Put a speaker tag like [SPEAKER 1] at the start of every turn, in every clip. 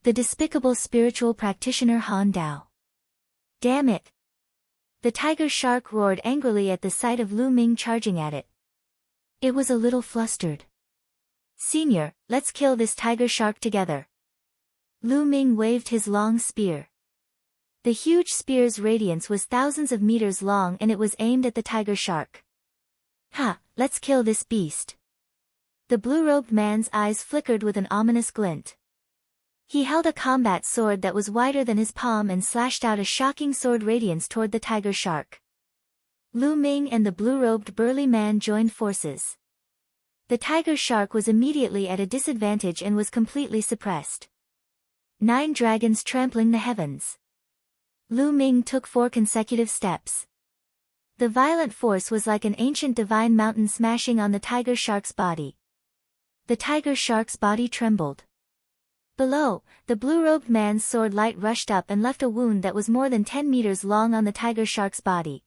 [SPEAKER 1] The despicable spiritual practitioner Han Dao. Damn it! The tiger shark roared angrily at the sight of Lu Ming charging at it. It was a little flustered. Senior, let's kill this tiger shark together. Lu Ming waved his long spear. The huge spear's radiance was thousands of meters long and it was aimed at the tiger shark. Ha, let's kill this beast. The blue-robed man's eyes flickered with an ominous glint. He held a combat sword that was wider than his palm and slashed out a shocking sword radiance toward the tiger shark. Lu Ming and the blue-robed burly man joined forces. The tiger shark was immediately at a disadvantage and was completely suppressed. 9 dragons trampling the heavens. Lu Ming took 4 consecutive steps. The violent force was like an ancient divine mountain smashing on the tiger shark's body. The tiger shark's body trembled. Below, the blue-robed man's sword light rushed up and left a wound that was more than 10 meters long on the tiger shark's body.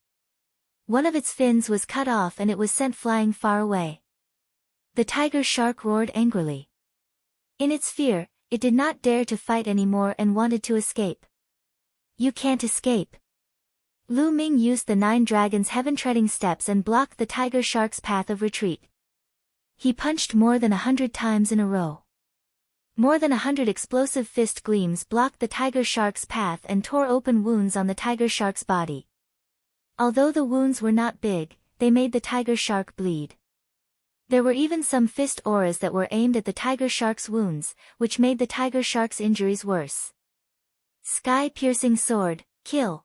[SPEAKER 1] One of its fins was cut off and it was sent flying far away. The tiger shark roared angrily. In its fear, it did not dare to fight anymore and wanted to escape. You can't escape. Lu Ming used the 9 dragons' heaven-treading steps and blocked the tiger shark's path of retreat. He punched more than 100 times in a row. More than 100 explosive fist gleams blocked the tiger shark's path and tore open wounds on the tiger shark's body. Although the wounds were not big, they made the tiger shark bleed. There were even some fist auras that were aimed at the tiger shark's wounds, which made the tiger shark's injuries worse. Sky-piercing sword, kill.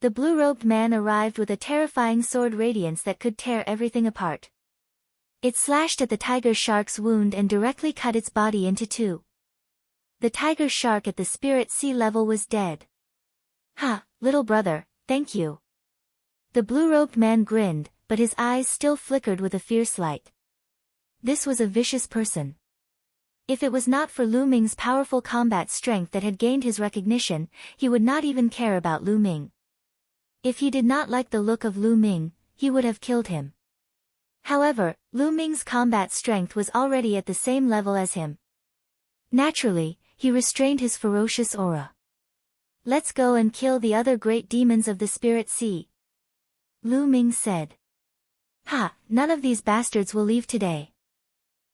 [SPEAKER 1] The blue-robed man arrived with a terrifying sword radiance that could tear everything apart. It slashed at the tiger shark's wound and directly cut its body into 2. The tiger shark at the spirit sea level was dead. Ha, little brother, thank you. The blue-robed man grinned, but his eyes still flickered with a fierce light. This was a vicious person. If it was not for Lu Ming's powerful combat strength that had gained his recognition, he would not even care about Lu Ming. If he did not like the look of Lu Ming, he would have killed him. However, Lu Ming's combat strength was already at the same level as him. Naturally, he restrained his ferocious aura. Let's go and kill the other great demons of the spirit sea. Lu Ming said. Ha, none of these bastards will leave today.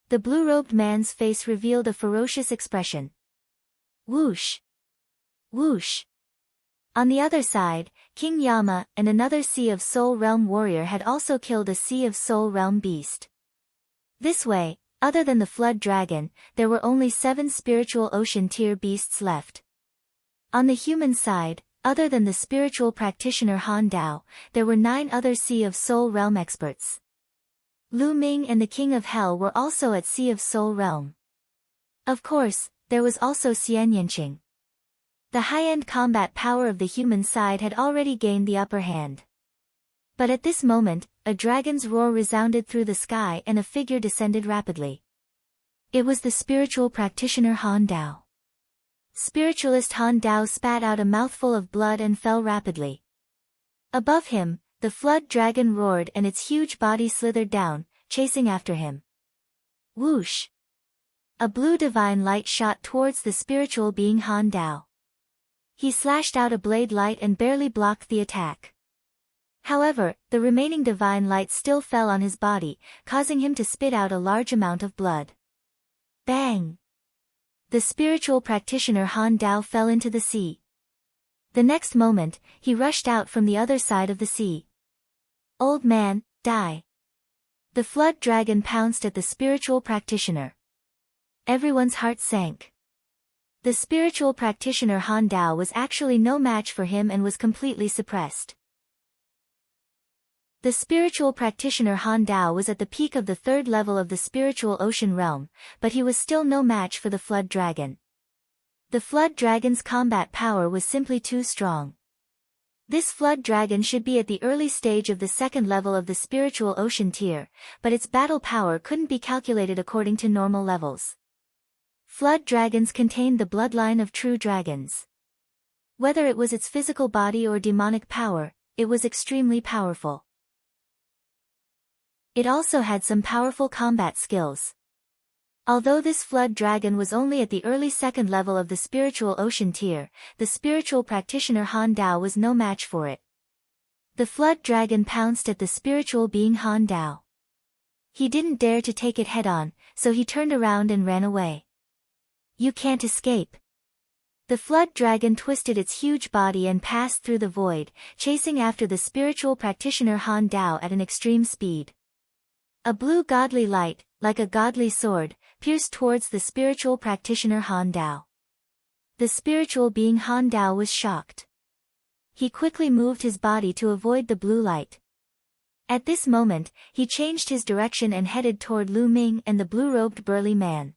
[SPEAKER 1] The blue-robed man's face revealed a ferocious expression. Whoosh! Whoosh! On the other side, King Yama and another Sea of Soul Realm warrior had also killed a Sea of Soul Realm beast. This way, other than the Flood Dragon, there were only 7 spiritual ocean tier beasts left. On the human side, other than the spiritual practitioner Han Dao, there were 9 other Sea of Soul Realm experts. Lu Ming and the King of Hell were also at Sea of Soul Realm. Of course, there was also Xian Yanqing. The high-end combat power of the human side had already gained the upper hand. But at this moment, a dragon's roar resounded through the sky and a figure descended rapidly. It was the spiritual practitioner Han Dao. Spiritualist Han Dao spat out a mouthful of blood and fell rapidly. Above him, the flood dragon roared and its huge body slithered down, chasing after him. Whoosh! A blue divine light shot towards the spiritual being Han Dao. He slashed out a blade light and barely blocked the attack. However, the remaining divine light still fell on his body, causing him to spit out a large amount of blood. Bang! The spiritual practitioner Han Dao fell into the sea. The next moment, he rushed out from the other side of the sea. Old man, die! The flood dragon pounced at the spiritual practitioner. Everyone's heart sank. The spiritual practitioner Han Dao was actually no match for him and was completely suppressed. The spiritual practitioner Han Dao was at the peak of the 3rd level of the spiritual ocean realm, but he was still no match for the flood dragon. The flood dragon's combat power was simply too strong. This flood dragon should be at the early stage of the 2nd level of the spiritual ocean tier, but its battle power couldn't be calculated according to normal levels. Flood dragons contained the bloodline of true dragons. Whether it was its physical body or demonic power, it was extremely powerful. It also had some powerful combat skills. Although this flood dragon was only at the early second level of the spiritual ocean tier, the spiritual practitioner Han Dao was no match for it. The flood dragon pounced at the spiritual being Han Dao. He didn't dare to take it head-on, so he turned around and ran away. You can't escape. The flood dragon twisted its huge body and passed through the void, chasing after the spiritual practitioner Han Dao at an extreme speed. A blue godly light, like a godly sword, pierced towards the spiritual practitioner Han Dao. The spiritual being Han Dao was shocked. He quickly moved his body to avoid the blue light. At this moment, he changed his direction and headed toward Lu Ming and the blue-robed burly man.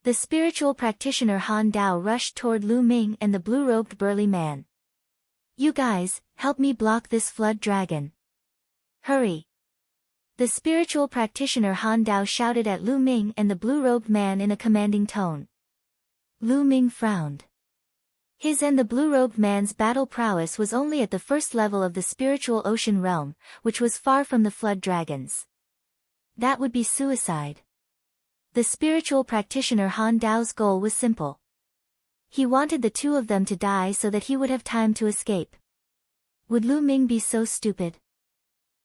[SPEAKER 1] The spiritual practitioner Han Dao rushed toward Lu Ming and the blue-robed burly man. You guys, help me block this flood dragon. Hurry! The spiritual practitioner Han Dao shouted at Lu Ming and the blue-robed man in a commanding tone. Lu Ming frowned. His and the blue-robed man's battle prowess was only at the first level of the spiritual ocean realm, which was far from the flood dragons. That would be suicide. The spiritual practitioner Han Dao's goal was simple. He wanted the two of them to die so that he would have time to escape. Would Lu Ming be so stupid?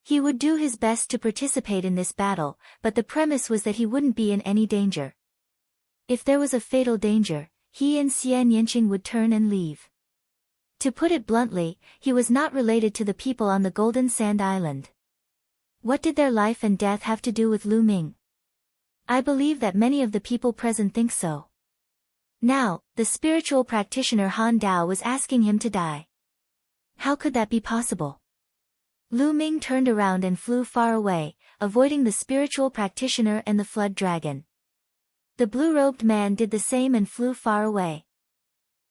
[SPEAKER 1] He would do his best to participate in this battle, but the premise was that he wouldn't be in any danger. If there was a fatal danger, he and Xian Yinqing would turn and leave. To put it bluntly, he was not related to the people on the Golden Sand Island. What did their life and death have to do with Lu Ming? I believe that many of the people present think so. Now, the spiritual practitioner Han Dao was asking him to die. How could that be possible? Lu Ming turned around and flew far away, avoiding the spiritual practitioner and the flood dragon. The blue-robed man did the same and flew far away.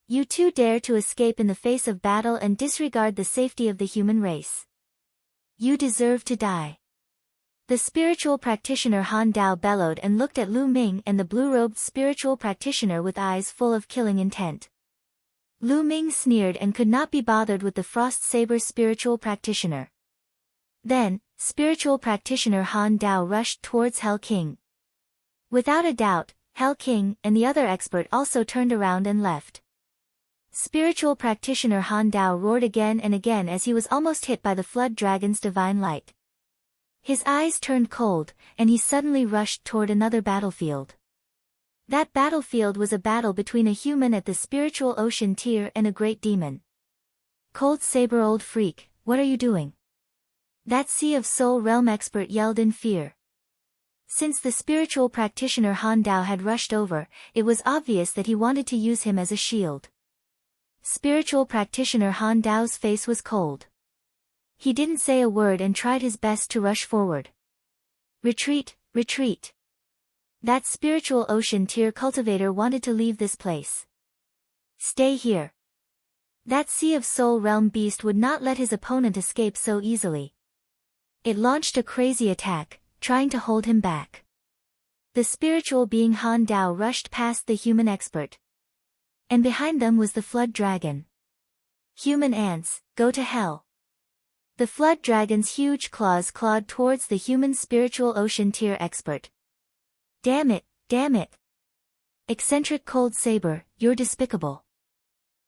[SPEAKER 1] You two dare to escape in the face of battle and disregard the safety of the human race. You deserve to die. The spiritual practitioner Han Dao bellowed and looked at Lu Ming and the blue-robed spiritual practitioner with eyes full of killing intent. Lu Ming sneered and could not be bothered with the frost saber spiritual practitioner. Then, spiritual practitioner Han Dao rushed towards Hell King. Without a doubt, Hell King and the other expert also turned around and left. Spiritual practitioner Han Dao roared again and again as he was almost hit by the flood dragon's divine light. His eyes turned cold, and he suddenly rushed toward another battlefield. That battlefield was a battle between a human at the spiritual ocean tier and a great demon. Cold Saber old freak, what are you doing? That Sea of Soul Realm expert yelled in fear. Since the spiritual practitioner Han Dao had rushed over, it was obvious that he wanted to use him as a shield. Spiritual practitioner Han Dao's face was cold. He didn't say a word and tried his best to rush forward. Retreat, retreat. That spiritual ocean tier cultivator wanted to leave this place. Stay here. That Sea of Soul Realm beast would not let his opponent escape so easily. It launched a crazy attack, trying to hold him back. The spiritual being Han Dao rushed past the human expert. And behind them was the flood dragon. Human ants, go to hell. The flood dragon's huge claws clawed towards the human spiritual ocean tier expert. Damn it, damn it. Eccentric Cold Saber, you're despicable.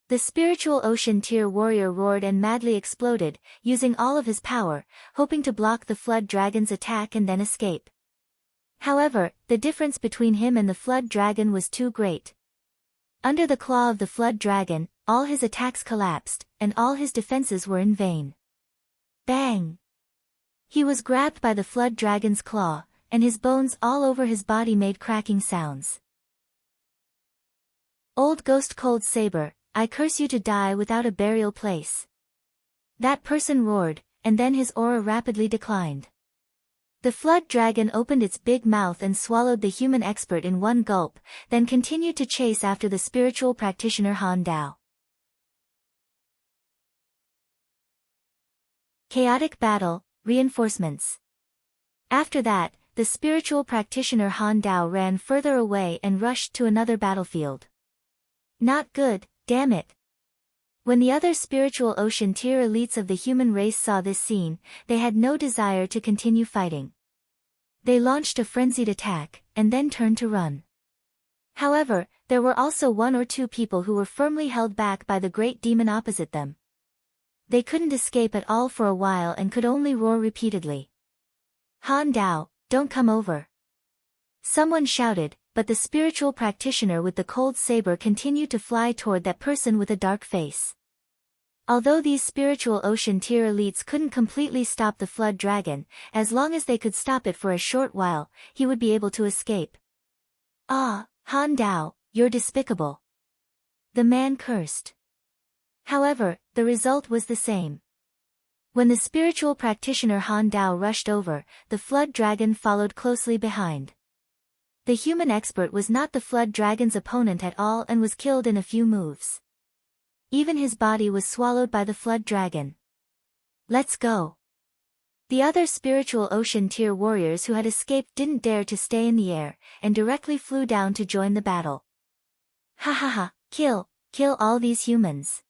[SPEAKER 1] The spiritual ocean tier warrior roared and madly exploded, using all of his power, hoping to block the flood dragon's attack and then escape. However, the difference between him and the flood dragon was too great. Under the claw of the flood dragon, all his attacks collapsed, and all his defenses were in vain. Bang! He was grabbed by the flood dragon's claw, and his bones all over his body made cracking sounds. Old Ghost Cold Saber, I curse you to die without a burial place. That person roared, and then his aura rapidly declined. The flood dragon opened its big mouth and swallowed the human expert in one gulp, then continued to chase after the spiritual practitioner Han Dao. Chaotic battle, reinforcements. After that, the spiritual practitioner Han Dao ran further away and rushed to another battlefield. Not good, damn it. When the other spiritual ocean tier elites of the human race saw this scene, they had no desire to continue fighting. They launched a frenzied attack, and then turned to run. However, there were also one or two people who were firmly held back by the great demon opposite them. They couldn't escape at all for a while and could only roar repeatedly. "Han Dao, don't come over!" Someone shouted, but the spiritual practitioner with the cold saber continued to fly toward that person with a dark face. Although these spiritual ocean tier elites couldn't completely stop the flood dragon, as long as they could stop it for a short while, he would be able to escape. "Ah, Han Dao, you're despicable!" the man cursed. However, the result was the same. When the spiritual practitioner Han Dao rushed over, the flood dragon followed closely behind. The human expert was not the flood dragon's opponent at all and was killed in a few moves. Even his body was swallowed by the flood dragon. "Let's go." The other spiritual ocean tier warriors who had escaped didn't dare to stay in the air, and directly flew down to join the battle. "Ha ha ha, kill all these humans."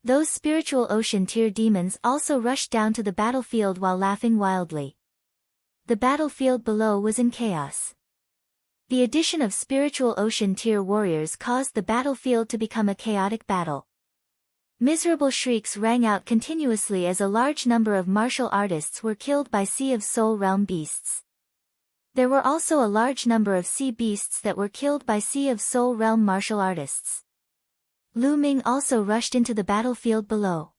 [SPEAKER 1] Those spiritual ocean tier demons also rushed down to the battlefield while laughing wildly. The battlefield below was in chaos. The addition of spiritual ocean tier warriors caused the battlefield to become a chaotic battle. Miserable shrieks rang out continuously as a large number of martial artists were killed by Sea of Soul Realm beasts. There were also a large number of sea beasts that were killed by Sea of Soul Realm martial artists. Lu Ming also rushed into the battlefield below.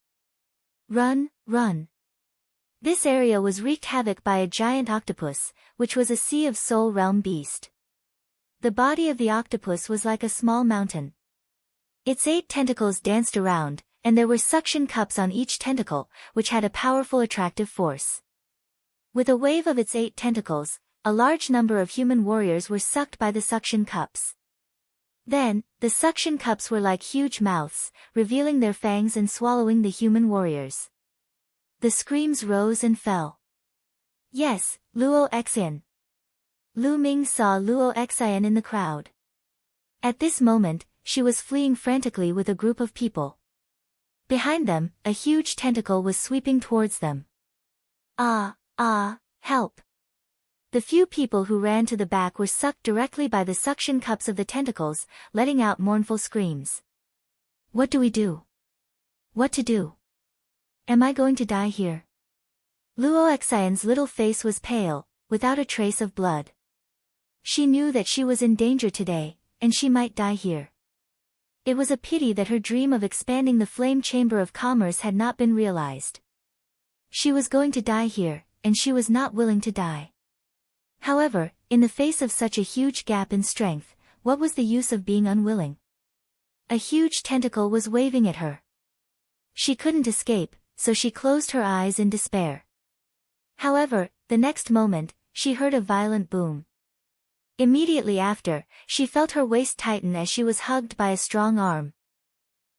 [SPEAKER 1] "Run, run!" This area was wreaked havoc by a giant octopus, which was a Sea of Soul Realm beast. The body of the octopus was like a small mountain. Its 8 tentacles danced around, and there were suction cups on each tentacle, which had a powerful attractive force. With a wave of its 8 tentacles, a large number of human warriors were sucked by the suction cups. Then, the suction cups were like huge mouths, revealing their fangs and swallowing the human warriors. The screams rose and fell. "Yes, Luo Xian!" Lu Ming saw Luo Xian in the crowd. At this moment, she was fleeing frantically with a group of people. Behind them, a huge tentacle was sweeping towards them. Help! The few people who ran to the back were sucked directly by the suction cups of the tentacles, letting out mournful screams. "What do we do? What to do? Am I going to die here?" Luo Xian's little face was pale, without a trace of blood. She knew that she was in danger today, and she might die here. It was a pity that her dream of expanding the Flame Chamber of Commerce had not been realized. She was going to die here, and she was not willing to die. However, in the face of such a huge gap in strength, what was the use of being unwilling? A huge tentacle was waving at her. She couldn't escape, so she closed her eyes in despair. However, the next moment, she heard a violent boom. Immediately after, she felt her waist tighten as she was hugged by a strong arm.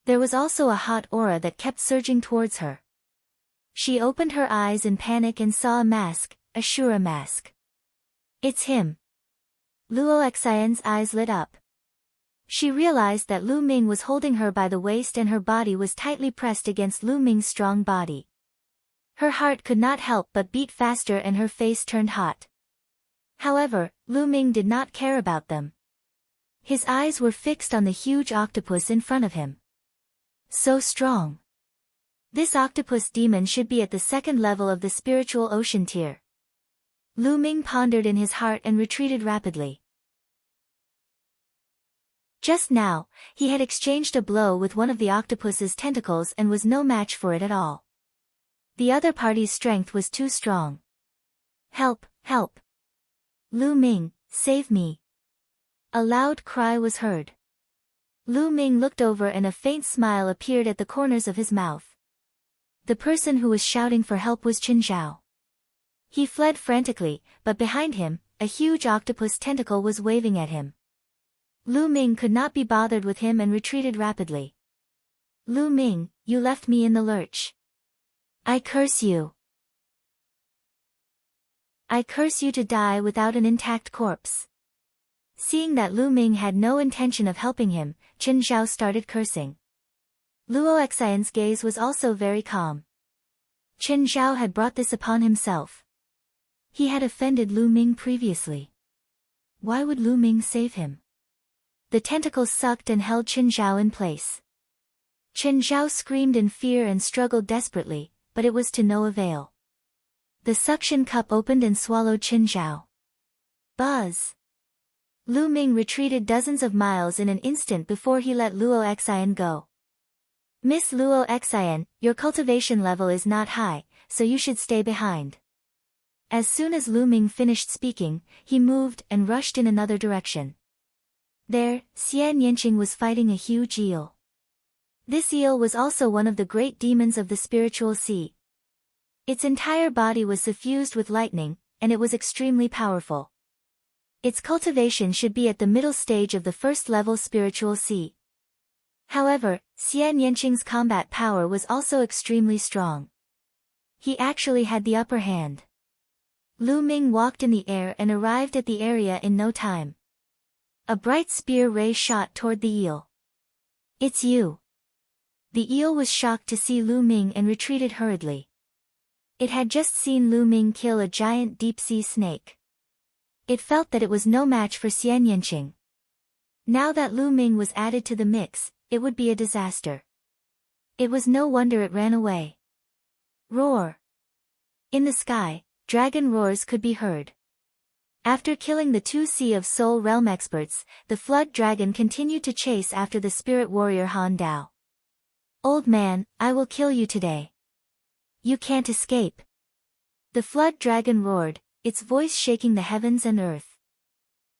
[SPEAKER 1] There was also a hot aura that kept surging towards her. She opened her eyes in panic and saw a mask, a Shura mask. "It's him." Luo Xian's eyes lit up. She realized that Lu Ming was holding her by the waist and her body was tightly pressed against Lu Ming's strong body. Her heart could not help but beat faster and her face turned hot. However, Lu Ming did not care about them. His eyes were fixed on the huge octopus in front of him. So strong. This octopus demon should be at the 2nd level of the spiritual ocean tier. Lu Ming pondered in his heart and retreated rapidly. Just now, he had exchanged a blow with one of the octopus's tentacles and was no match for it at all. The other party's strength was too strong. "Help, help! Lu Ming, save me!" A loud cry was heard. Lu Ming looked over and a faint smile appeared at the corners of his mouth. The person who was shouting for help was Qin Zhao. He fled frantically, but behind him, a huge octopus tentacle was waving at him. Lu Ming could not be bothered with him and retreated rapidly. "Lu Ming, you left me in the lurch. I curse you. I curse you to die without an intact corpse." Seeing that Lu Ming had no intention of helping him, Qin Zhao started cursing. Luo Xian's gaze was also very calm. Qin Zhao had brought this upon himself. He had offended Lu Ming previously. Why would Lu Ming save him? The tentacles sucked and held Qin Zhao in place. Qin Zhao screamed in fear and struggled desperately, but it was to no avail. The suction cup opened and swallowed Qin Zhao. Buzz! Lu Ming retreated dozens of miles in an instant before he let Luo Xian go. Miss Luo Xian, your cultivation level is not high, so you should stay behind. As soon as Lu Ming finished speaking, he moved and rushed in another direction. There, Xian Yanqing was fighting a huge eel. This eel was also one of the great demons of the spiritual sea. Its entire body was suffused with lightning, and it was extremely powerful. Its cultivation should be at the middle stage of the first-level spiritual sea. However, Xian Yanqing's combat power was also extremely strong. He actually had the upper hand. Lu Ming walked in the air and arrived at the area in no time. A bright spear ray shot toward the eel. It's you. The eel was shocked to see Lu Ming and retreated hurriedly. It had just seen Lu Ming kill a giant deep-sea snake. It felt that it was no match for Xian Yanqing. Now that Lu Ming was added to the mix, it would be a disaster. It was no wonder it ran away. Roar! In the sky, dragon roars could be heard. After killing the 2 Sea of Soul Realm experts, the Flood Dragon continued to chase after the spirit warrior Han Dao. Old man, I will kill you today. You can't escape. The Flood Dragon roared, its voice shaking the heavens and earth.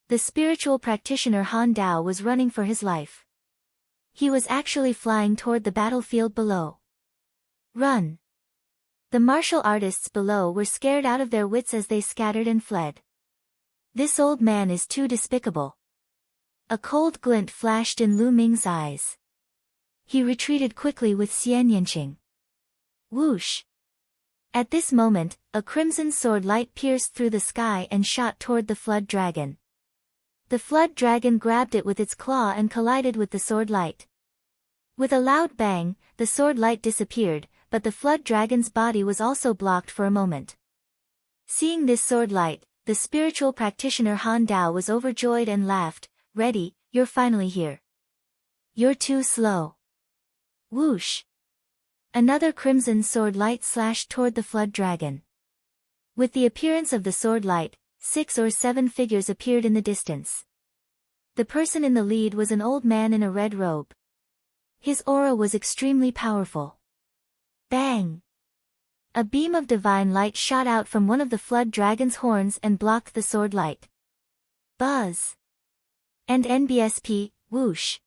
[SPEAKER 1] The spiritual practitioner Han Dao was running for his life. He was actually flying toward the battlefield below. Run! The martial artists below were scared out of their wits as they scattered and fled. This old man is too despicable. A cold glint flashed in Lu Ming's eyes. He retreated quickly with Xian Yanqing. Whoosh! At this moment, a crimson sword light pierced through the sky and shot toward the Flood Dragon. The Flood Dragon grabbed it with its claw and collided with the sword light. With a loud bang, the sword light disappeared, but the Flood Dragon's body was also blocked for a moment. Seeing this sword light, the spiritual practitioner Han Dao was overjoyed and laughed, "Ready, you're finally here. You're too slow." Whoosh! Another crimson sword light slashed toward the Flood Dragon. With the appearance of the sword light, 6 or 7 figures appeared in the distance. The person in the lead was an old man in a red robe. His aura was extremely powerful. Bang! A beam of divine light shot out from one of the Flood Dragon's horns and blocked the sword light. Buzz! And NBSP, whoosh!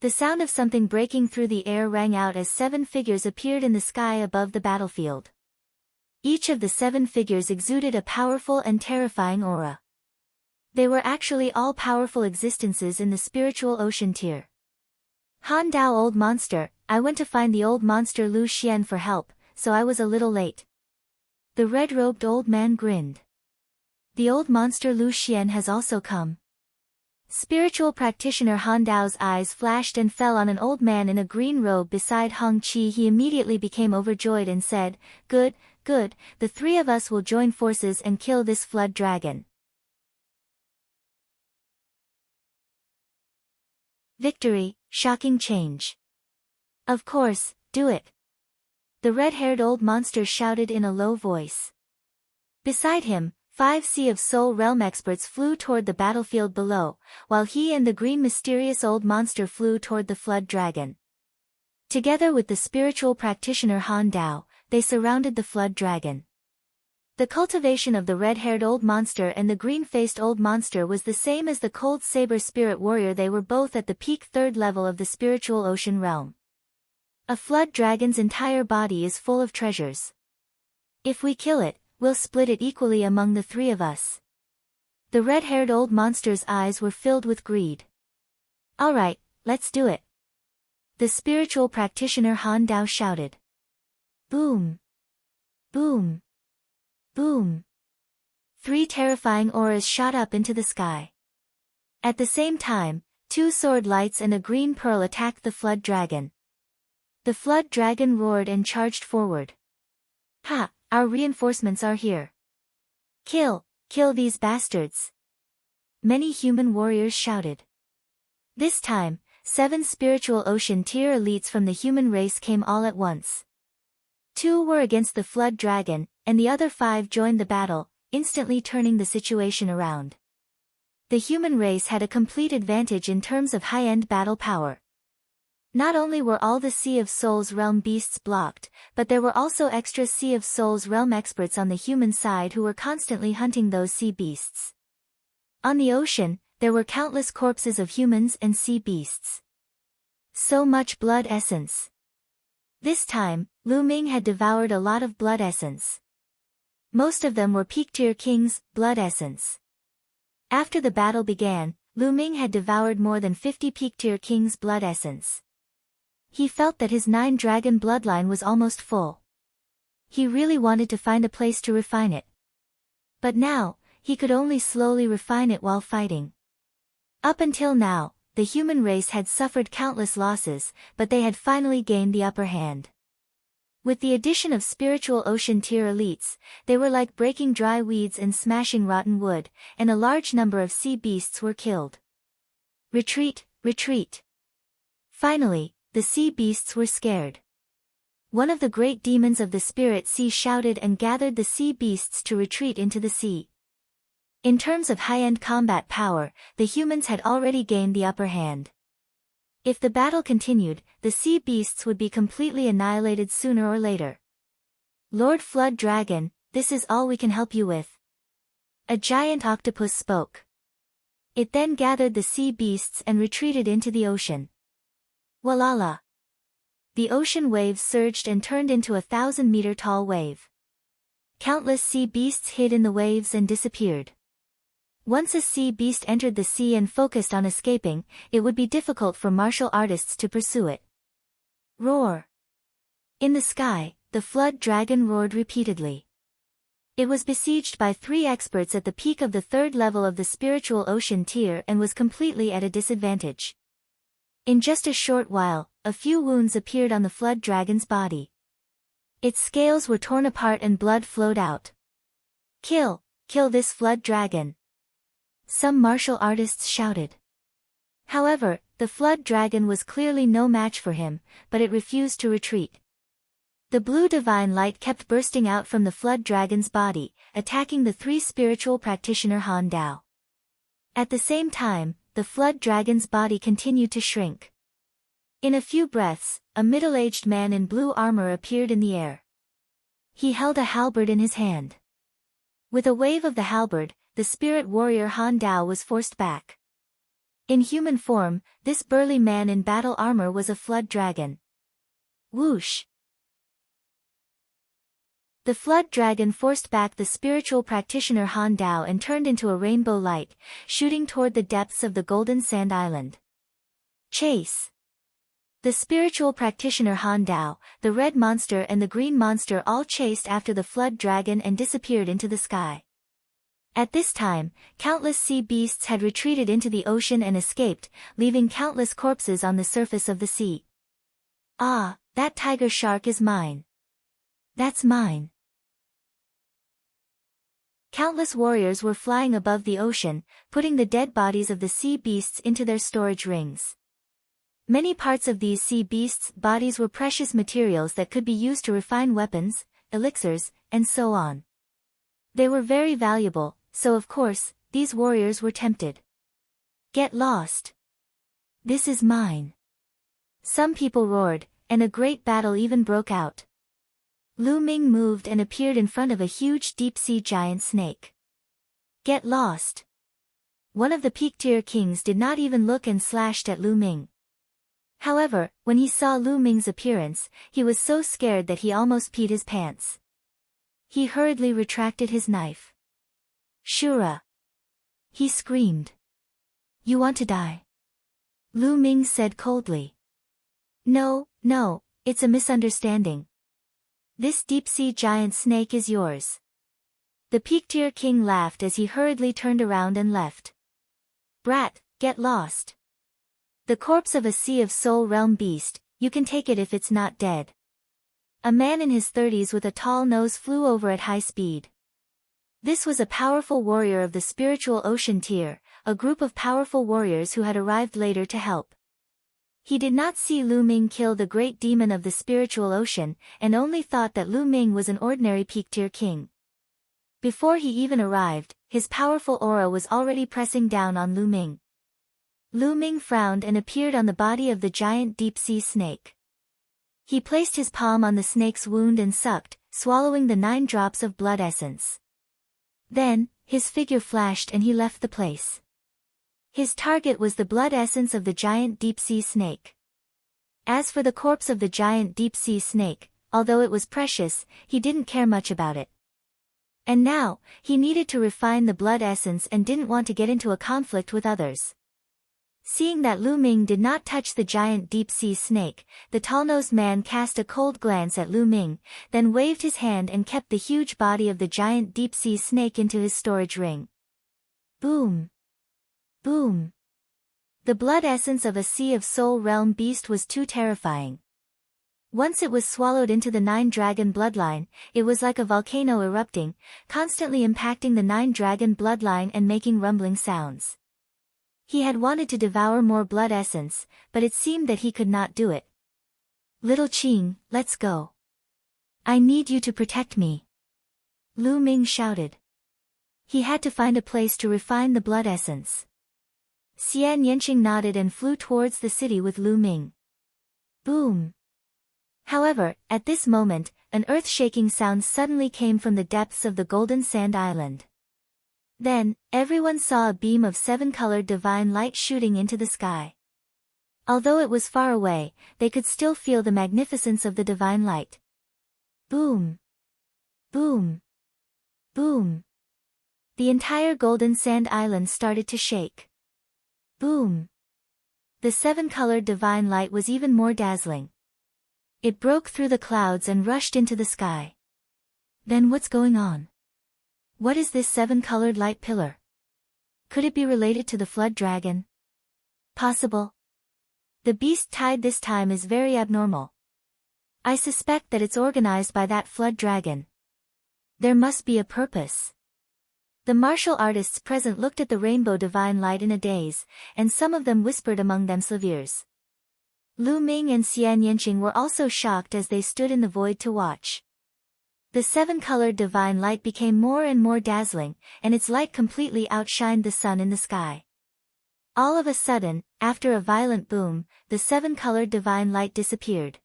[SPEAKER 1] The sound of something breaking through the air rang out as 7 figures appeared in the sky above the battlefield. Each of the 7 figures exuded a powerful and terrifying aura. They were actually all powerful existences in the spiritual ocean tier. Han Dao, old monster, I went to find the old monster Lu Xian for help, so I was a little late. The red-robed old man grinned. The old monster Lu Xian has also come. Spiritual practitioner Han Dao's eyes flashed and fell on an old man in a green robe beside Hong Qi. He immediately became overjoyed and said, "Good, good, the 3 of us will join forces and kill this Flood Dragon." Victory, shocking change. Of course, do it. The red-haired old monster shouted in a low voice. Beside him, 5 Sea of Soul Realm experts flew toward the battlefield below, while he and the green mysterious old monster flew toward the Flood Dragon. Together with the spiritual practitioner Han Dao, they surrounded the Flood Dragon. The cultivation of the red-haired old monster and the green-faced old monster was the same as the cold saber spirit warrior. They were both at the peak 3rd level of the spiritual ocean realm. A Flood Dragon's entire body is full of treasures. If we kill it, we'll split it equally among the 3 of us. The red-haired old monster's eyes were filled with greed. All right, let's do it. The spiritual practitioner Han Dao shouted. Boom! Boom! Boom! 3 terrifying auras shot up into the sky. At the same time, 2 sword lights and a green pearl attacked the Flood Dragon. The Flood Dragon roared and charged forward. Ha! Our reinforcements are here. Kill these bastards. Many human warriors shouted. This time, 7 spiritual ocean tier elites from the human race came all at once. 2 were against the flood dragon, and the other 5 joined the battle, instantly turning the situation around. The human race had a complete advantage in terms of high-end battle power. Not only were all the Sea of Souls realm beasts blocked, but there were also extra Sea of Souls realm experts on the human side who were constantly hunting those sea beasts. On the ocean, there were countless corpses of humans and sea beasts. So much blood essence. This time, Lu Ming had devoured a lot of blood essence. Most of them were peak-tier kings' blood essence. After the battle began, Lu Ming had devoured more than 50 peak-tier kings' blood essence. He felt that his 9-dragon bloodline was almost full. He really wanted to find a place to refine it. But now, he could only slowly refine it while fighting. Up until now, the human race had suffered countless losses, but they had finally gained the upper hand. With the addition of spiritual ocean tier elites, they were like breaking dry weeds and smashing rotten wood, and a large number of sea beasts were killed. Retreat, retreat. Finally, the sea beasts were scared. One of the great demons of the spirit sea shouted and gathered the sea beasts to retreat into the sea. In terms of high-end combat power, the humans had already gained the upper hand. If the battle continued, the sea beasts would be completely annihilated sooner or later. Lord Flood Dragon, this is all we can help you with. A giant octopus spoke. It then gathered the sea beasts and retreated into the ocean. Walala! The ocean waves surged and turned into a 1,000-meter tall wave. Countless sea beasts hid in the waves and disappeared. Once a sea beast entered the sea and focused on escaping, it would be difficult for martial artists to pursue it. Roar! In the sky, the flood dragon roared repeatedly. It was besieged by 3 experts at the peak of the 3rd level of the spiritual ocean tier and was completely at a disadvantage. In just a short while, a few wounds appeared on the flood dragon's body. Its scales were torn apart and blood flowed out. Kill this flood dragon! Some martial artists shouted. However, the flood dragon was clearly no match for him, but it refused to retreat. The blue divine light kept bursting out from the flood dragon's body, attacking the 3 spiritual practitioner Han Dao. At the same time, the flood dragon's body continued to shrink. In a few breaths, a middle-aged man in blue armor appeared in the air. He held a halberd in his hand. With a wave of the halberd, the spirit warrior Han Dao was forced back. In human form, this burly man in battle armor was a flood dragon. Whoosh! The flood dragon forced back the spiritual practitioner Han Dao and turned into a rainbow light, shooting toward the depths of the Golden Sand Island. Chase! The spiritual practitioner Han Dao, the red monster and the green monster all chased after the flood dragon and disappeared into the sky. At this time, countless sea beasts had retreated into the ocean and escaped, leaving countless corpses on the surface of the sea. Ah, that tiger shark is mine. That's mine. Countless warriors were flying above the ocean, putting the dead bodies of the sea beasts into their storage rings. Many parts of these sea beasts' bodies were precious materials that could be used to refine weapons, elixirs, and so on. They were very valuable, so of course, these warriors were tempted. Get lost! This is mine! Some people roared, and a great battle even broke out. Lu Ming moved and appeared in front of a huge deep-sea giant snake. Get lost! One of the peak-tier kings did not even look and slashed at Lu Ming. However, when he saw Lu Ming's appearance, he was so scared that he almost peed his pants. He hurriedly retracted his knife. Shura! He screamed. You want to die? Lu Ming said coldly. No, it's a misunderstanding. This deep-sea giant snake is yours. The peak-tier king laughed as he hurriedly turned around and left. Brat, get lost. The corpse of a Sea of Soul realm beast, you can take it if it's not dead. A man in his 30s with a tall nose flew over at high speed. This was a powerful warrior of the spiritual ocean tier, a group of powerful warriors who had arrived later to help. He did not see Lu Ming kill the great demon of the spiritual ocean, and only thought that Lu Ming was an ordinary peak-tier king. Before he even arrived, his powerful aura was already pressing down on Lu Ming. Lu Ming frowned and appeared on the body of the giant deep-sea snake. He placed his palm on the snake's wound and sucked, swallowing the 9 drops of blood essence. Then, his figure flashed and he left the place. His target was the blood essence of the giant deep-sea snake. As for the corpse of the giant deep-sea snake, although it was precious, he didn't care much about it. And now, he needed to refine the blood essence and didn't want to get into a conflict with others. Seeing that Lu Ming did not touch the giant deep-sea snake, the tall-nosed man cast a cold glance at Lu Ming, then waved his hand and kept the huge body of the giant deep-sea snake into his storage ring. Boom! Boom! The blood essence of a Sea of Soul realm beast was too terrifying. Once it was swallowed into the 9-dragon bloodline, it was like a volcano erupting, constantly impacting the 9-dragon bloodline and making rumbling sounds. He had wanted to devour more blood essence, but it seemed that he could not do it. Little Qing, let's go. I need you to protect me. Lu Ming shouted. He had to find a place to refine the blood essence. Xian Yanqing nodded and flew towards the city with Lu Ming. Boom! However, at this moment, an earth-shaking sound suddenly came from the depths of the Golden Sand Island. Then, everyone saw a beam of 7-colored divine light shooting into the sky. Although it was far away, they could still feel the magnificence of the divine light. Boom! Boom! Boom! The entire Golden Sand Island started to shake. Boom! The 7-colored divine light was even more dazzling. It broke through the clouds and rushed into the sky. Then what's going on? What is this 7-colored light pillar? Could it be related to the flood dragon? Possible. The beast tide this time is very abnormal. I suspect that it's organized by that flood dragon. There must be a purpose. The martial artists present looked at the rainbow divine light in a daze, and some of them whispered among themselves. Lu Ming and Xian Yanqing were also shocked as they stood in the void to watch. The 7-colored divine light became more and more dazzling, and its light completely outshined the sun in the sky. All of a sudden, after a violent boom, the 7-colored divine light disappeared.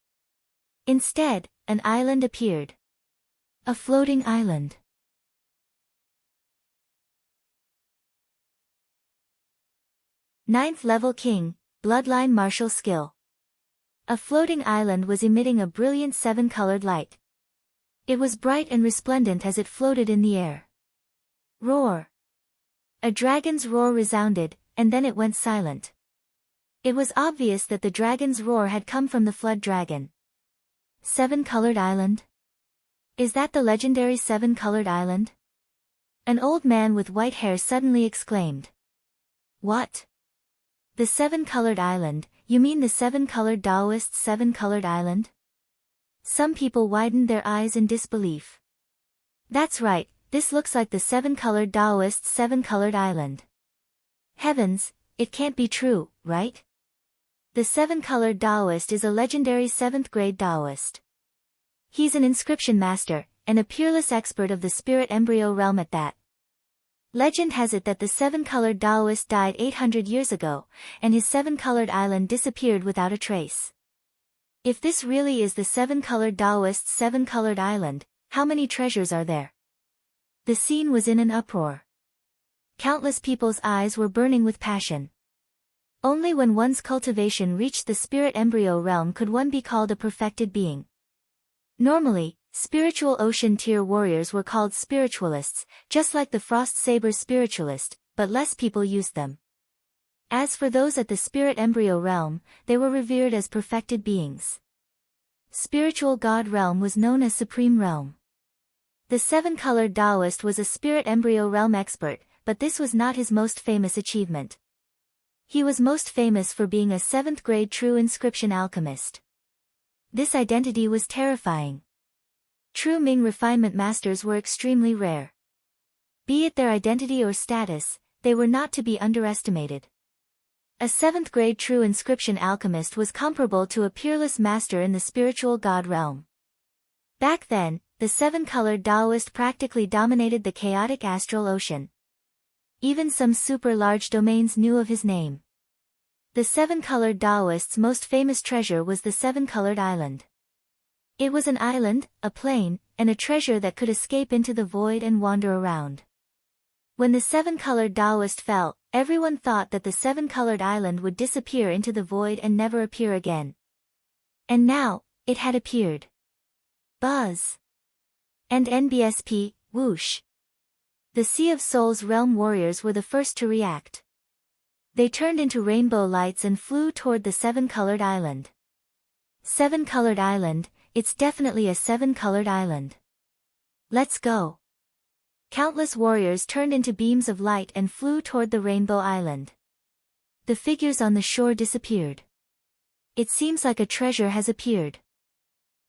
[SPEAKER 1] Instead, an island appeared. A floating island. Ninth level king, bloodline martial skill. A floating island was emitting a brilliant 7-colored light. It was bright and resplendent as it floated in the air. Roar! A dragon's roar resounded, and then it went silent. It was obvious that the dragon's roar had come from the flood dragon. 7-colored island? Is that the legendary 7-colored island? An old man with white hair suddenly exclaimed. What? The 7-colored island, you mean the 7-colored Taoist 7-colored island? Some people widened their eyes in disbelief. That's right, this looks like the 7-colored Taoist 7-colored island. Heavens, it can't be true, right? The 7-colored Taoist is a legendary 7th-grade Taoist. He's an inscription master, and a peerless expert of the spirit embryo realm at that. Legend has it that the 7-colored Taoist died 800 years ago, and his 7-colored island disappeared without a trace. If this really is the 7-colored Taoist's 7-colored island, how many treasures are there? The scene was in an uproar. Countless people's eyes were burning with passion. Only when one's cultivation reached the spirit embryo realm could one be called a perfected being. Normally, spiritual ocean tier warriors were called spiritualists, just like the frost saber spiritualist, but less people used them. As for those at the spirit embryo realm, they were revered as perfected beings. Spiritual god realm was known as supreme realm. The 7-colored Taoist was a spirit embryo realm expert, but this was not his most famous achievement. He was most famous for being a 7th-grade true inscription alchemist. This identity was terrifying. True Ming refinement masters were extremely rare. Be it their identity or status, they were not to be underestimated. A 7th grade true inscription alchemist was comparable to a peerless master in the spiritual god realm. Back then, the 7-colored Taoist practically dominated the chaotic astral ocean. Even some super-large domains knew of his name. The 7-colored Taoist's most famous treasure was the 7-colored island. It was an island, a plane, and a treasure that could escape into the void and wander around. When the 7-colored Taoist fell, everyone thought that the 7-colored island would disappear into the void and never appear again. And now, it had appeared. Buzz. And NBSP, whoosh. The Sea of Souls realm warriors were the first to react. They turned into rainbow lights and flew toward the 7-colored island. 7-colored island, it's definitely a 7-colored island. Let's go. Countless warriors turned into beams of light and flew toward the rainbow island. The figures on the shore disappeared. It seems like a treasure has appeared.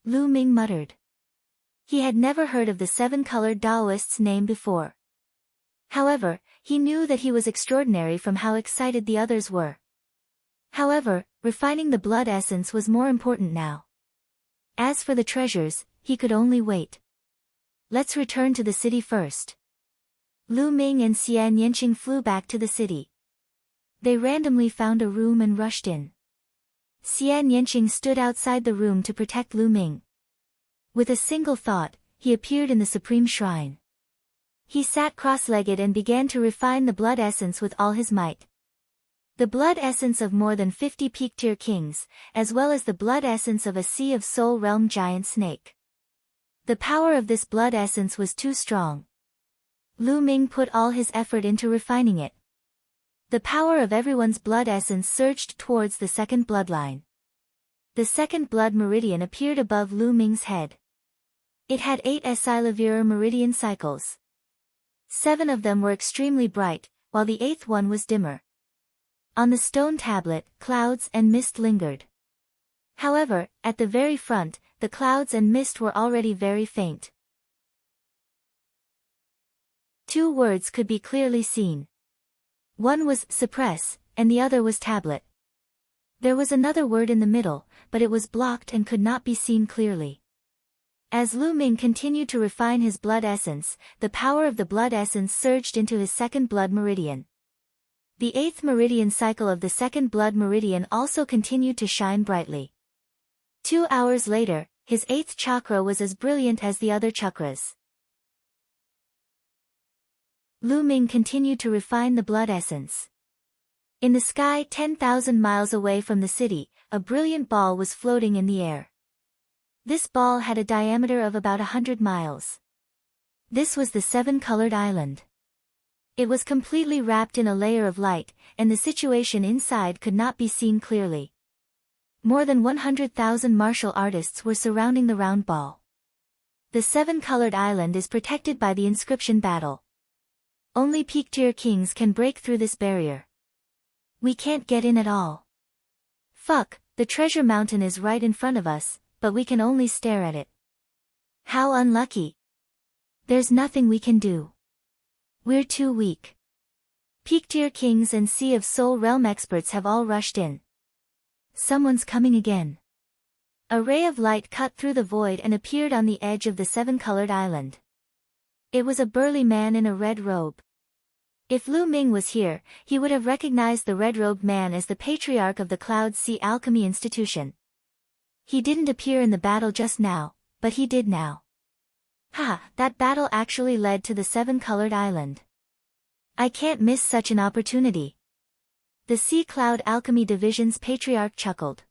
[SPEAKER 1] Lu Ming muttered. He had never heard of the 7-colored Taoist's name before. However, he knew that he was extraordinary from how excited the others were. However, refining the blood essence was more important now. As for the treasures, he could only wait. Let's return to the city first. Lu Ming and Xian Yanqing flew back to the city. They randomly found a room and rushed in. Xian Yanqing stood outside the room to protect Lu Ming. With a single thought, he appeared in the supreme shrine. He sat cross-legged and began to refine the blood essence with all his might. The blood essence of more than 50 peak-tier kings, as well as the blood essence of a Sea of Soul realm giant snake. The power of this blood essence was too strong. Lu Ming put all his effort into refining it. The power of everyone's blood essence surged towards the second bloodline. The second blood meridian appeared above Lu Ming's head. It had 8 acyclovir meridian cycles. 7 of them were extremely bright, while the 8th one was dimmer. On the stone tablet, clouds and mist lingered. However, at the very front, the clouds and mist were already very faint. 2 words could be clearly seen. One was suppress, and the other was tablet. There was another word in the middle, but it was blocked and could not be seen clearly. As Lu Ming continued to refine his blood essence, the power of the blood essence surged into his second blood meridian. The 8th meridian cycle of the second blood meridian also continued to shine brightly. 2 hours later, his 8th chakra was as brilliant as the other chakras. Lu Ming continued to refine the blood essence. In the sky 10,000 miles away from the city, a brilliant ball was floating in the air. This ball had a diameter of about 100 miles. This was the 7-colored island. It was completely wrapped in a layer of light, and the situation inside could not be seen clearly. More than 100,000 martial artists were surrounding the round ball. The 7-colored island is protected by the inscription battle. Only peak-tier kings can break through this barrier. We can't get in at all. Fuck, the treasure mountain is right in front of us, but we can only stare at it. How unlucky. There's nothing we can do. We're too weak. Peak-tier kings and Sea of Soul realm experts have all rushed in. Someone's coming again. A ray of light cut through the void and appeared on the edge of the 7-colored island. It was a burly man in a red robe. If Lu Ming was here, he would have recognized the red-robed man as the patriarch of the Cloud Sea Alchemy Institution. He didn't appear in the battle just now, but he did now. Ha, that battle actually led to the 7-colored island. I can't miss such an opportunity. The Sea Cloud Alchemy Division's patriarch chuckled.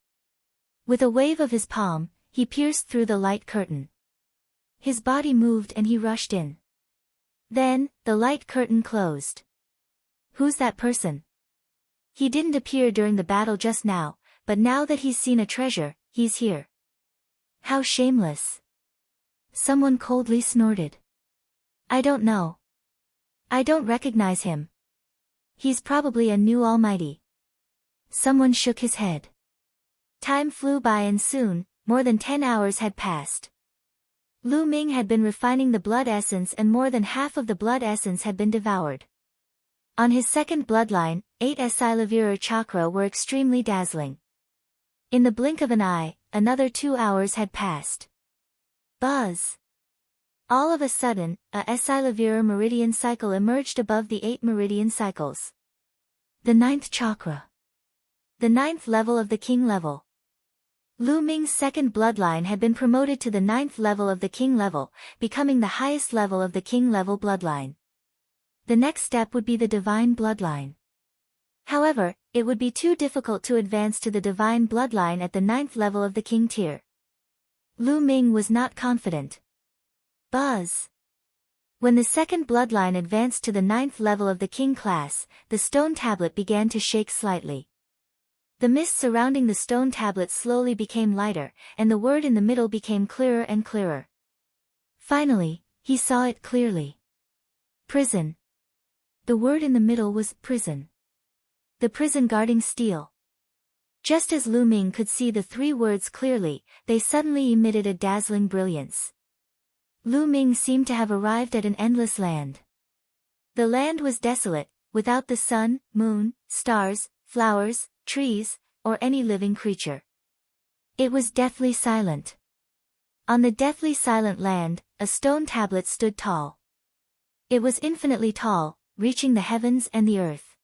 [SPEAKER 1] With a wave of his palm, he pierced through the light curtain. His body moved and he rushed in. Then, the light curtain closed. Who's that person? He didn't appear during the battle just now, but now that he's seen a treasure, he's here. How shameless. Someone coldly snorted. I don't know. I don't recognize him. He's probably a new almighty. Someone shook his head. Time flew by and soon, more than 10 hours had passed. Lu Ming had been refining the blood essence and more than half of the blood essence had been devoured. On his second bloodline, 8 Asilavira chakra were extremely dazzling. In the blink of an eye, another 2 hours had passed. Buzz! All of a sudden, a Asilavira meridian cycle emerged above the 8 meridian cycles. The 9th chakra. The 9th level of the king level. Lu Ming's second bloodline had been promoted to the 9th level of the king level, becoming the highest level of the king level bloodline. The next step would be the divine bloodline. However, it would be too difficult to advance to the divine bloodline at the 9th level of the king tier. Lu Ming was not confident. Buzz! When the second bloodline advanced to the 9th level of the king class, the stone tablet began to shake slightly. The mist surrounding the stone tablet slowly became lighter, and the word in the middle became clearer and clearer. Finally, he saw it clearly. Prison. The word in the middle was prison. The prison guarding steel. Just as Lu Ming could see the 3 words clearly, they suddenly emitted a dazzling brilliance. Lu Ming seemed to have arrived at an endless land. The land was desolate, without the sun, moon, stars, flowers, trees, or any living creature. It was deathly silent. On the deathly silent land, a stone tablet stood tall. It was infinitely tall, reaching the heavens and the earth.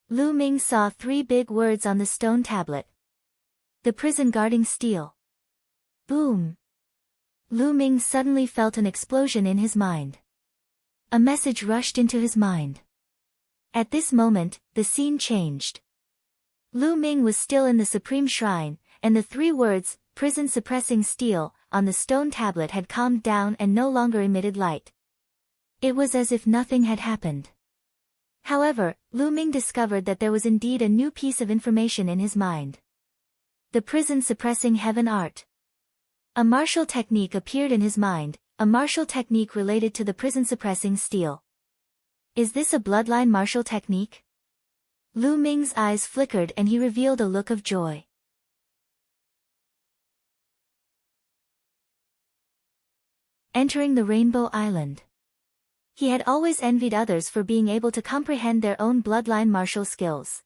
[SPEAKER 1] Lu Ming saw 3 big words on the stone tablet. The prison guarding steel. Boom! Lu Ming suddenly felt an explosion in his mind. A message rushed into his mind. At this moment, the scene changed. Lu Ming was still in the Supreme Shrine, and the 3 words, prison suppressing steel, on the stone tablet had calmed down and no longer emitted light. It was as if nothing had happened. However, Lu Ming discovered that there was indeed a new piece of information in his mind. The prison suppressing heaven art. A martial technique appeared in his mind, a martial technique related to the prison suppressing steel. Is this a bloodline martial technique? Lu Ming's eyes flickered and he revealed a look of joy. Entering the Rainbow Island. He had always envied others for being able to comprehend their own bloodline martial skills.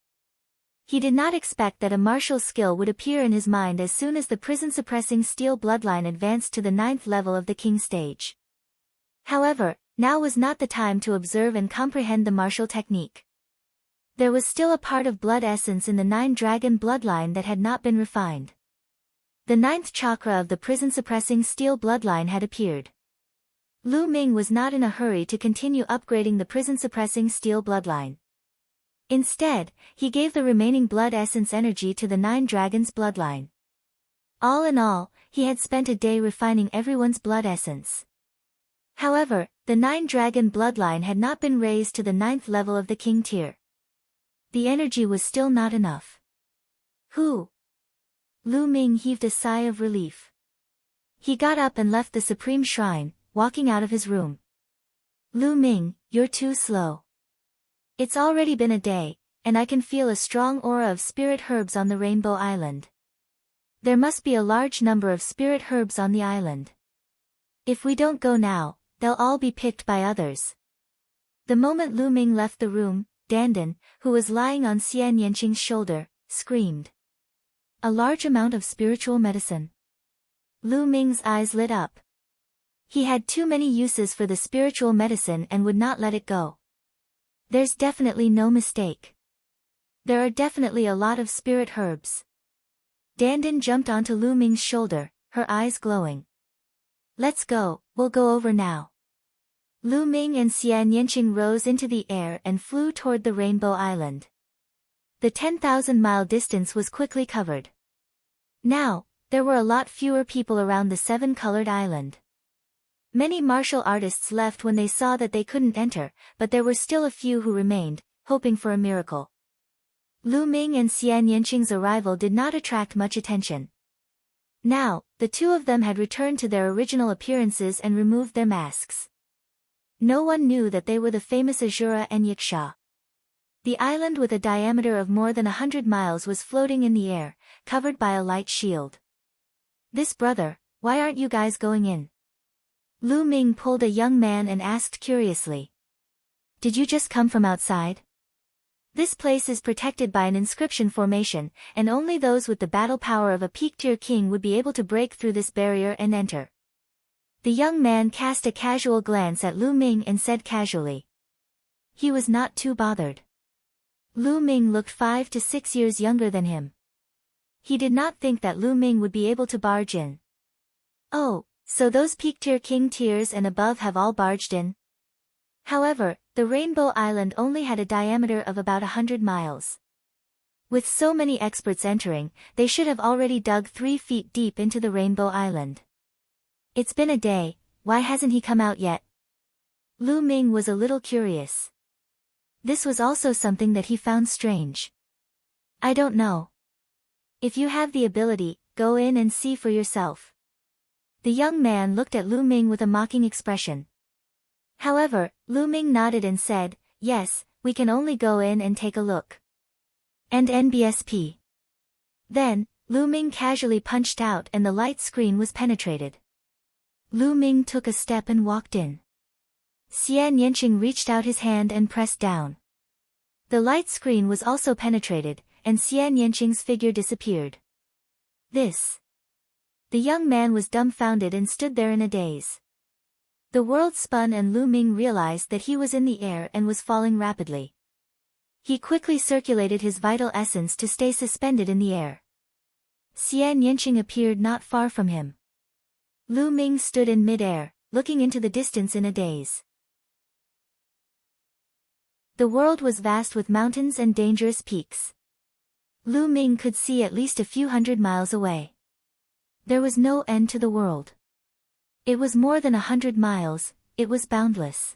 [SPEAKER 1] He did not expect that a martial skill would appear in his mind as soon as the prison-suppressing steel bloodline advanced to the 9th level of the king stage. However, now was not the time to observe and comprehend the martial technique. There was still a part of blood essence in the 9-dragon bloodline that had not been refined. The 9th chakra of the prison-suppressing steel bloodline had appeared. Lu Ming was not in a hurry to continue upgrading the prison-suppressing steel bloodline. Instead, he gave the remaining blood essence energy to the 9 dragons bloodline. All in all, he had spent a day refining everyone's blood essence. However, the 9 dragon bloodline had not been raised to the 9th level of the king tier. The energy was still not enough. Who? Lu Ming heaved a sigh of relief. He got up and left the Supreme Shrine, walking out of his room. Lu Ming, you're too slow. It's already been a day, and I can feel a strong aura of spirit herbs on the Rainbow Island. There must be a large number of spirit herbs on the island. If we don't go now, they'll all be picked by others. The moment Lu Ming left the room, Dandan, who was lying on Xian Yanqing's shoulder, screamed. A large amount of spiritual medicine. Lu Ming's eyes lit up. He had too many uses for the spiritual medicine and would not let it go. There's definitely no mistake. There are definitely a lot of spirit herbs. Dandan jumped onto Lu Ming's shoulder, her eyes glowing. Let's go, we'll go over now. Lu Ming and Xian Yanqing rose into the air and flew toward the Rainbow Island. The 10,000-mile distance was quickly covered. Now, there were a lot fewer people around the 7-colored island. Many martial artists left when they saw that they couldn't enter, but there were still a few who remained, hoping for a miracle. Lu Ming and Xian Yanqing's arrival did not attract much attention. Now, the two of them had returned to their original appearances and removed their masks. No one knew that they were the famous Azura and Yiksha. The island with a diameter of more than 100 miles was floating in the air, covered by a light shield. This brother, why aren't you guys going in? Lu Ming pulled a young man and asked curiously. Did you just come from outside? This place is protected by an inscription formation, and only those with the battle power of a peak-tier king would be able to break through this barrier and enter. The young man cast a casual glance at Lu Ming and said casually. He was not too bothered. Lu Ming looked 5 to 6 years younger than him. He did not think that Lu Ming would be able to barge in. Oh, so those peak-tier king tiers and above have all barged in? However, the Rainbow Island only had a diameter of about 100 miles. With so many experts entering, they should have already dug 3 feet deep into the Rainbow Island. It's been a day, why hasn't he come out yet? Lu Ming was a little curious. This was also something that he found strange. I don't know. If you have the ability, go in and see for yourself. The young man looked at Lu Ming with a mocking expression. However, Lu Ming nodded and said, yes, we can only go in and take a look. And NBSP. Then, Lu Ming casually punched out and the light screen was penetrated. Lu Ming took a step and walked in. Xian Yanqing reached out his hand and pressed down. The light screen was also penetrated, and Xian Yanqing's figure disappeared. This. The young man was dumbfounded and stood there in a daze. The world spun and Lu Ming realized that he was in the air and was falling rapidly. He quickly circulated his vital essence to stay suspended in the air. Xian Yanqing appeared not far from him. Lu Ming stood in mid-air, looking into the distance in a daze. The world was vast with mountains and dangerous peaks. Lu Ming could see at least a few hundred miles away. There was no end to the world. It was more than 100 miles, it was boundless.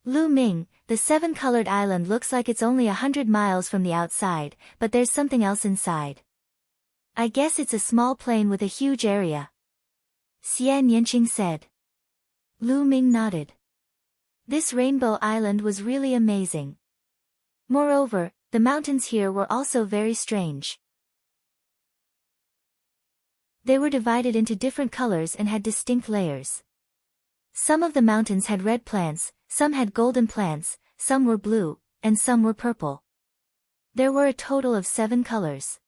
[SPEAKER 1] Lu Ming, the 7-colored island looks like it's only 100 miles from the outside, but there's something else inside. I guess it's a small plain with a huge area. Xian Yanqing said. Lu Ming nodded. This Rainbow Island was really amazing. Moreover, the mountains here were also very strange. They were divided into different colors and had distinct layers. Some of the mountains had red plants, some had golden plants, some were blue, and some were purple. There were a total of 7 colors.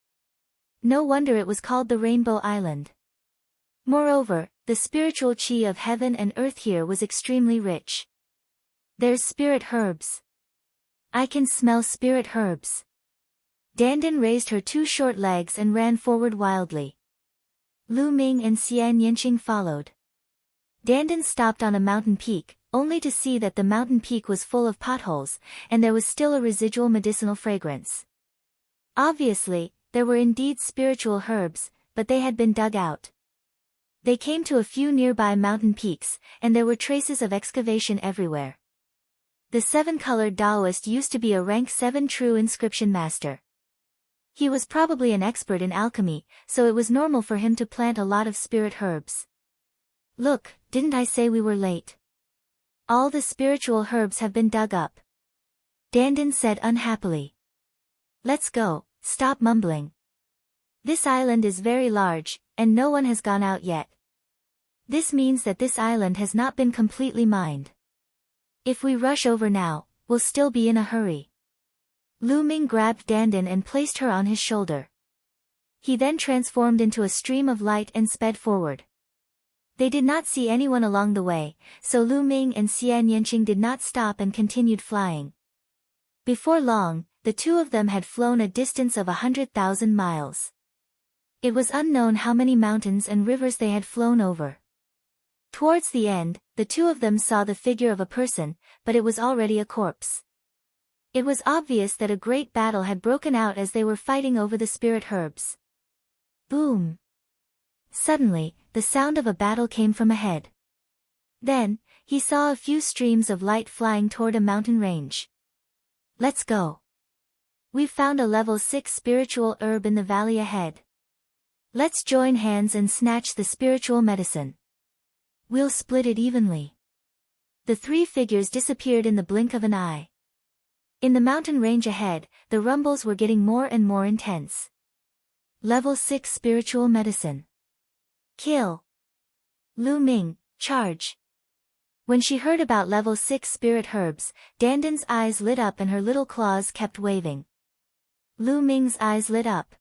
[SPEAKER 1] No wonder it was called the Rainbow Island. Moreover, the spiritual qi of heaven and earth here was extremely rich. There's spirit herbs. I can smell spirit herbs. Dandan raised her 2 short legs and ran forward wildly. Lu Ming and Xian Yanqing followed. Dandan stopped on a mountain peak, only to see that the mountain peak was full of potholes, and there was still a residual medicinal fragrance. Obviously, there were indeed spiritual herbs, but they had been dug out. They came to a few nearby mountain peaks, and there were traces of excavation everywhere. The 7-colored Taoist used to be a rank 7 true inscription master. He was probably an expert in alchemy, so it was normal for him to plant a lot of spirit herbs. Look, didn't I say we were late? All the spiritual herbs have been dug up. Dandan said unhappily. Let's go, stop mumbling. This island is very large, and no one has gone out yet. This means that this island has not been completely mined. If we rush over now, we'll still be in a hurry. Lu Ming grabbed Dandan and placed her on his shoulder. He then transformed into a stream of light and sped forward. They did not see anyone along the way, so Lu Ming and Xian Yanqing did not stop and continued flying. Before long, the two of them had flown a distance of 100,000 miles. It was unknown how many mountains and rivers they had flown over. Towards the end, the two of them saw the figure of a person, but it was already a corpse. It was obvious that a great battle had broken out as they were fighting over the spirit herbs. Boom! Suddenly, the sound of a battle came from ahead. Then, he saw a few streams of light flying toward a mountain range. Let's go. We've found a level 6 spiritual herb in the valley ahead. Let's join hands and snatch the spiritual medicine. We'll split it evenly. The 3 figures disappeared in the blink of an eye. In the mountain range ahead, the rumbles were getting more and more intense. Level 6 spiritual medicine. Kill. Lu Ming, Charge. When she heard about level 6 spirit herbs, Dandan's eyes lit up and her little claws kept waving. Lu Ming's eyes lit up.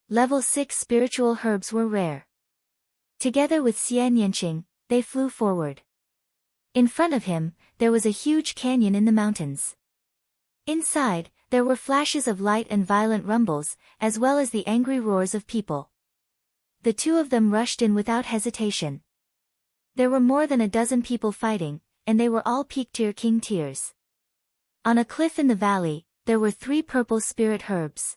[SPEAKER 1] Level 6 spiritual herbs were rare. Together with Xian Yanqing, they flew forward. In front of him, there was a huge canyon in the mountains. Inside, there were flashes of light and violent rumbles, as well as the angry roars of people. The two of them rushed in without hesitation. There were more than a dozen people fighting, and they were all peak-tier king tiers. On a cliff in the valley, there were 3 purple spirit herbs.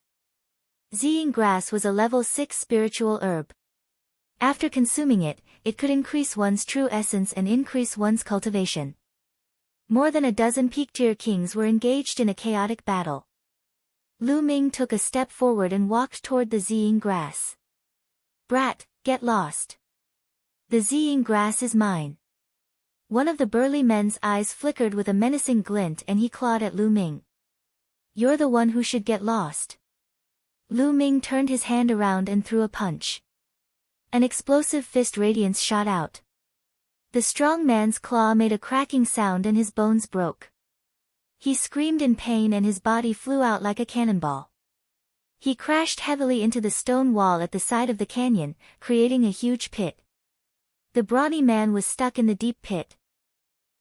[SPEAKER 1] Ziying grass was a level 6 spiritual herb. After consuming it, it could increase one's true essence and increase one's cultivation. More than a dozen peak-tier kings were engaged in a chaotic battle. Lu Ming took a step forward and walked toward the Ziying grass. Brat, get lost. The Ziying grass is mine. One of the burly men's eyes flickered with a menacing glint and he clawed at Lu Ming. You're the one who should get lost. Lu Ming turned his hand around and threw a punch. An explosive fist radiance shot out. The strong man's claw made a cracking sound and his bones broke. He screamed in pain and his body flew out like a cannonball. He crashed heavily into the stone wall at the side of the canyon, creating a huge pit. The brawny man was stuck in the deep pit.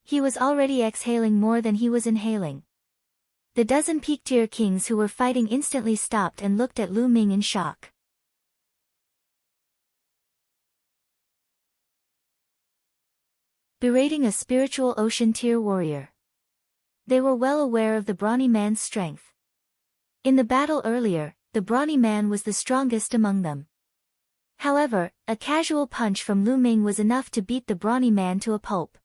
[SPEAKER 1] He was already exhaling more than he was inhaling. The dozen peak-tier kings who were fighting instantly stopped and looked at Lu Ming in shock. Berating a spiritual ocean tier warrior. They were well aware of the brawny man's strength. In the battle earlier, the brawny man was the strongest among them. However, a casual punch from Lu Ming was enough to beat the brawny man to a pulp.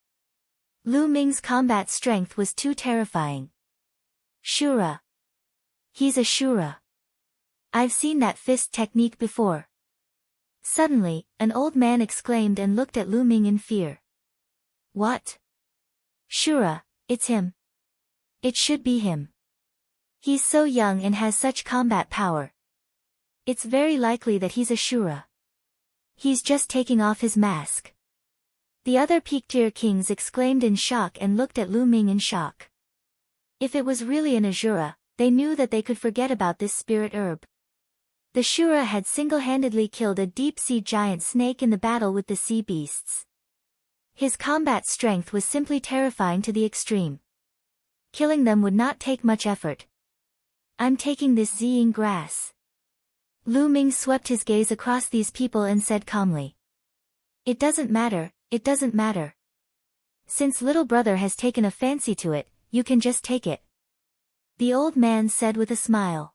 [SPEAKER 1] Lu Ming's combat strength was too terrifying. Shura. He's a Shura. I've seen that fist technique before. Suddenly, an old man exclaimed and looked at Lu Ming in fear. What? Shura, it's him. It should be him. He's so young and has such combat power. It's very likely that he's a Shura. He's just taking off his mask. The other peak-tier kings exclaimed in shock and looked at Lu Ming in shock. If it was really an Ashura, they knew that they could forget about this spirit herb. The Shura had single-handedly killed a deep-sea giant snake in the battle with the sea beasts. His combat strength was simply terrifying to the extreme. Killing them would not take much effort. I'm taking this Ziying grass. Lu Ming swept his gaze across these people and said calmly. It doesn't matter, it doesn't matter. Since little brother has taken a fancy to it, you can just take it. The old man said with a smile.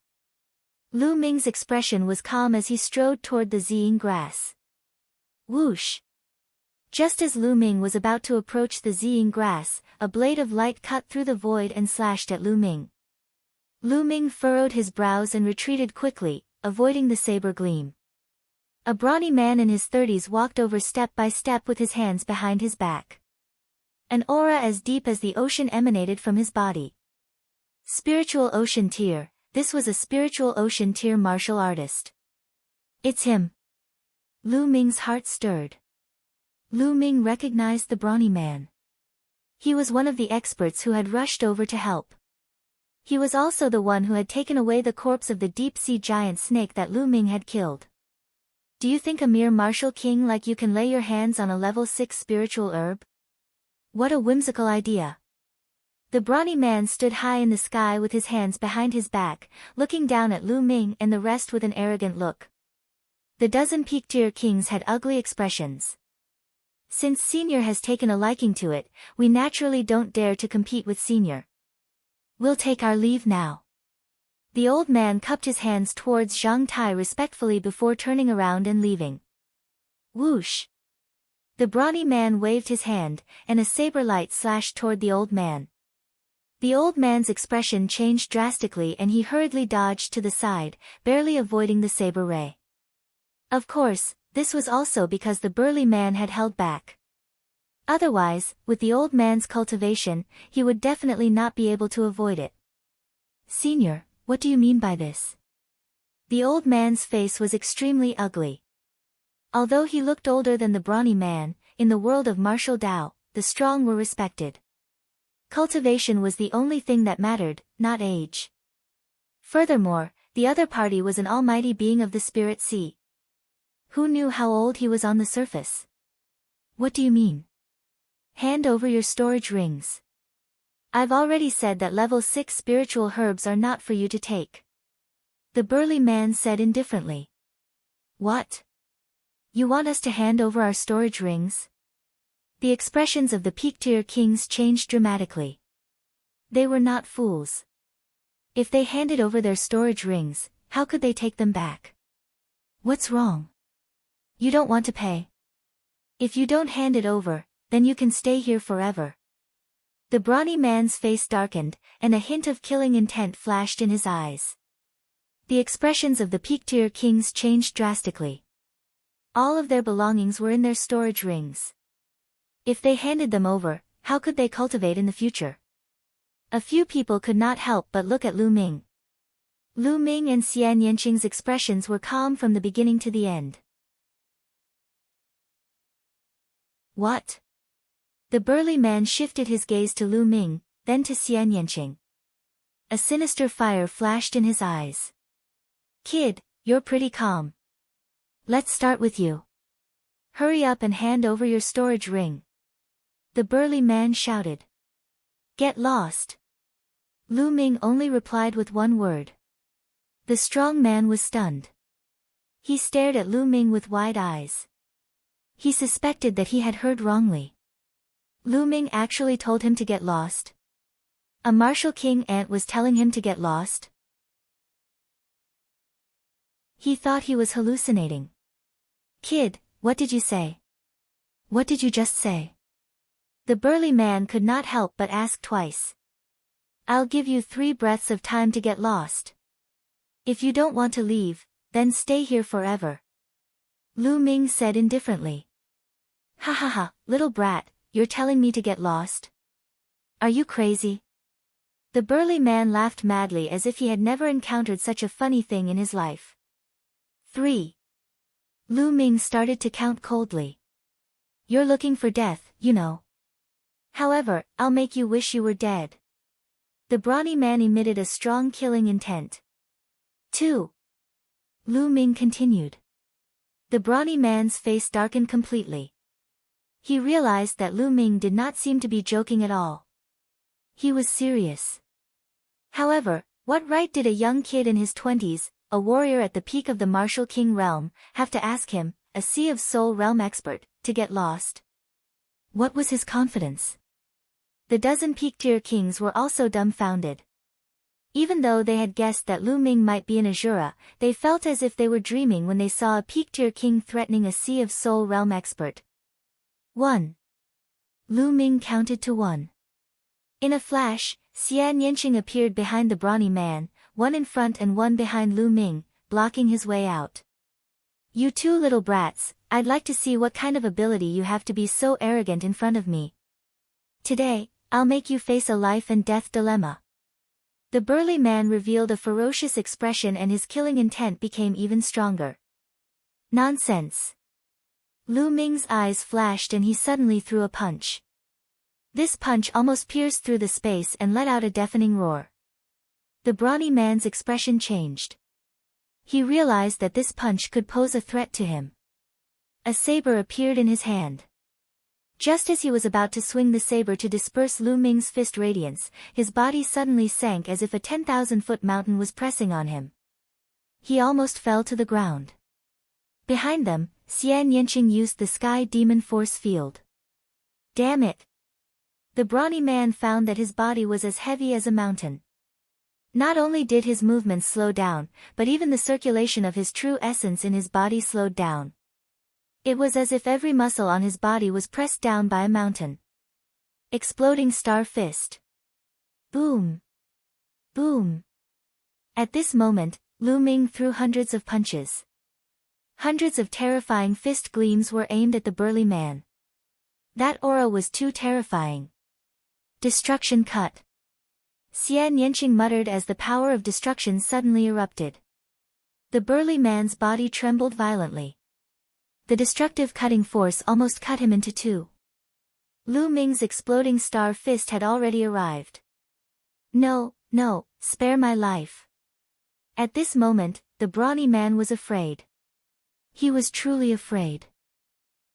[SPEAKER 1] Lu Ming's expression was calm as he strode toward the Ziying grass. Whoosh! Just as Lu Ming was about to approach the Ziying grass, a blade of light cut through the void and slashed at Lu Ming. Lu Ming furrowed his brows and retreated quickly, avoiding the saber gleam. A brawny man in his 30s walked over step by step with his hands behind his back. An aura as deep as the ocean emanated from his body. Spiritual ocean tier, this was a spiritual ocean tier martial artist. It's him. Lu Ming's heart stirred. Lu Ming recognized the brawny man. He was one of the experts who had rushed over to help. He was also the one who had taken away the corpse of the deep-sea giant snake that Lu Ming had killed. Do you think a mere martial king like you can lay your hands on a level 6 spiritual herb? What a whimsical idea. The brawny man stood high in the sky with his hands behind his back, looking down at Lu Ming and the rest with an arrogant look. The dozen peak-tier kings had ugly expressions. Since Senior has taken a liking to it, we naturally don't dare to compete with Senior. We'll take our leave now. The old man cupped his hands towards Zhang Tai respectfully before turning around and leaving. Whoosh! The brawny man waved his hand, and a saber light slashed toward the old man. The old man's expression changed drastically and he hurriedly dodged to the side, barely avoiding the saber ray. Of course, this was also because the burly man had held back. Otherwise, with the old man's cultivation, he would definitely not be able to avoid it. Senior, what do you mean by this? The old man's face was extremely ugly. Although he looked older than the brawny man, in the world of martial Tao, the strong were respected. Cultivation was the only thing that mattered, not age. Furthermore, the other party was an almighty being of the spirit sea. Who knew how old he was on the surface? What do you mean? Hand over your storage rings. I've already said that level 6 spiritual herbs are not for you to take. The burly man said indifferently. What? You want us to hand over our storage rings? The expressions of the peak-tier kings changed dramatically. They were not fools. If they handed over their storage rings, how could they take them back? What's wrong? You don't want to pay? If you don't hand it over, then you can stay here forever. The brawny man's face darkened, and a hint of killing intent flashed in his eyes. The expressions of the peak-tier kings changed drastically. All of their belongings were in their storage rings. If they handed them over, how could they cultivate in the future? A few people could not help but look at Lu Ming. Lu Ming and Xian Yanqing's expressions were calm from the beginning to the end. What? The burly man shifted his gaze to Lu Ming, then to Xian Yanqing. A sinister fire flashed in his eyes. Kid, you're pretty calm. Let's start with you. Hurry up and hand over your storage ring. The burly man shouted. Get lost. Lu Ming only replied with one word. The strong man was stunned. He stared at Lu Ming with wide eyes. He suspected that he had heard wrongly. Lu Ming actually told him to get lost. A martial king ant was telling him to get lost. He thought he was hallucinating. Kid, what did you say? What did you just say? The burly man could not help but ask twice. I'll give you 3 breaths of time to get lost. If you don't want to leave, then stay here forever. Lu Ming said indifferently. Ha ha ha, little brat, you're telling me to get lost? Are you crazy? The burly man laughed madly as if he had never encountered such a funny thing in his life. 3. Lu Ming started to count coldly. You're looking for death, you know. However, I'll make you wish you were dead. The brawny man emitted a strong killing intent. 2. Lu Ming continued. The brawny man's face darkened completely. He realized that Lu Ming did not seem to be joking at all. He was serious. However, what right did a young kid in his 20s, a warrior at the peak of the martial king realm, have to ask him, a Sea of Soul realm expert, to get lost? What was his confidence? The dozen peak-tier kings were also dumbfounded. Even though they had guessed that Lu Ming might be an Azura, they felt as if they were dreaming when they saw a peak-tier king threatening a Sea of Soul realm expert. 1. Lu Ming counted to 1. In a flash, Xian Yanqing appeared behind the brawny man, one in front and one behind Lu Ming, blocking his way out. You 2 little brats, I'd like to see what kind of ability you have to be so arrogant in front of me. Today, I'll make you face a life and death dilemma. The burly man revealed a ferocious expression and his killing intent became even stronger. Nonsense. Lu Ming's eyes flashed and he suddenly threw a punch. This punch almost pierced through the space and let out a deafening roar. The brawny man's expression changed. He realized that this punch could pose a threat to him. A saber appeared in his hand. Just as he was about to swing the saber to disperse Lu Ming's fist radiance, his body suddenly sank as if a 10,000-foot mountain was pressing on him. He almost fell to the ground. Behind them, Xian Yanqing used the Sky Demon Force Field. Damn it! The brawny man found that his body was as heavy as a mountain. Not only did his movements slow down, but even the circulation of his true essence in his body slowed down. It was as if every muscle on his body was pressed down by a mountain. Exploding Star Fist. Boom! Boom! At this moment, Lu Ming threw hundreds of punches. Hundreds of terrifying fist gleams were aimed at the burly man. That aura was too terrifying. Destruction cut. Xian Yanqing muttered as the power of destruction suddenly erupted. The burly man's body trembled violently. The destructive cutting force almost cut him into two. Lu Ming's exploding star fist had already arrived. No, no, spare my life. At this moment, the brawny man was afraid. He was truly afraid.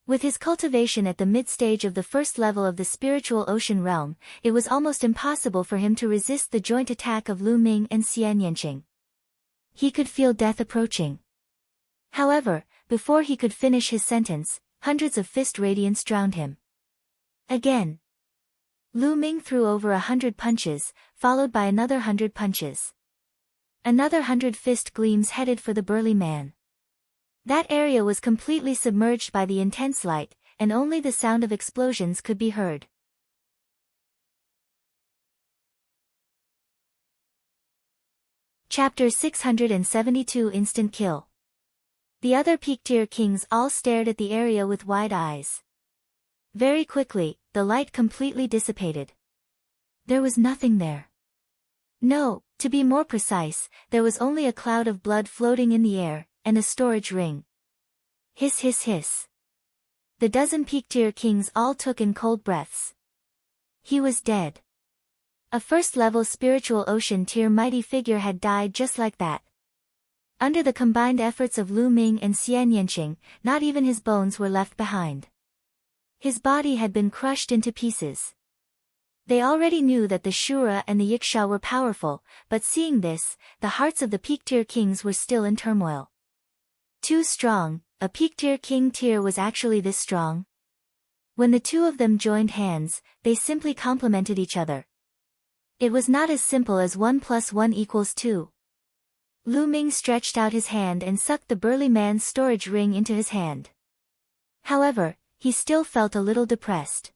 [SPEAKER 1] With his cultivation at the mid-stage of the first level of the spiritual ocean realm, it was almost impossible for him to resist the joint attack of Lu Ming and Xian Yanqing. He could feel death approaching. However, before he could finish his sentence, hundreds of fist radiance drowned him. Again. Lu Ming threw over 100 punches, followed by another 100 punches. Another 100 fist gleams headed for the burly man. That area was completely submerged by the intense light, and only the sound of explosions could be heard. Chapter 672 Instant Kill. The other peak-tier kings all stared at the area with wide eyes. Very quickly, the light completely dissipated. There was nothing there. No, to be more precise, there was only a cloud of blood floating in the air, and a storage ring. Hiss hiss hiss. The dozen peak-tier kings all took in cold breaths. He was dead. A first-level spiritual ocean tier mighty figure had died just like that. Under the combined efforts of Lu Ming and Xian Yanqing, not even his bones were left behind. His body had been crushed into pieces. They already knew that the Shura and the Yiksha were powerful, but seeing this, the hearts of the peak-tier kings were still in turmoil. Too strong, a peak-tier king tier was actually this strong? When the two of them joined hands, they simply complemented each other. It was not as simple as 1 + 1 = 2. Lu Ming stretched out his hand and sucked the burly man's storage ring into his hand. However, he still felt a little depressed.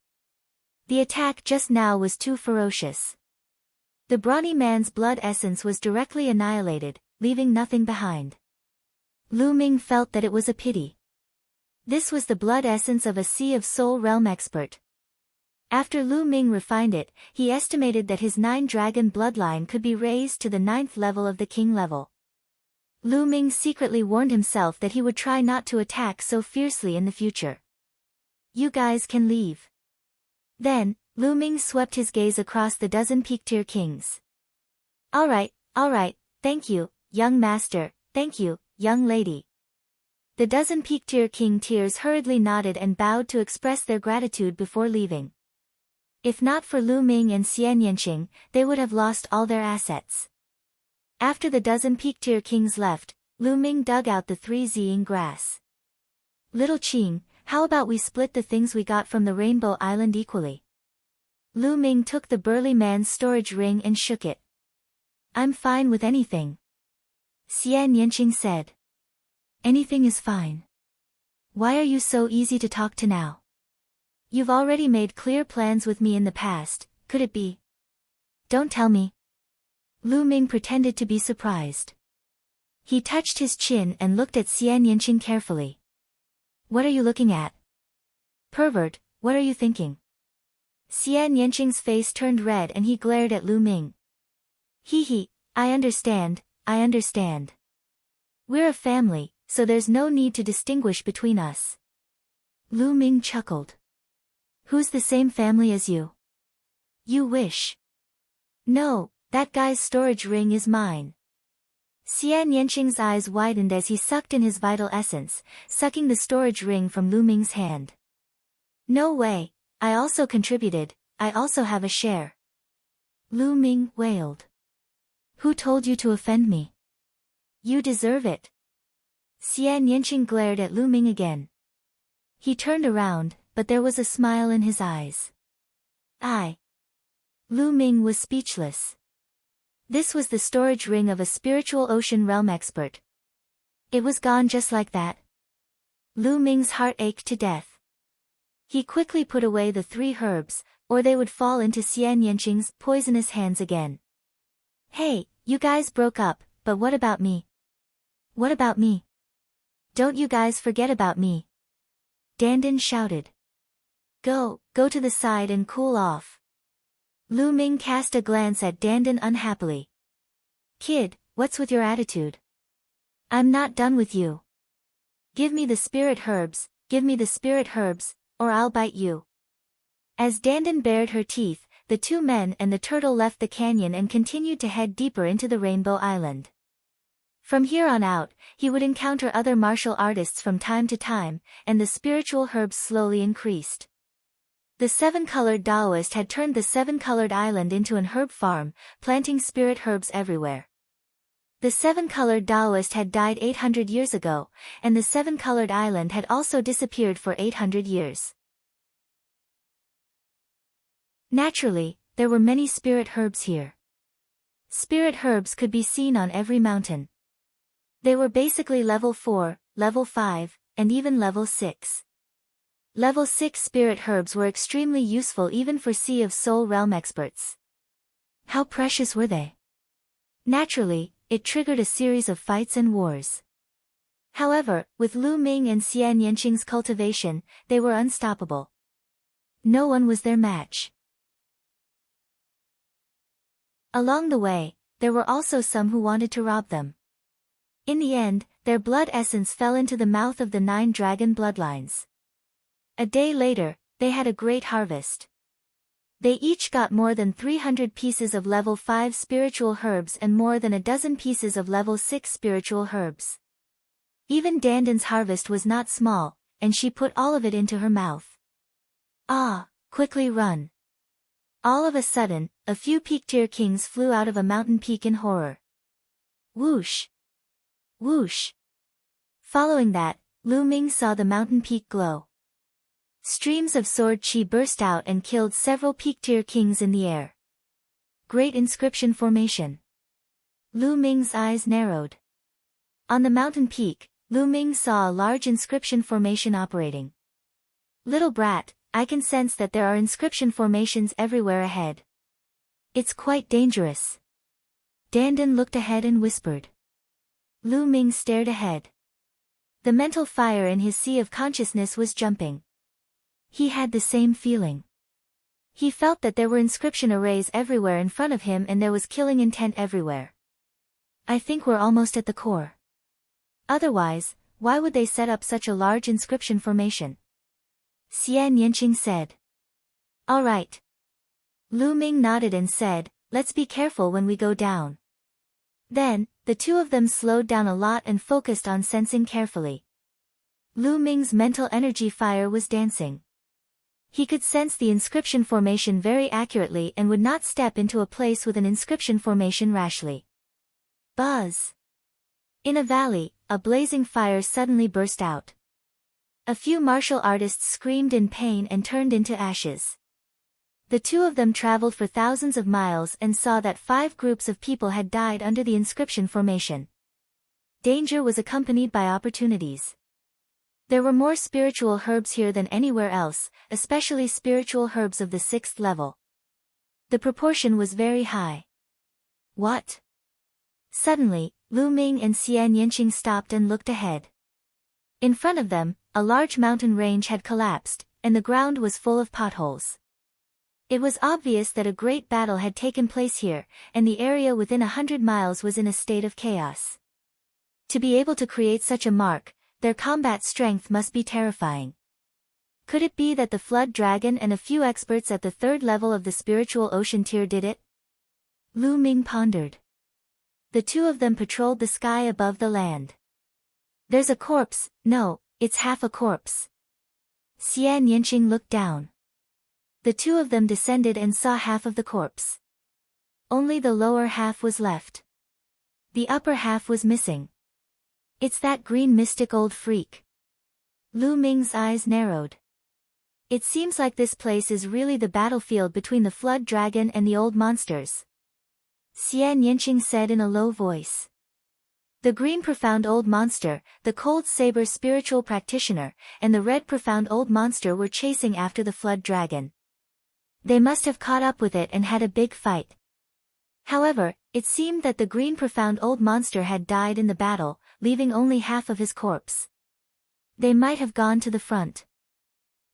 [SPEAKER 1] The attack just now was too ferocious. The brawny man's blood essence was directly annihilated, leaving nothing behind. Lu Ming felt that it was a pity. This was the blood essence of a Sea of Soul realm expert. After Lu Ming refined it, he estimated that his 9-dragon bloodline could be raised to the 9th level of the king level. Lu Ming secretly warned himself that he would try not to attack so fiercely in the future. You guys can leave. Then, Lu Ming swept his gaze across the dozen peak-tier kings. All right, thank you, young master, thank you, young lady. The dozen peak-tier king tiers hurriedly nodded and bowed to express their gratitude before leaving. If not for Lu Ming and Xian Yanqing, they would have lost all their assets. After the dozen peak-tier kings left, Lu Ming dug out the 3 ziying grass. Little Qing, how about we split the things we got from the Rainbow Island equally? Lu Ming took the burly man's storage ring and shook it. I'm fine with anything. Xian Yanqing said. Anything is fine. Why are you so easy to talk to now? You've already made clear plans with me in the past, could it be? Don't tell me. Lu Ming pretended to be surprised. He touched his chin and looked at Xian Yanqing carefully. What are you looking at? Pervert, what are you thinking? Xian Yanqing's face turned red and he glared at Lu Ming. Hee, I understand. We're a family, so there's no need to distinguish between us. Lu Ming chuckled. Who's the same family as you? You wish. No, that guy's storage ring is mine. Xian Yanqing's eyes widened as he sucked in his vital essence, sucking the storage ring from Lu Ming's hand. No way, I also contributed, I also have a share. Lu Ming wailed. Who told you to offend me? You deserve it. Xian Yanqing glared at Lu Ming again. He turned around, but there was a smile in his eyes. Lu Ming was speechless. This was the storage ring of a spiritual ocean realm expert. It was gone just like that. Lu Ming's heart ached to death. He quickly put away the 3 herbs, or they would fall into Xian Yanqing's poisonous hands again. Hey, you guys broke up, but what about me? What about me? Don't you guys forget about me. Dandan shouted. Go to the side and cool off. Lu Ming cast a glance at Dandan unhappily. Kid, what's with your attitude? I'm not done with you. Give me the spirit herbs, give me the spirit herbs, or I'll bite you." As Dandan bared her teeth, the two men and the turtle left the canyon and continued to head deeper into the Rainbow Island. From here on out, he would encounter other martial artists from time to time, and the spiritual herbs slowly increased. The seven-colored Taoist had turned the seven-colored island into an herb farm, planting spirit herbs everywhere. The seven-colored Taoist had died 800 years ago, and the seven-colored island had also disappeared for 800 years. Naturally, there were many spirit herbs here. Spirit herbs could be seen on every mountain. They were basically level 4, level 5, and even level 6. Level 6 spirit herbs were extremely useful even for Sea of Soul realm experts. How precious were they? Naturally, it triggered a series of fights and wars. However, with Lu Ming and Xian Yanqing's cultivation, they were unstoppable. No one was their match. Along the way, there were also some who wanted to rob them. In the end, their blood essence fell into the mouth of the 9 dragon bloodlines. A day later, they had a great harvest. They each got more than 300 pieces of level 5 spiritual herbs and more than a dozen pieces of level 6 spiritual herbs. Even Dandan's harvest was not small, and she put all of it into her mouth. "Ah, quickly run." All of a sudden, a few peak-tier kings flew out of a mountain peak in horror. Whoosh! Whoosh! Following that, Lu Ming saw the mountain peak glow. Streams of sword chi burst out and killed several peak-tier kings in the air. Great inscription formation. Lu Ming's eyes narrowed. On the mountain peak, Lu Ming saw a large inscription formation operating. "Little brat, I can sense that there are inscription formations everywhere ahead. It's quite dangerous." Dandan looked ahead and whispered. Lu Ming stared ahead. The mental fire in his sea of consciousness was jumping. He had the same feeling. He felt that there were inscription arrays everywhere in front of him and there was killing intent everywhere. "I think we're almost at the core. Otherwise, why would they set up such a large inscription formation?" Xian Yanqing said. "All right." Lu Ming nodded and said, "Let's be careful when we go down." Then, the two of them slowed down a lot and focused on sensing carefully. Lu Ming's mental energy fire was dancing. He could sense the inscription formation very accurately and would not step into a place with an inscription formation rashly. Buzz! In a valley, a blazing fire suddenly burst out. A few martial artists screamed in pain and turned into ashes. The two of them traveled for thousands of miles and saw that 5 groups of people had died under the inscription formation. Danger was accompanied by opportunities. There were more spiritual herbs here than anywhere else, especially spiritual herbs of the 6th level. The proportion was very high. What? Suddenly, Lu Ming and Xian Yanqing stopped and looked ahead. In front of them, a large mountain range had collapsed, and the ground was full of potholes. It was obvious that a great battle had taken place here, and the area within 100 miles was in a state of chaos. To be able to create such a mark, their combat strength must be terrifying. Could it be that the Flood Dragon and a few experts at the 3rd level of the spiritual ocean tier did it? Lu Ming pondered. The two of them patrolled the sky above the land. "There's a corpse." "No, it's half a corpse." Xian Yanqing looked down. The two of them descended and saw half of the corpse. Only the lower half was left. The upper half was missing. "It's that green mystic old freak." Lu Ming's eyes narrowed. It seems like this place is really the battlefield between the Flood Dragon and the old monsters. Xian Yanqing said in a low voice. The green profound old monster, the cold saber spiritual practitioner, and the red profound old monster were chasing after the Flood Dragon. They must have caught up with it and had a big fight. However, it seemed that the green profound old monster had died in the battle, leaving only half of his corpse. They might have gone to the front.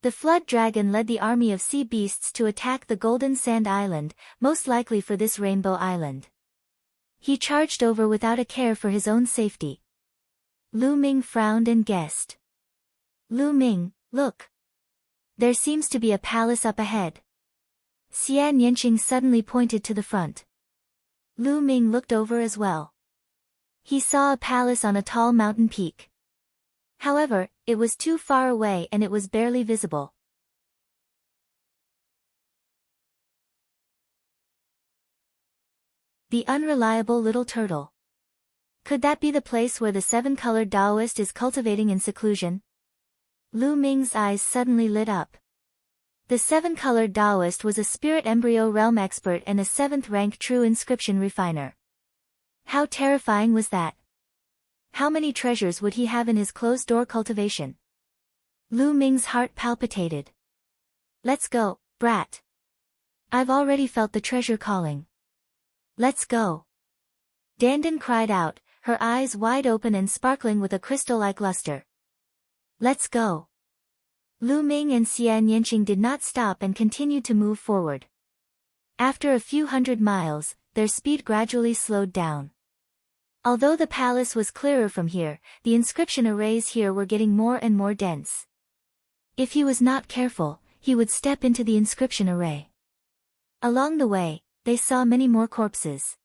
[SPEAKER 1] The Flood Dragon led the army of sea beasts to attack the Golden Sand Island, most likely for this Rainbow Island. He charged over without a care for his own safety. Lu Ming frowned and guessed. Lu Ming, look. There seems to be a palace up ahead. Xian Yanqing suddenly pointed to the front. Lu Ming looked over as well. He saw a palace on a tall mountain peak. However, it was too far away and it was barely visible. The unreliable little turtle. Could that be the place where the seven-colored Taoist is cultivating in seclusion? Lu Ming's eyes suddenly lit up. The seven-colored Taoist was a spirit embryo realm expert and a 7th-rank true inscription refiner. How terrifying was that? How many treasures would he have in his closed-door cultivation? Lu Ming's heart palpitated. Let's go, brat. I've already felt the treasure calling. Let's go. Dandan cried out, her eyes wide open and sparkling with a crystal-like luster. Let's go. Lu Ming and Xian Yanqing did not stop and continued to move forward. After a few hundred miles, their speed gradually slowed down. Although the palace was clearer from here, the inscription arrays here were getting more and more dense. If he was not careful, he would step into the inscription array. Along the way, they saw many more corpses.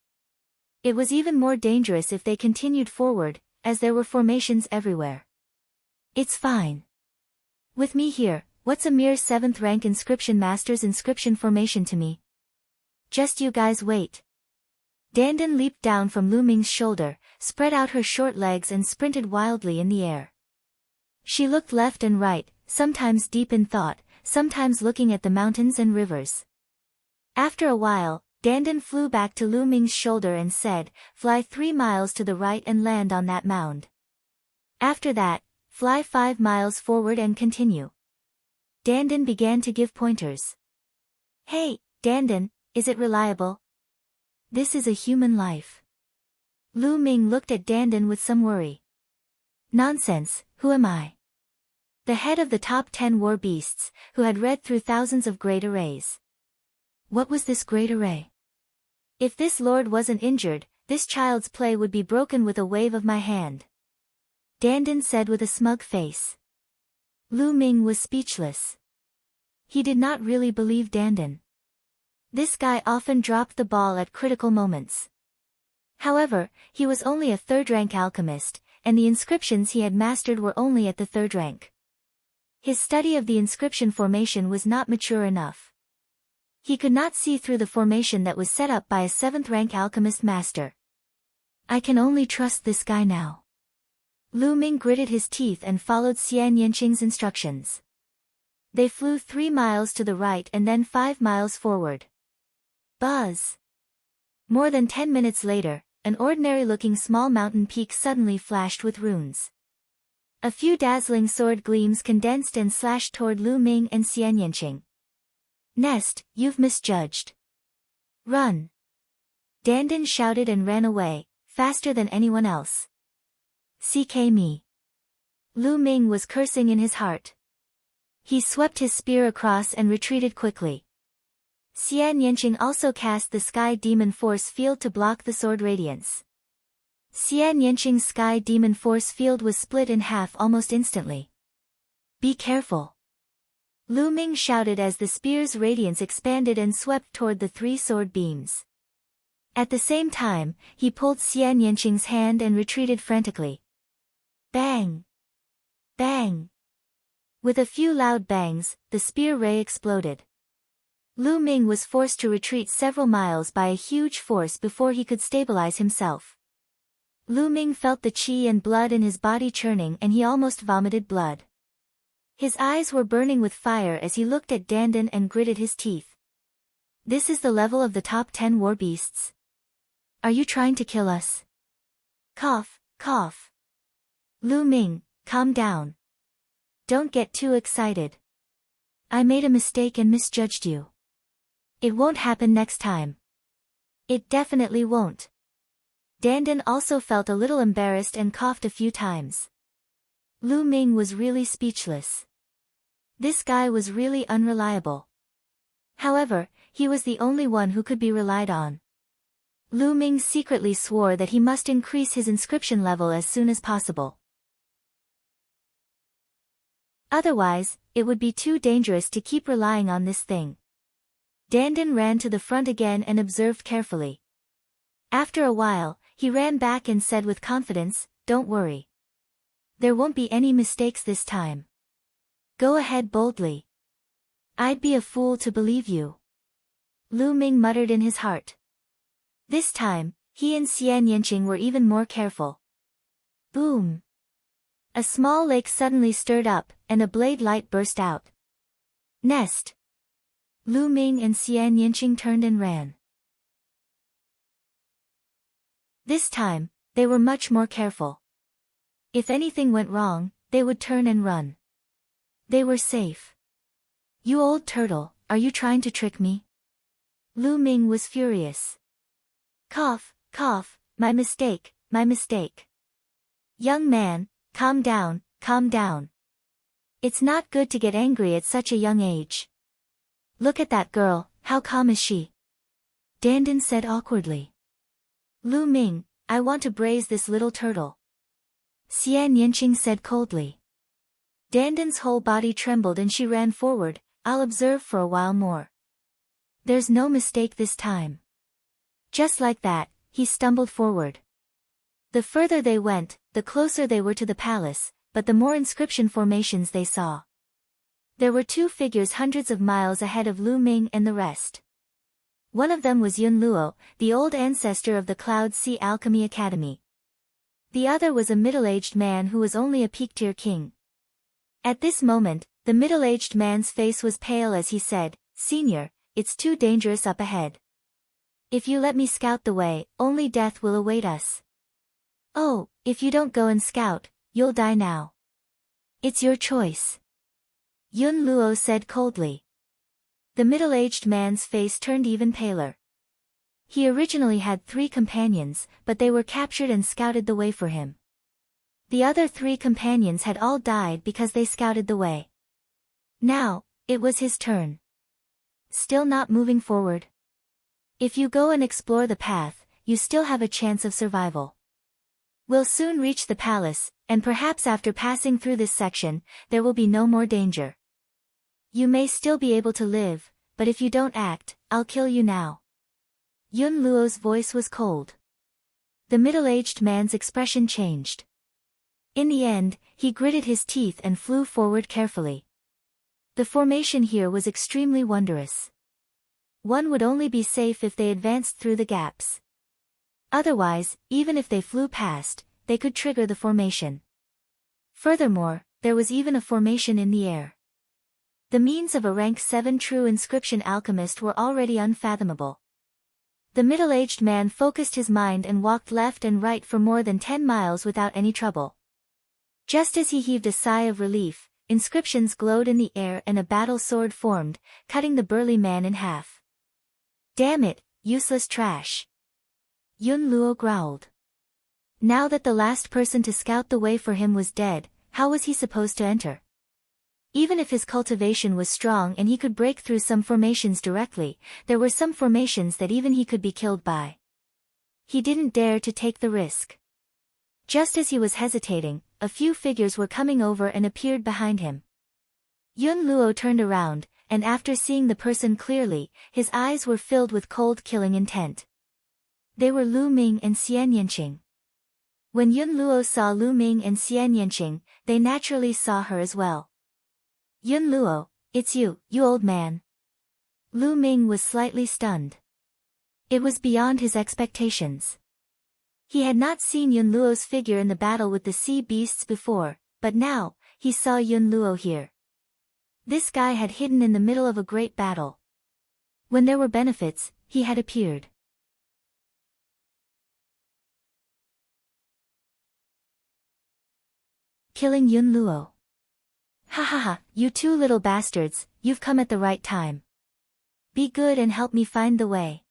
[SPEAKER 1] It was even more dangerous if they continued forward, as there were formations everywhere. It's fine. With me here, what's a mere 7th-rank inscription master's inscription formation to me? Just you guys wait. Dandan leaped down from Lu Ming's shoulder, spread out her short legs and sprinted wildly in the air. She looked left and right, sometimes deep in thought, sometimes looking at the mountains and rivers. After a while, Dandan flew back to Lu Ming's shoulder and said, "Fly 3 miles to the right and land on that mound. After that, fly 5 miles forward and continue." Dandan began to give pointers. Hey, Dandan, is it reliable? This is a human life. Lu Ming looked at Dandan with some worry. Nonsense, who am I? The head of the top 10 war beasts, who had read through thousands of great arrays. What was this great array? If this lord wasn't injured, this child's play would be broken with a wave of my hand. Dandan said with a smug face. Lu Ming was speechless. He did not really believe Dandan. This guy often dropped the ball at critical moments. However, he was only a 3rd-rank alchemist, and the inscriptions he had mastered were only at the 3rd rank. His study of the inscription formation was not mature enough. He could not see through the formation that was set up by a 7th-rank alchemist master. I can only trust this guy now. Lu Ming gritted his teeth and followed Xian Yanqing's instructions. They flew 3 miles to the right and then 5 miles forward. Buzz! More than 10 minutes later, an ordinary-looking small mountain peak suddenly flashed with runes. A few dazzling sword gleams condensed and slashed toward Lu Ming and Xian Yanqing. Nest, you've misjudged. Run! Dandan shouted and ran away, faster than anyone else. CK me. Lu Ming was cursing in his heart. He swept his spear across and retreated quickly. Xian Yanqing also cast the Sky Demon Force Field to block the sword radiance. Xian Yanqing's Sky Demon Force Field was split in half almost instantly. Be careful! Lu Ming shouted as the spear's radiance expanded and swept toward the 3 sword beams. At the same time, he pulled Xian Yanqing's hand and retreated frantically. Bang! Bang! With a few loud bangs, the spear ray exploded. Lu Ming was forced to retreat several miles by a huge force before he could stabilize himself. Lu Ming felt the qi and blood in his body churning and he almost vomited blood. His eyes were burning with fire as he looked at Dandan and gritted his teeth. This is the level of the top 10 war beasts. Are you trying to kill us? Cough, cough. Lu Ming, calm down. Don't get too excited. I made a mistake and misjudged you. It won't happen next time. It definitely won't. Dandan also felt a little embarrassed and coughed a few times. Lu Ming was really speechless. This guy was really unreliable. However, he was the only one who could be relied on. Lu Ming secretly swore that he must increase his inscription level as soon as possible. Otherwise, it would be too dangerous to keep relying on this thing. Dandan ran to the front again and observed carefully. After a while, he ran back and said with confidence, "Don't worry. There won't be any mistakes this time. Go ahead boldly. I'd be a fool to believe you." Lu Ming muttered in his heart. This time, he and Xian Yanqing were even more careful. Boom! A small lake suddenly stirred up, and a blade light burst out. Nest! Lu Ming and Xian Yanqing turned and ran. This time, they were much more careful. If anything went wrong, they would turn and run. They were safe. "You old turtle, are you trying to trick me?" Lu Ming was furious. Cough, cough, my mistake, my mistake. Young man, calm down, calm down. It's not good to get angry at such a young age. Look at that girl, how calm is she? Dandan said awkwardly. Lu Ming, I want to braise this little turtle. Xian Yanqing said coldly. Dandan's whole body trembled and she ran forward. "I'll observe for a while more." There's no mistake this time. Just like that, he stumbled forward. The further they went, the closer they were to the palace, but the more inscription formations they saw. There were two figures hundreds of miles ahead of Lu Ming and the rest. One of them was Yun Luo, the old ancestor of the Cloud Sea Alchemy Academy. The other was a middle-aged man who was only a peak-tier king. At this moment, the middle-aged man's face was pale as he said, "Senior, it's too dangerous up ahead. If you let me scout the way, only death will await us." "Oh, if you don't go and scout, you'll die now. It's your choice," Yun Luo said coldly. The middle-aged man's face turned even paler. He originally had 3 companions, but they were captured and scouted the way for him. The other 3 companions had all died because they scouted the way. Now, it was his turn. Still not moving forward? If you go and explore the path, you still have a chance of survival. We'll soon reach the palace, and perhaps after passing through this section, there will be no more danger. You may still be able to live, but if you don't act, I'll kill you now. Yun Luo's voice was cold. The middle-aged man's expression changed. In the end, he gritted his teeth and flew forward carefully. The formation here was extremely wondrous. One would only be safe if they advanced through the gaps. Otherwise, even if they flew past, they could trigger the formation. Furthermore, there was even a formation in the air. The means of a rank 7 true inscription alchemist were already unfathomable. The middle-aged man focused his mind and walked left and right for more than 10 miles without any trouble. Just as he heaved a sigh of relief, inscriptions glowed in the air and a battle sword formed, cutting the burly man in half. "Damn it, useless trash," Yun Luo growled. Now that the last person to scout the way for him was dead, how was he supposed to enter? Even if his cultivation was strong and he could break through some formations directly, there were some formations that even he could be killed by. He didn't dare to take the risk. Just as he was hesitating, a few figures were coming over and appeared behind him. Yun Luo turned around, and after seeing the person clearly, his eyes were filled with cold killing intent. They were Lu Ming and Xian Yanqing. When Yun Luo saw Lu Ming and Xian Yanqing, they naturally saw her as well. "Yun Luo, it's you, you old man." Lu Ming was slightly stunned. It was beyond his expectations. He had not seen Yun Luo's figure in the battle with the sea beasts before, but now, he saw Yun Luo here. This guy had hidden in the middle of a great battle. When there were benefits, he had appeared. Killing Yun Luo. "Ha ha ha, you 2 little bastards, you've come at the right time. Be good and help me find the way."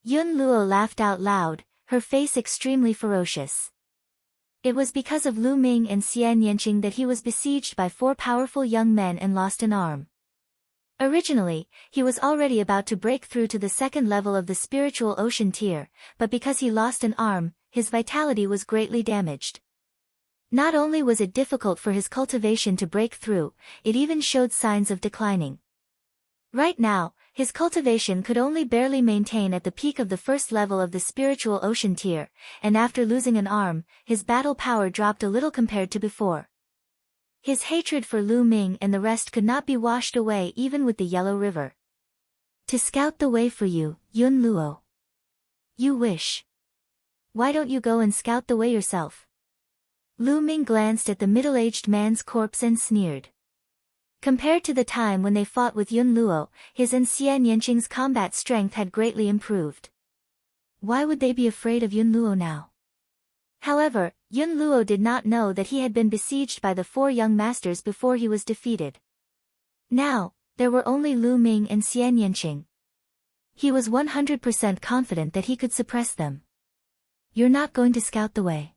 [SPEAKER 1] Yun Luo laughed out loud, her face extremely ferocious. It was because of Lu Ming and Xian Yanqing that he was besieged by 4 powerful young men and lost an arm. Originally, he was already about to break through to the 2nd level of the spiritual ocean tier, but because he lost an arm, his vitality was greatly damaged. Not only was it difficult for his cultivation to break through, it even showed signs of declining. Right now, his cultivation could only barely maintain at the peak of the first level of the spiritual ocean tier, and after losing an arm, his battle power dropped a little compared to before. His hatred for Lu Ming and the rest could not be washed away even with the Yellow River. To scout the way for you, Yun Luo. You wish. Why don't you go and scout the way yourself? Lu Ming glanced at the middle-aged man's corpse and sneered. Compared to the time when they fought with Yun Luo, his and Xian Yanqing's combat strength had greatly improved. Why would they be afraid of Yun Luo now? However, Yun Luo did not know that he had been besieged by the 4 young masters before he was defeated. Now, there were only Lu Ming and Xian Yanqing. He was 100% confident that he could suppress them. You're not going to scout the way.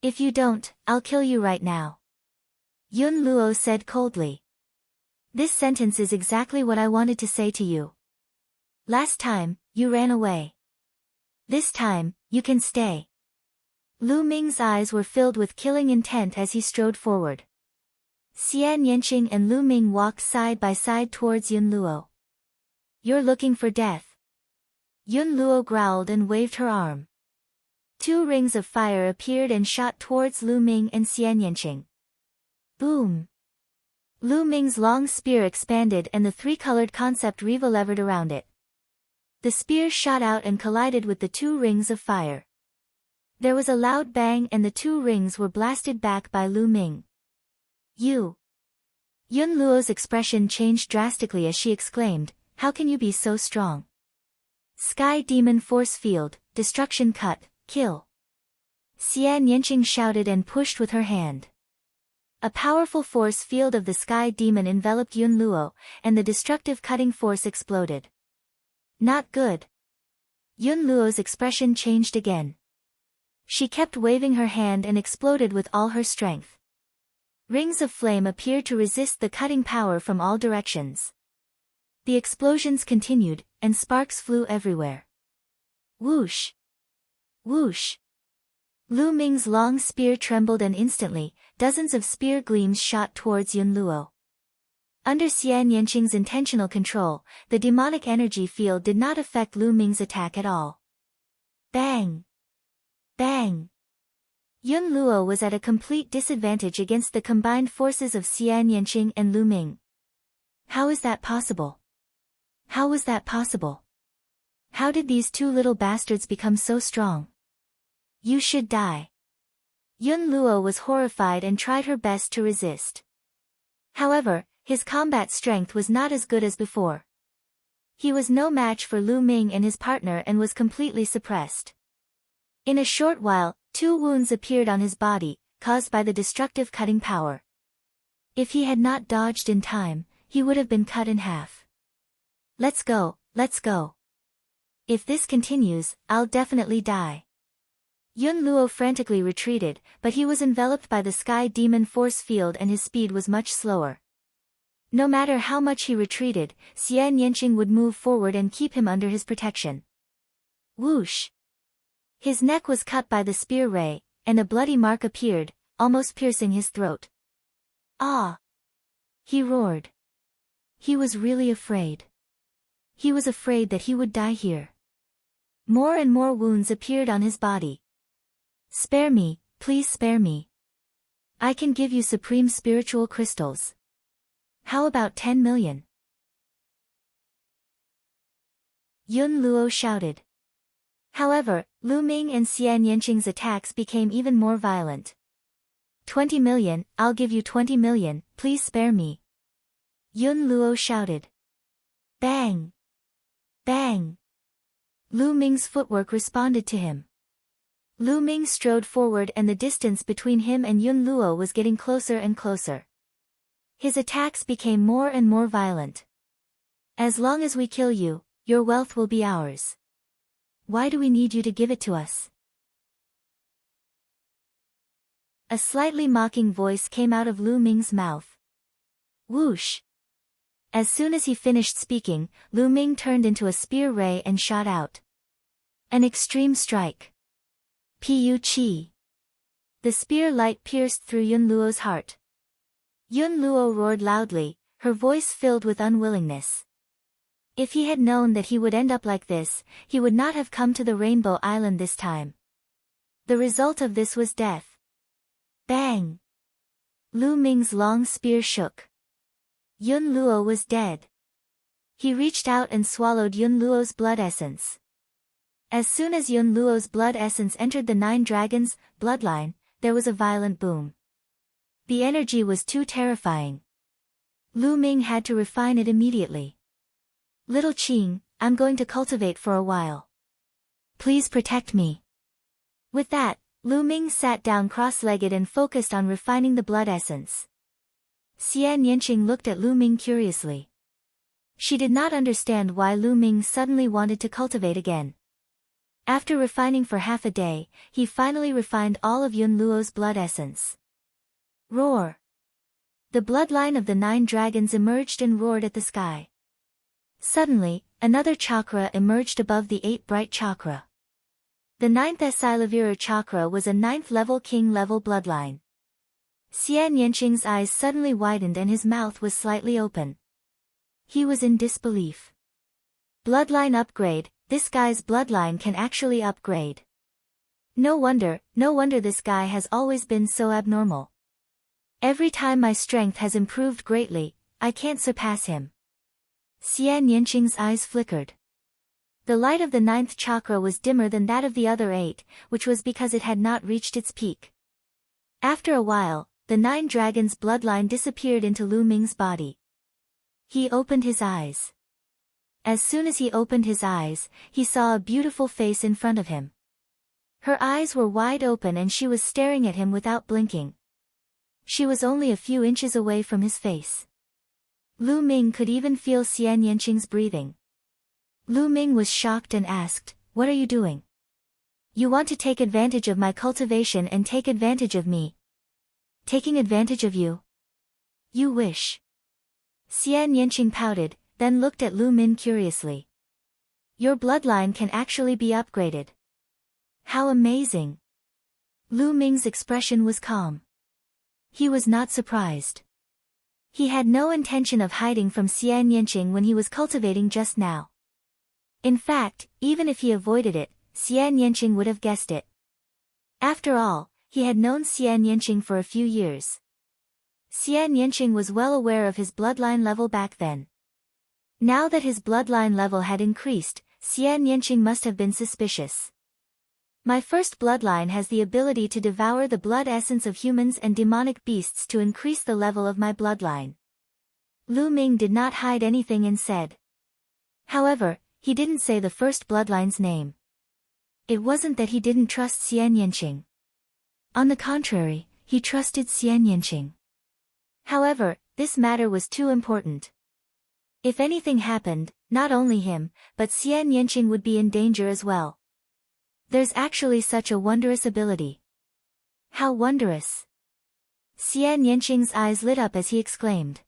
[SPEAKER 1] If you don't, I'll kill you right now. Yun Luo said coldly. This sentence is exactly what I wanted to say to you. Last time, you ran away. This time, you can stay. Lu Ming's eyes were filled with killing intent as he strode forward. Xian Yanqing and Lu Ming walked side by side towards Yun Luo. You're looking for death. Yun Luo growled and waved her arm. 2 rings of fire appeared and shot towards Lu Ming and Xian Yanqing. Boom! Lu Ming's long spear expanded and the 3-colored concept Riva levered around it. The spear shot out and collided with the 2 rings of fire. There was a loud bang and the 2 rings were blasted back by Lu Ming. You! Yun Luo's expression changed drastically as she exclaimed, how can you be so strong? Sky Demon Force Field, Destruction Cut, Kill! Xian Yanqing shouted and pushed with her hand. A powerful force field of the Sky Demon enveloped Yun Luo, and the destructive cutting force exploded. Not good. Yun Luo's expression changed again. She kept waving her hand and exploded with all her strength. Rings of flame appeared to resist the cutting power from all directions. The explosions continued, and sparks flew everywhere. Whoosh! Whoosh! Lu Ming's long spear trembled and instantly, dozens of spear gleams shot towards Yun Luo. Under Xian Yanqing's intentional control, the demonic energy field did not affect Lu Ming's attack at all. Bang! Bang! Yun Luo was at a complete disadvantage against the combined forces of Xian Yanqing and Lu Ming. How is that possible? How was that possible? How did these 2 little bastards become so strong? You should die. Yun Luo was horrified and tried her best to resist. However, his combat strength was not as good as before. He was no match for Lu Ming and his partner and was completely suppressed. In a short while, 2 wounds appeared on his body, caused by the destructive cutting power. If he had not dodged in time, he would have been cut in half. Let's go, let's go. If this continues, I'll definitely die. Yun Luo frantically retreated, but he was enveloped by the Sky Demon force field and his speed was much slower. No matter how much he retreated, Xian Yanqing would move forward and keep him under his protection. Whoosh! His neck was cut by the spear ray, and a bloody mark appeared, almost piercing his throat. Ah! He roared. He was really afraid. He was afraid that he would die here. More and more wounds appeared on his body. Spare me, please spare me. I can give you supreme spiritual crystals. How about 10 million? Yun Luo shouted. However, Lu Ming and Xian Yanqing's attacks became even more violent. 20 million, I'll give you 20 million, please spare me. Yun Luo shouted. Bang! Bang! Lu Ming's footwork responded to him. Lu Ming strode forward and the distance between him and Yun Luo was getting closer and closer. His attacks became more and more violent. As long as we kill you, your wealth will be ours. Why do we need you to give it to us? A slightly mocking voice came out of Lu Ming's mouth. Whoosh! As soon as he finished speaking, Lu Ming turned into a spear ray and shot out. An extreme strike. Pu Chi. The spear light pierced through Yun Luo's heart. Yun Luo roared loudly, her voice filled with unwillingness. If he had known that he would end up like this, he would not have come to the Rainbow Island this time. The result of this was death. Bang! Lu Ming's long spear shook. Yun Luo was dead. He reached out and swallowed Yun Luo's blood essence. As soon as Yun Luo's blood essence entered the 9 dragons' bloodline, there was a violent boom. The energy was too terrifying. Lu Ming had to refine it immediately. Little Qing, I'm going to cultivate for a while. Please protect me. With that, Lu Ming sat down cross-legged and focused on refining the blood essence. Xian Yanqing looked at Lu Ming curiously. She did not understand why Lu Ming suddenly wanted to cultivate again. After refining for half a day, he finally refined all of Yun Luo's blood essence. Roar! The bloodline of the 9 dragons emerged and roared at the sky. Suddenly, another chakra emerged above the 8 bright chakra. The 9th Esilavira chakra was a 9th level king level bloodline. Xian Yanqing's eyes suddenly widened and his mouth was slightly open. He was in disbelief. Bloodline upgrade, this guy's bloodline can actually upgrade. No wonder this guy has always been so abnormal. Every time my strength has improved greatly, I can't surpass him. Xian Yanqing's eyes flickered. The light of the 9th chakra was dimmer than that of the other 8, which was because it had not reached its peak. After a while, the 9 dragons' bloodline disappeared into Lu Ming's body. He opened his eyes. As soon as he opened his eyes, he saw a beautiful face in front of him. Her eyes were wide open and she was staring at him without blinking. She was only a few inches away from his face. Lu Ming could even feel Xian Yanqing's breathing. Lu Ming was shocked and asked, "What are you doing? You want to take advantage of my cultivation and take advantage of me? Taking advantage of you? You wish." Xian Yanqing pouted, then looked at Lu Ming curiously. "Your bloodline can actually be upgraded. How amazing!" Lu Ming's expression was calm. He was not surprised. He had no intention of hiding from Xian Yanqing when he was cultivating just now. In fact, even if he avoided it, Xian Yanqing would have guessed it. After all, he had known Xian Yanqing for a few years. Xian Yanqing was well aware of his bloodline level back then. Now that his bloodline level had increased, Xian Yanqing must have been suspicious. My first bloodline has the ability to devour the blood essence of humans and demonic beasts to increase the level of my bloodline. Lu Ming did not hide anything and said. However, he didn't say the first bloodline's name. It wasn't that he didn't trust Xian Yanqing. On the contrary, he trusted Xian Yanqing. However, this matter was too important. If anything happened, not only him, but Xian Yanqing would be in danger as well. There's actually such a wondrous ability. How wondrous! Xian Yanqing's eyes lit up as he exclaimed.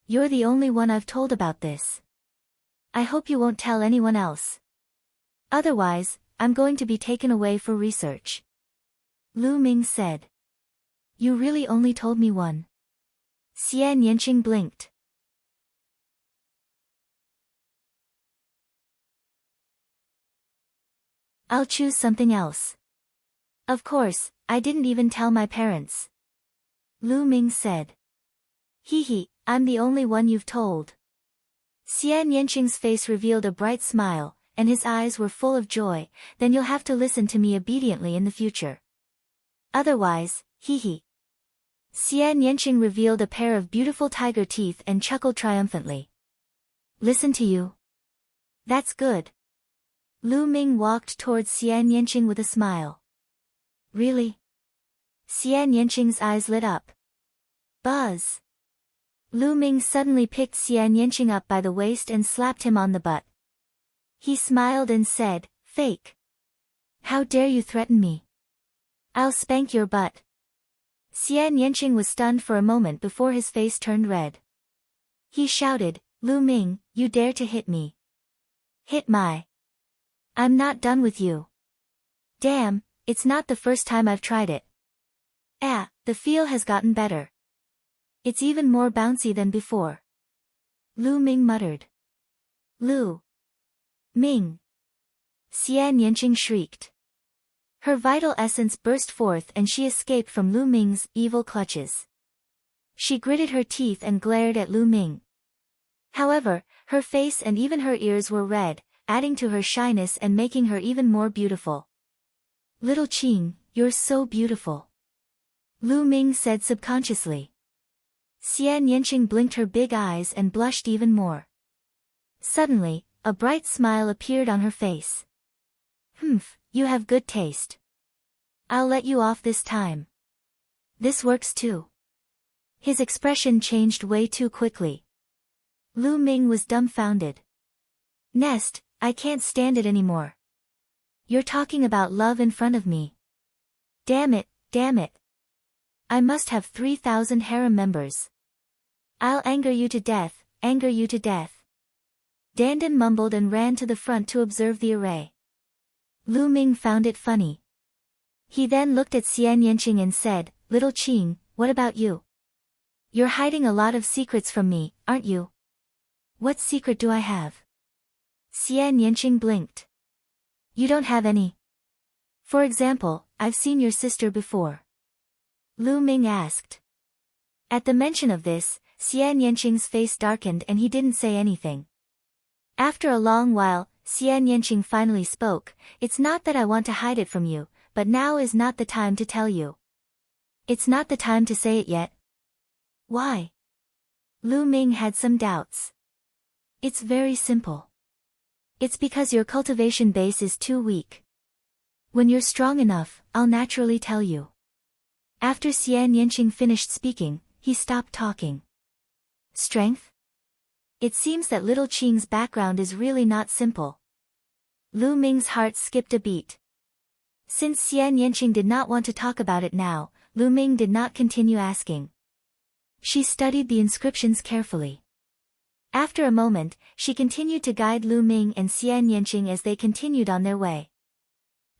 [SPEAKER 1] You're the only one I've told about this. I hope you won't tell anyone else. Otherwise, I'm going to be taken away for research. Lu Ming said. You really only told me one. Xian Yanqing blinked. I'll choose something else. Of course, I didn't even tell my parents. Lu Ming said. Hee, I'm the only one you've told. Xian Yanqing's face revealed a bright smile, and his eyes were full of joy. Then you'll have to listen to me obediently in the future. Otherwise, hee. Xian Yanqing revealed a pair of beautiful tiger teeth and chuckled triumphantly. Listen to you? That's good. Lu Ming walked towards Xian Yanqing with a smile. Really? Xian Yanqing's eyes lit up. Buzz! Lu Ming suddenly picked Xian Yanqing up by the waist and slapped him on the butt. He smiled and said, Fake! How dare you threaten me? I'll spank your butt. Xian Yanqing was stunned for a moment before his face turned red. He shouted, Lu Ming, you dare to hit me. Hit my. I'm not done with you. Damn, it's not the first time I've tried it. Ah, the feel has gotten better. It's even more bouncy than before. Lu Ming muttered. Lu Ming! Xian Yanqing shrieked. Her vital essence burst forth and she escaped from Lu Ming's evil clutches. She gritted her teeth and glared at Lu Ming. However, her face and even her ears were red, adding to her shyness and making her even more beautiful. Little Qing, you're so beautiful. Lu Ming said subconsciously. Xian Yanqing blinked her big eyes and blushed even more. Suddenly, a bright smile appeared on her face. Humph, you have good taste. I'll let you off this time. This works too. His expression changed way too quickly. Lu Ming was dumbfounded. Nest, I can't stand it anymore. You're talking about love in front of me. Damn it, damn it. I must have 3,000 harem members. I'll anger you to death, anger you to death. Dandan mumbled and ran to the front to observe the array. Lu Ming found it funny. He then looked at Xian Yanqing and said, Little Qing, what about you? You're hiding a lot of secrets from me, aren't you? What secret do I have? Xian Yanqing blinked. You don't have any. For example, I've seen your sister before. Lu Ming asked. At the mention of this, Xian Yanqing's face darkened and he didn't say anything. After a long while, Xian Yanqing finally spoke, It's not that I want to hide it from you, but now is not the time to tell you. It's not the time to say it yet. Why? Lu Ming had some doubts. It's very simple. It's because your cultivation base is too weak. When you're strong enough, I'll naturally tell you. After Xian Yanqing finished speaking, he stopped talking. Strength? It seems that little Qing's background is really not simple. Lu Ming's heart skipped a beat. Since Xian Yanqing did not want to talk about it now, Lu Ming did not continue asking. She studied the inscriptions carefully. After a moment, she continued to guide Lu Ming and Xian Yanqing as they continued on their way.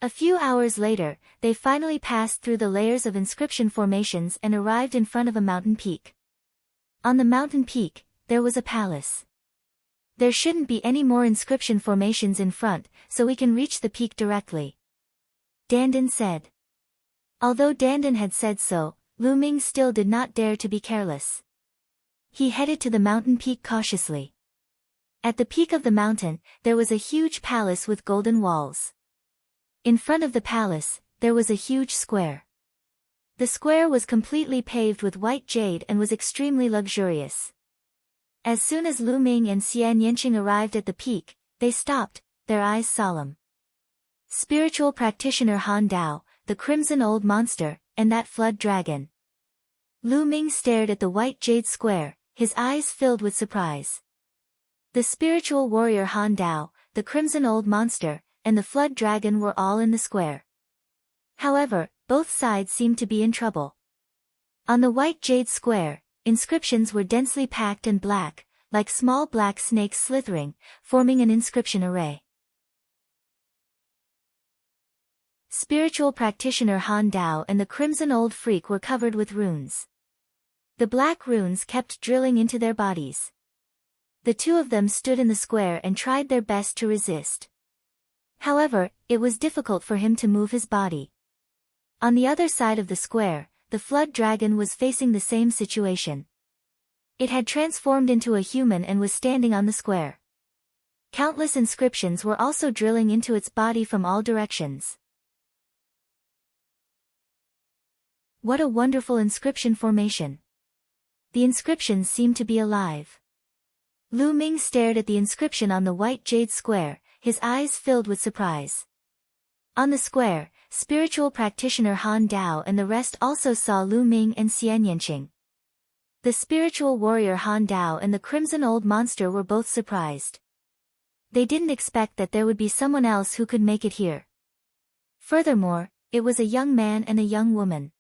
[SPEAKER 1] A few hours later, they finally passed through the layers of inscription formations and arrived in front of a mountain peak. On the mountain peak, there was a palace. There shouldn't be any more inscription formations in front, so we can reach the peak directly. Dandan said. Although Dandan had said so, Lu Ming still did not dare to be careless. He headed to the mountain peak cautiously. At the peak of the mountain, there was a huge palace with golden walls. In front of the palace, there was a huge square. The square was completely paved with white jade and was extremely luxurious. As soon as Lu Ming and Xian Yanqing arrived at the peak, they stopped, their eyes solemn. Spiritual practitioner Han Dao, the crimson old monster, and that flood dragon. Lu Ming stared at the white jade square, his eyes filled with surprise. The spiritual warrior Han Dao, the crimson old monster, and the flood dragon were all in the square. However, both sides seemed to be in trouble. On the white jade square, inscriptions were densely packed and black, like small black snakes slithering, forming an inscription array. Spiritual practitioner Han Dao and the crimson old freak were covered with runes. The black runes kept drilling into their bodies. The two of them stood in the square and tried their best to resist. However, it was difficult for him to move his body. On the other side of the square, the flood dragon was facing the same situation. It had transformed into a human and was standing on the square. Countless inscriptions were also drilling into its body from all directions. What a wonderful inscription formation! The inscriptions seemed to be alive. Lu Ming stared at the inscription on the white jade square, his eyes filled with surprise. On the square, spiritual practitioner Han Dao and the rest also saw Lu Ming and Xian Yanqing. The spiritual warrior Han Dao and the crimson old monster were both surprised. They didn't expect that there would be someone else who could make it here. Furthermore, it was a young man and a young woman.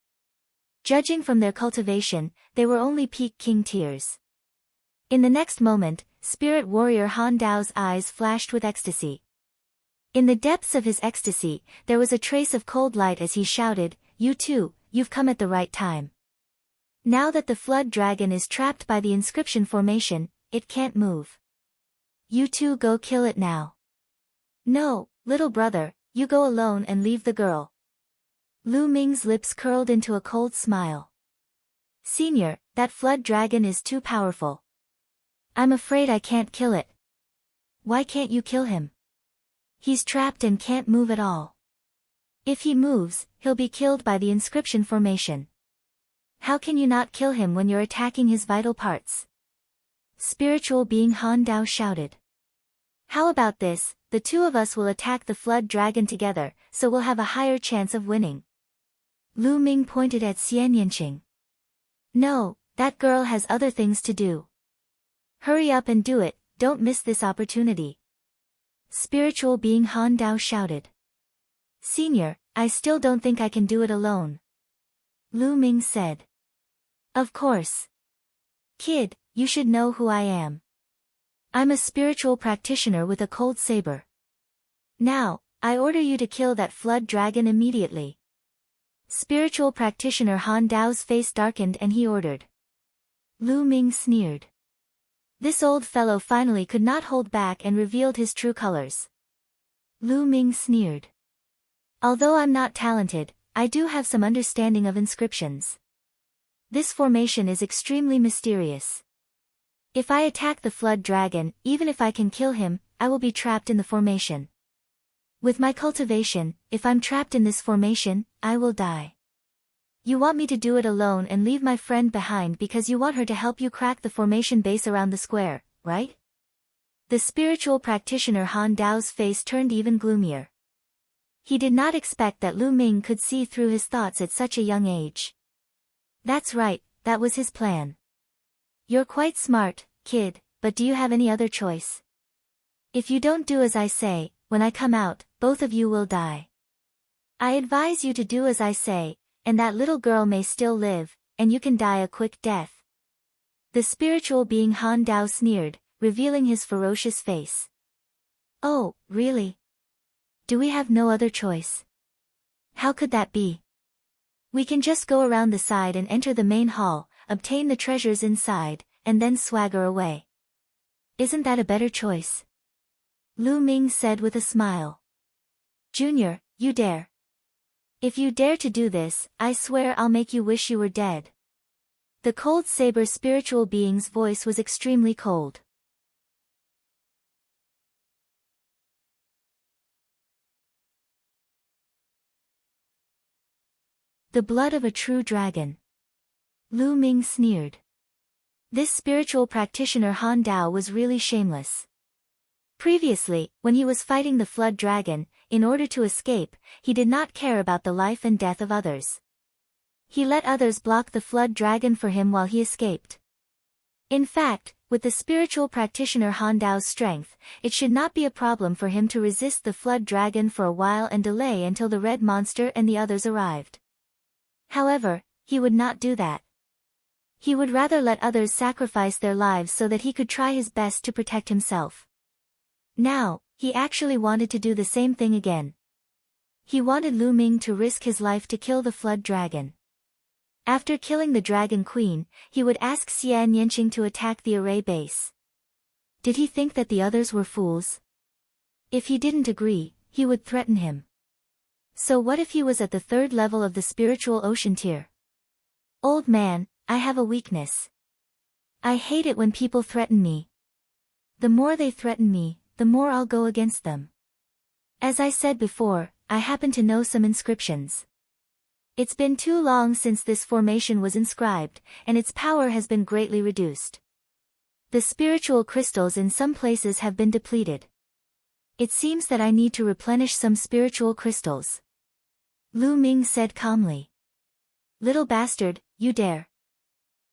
[SPEAKER 1] Judging from their cultivation, they were only peak king tiers. In the next moment, spirit warrior Han Dao's eyes flashed with ecstasy. In the depths of his ecstasy, there was a trace of cold light as he shouted, You too, you've come at the right time. Now that the flood dragon is trapped by the inscription formation, it can't move. You two go kill it now. No, little brother, you go alone and leave the girl. Lu Ming's lips curled into a cold smile. Senior, that flood dragon is too powerful. I'm afraid I can't kill it. Why can't you kill him? He's trapped and can't move at all. If he moves, he'll be killed by the inscription formation. How can you not kill him when you're attacking his vital parts? Spiritual being Han Dao shouted. How about this, the two of us will attack the flood dragon together, so we'll have a higher chance of winning. Lu Ming pointed at Xian Yanqing. No, that girl has other things to do. Hurry up and do it, don't miss this opportunity. Spiritual being Han Dao shouted. Senior, I still don't think I can do it alone. Lu Ming said. Of course. Kid, you should know who I am. I'm a spiritual practitioner with a cold saber. Now, I order you to kill that flood dragon immediately. Spiritual practitioner Han Dao's face darkened and he ordered. Lu Ming sneered. This old fellow finally could not hold back and revealed his true colors. Lu Ming sneered. Although I'm not talented, I do have some understanding of inscriptions. This formation is extremely mysterious. If I attack the flood dragon, even if I can kill him, I will be trapped in the formation. With my cultivation, if I'm trapped in this formation, I will die. You want me to do it alone and leave my friend behind because you want her to help you crack the formation base around the square, right? The spiritual practitioner Han Dao's face turned even gloomier. He did not expect that Lu Ming could see through his thoughts at such a young age. That's right, that was his plan. You're quite smart, kid, but do you have any other choice? If you don't do as I say, when I come out, both of you will die. I advise you to do as I say, and that little girl may still live, and you can die a quick death. The spiritual being Han Dao sneered, revealing his ferocious face. Oh, really? Do we have no other choice? How could that be? We can just go around the side and enter the main hall, obtain the treasures inside, and then swagger away. Isn't that a better choice? Lu Ming said with a smile. Junior, you dare. If you dare to do this, I swear I'll make you wish you were dead. The cold saber spiritual being's voice was extremely cold. The blood of a true dragon. Lu Ming sneered. This spiritual practitioner Han Dao was really shameless. Previously, when he was fighting the flood dragon, in order to escape, he did not care about the life and death of others. He let others block the flood dragon for him while he escaped. In fact, with the spiritual practitioner Han Dao's strength, it should not be a problem for him to resist the flood dragon for a while and delay until the red monster and the others arrived. However, he would not do that. He would rather let others sacrifice their lives so that he could try his best to protect himself. Now, he actually wanted to do the same thing again. He wanted Lu Ming to risk his life to kill the flood dragon. After killing the dragon queen, he would ask Xian Yanqing to attack the array base. Did he think that the others were fools? If he didn't agree, he would threaten him. So what if he was at the third level of the spiritual ocean tier? Old man, I have a weakness. I hate it when people threaten me. The more they threaten me, the more I'll go against them. As I said before, I happen to know some inscriptions. It's been too long since this formation was inscribed, and its power has been greatly reduced. The spiritual crystals in some places have been depleted. It seems that I need to replenish some spiritual crystals. Lu Ming said calmly. Little bastard, you dare.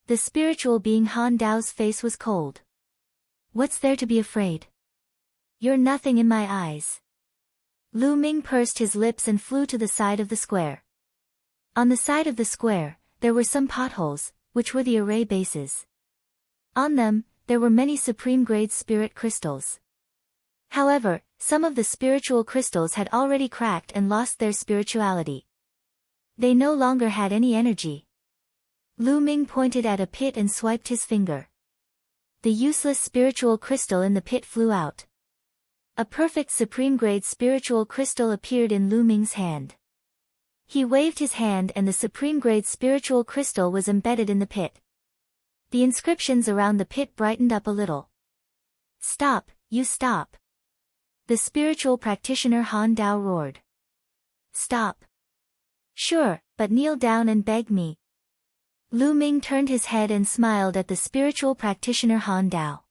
[SPEAKER 1] The spiritual being Han Dao's face was cold. What's there to be afraid? You're nothing in my eyes. Lu Ming pursed his lips and flew to the side of the square. On the side of the square, there were some potholes, which were the array bases. On them, there were many supreme-grade spirit crystals. However, some of the spiritual crystals had already cracked and lost their spirituality. They no longer had any energy. Lu Ming pointed at a pit and swiped his finger. The useless spiritual crystal in the pit flew out. A perfect supreme-grade spiritual crystal appeared in Lu Ming's hand. He waved his hand and the supreme-grade spiritual crystal was embedded in the pit. The inscriptions around the pit brightened up a little. "Stop, you stop!" The spiritual practitioner Han Dao roared. "Stop." "Sure, but kneel down and beg me." Lu Ming turned his head and smiled at the spiritual practitioner Han Dao.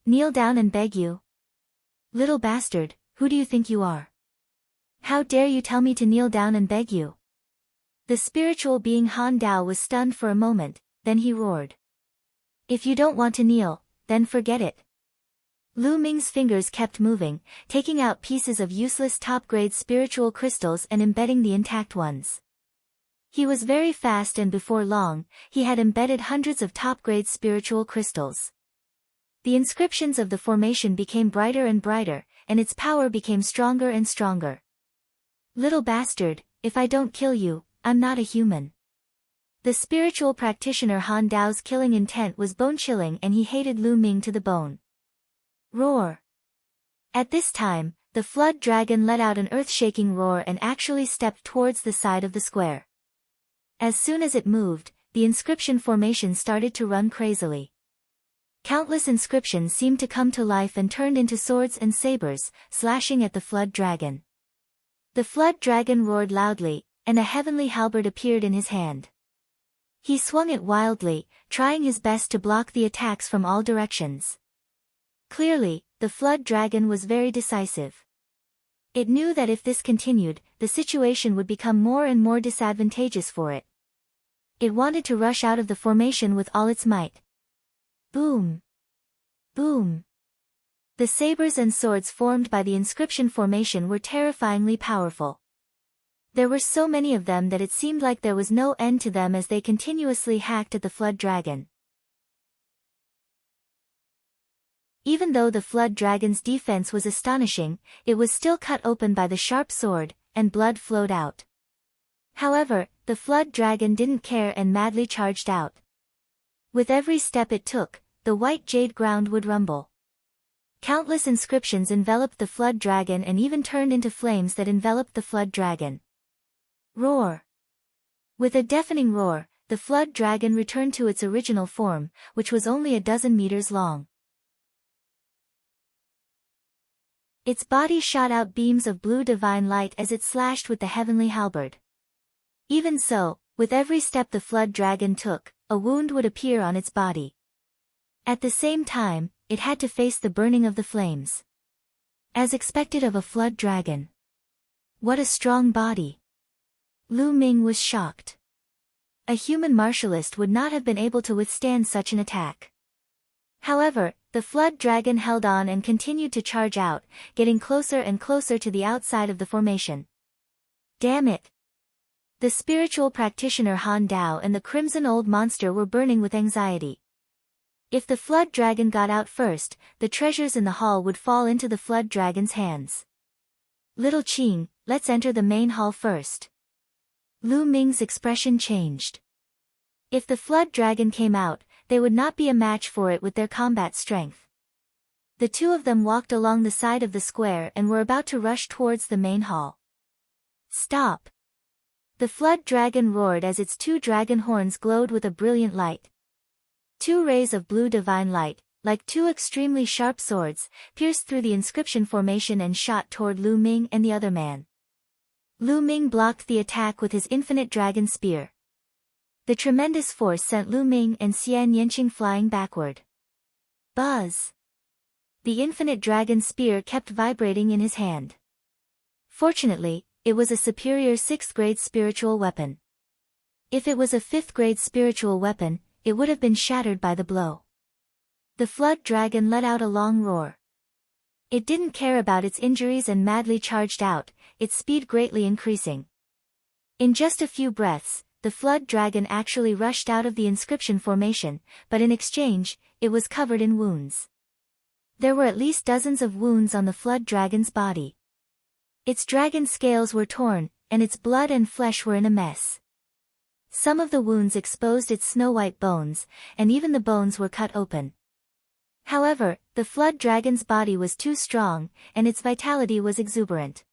[SPEAKER 1] "Kneel down and beg you? Little bastard, who do you think you are? How dare you tell me to kneel down and beg you?" The spiritual being Han Dao was stunned for a moment, then he roared. "If you don't want to kneel, then forget it." Lu Ming's fingers kept moving, taking out pieces of useless top-grade spiritual crystals and embedding the intact ones. He was very fast and before long, he had embedded hundreds of top-grade spiritual crystals. The inscriptions of the formation became brighter and brighter, and its power became stronger and stronger. "Little bastard, if I don't kill you, I'm not a human." The spiritual practitioner Han Dao's killing intent was bone-chilling and he hated Lu Ming to the bone. Roar! At this time, the flood dragon let out an earth-shaking roar and actually stepped towards the side of the square. As soon as it moved, the inscription formation started to run crazily. Countless inscriptions seemed to come to life and turned into swords and sabers, slashing at the flood dragon. The flood dragon roared loudly, and a heavenly halberd appeared in his hand. He swung it wildly, trying his best to block the attacks from all directions. Clearly, the flood dragon was very decisive. It knew that if this continued, the situation would become more and more disadvantageous for it. It wanted to rush out of the formation with all its might. Boom! Boom! The sabers and swords formed by the inscription formation were terrifyingly powerful. There were so many of them that it seemed like there was no end to them as they continuously hacked at the flood dragon. Even though the flood dragon's defense was astonishing, it was still cut open by the sharp sword, and blood flowed out. However, the flood dragon didn't care and madly charged out. With every step it took, the white jade ground would rumble. Countless inscriptions enveloped the flood dragon and even turned into flames that enveloped the flood dragon. Roar! With a deafening roar, the flood dragon returned to its original form, which was only a dozen meters long. Its body shot out beams of blue divine light as it slashed with the heavenly halberd. Even so, with every step the flood dragon took, a wound would appear on its body. At the same time, it had to face the burning of the flames. As expected of a flood dragon. What a strong body! Lu Ming was shocked. A human martialist would not have been able to withstand such an attack. However, the flood dragon held on and continued to charge out, getting closer and closer to the outside of the formation. Damn it! The spiritual practitioner Han Dao and the crimson old monster were burning with anxiety. If the flood dragon got out first, the treasures in the hall would fall into the flood dragon's hands. Little Qing, let's enter the main hall first. Lu Ming's expression changed. If the flood dragon came out, they would not be a match for it with their combat strength. The two of them walked along the side of the square and were about to rush towards the main hall. Stop! The flood dragon roared as its two dragon horns glowed with a brilliant light. Two rays of blue divine light, like two extremely sharp swords, pierced through the inscription formation and shot toward Lu Ming and the other man. Lu Ming blocked the attack with his infinite dragon spear. The tremendous force sent Lu Ming and Xian Yanqing flying backward. Buzz! The infinite dragon spear kept vibrating in his hand. Fortunately, it was a superior 6th grade spiritual weapon. If it was a 5th grade spiritual weapon, it would have been shattered by the blow. The flood dragon let out a long roar. It didn't care about its injuries and madly charged out, its speed greatly increasing. In just a few breaths, the flood dragon actually rushed out of the inscription formation, but in exchange, it was covered in wounds. There were at least dozens of wounds on the flood dragon's body. Its dragon scales were torn, and its blood and flesh were in a mess. Some of the wounds exposed its snow-white bones, and even the bones were cut open. However, the flood dragon's body was too strong, and its vitality was exuberant.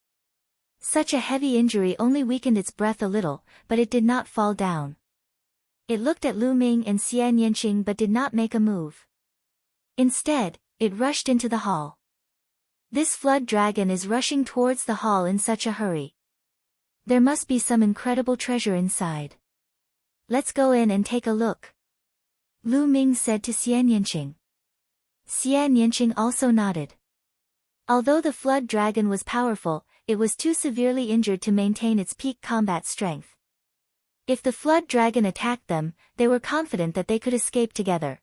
[SPEAKER 1] Such a heavy injury only weakened its breath a little, but it did not fall down. It looked at Lu Ming and Xian Yanqing but did not make a move. Instead, it rushed into the hall. This flood dragon is rushing towards the hall in such a hurry. There must be some incredible treasure inside. Let's go in and take a look, Lu Ming said to Xian Yanqing. Xian Yanqing also nodded. Although the flood dragon was powerful, it was too severely injured to maintain its peak combat strength. If the flood dragon attacked them, they were confident that they could escape together.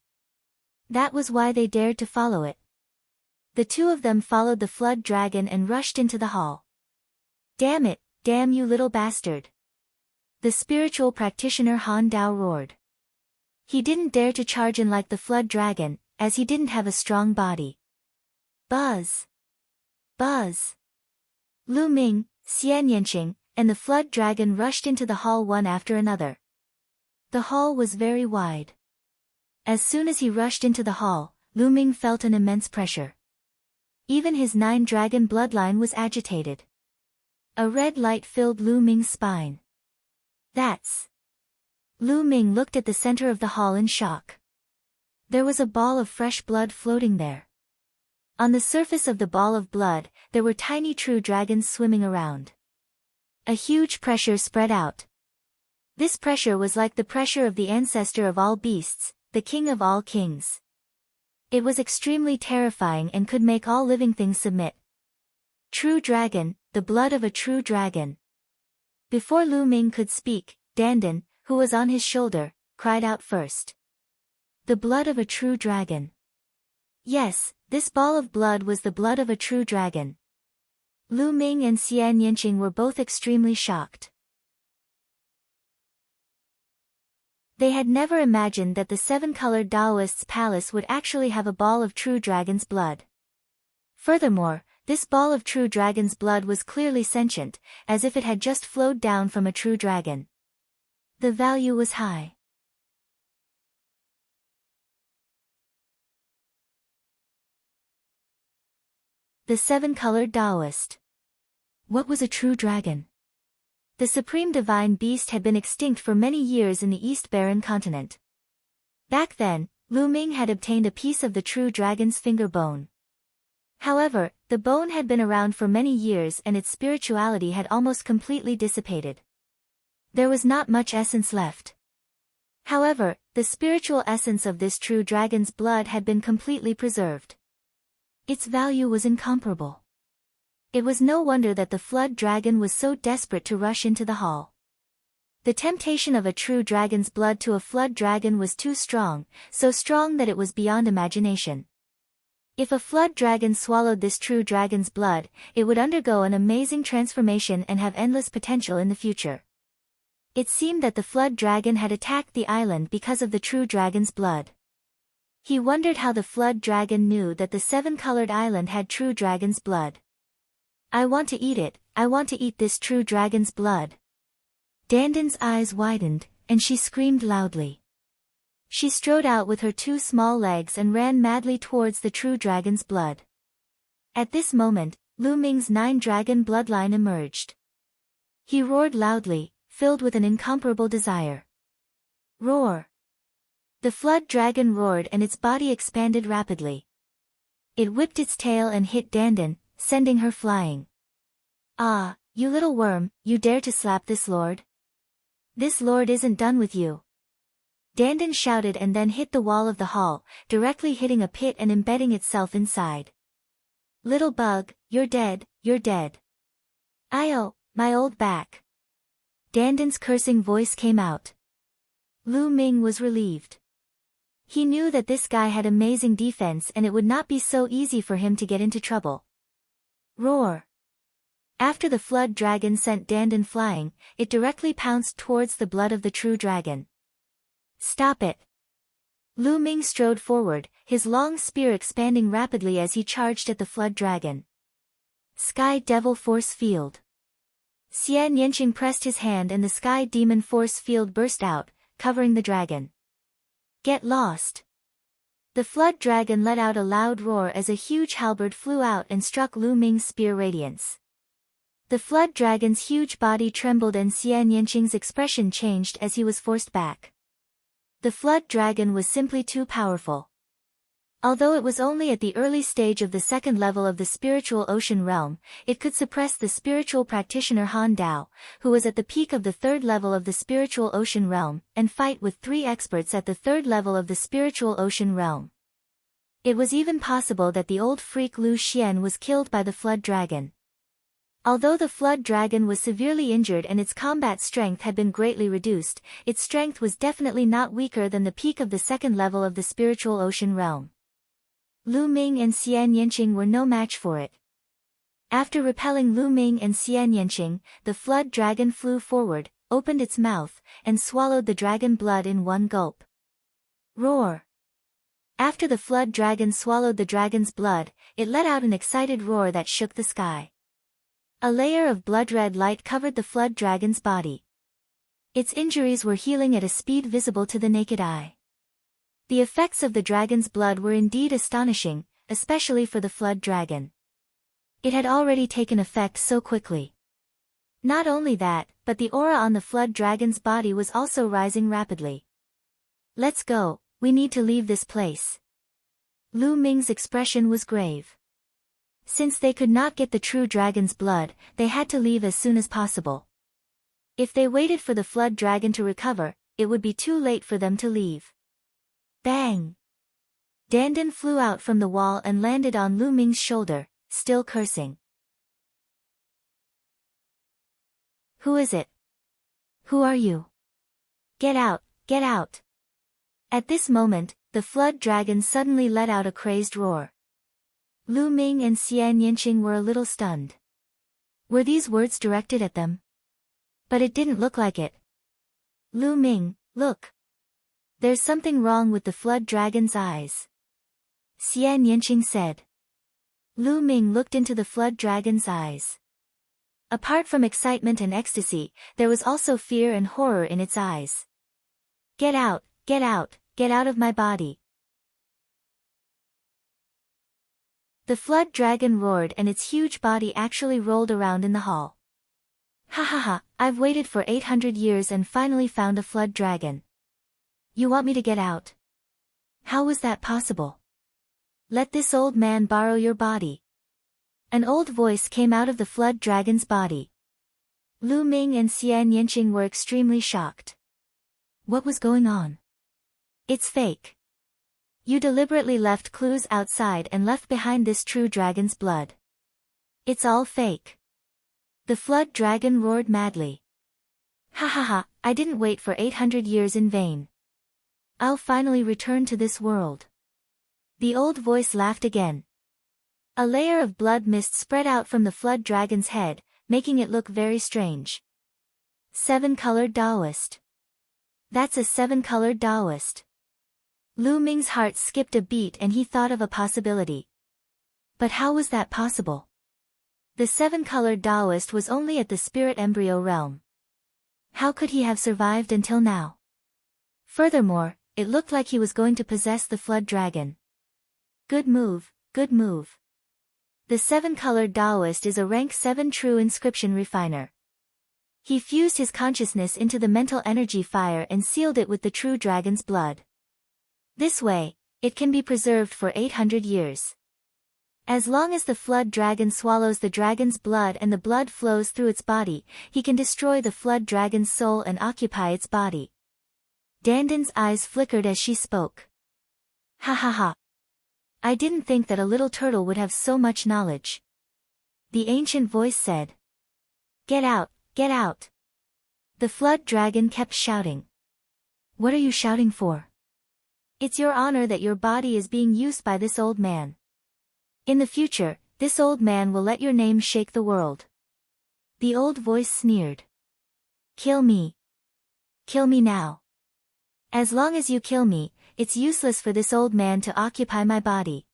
[SPEAKER 1] That was why they dared to follow it. The two of them followed the flood dragon and rushed into the hall. Damn it, damn you little bastard! The spiritual practitioner Han Dao roared. He didn't dare to charge in like the flood dragon, as he didn't have a strong body. Buzz! Buzz! Lu Ming, Xian Yanqing, and the flood dragon rushed into the hall one after another. The hall was very wide. As soon as he rushed into the hall, Lu Ming felt an immense pressure. Even his 9-dragon bloodline was agitated. A red light filled Lu Ming's spine. That's... Lu Ming looked at the center of the hall in shock. There was a ball of fresh blood floating there. On the surface of the ball of blood, there were tiny true dragons swimming around. A huge pressure spread out. This pressure was like the pressure of the ancestor of all beasts, the king of all kings. It was extremely terrifying and could make all living things submit. True dragon, the blood of a true dragon. Before Lu Ming could speak, Dandan, who was on his shoulder, cried out first. The blood of a true dragon. Yes, this ball of blood was the blood of a true dragon. Lu Ming and Xian Yanqing were both extremely shocked. They had never imagined that the 7-colored Taoist's palace would actually have a ball of true dragon's blood. Furthermore, this ball of true dragon's blood was clearly sentient, as if it had just flowed down from a true dragon. The value was high. The 7-colored Taoist. What was a true dragon? The supreme divine beast had been extinct for many years in the East Barren continent. Back then, Lu Ming had obtained a piece of the true dragon's finger bone. However, the bone had been around for many years and its spirituality had almost completely dissipated. There was not much essence left. However, the spiritual essence of this true dragon's blood had been completely preserved. Its value was incomparable. It was no wonder that the flood dragon was so desperate to rush into the hall. The temptation of a true dragon's blood to a flood dragon was too strong, so strong that it was beyond imagination. If a flood dragon swallowed this true dragon's blood, it would undergo an amazing transformation and have endless potential in the future. It seemed that the flood dragon had attacked the island because of the true dragon's blood. He wondered how the flood dragon knew that the 7-colored island had true dragon's blood. I want to eat it, I want to eat this true dragon's blood. Dandan's eyes widened, and she screamed loudly. She strode out with her 2 small legs and ran madly towards the true dragon's blood. At this moment, Lu Ming's 9-dragon bloodline emerged. He roared loudly, filled with an incomparable desire. Roar! The flood dragon roared and its body expanded rapidly. It whipped its tail and hit Dandan, sending her flying. Ah, you little worm, you dare to slap this lord? This lord isn't done with you. Dandan shouted and then hit the wall of the hall, directly hitting a pit and embedding itself inside. Little bug, you're dead, you're dead. Ayo, my old back. Dandan's cursing voice came out. Lu Ming was relieved. He knew that this guy had amazing defense and it would not be so easy for him to get into trouble. Roar! After the flood dragon sent Dandan flying, it directly pounced towards the blood of the true dragon. Stop it! Lu Ming strode forward, his long spear expanding rapidly as he charged at the flood dragon. Sky Devil Force Field. Xian Yanqing pressed his hand and the sky demon force field burst out, covering the dragon. Get lost. The flood dragon let out a loud roar as a huge halberd flew out and struck Lu Ming's spear radiance. The flood dragon's huge body trembled and Xian Yanqing's expression changed as he was forced back. The flood dragon was simply too powerful. Although it was only at the early stage of the second level of the spiritual ocean realm, it could suppress the spiritual practitioner Han Dao, who was at the peak of the third level of the spiritual ocean realm, and fight with 3 experts at the third level of the spiritual ocean realm. It was even possible that the old freak Lu Xian was killed by the flood dragon. Although the flood dragon was severely injured and its combat strength had been greatly reduced, its strength was definitely not weaker than the peak of the second level of the spiritual ocean realm. Lu Ming and Xian Yanqing were no match for it. After repelling Lu Ming and Xian Yanqing, the flood dragon flew forward, opened its mouth, and swallowed the dragon blood in one gulp. Roar! After the flood dragon swallowed the dragon's blood, it let out an excited roar that shook the sky. A layer of blood-red light covered the flood dragon's body. Its injuries were healing at a speed visible to the naked eye. The effects of the dragon's blood were indeed astonishing, especially for the flood dragon. It had already taken effect so quickly. Not only that, but the aura on the flood dragon's body was also rising rapidly. Let's go, we need to leave this place. Lu Ming's expression was grave. Since they could not get the true dragon's blood, they had to leave as soon as possible. If they waited for the flood dragon to recover, it would be too late for them to leave. Bang! Dandan flew out from the wall and landed on Lu Ming's shoulder, still cursing. Who is it? Who are you? Get out, get out! At this moment, the flood dragon suddenly let out a crazed roar. Lu Ming and Xian Yanqing were a little stunned. Were these words directed at them? But it didn't look like it. Lu Ming, look! There's something wrong with the flood dragon's eyes. Xian Yanqing said. Lu Ming looked into the flood dragon's eyes. Apart from excitement and ecstasy, there was also fear and horror in its eyes. Get out, get out, get out of my body. The flood dragon roared and its huge body actually rolled around in the hall. Ha ha ha, I've waited for 800 years and finally found a flood dragon. You want me to get out? How was that possible? Let this old man borrow your body. An old voice came out of the flood dragon's body. Lu Ming and Xian Yanqing were extremely shocked. What was going on? It's fake. You deliberately left clues outside and left behind this true dragon's blood. It's all fake. The flood dragon roared madly. Ha ha ha, I didn't wait for 800 years in vain. I'll finally return to this world. The old voice laughed again. A layer of blood mist spread out from the flood dragon's head, making it look very strange. 7-colored Taoist. That's a 7-colored Taoist. Lu Ming's heart skipped a beat and he thought of a possibility. But how was that possible? The 7-colored Taoist was only at the spirit embryo realm. How could he have survived until now? Furthermore, it looked like he was going to possess the flood dragon. Good move, good move. The 7-colored Taoist is a rank 7 true inscription refiner. He fused his consciousness into the mental energy fire and sealed it with the true dragon's blood. This way, it can be preserved for 800 years. As long as the flood dragon swallows the dragon's blood and the blood flows through its body, he can destroy the flood dragon's soul and occupy its body. Dandan's eyes flickered as she spoke. Ha ha ha. I didn't think that a little turtle would have so much knowledge. The ancient voice said. Get out, get out. The flood dragon kept shouting. What are you shouting for? It's your honor that your body is being used by this old man. In the future, this old man will let your name shake the world. The old voice sneered. Kill me. Kill me now. As long as you kill me, it's useless for this old man to occupy my body.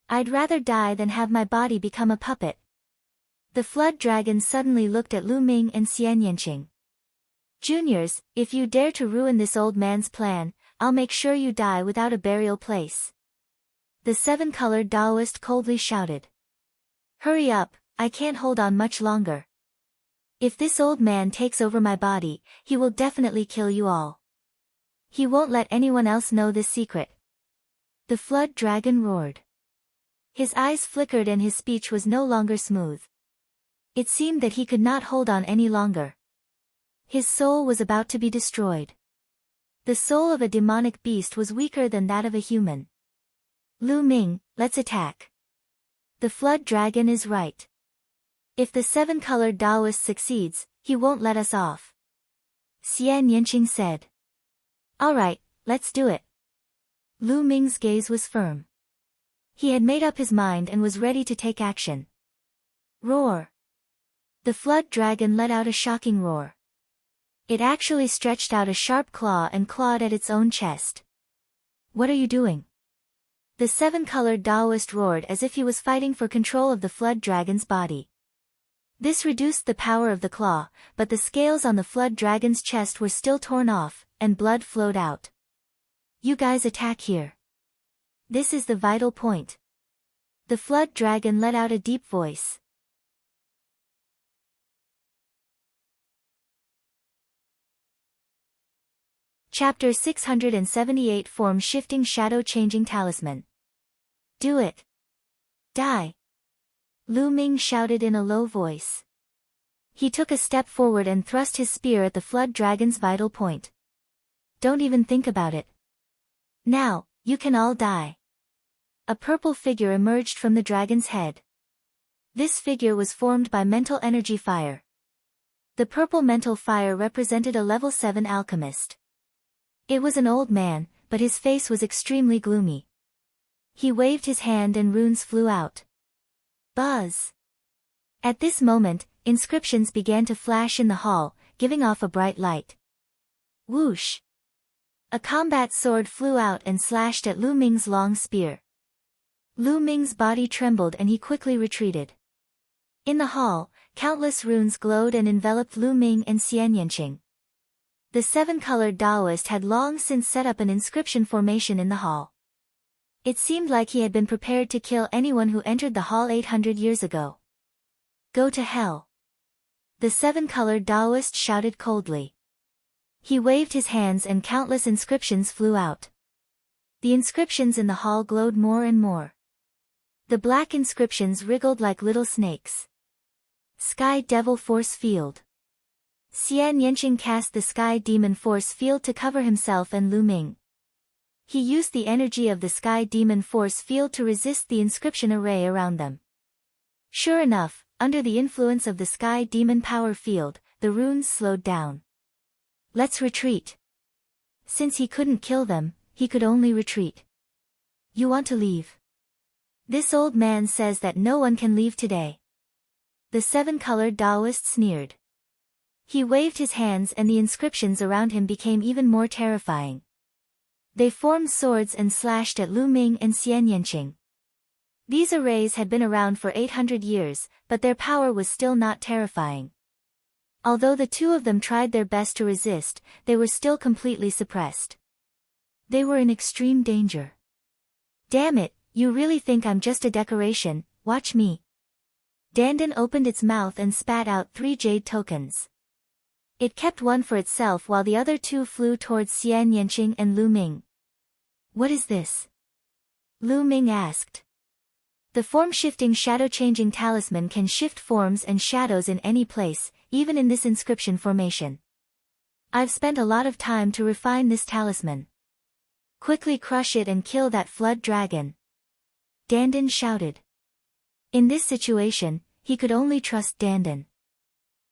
[SPEAKER 1] I'd rather die than have my body become a puppet. The flood dragon suddenly looked at Lu Ming and Xian Yanqing. Juniors, if you dare to ruin this old man's plan, I'll make sure you die without a burial place. The seven-colored Taoist coldly shouted. Hurry up, I can't hold on much longer. If this old man takes over my body, he will definitely kill you all. He won't let anyone else know this secret. The flood dragon roared. His eyes flickered and his speech was no longer smooth. It seemed that he could not hold on any longer. His soul was about to be destroyed. The soul of a demonic beast was weaker than that of a human. Lu Ming, let's attack. The flood dragon is right. If the seven-colored Taoist succeeds, he won't let us off. Xian Yanqing said. All right, let's do it. Lu Ming's gaze was firm. He had made up his mind and was ready to take action. Roar. The flood dragon let out a shocking roar. It actually stretched out a sharp claw and clawed at its own chest. What are you doing? The seven-colored Taoist roared as if he was fighting for control of the flood dragon's body. This reduced the power of the claw, but the scales on the flood dragon's chest were still torn off, and blood flowed out. You guys attack here. This is the vital point. The flood dragon let out a deep voice. Chapter 678 Form-Shifting Shadow-Changing Talisman. Do it. Die. Lu Ming shouted in a low voice. He took a step forward and thrust his spear at the flood dragon's vital point. Don't even think about it. Now, you can all die. A purple figure emerged from the dragon's head. This figure was formed by mental energy fire. The purple mental fire represented a level 7 alchemist. It was an old man, but his face was extremely gloomy. He waved his hand and runes flew out. Buzz! At this moment, inscriptions began to flash in the hall, giving off a bright light. Whoosh! A combat sword flew out and slashed at Lu Ming's long spear. Lu Ming's body trembled and he quickly retreated. In the hall, countless runes glowed and enveloped Lu Ming and Xian Yanqing. The seven-colored Taoist had long since set up an inscription formation in the hall. It seemed like he had been prepared to kill anyone who entered the hall 800 years ago. Go to hell. The seven-colored Taoist shouted coldly. He waved his hands and countless inscriptions flew out. The inscriptions in the hall glowed more and more. The black inscriptions wriggled like little snakes. Sky Devil Force Field. Xian Yanqing cast the Sky Demon Force Field to cover himself and Lu Ming. He used the energy of the Sky Demon Force Field to resist the inscription array around them. Sure enough, under the influence of the Sky Demon Power Field, the runes slowed down. Let's retreat. Since he couldn't kill them, he could only retreat. You want to leave? This old man says that no one can leave today. The seven-colored Taoist sneered. He waved his hands and the inscriptions around him became even more terrifying. They formed swords and slashed at Lu Ming and Xian Yanqing. These arrays had been around for 800 years, but their power was still not terrifying. Although the two of them tried their best to resist, they were still completely suppressed. They were in extreme danger. Damn it, you really think I'm just a decoration? Watch me. Dandan opened its mouth and spat out 3 jade tokens. It kept one for itself while the other 2 flew towards Xian Yanqing and Lu Ming. What is this? Lu Ming asked. The form-shifting shadow-changing talisman can shift forms and shadows in any place, even in this inscription formation. I've spent a lot of time to refine this talisman. Quickly crush it and kill that flood dragon. Dandan shouted. In this situation, he could only trust Dandan.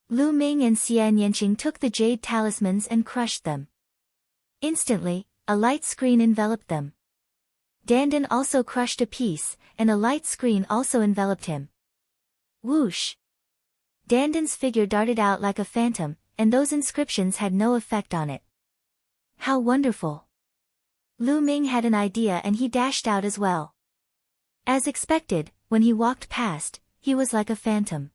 [SPEAKER 1] Lu Ming and Xian Yanqing took the jade talismans and crushed them. Instantly, a light screen enveloped them. Dandan also crushed a piece, and a light screen also enveloped him. Whoosh! Dandan's figure darted out like a phantom, and those inscriptions had no effect on it. How wonderful! Lu Ming had an idea and he dashed out as well. As expected, when he walked past, he was like a phantom.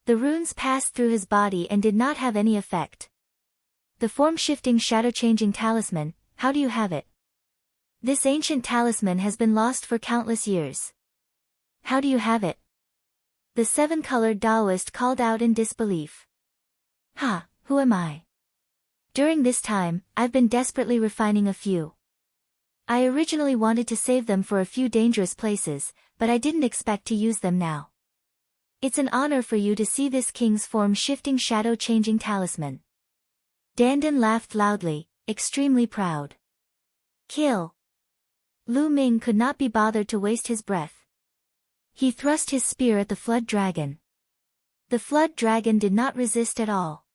[SPEAKER 1] The runes passed through his body and did not have any effect. The form-shifting shadow-changing talisman, how do you have it? This ancient talisman has been lost for countless years. How do you have it? The seven-colored Taoist called out in disbelief. Ha, who am I? During this time, I've been desperately refining a few. I originally wanted to save them for a few dangerous places, but I didn't expect to use them now. It's an honor for you to see this king's form-shifting shadow-changing talisman. Dandan laughed loudly, extremely proud. Kill. Lu Ming could not be bothered to waste his breath. He thrust his spear at the flood dragon. The flood dragon did not resist at all.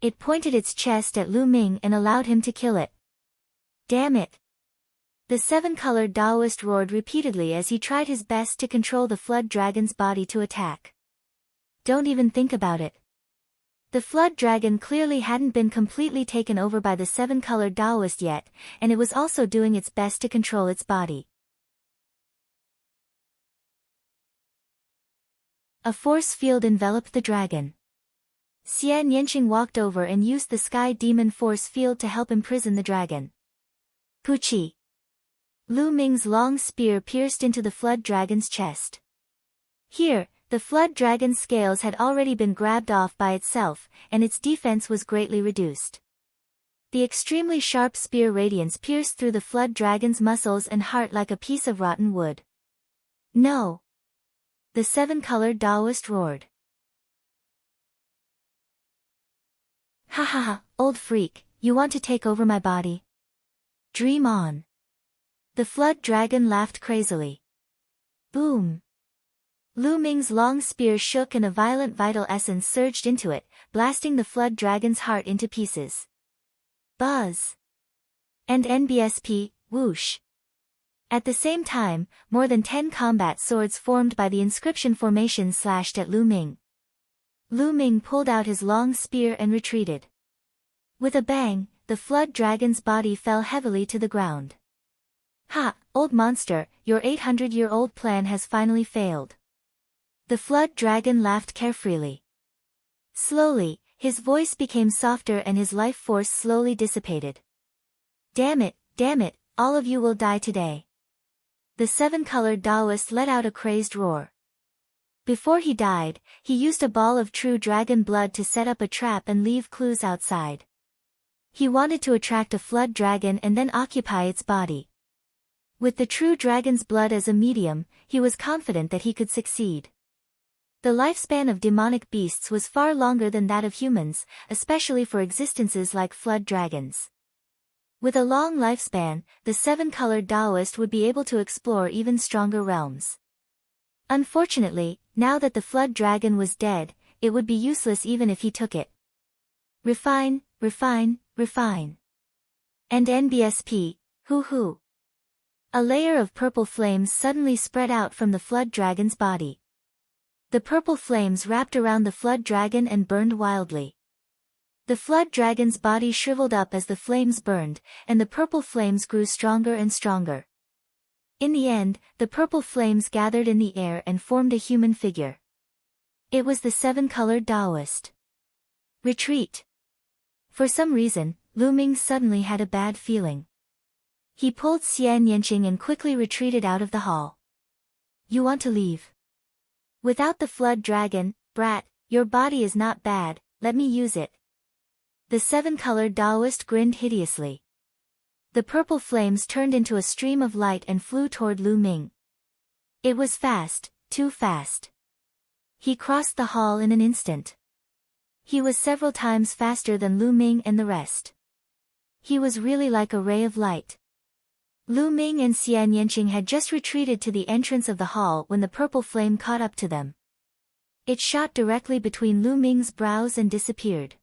[SPEAKER 1] It pointed its chest at Lu Ming and allowed him to kill it. Damn it! The seven-colored Taoist roared repeatedly as he tried his best to control the flood dragon's body to attack. Don't even think about it. The flood dragon clearly hadn't been completely taken over by the seven-colored Taoist yet, and it was also doing its best to control its body. A force field enveloped the dragon. Xian Yanqing walked over and used the sky demon force field to help imprison the dragon. Puchi. Lu Ming's long spear pierced into the flood dragon's chest. Here, the flood dragon's scales had already been grabbed off by itself, and its defense was greatly reduced. The extremely sharp spear radiance pierced through the flood dragon's muscles and heart like a piece of rotten wood. No! The seven-colored Taoist roared. Ha ha ha, old freak, you want to take over my body? Dream on. The flood dragon laughed crazily. Boom! Lu Ming's long spear shook and a violent vital essence surged into it, blasting the flood dragon's heart into pieces. Buzz! And NBSP, whoosh! At the same time, more than 10 combat swords formed by the inscription formation slashed at Lu Ming. Lu Ming pulled out his long spear and retreated. With a bang, the flood dragon's body fell heavily to the ground. Ha, old monster, your 800-year-old plan has finally failed. The flood dragon laughed carefreely. Slowly, his voice became softer and his life force slowly dissipated. Damn it, all of you will die today. The seven-colored Taoist let out a crazed roar. Before he died, he used a ball of true dragon blood to set up a trap and leave clues outside. He wanted to attract a flood dragon and then occupy its body. With the true dragon's blood as a medium, he was confident that he could succeed. The lifespan of demonic beasts was far longer than that of humans, especially for existences like flood dragons. With a long lifespan, the seven-colored Taoist would be able to explore even stronger realms. Unfortunately, now that the flood dragon was dead, it would be useless even if he took it. Refine. And NBSP, hoo. A layer of purple flames suddenly spread out from the flood dragon's body. The purple flames wrapped around the flood dragon and burned wildly. The flood dragon's body shriveled up as the flames burned, and the purple flames grew stronger and stronger. In the end, the purple flames gathered in the air and formed a human figure. It was the seven-colored Taoist. Retreat. For some reason, Lu Ming suddenly had a bad feeling. He pulled Xian Yanqing and quickly retreated out of the hall. You want to leave? Without the flood dragon, brat, your body is not bad, let me use it. The seven-colored Taoist grinned hideously. The purple flames turned into a stream of light and flew toward Lu Ming. It was fast, too fast. He crossed the hall in an instant. He was several times faster than Lu Ming and the rest. He was really like a ray of light. Lu Ming and Xian Yanqing had just retreated to the entrance of the hall when the purple flame caught up to them. It shot directly between Lu Ming's brows and disappeared.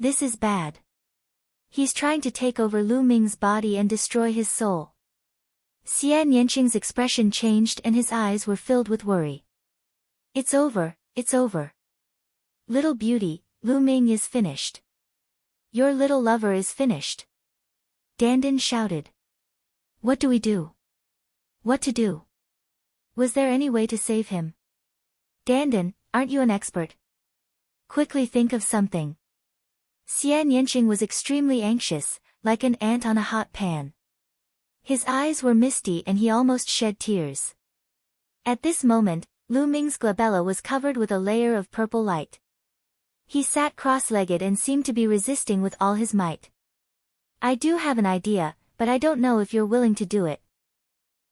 [SPEAKER 1] This is bad. He's trying to take over Lu Ming's body and destroy his soul. Xian Yanqing's expression changed and his eyes were filled with worry. It's over. Little beauty, Lu Ming is finished. Your little lover is finished. Dandan shouted. What do we do? What to do? Was there any way to save him? Dandan, aren't you an expert? Quickly think of something. Xian Yanqing was extremely anxious, like an ant on a hot pan. His eyes were misty and he almost shed tears. At this moment, Lu Ming's glabella was covered with a layer of purple light. He sat cross-legged and seemed to be resisting with all his might. I do have an idea, but I don't know if you're willing to do it.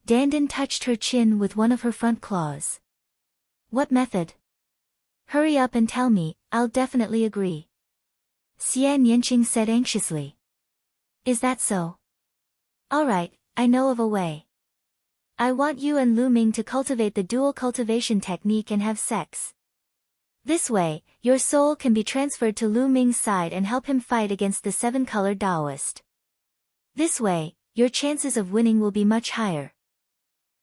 [SPEAKER 1] Dandan touched her chin with one of her front claws. What method? Hurry up and tell me, I'll definitely agree. Xian Yanqing said anxiously. Is that so? Alright, I know of a way. I want you and Lu Ming to cultivate the dual cultivation technique and have sex. This way, your soul can be transferred to Lu Ming's side and help him fight against the seven-colored Taoist. This way, your chances of winning will be much higher.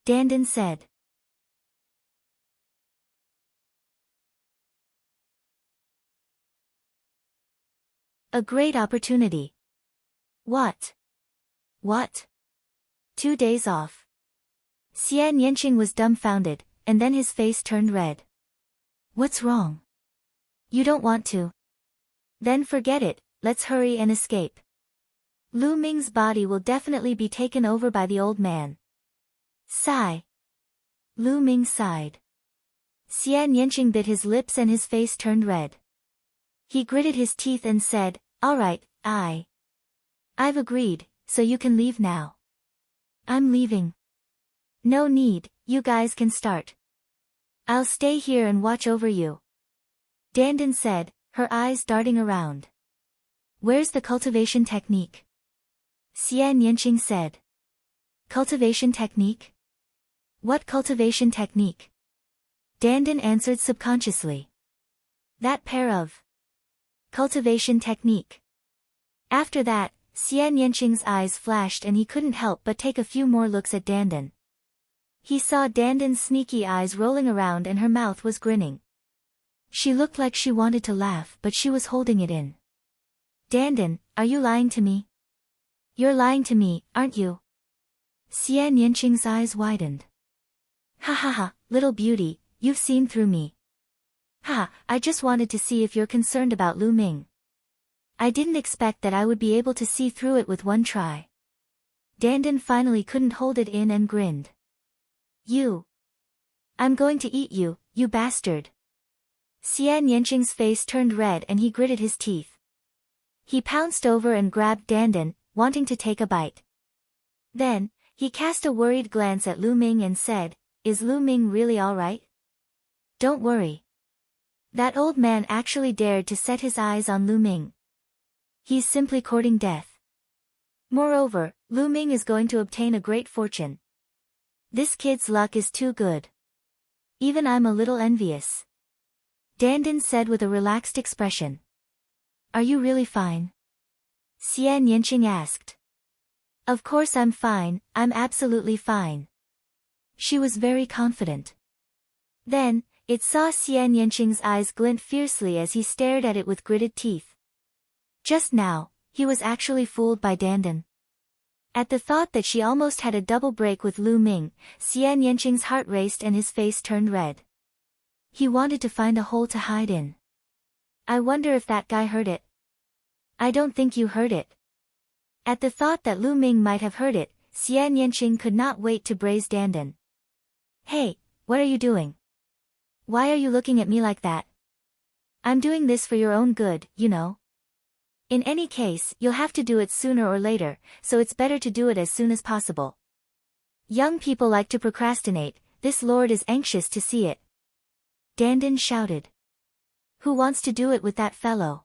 [SPEAKER 1] Dandan said. A great opportunity. What? What? 2 days off. Xian Yanqing was dumbfounded, and then his face turned red. What's wrong? You don't want to? Then forget it, let's hurry and escape. Lu Ming's body will definitely be taken over by the old man. Sigh. Lu Ming sighed. Xian Yanqing bit his lips and his face turned red. He gritted his teeth and said, Alright, I've agreed, so you can leave now. I'm leaving. No need, you guys can start. I'll stay here and watch over you. Dandan said, her eyes darting around. Where's the cultivation technique? Xian Yanqing said. Cultivation technique? What cultivation technique? Dandan answered subconsciously. That pair of cultivation technique. After that, Xian Yanqing's eyes flashed and he couldn't help but take a few more looks at Dandan. He saw Dandan's sneaky eyes rolling around and her mouth was grinning. She looked like she wanted to laugh but she was holding it in. Dandan, are you lying to me? You're lying to me, aren't you? Xian Yanqing's eyes widened. Ha ha ha, little beauty, you've seen through me. Ha, I just wanted to see if you're concerned about Lu Ming. I didn't expect that I would be able to see through it with one try. Dandan finally couldn't hold it in and grinned. You. I'm going to eat you, you bastard. Xian Yanqing's face turned red and he gritted his teeth. He pounced over and grabbed Dandan, wanting to take a bite. Then, he cast a worried glance at Lu Ming and said, Is Lu Ming really alright? Don't worry. That old man actually dared to set his eyes on Lu Ming. He's simply courting death. Moreover, Lu Ming is going to obtain a great fortune. This kid's luck is too good. Even I'm a little envious. Dandan said with a relaxed expression. Are you really fine? Xian Yanqing asked. Of course I'm fine, I'm absolutely fine. She was very confident. Then, it saw Xian Yanqing's eyes glint fiercely as he stared at it with gritted teeth. Just now, he was actually fooled by Dandan. At the thought that she almost had a double break with Lu Ming, Xian Yanqing's heart raced and his face turned red. He wanted to find a hole to hide in. I wonder if that guy heard it. I don't think you heard it. At the thought that Lu Ming might have heard it, Xian Yanqing could not wait to braze Dandan. Hey, what are you doing? Why are you looking at me like that? I'm doing this for your own good, you know. In any case, you'll have to do it sooner or later, so it's better to do it as soon as possible. Young people like to procrastinate, this lord is anxious to see it. Dandan shouted. Who wants to do it with that fellow?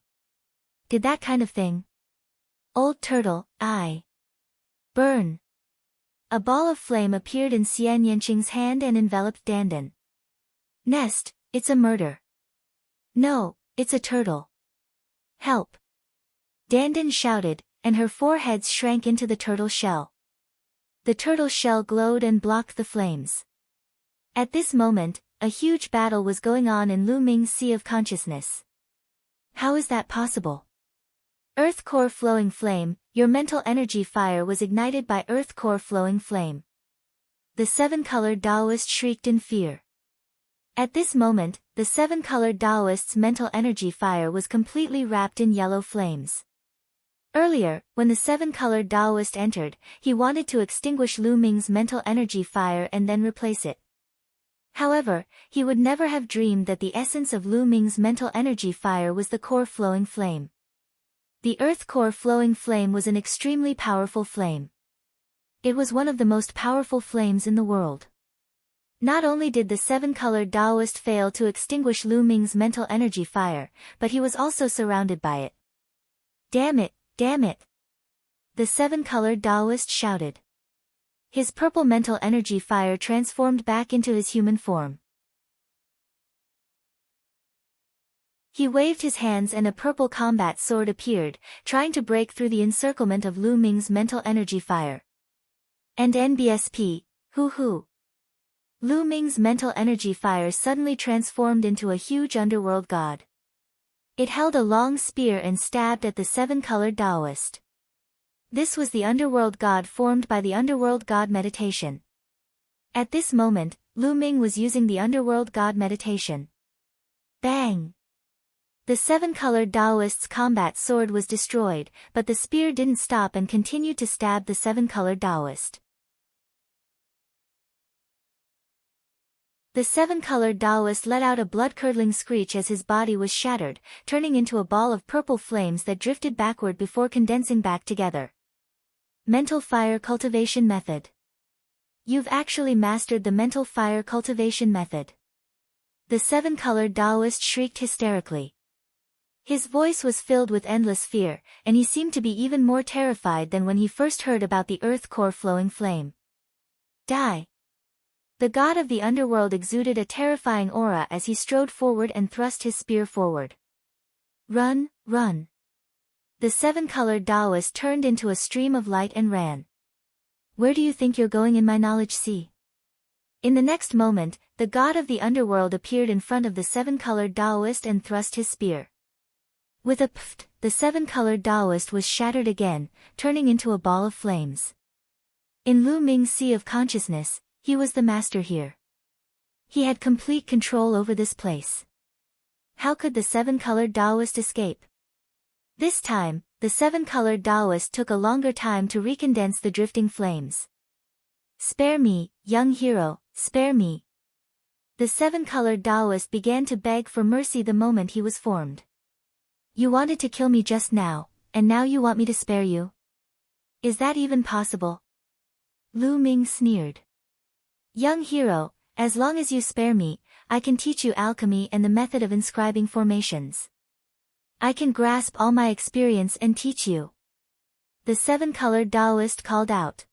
[SPEAKER 1] Did that kind of thing? Old turtle, I. Burn. A ball of flame appeared in Xian Yanqing's hand and enveloped Dandan. Nest, it's a murder. No, it's a turtle. Help. Dandan shouted, and her four heads shrank into the turtle shell. The turtle shell glowed and blocked the flames. At this moment, a huge battle was going on in Lu Ming's sea of consciousness. How is that possible? Earth core flowing flame, your mental energy fire was ignited by earth core flowing flame. The seven-colored Taoist shrieked in fear. At this moment, the seven-colored Taoist's mental energy fire was completely wrapped in yellow flames. Earlier, when the seven-colored Taoist entered, he wanted to extinguish Lu Ming's mental energy fire and then replace it. However, he would never have dreamed that the essence of Lu Ming's mental energy fire was the core flowing flame. The earth core flowing flame was an extremely powerful flame. It was one of the most powerful flames in the world. Not only did the seven-colored Taoist fail to extinguish Lu Ming's mental energy fire, but he was also surrounded by it. Damn it! Damn it! The seven-colored Taoist shouted. His purple mental energy fire transformed back into his human form. He waved his hands and a purple combat sword appeared, trying to break through the encirclement of Lu Ming's mental energy fire. And NBSP, hoo. Lu Ming's mental energy fire suddenly transformed into a huge underworld god. It held a long spear and stabbed at the seven-colored Taoist. This was the underworld god formed by the underworld god meditation. At this moment, Lu Ming was using the underworld god meditation. Bang! The seven-colored Taoist's combat sword was destroyed, but the spear didn't stop and continued to stab the seven-colored Taoist. The seven-colored Taoist let out a blood-curdling screech as his body was shattered, turning into a ball of purple flames that drifted backward before condensing back together. Mental Fire Cultivation Method. You've actually mastered the Mental Fire Cultivation Method. The seven-colored Taoist shrieked hysterically. His voice was filled with endless fear, and he seemed to be even more terrified than when he first heard about the earth core flowing flame. Die! The god of the underworld exuded a terrifying aura as he strode forward and thrust his spear forward. Run, run! The seven-colored Taoist turned into a stream of light and ran. Where do you think you're going in my knowledge sea? In the next moment, the god of the underworld appeared in front of the seven-colored Taoist and thrust his spear. With a pft, the seven-colored Taoist was shattered again, turning into a ball of flames. In Lu Ming's sea of consciousness, he was the master here. He had complete control over this place. How could the seven-colored Taoist escape? This time, the seven-colored Taoist took a longer time to recondense the drifting flames. Spare me, young hero, spare me. The seven-colored Taoist began to beg for mercy the moment he was formed. You wanted to kill me just now, and now you want me to spare you? Is that even possible? Lu Ming sneered. Young hero, as long as you spare me, I can teach you alchemy and the method of inscribing formations. I can grasp all my experience and teach you. The seven-colored Taoist called out.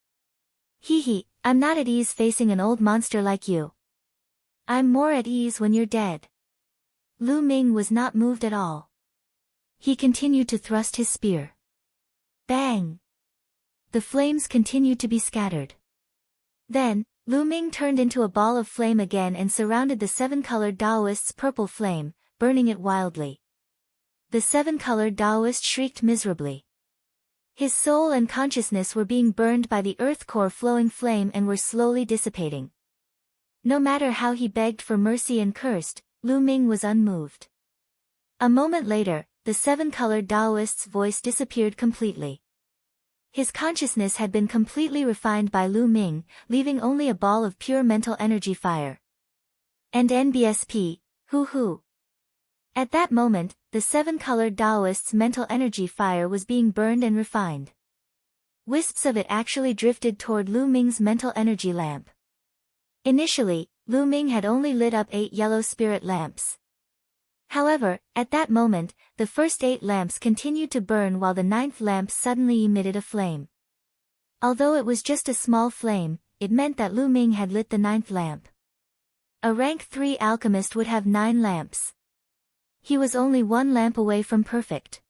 [SPEAKER 1] Hee, I'm not at ease facing an old monster like you. I'm more at ease when you're dead. Lu Ming was not moved at all. He continued to thrust his spear. Bang! The flames continued to be scattered. Then, Lu Ming turned into a ball of flame again and surrounded the seven-colored Taoist's purple flame, burning it wildly. The seven-colored Taoist shrieked miserably. His soul and consciousness were being burned by the earth core flowing flame and were slowly dissipating. No matter how he begged for mercy and cursed, Lu Ming was unmoved. A moment later, the seven-colored Taoist's voice disappeared completely. His consciousness had been completely refined by Lu Ming, leaving only a ball of pure mental energy fire. And NBSP, hoo. At that moment, the seven-colored Taoist's mental energy fire was being burned and refined. Wisps of it actually drifted toward Lu Ming's mental energy lamp. Initially, Lu Ming had only lit up 8 yellow spirit lamps. However, at that moment, the first 8 lamps continued to burn while the 9th lamp suddenly emitted a flame. Although it was just a small flame, it meant that Lu Ming had lit the 9th lamp. A rank 3 alchemist would have 9 lamps. He was only 1 lamp away from perfect.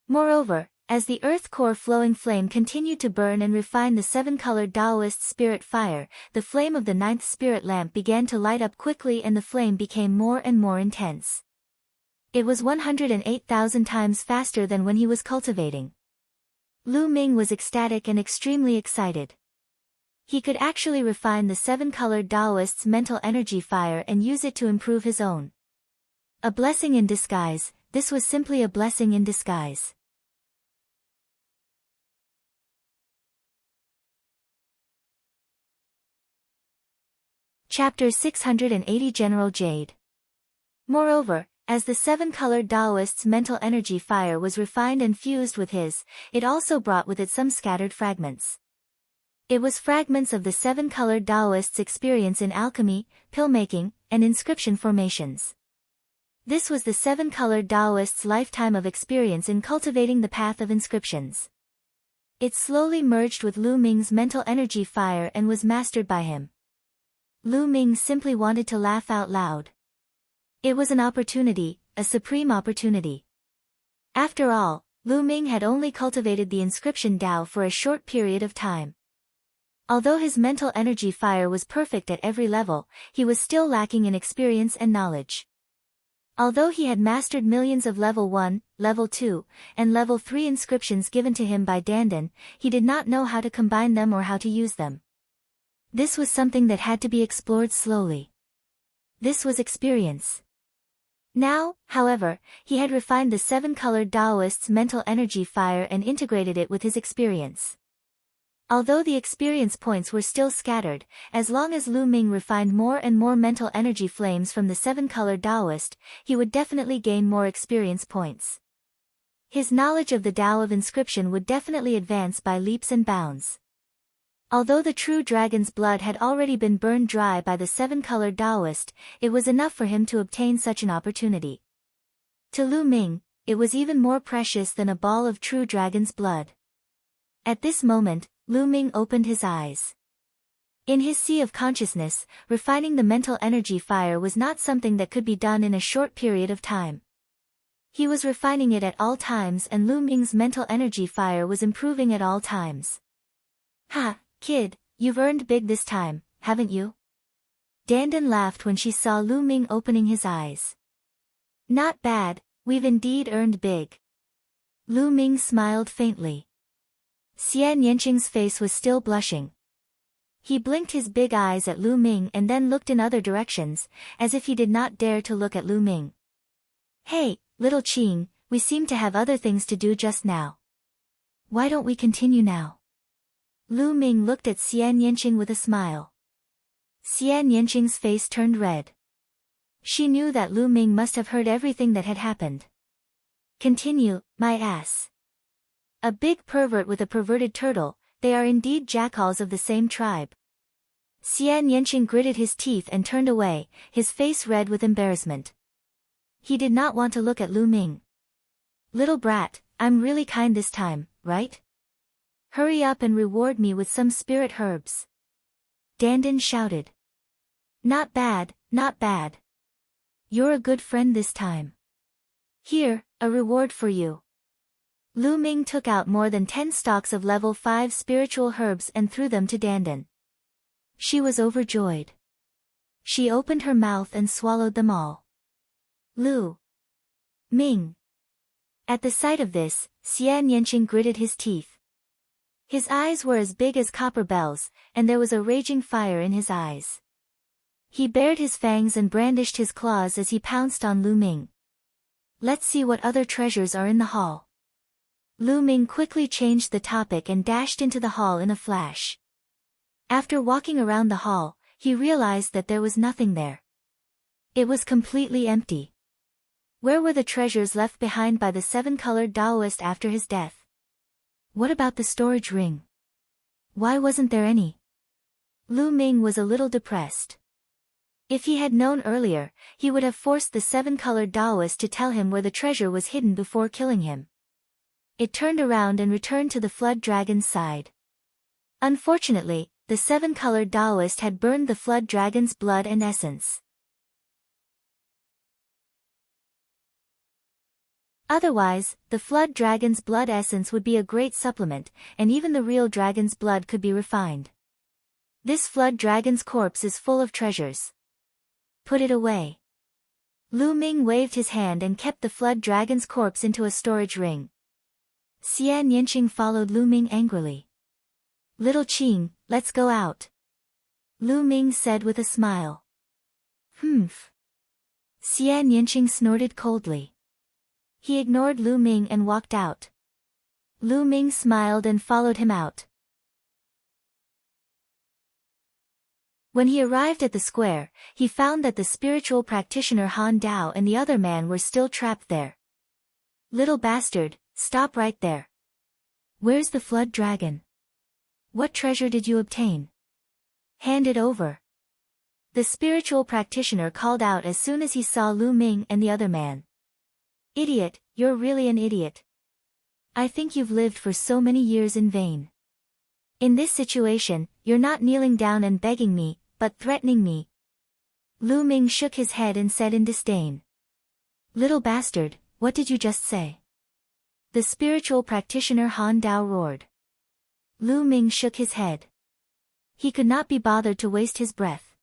[SPEAKER 1] Moreover, as the earth core flowing flame continued to burn and refine the seven-colored Taoist spirit fire, the flame of the 9th spirit lamp began to light up quickly and the flame became more and more intense. It was 108,000 times faster than when he was cultivating. Lu Ming was ecstatic and extremely excited. He could actually refine the seven-colored Taoist's mental energy fire and use it to improve his own. A blessing in disguise. This was simply a blessing in disguise. Chapter 680 General Jade. Moreover, as the seven-colored Taoist's mental energy fire was refined and fused with his, it also brought with it some scattered fragments. It was fragments of the seven-colored Taoist's experience in alchemy, pill-making, and inscription formations. This was the seven-colored Taoist's lifetime of experience in cultivating the path of inscriptions. It slowly merged with Lu Ming's mental energy fire and was mastered by him. Lu Ming simply wanted to laugh out loud. It was an opportunity, a supreme opportunity. After all, Lu Ming had only cultivated the inscription Tao for a short period of time. Although his mental energy fire was perfect at every level, he was still lacking in experience and knowledge. Although he had mastered millions of level 1, level 2, and level 3 inscriptions given to him by Dandan, he did not know how to combine them or how to use them. This was something that had to be explored slowly. This was experience. Now, however, he had refined the seven-colored Taoist's mental energy fire and integrated it with his experience. Although the experience points were still scattered, as long as Lu Ming refined more and more mental energy flames from the seven-colored Taoist, he would definitely gain more experience points. His knowledge of the Tao of inscription would definitely advance by leaps and bounds. Although the true dragon's blood had already been burned dry by the seven-colored Taoist, it was enough for him to obtain such an opportunity. To Lu Ming, it was even more precious than a ball of true dragon's blood. At this moment, Lu Ming opened his eyes. In his sea of consciousness, refining the mental energy fire was not something that could be done in a short period of time. He was refining it at all times and Lu Ming's mental energy fire was improving at all times. Ha, kid, you've earned big this time, haven't you? Dandan laughed when she saw Lu Ming opening his eyes. Not bad, we've indeed earned big. Lu Ming smiled faintly. Xian Yanqing's face was still blushing. He blinked his big eyes at Lu Ming and then looked in other directions, as if he did not dare to look at Lu Ming. Hey, little Qing, we seem to have other things to do just now. Why don't we continue now? Lu Ming looked at Xian Yanqing with a smile. Xian Yanqing's face turned red. She knew that Lu Ming must have heard everything that had happened. Continue, my ass. A big pervert with a perverted turtle, they are indeed jackals of the same tribe. Xian Yanqing gritted his teeth and turned away, his face red with embarrassment. He did not want to look at Lu Ming. Little brat, I'm really kind this time, right? Hurry up and reward me with some spirit herbs. Dandan shouted. Not bad, not bad. You're a good friend this time. Here, a reward for you. Lu Ming took out more than 10 stalks of level 5 spiritual herbs and threw them to Dandan. She was overjoyed. She opened her mouth and swallowed them all. Lu Ming. At the sight of this, Xian Yanqing gritted his teeth. His eyes were as big as copper bells, and there was a raging fire in his eyes. He bared his fangs and brandished his claws as he pounced on Lu Ming. Let's see what other treasures are in the hall. Lu Ming quickly changed the topic and dashed into the hall in a flash. After walking around the hall, he realized that there was nothing there. It was completely empty. Where were the treasures left behind by the seven-colored Taoist after his death? What about the storage ring? Why wasn't there any? Lu Ming was a little depressed. If he had known earlier, he would have forced the seven-colored Taoist to tell him where the treasure was hidden before killing him. It turned around and returned to the flood dragon's side. Unfortunately, the seven-colored Taoist had burned the flood dragon's blood and essence. Otherwise, the flood dragon's blood essence would be a great supplement, and even the real dragon's blood could be refined. This flood dragon's corpse is full of treasures. Put it away. Lu Ming waved his hand and kept the flood dragon's corpse into a storage ring. Xian Yanqing followed Lu Ming angrily. Little Qing, let's go out. Lu Ming said with a smile. Humph. Xie Nianqing snorted coldly. He ignored Lu Ming and walked out. Lu Ming smiled and followed him out. When he arrived at the square, he found that the spiritual practitioner Han Dao and the other man were still trapped there. Little bastard, stop right there. Where's the flood dragon? What treasure did you obtain? Hand it over. The spiritual practitioner called out as soon as he saw Lu Ming and the other man. Idiot, you're really an idiot. I think you've lived for so many years in vain. In this situation, you're not kneeling down and begging me, but threatening me. Lu Ming shook his head and said in disdain. Little bastard, what did you just say? The spiritual practitioner Han Dao roared. Lu Ming shook his head. He could not be bothered to waste his breath.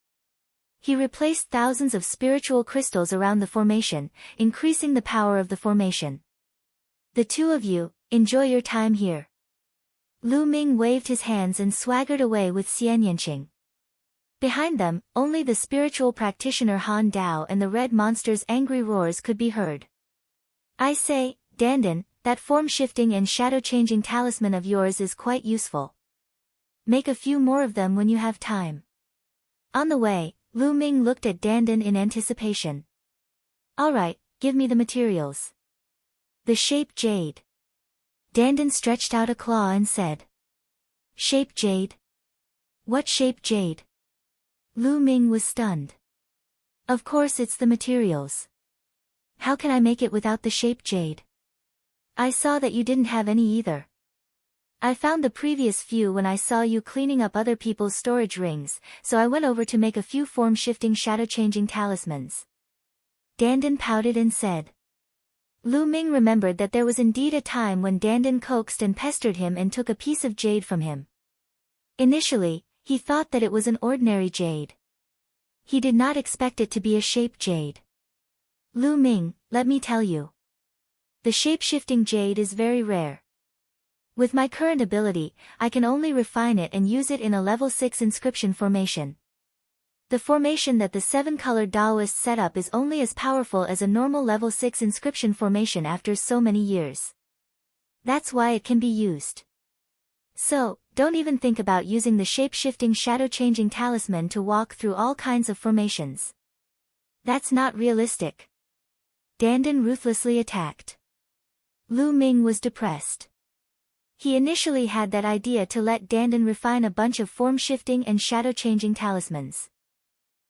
[SPEAKER 1] He replaced thousands of spiritual crystals around the formation, increasing the power of the formation. The two of you, enjoy your time here. Lu Ming waved his hands and swaggered away with Xie Nianqing. Behind them, only the spiritual practitioner Han Dao and the red monster's angry roars could be heard. I say, Dandan, that form-shifting and shadow-changing talisman of yours is quite useful. Make a few more of them when you have time. On the way, Lu Ming looked at Dandan in anticipation. Alright, give me the materials. The shape jade. Dandan stretched out a claw and said. Shape jade? What shape jade? Lu Ming was stunned. Of course it's the materials. How can I make it without the shape jade? I saw that you didn't have any either. I found the previous few when I saw you cleaning up other people's storage rings, so I went over to make a few form-shifting shadow-changing talismans. Dandan pouted and said. Lu Ming remembered that there was indeed a time when Dandan coaxed and pestered him and took a piece of jade from him. Initially, he thought that it was an ordinary jade. He did not expect it to be a shape jade. Lu Ming, let me tell you. The shape-shifting jade is very rare. With my current ability, I can only refine it and use it in a level 6 inscription formation. The formation that the 7-colored Daoist set up is only as powerful as a normal level 6 inscription formation after so many years. That's why it can be used. So, don't even think about using the shape-shifting shadow-changing talisman to walk through all kinds of formations. That's not realistic. Dandan ruthlessly attacked. Lu Ming was depressed. He initially had that idea to let Dandan refine a bunch of form-shifting and shadow-changing talismans.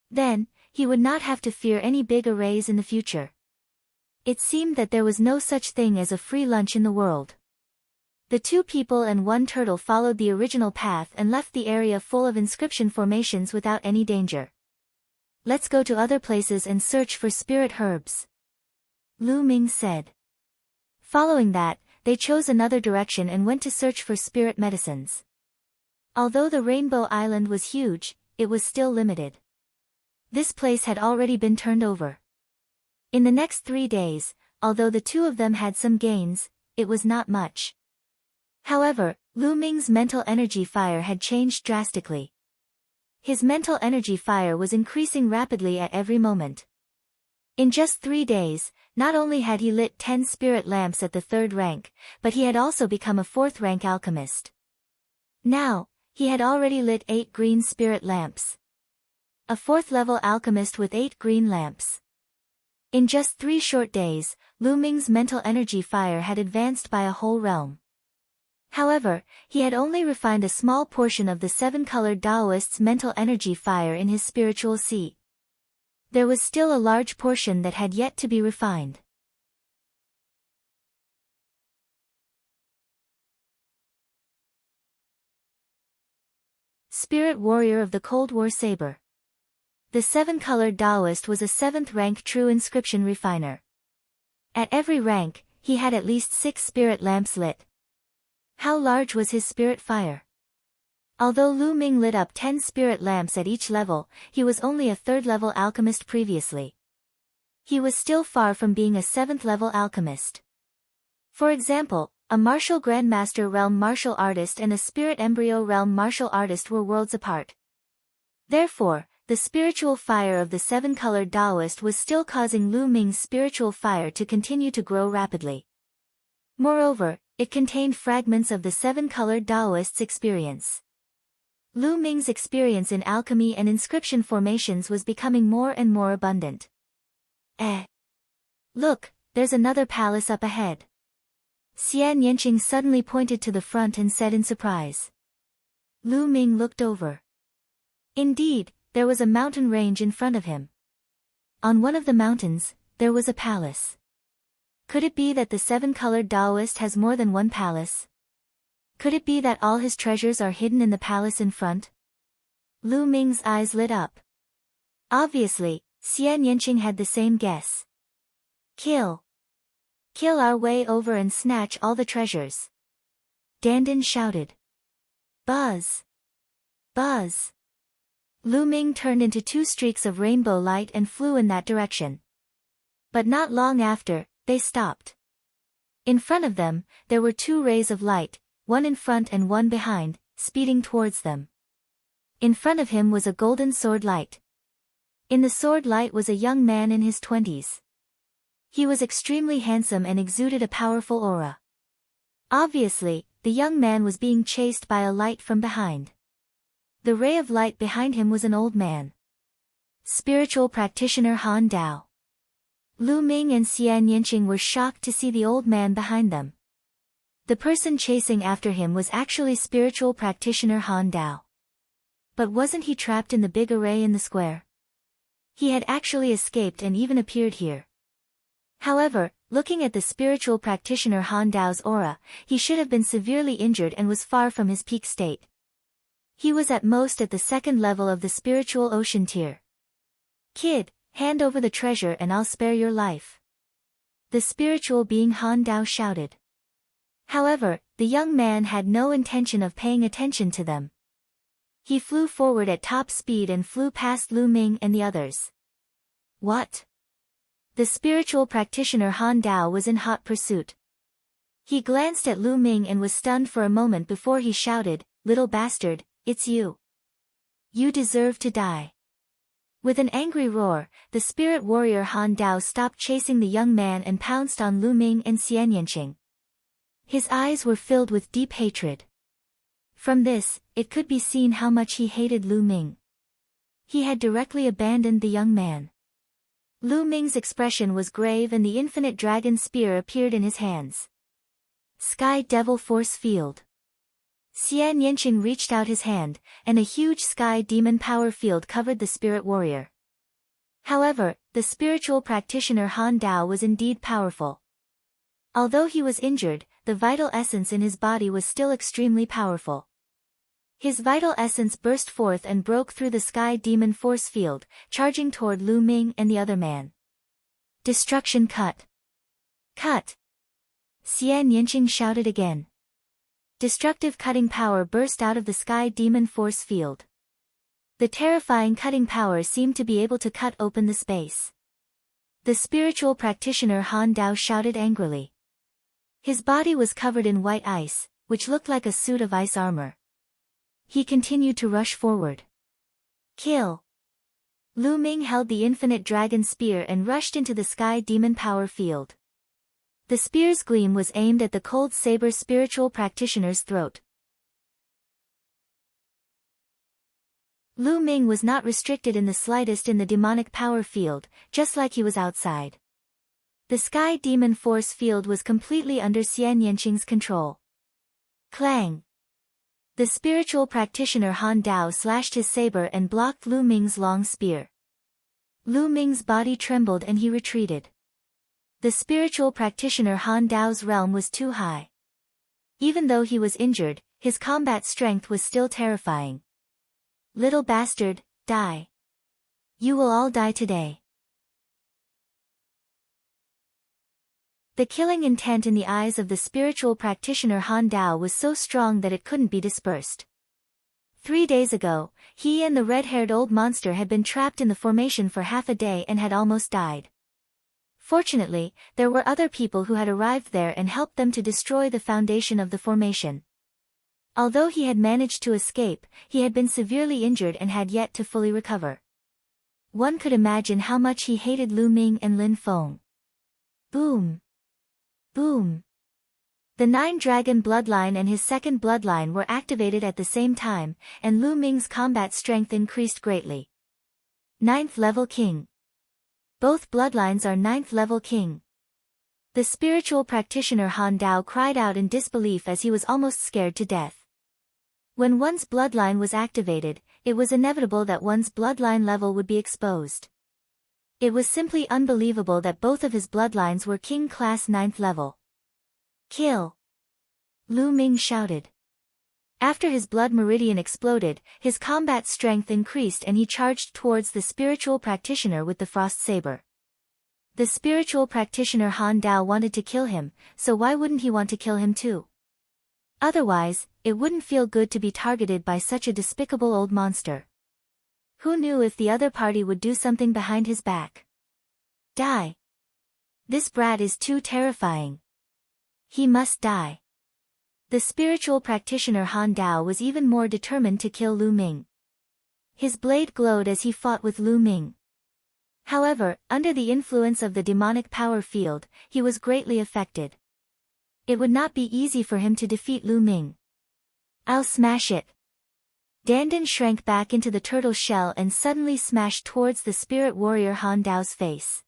[SPEAKER 1] Then, he would not have to fear any big arrays in the future. It seemed that there was no such thing as a free lunch in the world. The 2 people and 1 turtle followed the original path and left the area full of inscription formations without any danger. Let's go to other places and search for spirit herbs. Lu Ming said. Following that, they chose another direction and went to search for spirit medicines. Although the Rainbow Island was huge, it was still limited. This place had already been turned over. In the next 3 days, although the 2 of them had some gains, it was not much. However, Lu Ming's mental energy fire had changed drastically. His mental energy fire was increasing rapidly at every moment. In just 3 days, not only had he lit 10 spirit lamps at the 3rd rank, but he had also become a 4th rank alchemist. Now, he had already lit 8 green spirit lamps. A 4th level alchemist with 8 green lamps. In just 3 short days, Lu Ming's mental energy fire had advanced by a whole realm. However, he had only refined a small portion of the 7-colored Daoist's mental energy fire in his spiritual seat. There was still a large portion that had yet to be refined. Spirit Warrior of the Cold War Saber. The 7-colored Daoist was a 7th rank true inscription refiner. At every rank, he had at least 6 spirit lamps lit. How large was his spirit fire? Although Lu Ming lit up 10 spirit lamps at each level, he was only a 3rd level alchemist previously. He was still far from being a 7th level alchemist. For example, a martial grandmaster realm martial artist and a spirit embryo realm martial artist were worlds apart. Therefore, the spiritual fire of the seven-colored Taoist was still causing Lu Ming's spiritual fire to continue to grow rapidly. Moreover, it contained fragments of the seven-colored Taoist's experience. Lu Ming's experience in alchemy and inscription formations was becoming more and more abundant. Look, there's another palace up ahead. Xian Yanqing suddenly pointed to the front and said in surprise. Lu Ming looked over. Indeed, there was a mountain range in front of him. On one of the mountains, there was a palace. Could it be that the seven-colored Taoist has more than one palace? Could it be that all his treasures are hidden in the palace in front? Lu Ming's eyes lit up. Obviously, Xian Yanqing had the same guess. Kill our way over and snatch all the treasures. Dandan shouted. Buzz! Buzz! Lu Ming turned into two streaks of rainbow light and flew in that direction. But not long after, they stopped. In front of them, there were two rays of light, one in front and one behind, speeding towards them. In front of him was a golden sword light. In the sword light was a young man in his 20s. He was extremely handsome and exuded a powerful aura. Obviously, the young man was being chased by a light from behind. The ray of light behind him was an old man. Spiritual practitioner Han Dao. Lu Ming and Xian Yanqing were shocked to see the old man behind them. The person chasing after him was actually spiritual practitioner Han Dao. But wasn't he trapped in the big array in the square? He had actually escaped and even appeared here. However, looking at the spiritual practitioner Han Dao's aura, he should have been severely injured and was far from his peak state. He was at most at the second level of the spiritual ocean tier. Kid, hand over the treasure and I'll spare your life. The spiritual being Han Dao shouted. However, the young man had no intention of paying attention to them. He flew forward at top speed and flew past Lu Ming and the others. What? The spiritual practitioner Han Dao was in hot pursuit. He glanced at Lu Ming and was stunned for a moment before he shouted, "Little bastard, it's you. You deserve to die." With an angry roar, the spirit warrior Han Dao stopped chasing the young man and pounced on Lu Ming and Xian Yanqing. His eyes were filled with deep hatred. From this, it could be seen how much he hated Lu Ming. He had directly abandoned the young man. Lu Ming's expression was grave and the infinite dragon spear appeared in his hands. Sky Devil Force Field. Xian Yanqing reached out his hand, and a huge sky demon power field covered the spirit warrior. However, the spiritual practitioner Han Dao was indeed powerful. Although he was injured, the vital essence in his body was still extremely powerful. His vital essence burst forth and broke through the sky demon force field, charging toward Lu Ming and the other man. Destruction cut. Cut! Xian Yanqing shouted again. Destructive cutting power burst out of the sky demon force field. The terrifying cutting power seemed to be able to cut open the space. The spiritual practitioner Han Dao shouted angrily. His body was covered in white ice, which looked like a suit of ice armor. He continued to rush forward. Kill! Lu Ming held the infinite dragon spear and rushed into the sky demon power field. The spear's gleam was aimed at the cold saber spiritual practitioner's throat. Lu Ming was not restricted in the slightest in the demonic power field, just like he was outside. The sky demon force field was completely under Xian Yanqing's control. Clang! The spiritual practitioner Han Dao slashed his saber and blocked Lu Ming's long spear. Lu Ming's body trembled and he retreated. The spiritual practitioner Han Dao's realm was too high. Even though he was injured, his combat strength was still terrifying. Little bastard, die. You will all die today. The killing intent in the eyes of the spiritual practitioner Han Dao was so strong that it couldn't be dispersed. 3 days ago, he and the red-haired old monster had been trapped in the formation for half a day and had almost died. Fortunately, there were other people who had arrived there and helped them to destroy the foundation of the formation. Although he had managed to escape, he had been severely injured and had yet to fully recover. One could imagine how much he hated Lu Ming and Lin Feng. Boom! Boom! The Nine-Dragon bloodline and his second bloodline were activated at the same time, and Lu Ming's combat strength increased greatly. 9th level king. Both bloodlines are 9th level king. The spiritual practitioner Han Dao cried out in disbelief as he was almost scared to death. When one's bloodline was activated, it was inevitable that one's bloodline level would be exposed. It was simply unbelievable that both of his bloodlines were king class 9th level. Kill! Lu Ming shouted. After his blood meridian exploded, his combat strength increased and he charged towards the spiritual practitioner with the frost saber. The spiritual practitioner Han Dao wanted to kill him, so why wouldn't he want to kill him too? Otherwise, it wouldn't feel good to be targeted by such a despicable old monster. Who knew if the other party would do something behind his back? Die! This brat is too terrifying. He must die. The spiritual practitioner Han Dao was even more determined to kill Lu Ming. His blade glowed as he fought with Lu Ming. However, under the influence of the demonic power field, he was greatly affected. It would not be easy for him to defeat Lu Ming. I'll smash it. Dandan shrank back into the turtle shell and suddenly smashed towards the spirit warrior Han Dao's face.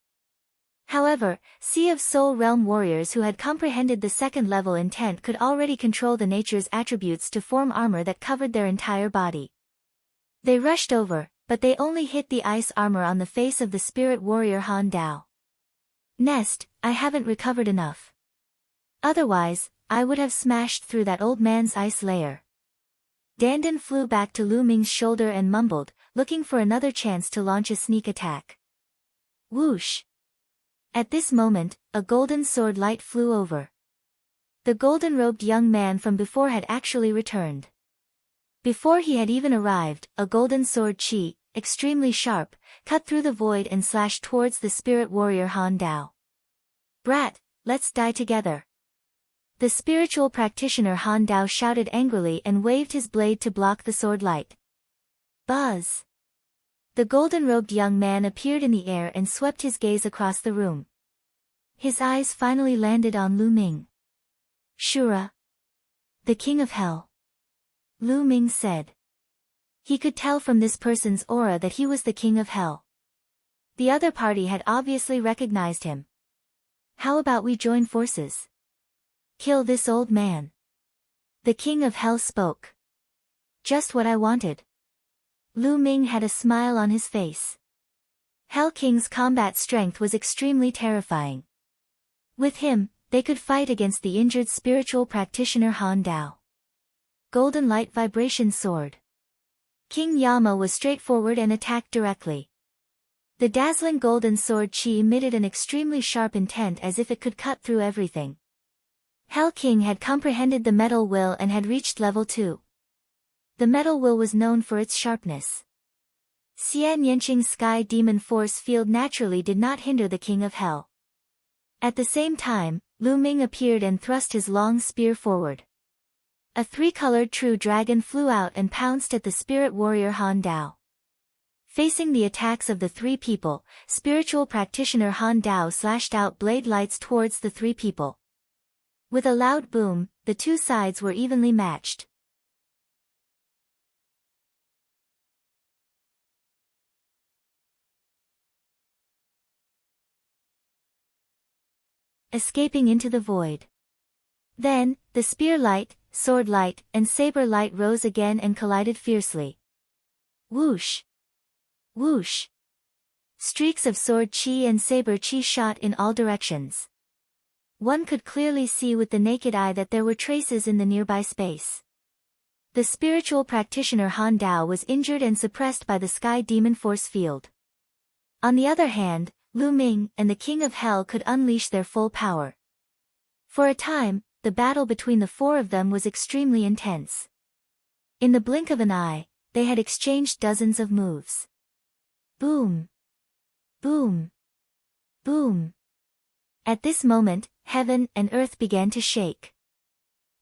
[SPEAKER 1] However, Sea of Soul Realm warriors who had comprehended the second-level intent could already control the nature's attributes to form armor that covered their entire body. They rushed over, but they only hit the ice armor on the face of the spirit warrior Han Dao. Nest, I haven't recovered enough. Otherwise, I would have smashed through that old man's ice layer. Dandan flew back to Lu Ming's shoulder and mumbled, looking for another chance to launch a sneak attack. Whoosh! At this moment, a golden sword light flew over. The golden-robed young man from before had actually returned. Before he had even arrived, a golden sword chi, extremely sharp, cut through the void and slashed towards the spirit warrior Han Dao. Brat, let's die together. The spiritual practitioner Han Dao shouted angrily and waved his blade to block the sword light. Buzz! The golden-robed young man appeared in the air and swept his gaze across the room. His eyes finally landed on Lu Ming. Shura. The King of Hell. Lu Ming said. He could tell from this person's aura that he was the King of Hell. The other party had obviously recognized him. How about we join forces? Kill this old man. The King of Hell spoke. Just what I wanted. Lu Ming had a smile on his face. Hell King's combat strength was extremely terrifying. With him, they could fight against the injured spiritual practitioner Han Dao. Golden Light Vibration Sword. King Yama was straightforward and attacked directly. The dazzling golden sword chi emitted an extremely sharp intent as if it could cut through everything. Hell King had comprehended the metal will and had reached level 2. The metal will was known for its sharpness. Xian Yanqing's sky demon force field naturally did not hinder the King of Hell. At the same time, Lu Ming appeared and thrust his long spear forward. A three-colored true dragon flew out and pounced at the spirit warrior Han Dao. Facing the attacks of the three people, spiritual practitioner Han Dao slashed out blade lights towards the three people. With a loud boom, the two sides were evenly matched. Escaping into the void. Then, the spear light, sword light, and saber light rose again and collided fiercely. Whoosh! Whoosh! Streaks of sword chi and saber chi shot in all directions. One could clearly see with the naked eye that there were traces in the nearby space. The spiritual practitioner Han Dao was injured and suppressed by the sky demon force field. On the other hand, Lu Ming and the King of Hell could unleash their full power. For a time, the battle between the four of them was extremely intense. In the blink of an eye, they had exchanged dozens of moves. Boom! Boom! Boom! At this moment, heaven and earth began to shake.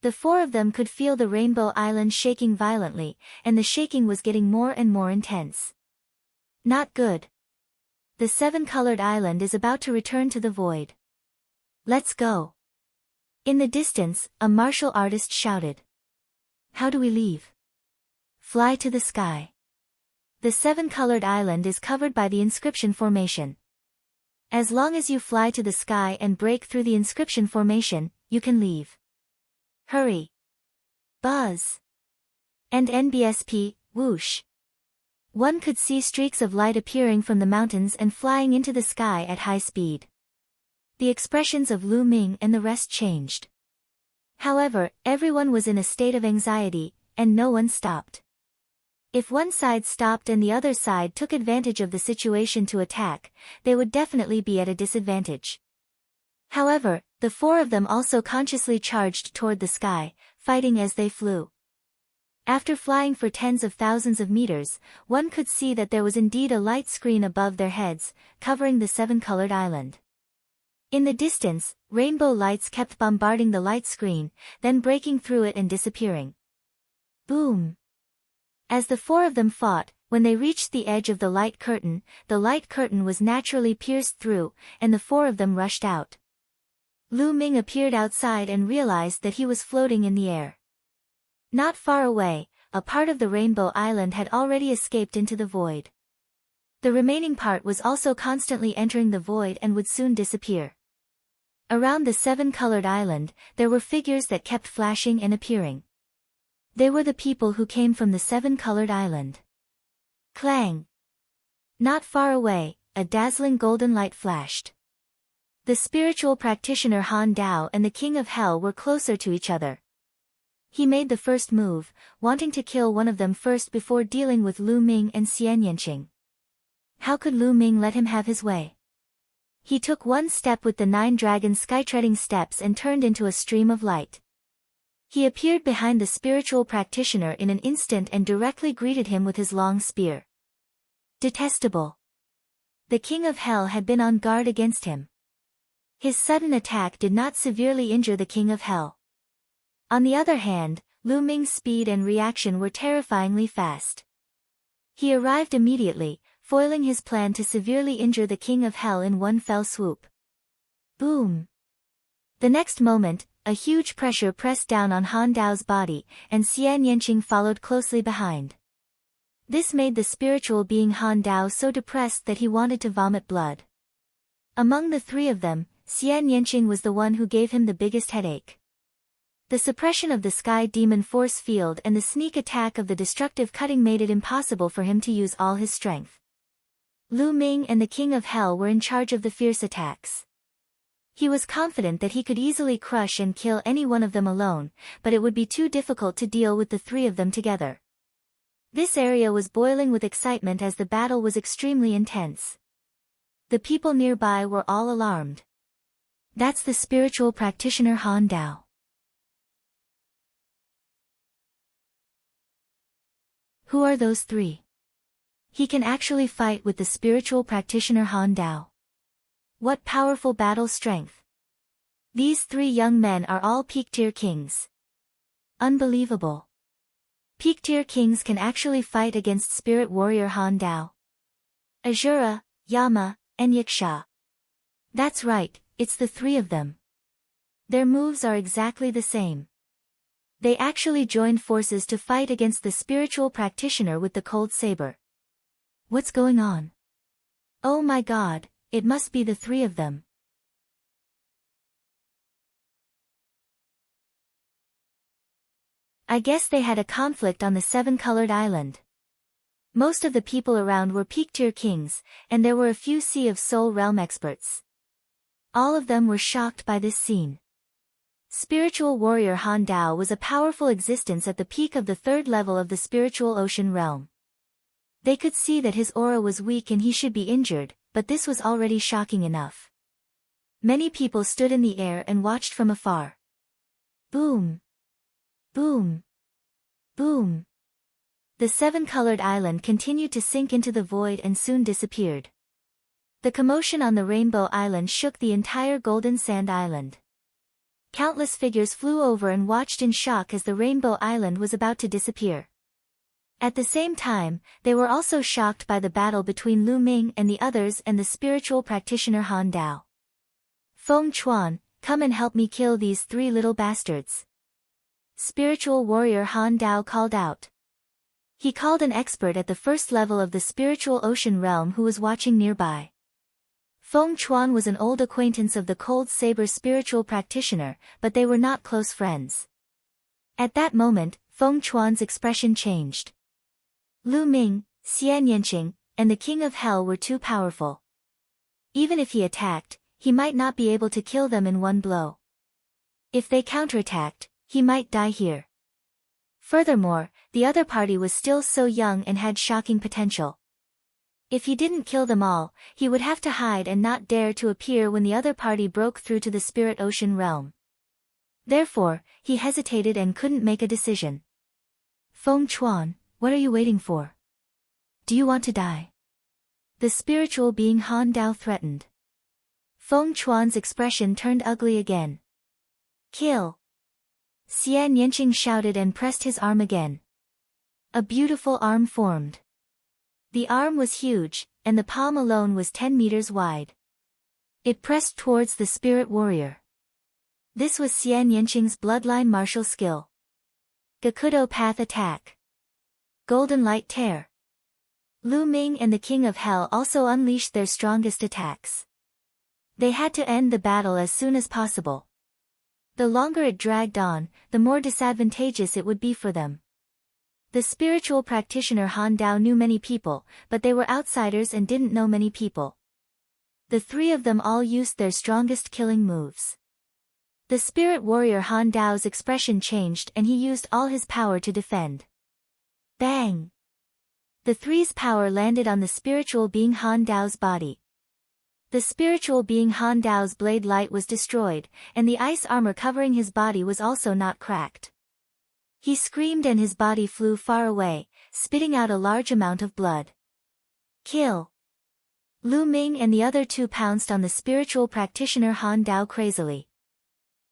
[SPEAKER 1] The four of them could feel the Rainbow Island shaking violently, and the shaking was getting more and more intense. Not good. The seven-colored island is about to return to the void. Let's go. In the distance, a martial artist shouted. How do we leave? Fly to the sky. The seven-colored island is covered by the inscription formation. As long as you fly to the sky and break through the inscription formation, you can leave. Hurry. Buzz. And NBSP, whoosh. One could see streaks of light appearing from the mountains and flying into the sky at high speed. The expressions of Lu Ming and the rest changed. However, everyone was in a state of anxiety, and no one stopped. If one side stopped and the other side took advantage of the situation to attack, they would definitely be at a disadvantage. However, the four of them also consciously charged toward the sky, fighting as they flew. After flying for tens of thousands of meters, one could see that there was indeed a light screen above their heads, covering the seven-colored island. In the distance, rainbow lights kept bombarding the light screen, then breaking through it and disappearing. Boom! As the four of them fought, when they reached the edge of the light curtain was naturally pierced through, and the four of them rushed out. Lu Ming appeared outside and realized that he was floating in the air. Not far away, a part of the Rainbow Island had already escaped into the void. The remaining part was also constantly entering the void and would soon disappear. Around the seven-colored island, there were figures that kept flashing and appearing. They were the people who came from the seven-colored island. Clang! Not far away, a dazzling golden light flashed. The spiritual practitioner Han Dao and the King of Hell were closer to each other. He made the first move, wanting to kill one of them first before dealing with Lu Ming and Xian Yanqing. How could Lu Ming let him have his way? He took one step with the 9 dragon skytreading steps and turned into a stream of light. He appeared behind the spiritual practitioner in an instant and directly greeted him with his long spear. Detestable. The King of Hell had been on guard against him. His sudden attack did not severely injure the King of Hell. On the other hand, Lu Ming's speed and reaction were terrifyingly fast. He arrived immediately, foiling his plan to severely injure the King of Hell in one fell swoop. Boom! The next moment, a huge pressure pressed down on Han Dao's body, and Xian Yanqing followed closely behind. This made the spiritual being Han Dao so depressed that he wanted to vomit blood. Among the three of them, Xian Yanqing was the one who gave him the biggest headache. The suppression of the Sky Demon force field and the sneak attack of the destructive cutting made it impossible for him to use all his strength. Lu Ming and the King of Hell were in charge of the fierce attacks. He was confident that he could easily crush and kill any one of them alone, but it would be too difficult to deal with the three of them together. This area was boiling with excitement as the battle was extremely intense. The people nearby were all alarmed. That's the spiritual practitioner Han Dao. Who are those three? He can actually fight with the spiritual practitioner Han Dao. What powerful battle strength! These three young men are all peak-tier kings. Unbelievable. Peak-tier kings can actually fight against spirit warrior Han Dao. Azura, Yama, and Yaksha. That's right, it's the three of them. Their moves are exactly the same. They actually joined forces to fight against the spiritual practitioner with the cold saber. What's going on? Oh my god, it must be the three of them. I guess they had a conflict on the seven-colored island. Most of the people around were peak-tier kings, and there were a few Sea of Soul realm experts. All of them were shocked by this scene. Spiritual warrior Han Dao was a powerful existence at the peak of the third level of the spiritual ocean realm. They could see that his aura was weak and he should be injured, but this was already shocking enough. Many people stood in the air and watched from afar. Boom! Boom! Boom! The seven-colored island continued to sink into the void and soon disappeared. The commotion on the Rainbow Island shook the entire Golden Sand Island. Countless figures flew over and watched in shock as the Rainbow Island was about to disappear. At the same time, they were also shocked by the battle between Lu Ming and the others and the spiritual practitioner Han Dao. Feng Chuan, come and help me kill these 3 little bastards. Spiritual warrior Han Dao called out. He called an expert at the first level of the spiritual ocean realm who was watching nearby. Feng Chuan was an old acquaintance of the Cold Saber spiritual practitioner, but they were not close friends. At that moment, Feng Chuan's expression changed. Lu Ming, Xian Yanqing, and the King of Hell were too powerful. Even if he attacked, he might not be able to kill them in one blow. If they counterattacked, he might die here. Furthermore, the other party was still so young and had shocking potential. If he didn't kill them all, he would have to hide and not dare to appear when the other party broke through to the spirit ocean realm. Therefore, he hesitated and couldn't make a decision. Feng Chuan, what are you waiting for? Do you want to die? The spiritual being Han Dao threatened. Feng Chuan's expression turned ugly again. Kill! Xian Yanqing shouted and pressed his arm again. A beautiful arm formed. The arm was huge, and the palm alone was 10 meters wide. It pressed towards the spirit warrior. This was Xian Yanqing's bloodline martial skill. Gakudo Path Attack. Golden Light Tear. Lu Ming and the King of Hell also unleashed their strongest attacks. They had to end the battle as soon as possible. The longer it dragged on, the more disadvantageous it would be for them. The spiritual practitioner Han Dao knew many people, but they were outsiders and didn't know many people. The 3 of them all used their strongest killing moves. The spirit warrior Han Dao's expression changed and he used all his power to defend. Bang! The 3's power landed on the spiritual being Han Dao's body. The spiritual being Han Dao's blade light was destroyed, and the ice armor covering his body was also not cracked. He screamed and his body flew far away, spitting out a large amount of blood. Kill! Lu Ming and the other 2 pounced on the spiritual practitioner Han Dao crazily.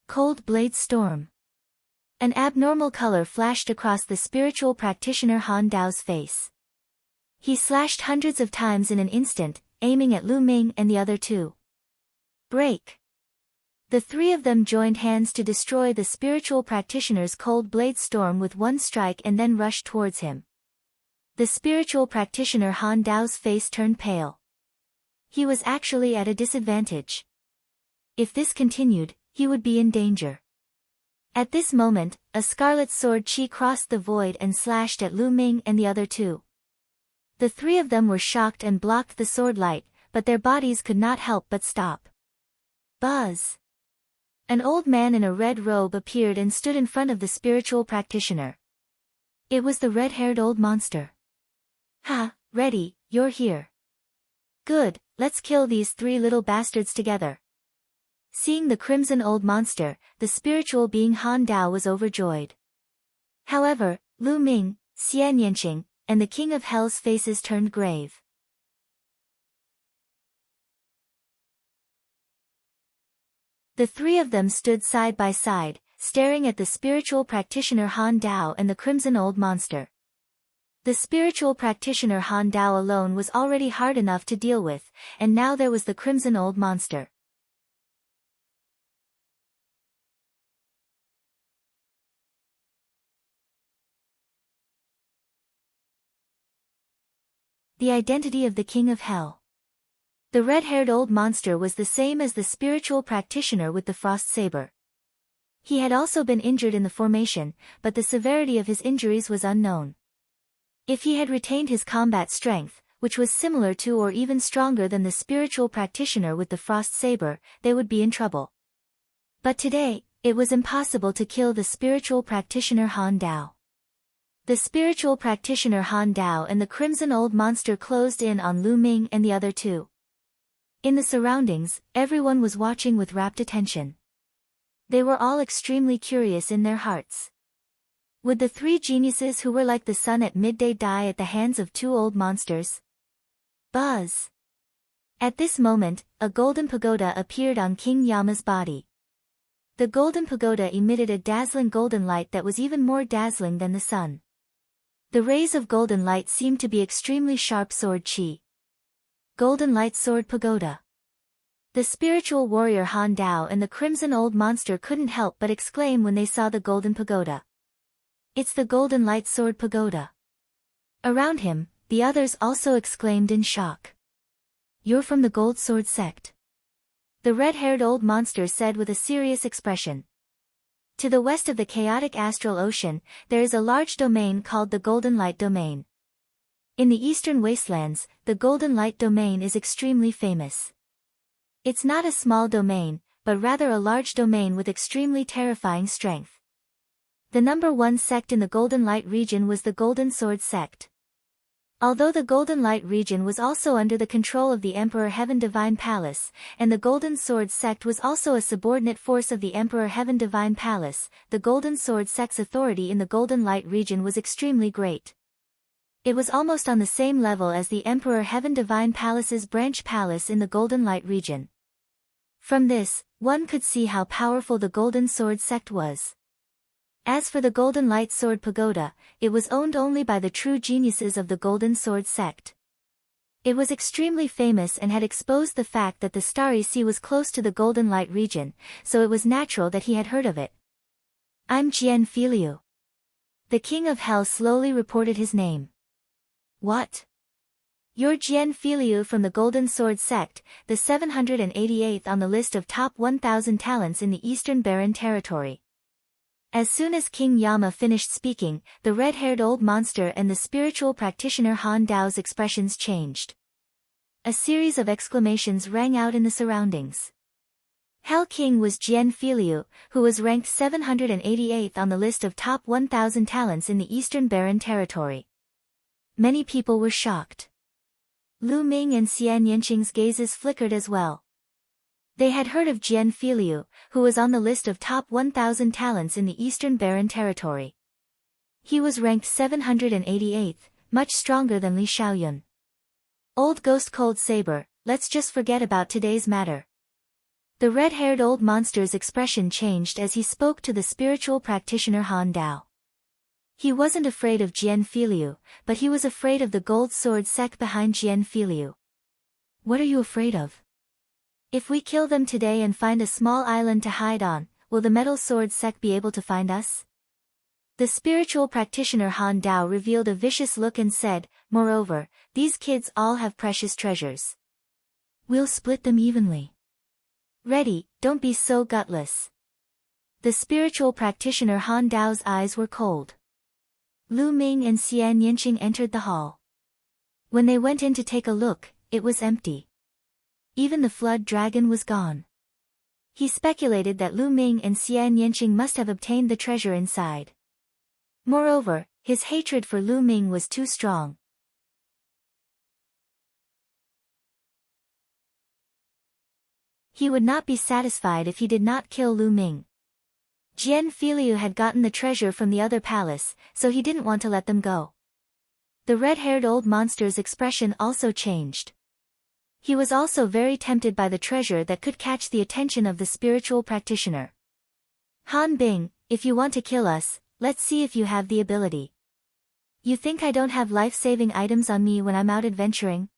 [SPEAKER 1] Cold Blade Storm. An abnormal color flashed across the spiritual practitioner Han Dao's face. He slashed hundreds of times in an instant, aiming at Lu Ming and the other 2. Break! The 3 of them joined hands to destroy the spiritual practitioner's cold blade storm with one strike and then rushed towards him. The spiritual practitioner Han Dao's face turned pale. He was actually at a disadvantage. If this continued, he would be in danger. At this moment, a scarlet sword chi crossed the void and slashed at Lu Ming and the other 2. The 3 of them were shocked and blocked the sword light, but their bodies could not help but stop. Buzz! An old man in a red robe appeared and stood in front of the spiritual practitioner. It was the red-haired old monster. Ha, ready, you're here. Good, let's kill these 3 little bastards together. Seeing the crimson old monster, the spiritual being Han Dao was overjoyed. However, Lu Ming, Xian Yanqing, and the King of Hell's faces turned grave. The 3 of them stood side by side, staring at the spiritual practitioner Han Dao and the crimson old monster. The spiritual practitioner Han Dao alone was already hard enough to deal with, and now there was the crimson old monster. The identity of the King of Hell. The red-haired old monster was the same as the spiritual practitioner with the frost saber. He had also been injured in the formation, but the severity of his injuries was unknown. If he had retained his combat strength, which was similar to or even stronger than the spiritual practitioner with the frost saber, they would be in trouble. But today, it was impossible to kill the spiritual practitioner Han Dao. The spiritual practitioner Han Dao and the crimson old monster closed in on Lu Ming and the other 2. In the surroundings, everyone was watching with rapt attention. They were all extremely curious in their hearts. Would the 3 geniuses who were like the sun at midday die at the hands of 2 old monsters? Buzz! At this moment, a golden pagoda appeared on King Yama's body. The golden pagoda emitted a dazzling golden light that was even more dazzling than the sun. The rays of golden light seemed to be extremely sharp sword chi. Golden Light Sword Pagoda. The spiritual warrior Han Dao and the crimson old monster couldn't help but exclaim when they saw the golden pagoda. It's the Golden Light Sword Pagoda. Around him, the others also exclaimed in shock. You're from the Gold Sword sect? The red-haired old monster said with a serious expression. To the west of the chaotic astral ocean, there is a large domain called the Golden Light Domain. In the eastern wastelands, the Golden Light Domain is extremely famous. It's not a small domain, but rather a large domain with extremely terrifying strength. The number one sect in the Golden Light region was the Golden Sword sect. Although the Golden Light region was also under the control of the Emperor Heaven Divine Palace, and the Golden Sword sect was also a subordinate force of the Emperor Heaven Divine Palace, the Golden Sword sect's authority in the Golden Light region was extremely great. It was almost on the same level as the Emperor Heaven Divine Palace's branch palace in the Golden Light region. From this, one could see how powerful the Golden Sword sect was. As for the Golden Light Sword Pagoda, it was owned only by the true geniuses of the Golden Sword sect. It was extremely famous and had exposed the fact that the Starry Sea was close to the Golden Light region, so it was natural that he had heard of it. I'm Jian Filiu. The King of Hell slowly reported his name. What? You're Jian Filiu from the Golden Sword sect, the 788th on the list of top 1,000 talents in the Eastern Barren Territory. As soon as King Yama finished speaking, the red-haired old monster and the spiritual practitioner Han Dao's expressions changed. A series of exclamations rang out in the surroundings. Hell King was Jian Filiu, who was ranked 788th on the list of top 1,000 talents in the Eastern Barren Territory. Many people were shocked. Lu Ming and Xian Yanqing's gazes flickered as well. They had heard of Jian Filiu, who was on the list of top 1,000 talents in the Eastern Barren Territory. He was ranked 788th, much stronger than Li Xiaoyun. Old Ghost Cold Saber, let's just forget about today's matter. The red-haired old monster's expression changed as he spoke to the spiritual practitioner Han Dao. He wasn't afraid of Jian Filiu, but he was afraid of the Gold Sword sect behind Jian Filiu. What are you afraid of? If we kill them today and find a small island to hide on, will the Metal Sword sect be able to find us? The spiritual practitioner Han Dao revealed a vicious look and said, moreover, these kids all have precious treasures. We'll split them evenly. Ready, don't be so gutless. The spiritual practitioner Han Dao's eyes were cold. Lu Ming and Xian Yanqing entered the hall. When they went in to take a look, it was empty. Even the flood dragon was gone. He speculated that Lu Ming and Xian Yanqing must have obtained the treasure inside. Moreover, his hatred for Lu Ming was too strong. He would not be satisfied if he did not kill Lu Ming. Jian Filiu had gotten the treasure from the other palace, so he didn't want to let them go. The red-haired old monster's expression also changed. He was also very tempted by the treasure that could catch the attention of the spiritual practitioner. Han Bing, if you want to kill us, let's see if you have the ability. You think I don't have life-saving items on me when I'm out adventuring?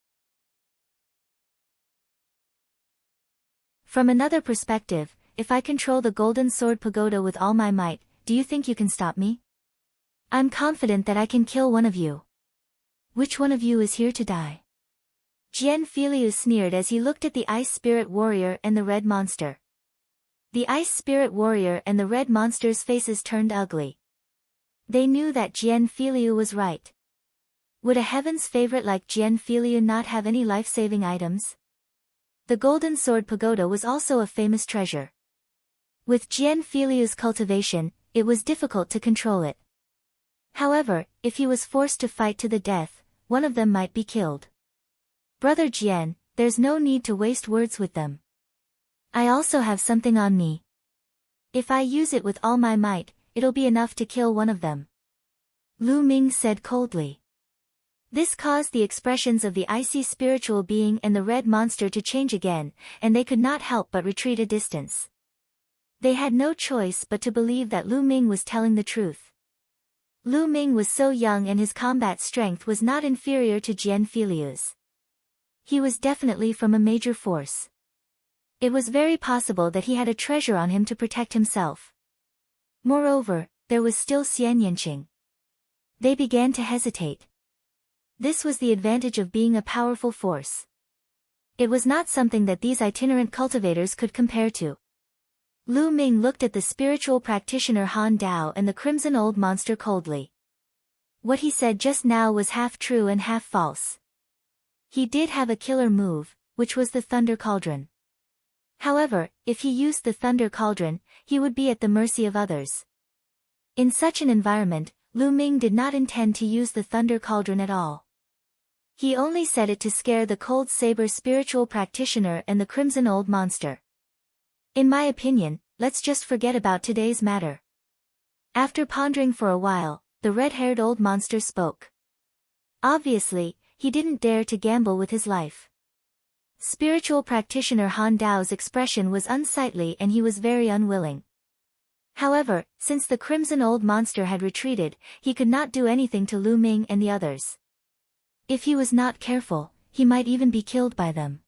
[SPEAKER 1] From another perspective, if I control the Golden Sword Pagoda with all my might, do you think you can stop me? I'm confident that I can kill one of you. Which one of you is here to die? Jian Filiu sneered as he looked at the Ice Spirit Warrior and the Red Monster. The Ice Spirit Warrior and the Red Monster's faces turned ugly. They knew that Jian Filiu was right. Would a heaven's favorite like Jian Filiu not have any life-saving items? The Golden Sword Pagoda was also a famous treasure. With Jian Filiu's cultivation, it was difficult to control it. However, if he was forced to fight to the death, one of them might be killed. Brother Jian, there's no need to waste words with them. I also have something on me. If I use it with all my might, it'll be enough to kill one of them. Lu Ming said coldly. This caused the expressions of the icy spiritual being and the red monster to change again, and they could not help but retreat a distance. They had no choice but to believe that Lu Ming was telling the truth. Lu Ming was so young and his combat strength was not inferior to Jian Filiu's. He was definitely from a major force. It was very possible that he had a treasure on him to protect himself. Moreover, there was still Xian Yanqing. They began to hesitate. This was the advantage of being a powerful force. It was not something that these itinerant cultivators could compare to. Lu Ming looked at the spiritual practitioner Han Dao and the crimson old monster coldly. What he said just now was half true and half false. He did have a killer move, which was the Thunder Cauldron. However, if he used the Thunder Cauldron, he would be at the mercy of others. In such an environment, Lu Ming did not intend to use the Thunder Cauldron at all. He only said it to scare the Cold Saber spiritual practitioner and the crimson old monster. In my opinion, let's just forget about today's matter. After pondering for a while, the red-haired old monster spoke. Obviously, he didn't dare to gamble with his life. Spiritual practitioner Han Dao's expression was unsightly and he was very unwilling. However, since the crimson old monster had retreated, he could not do anything to Lu Ming and the others. If he was not careful, he might even be killed by them.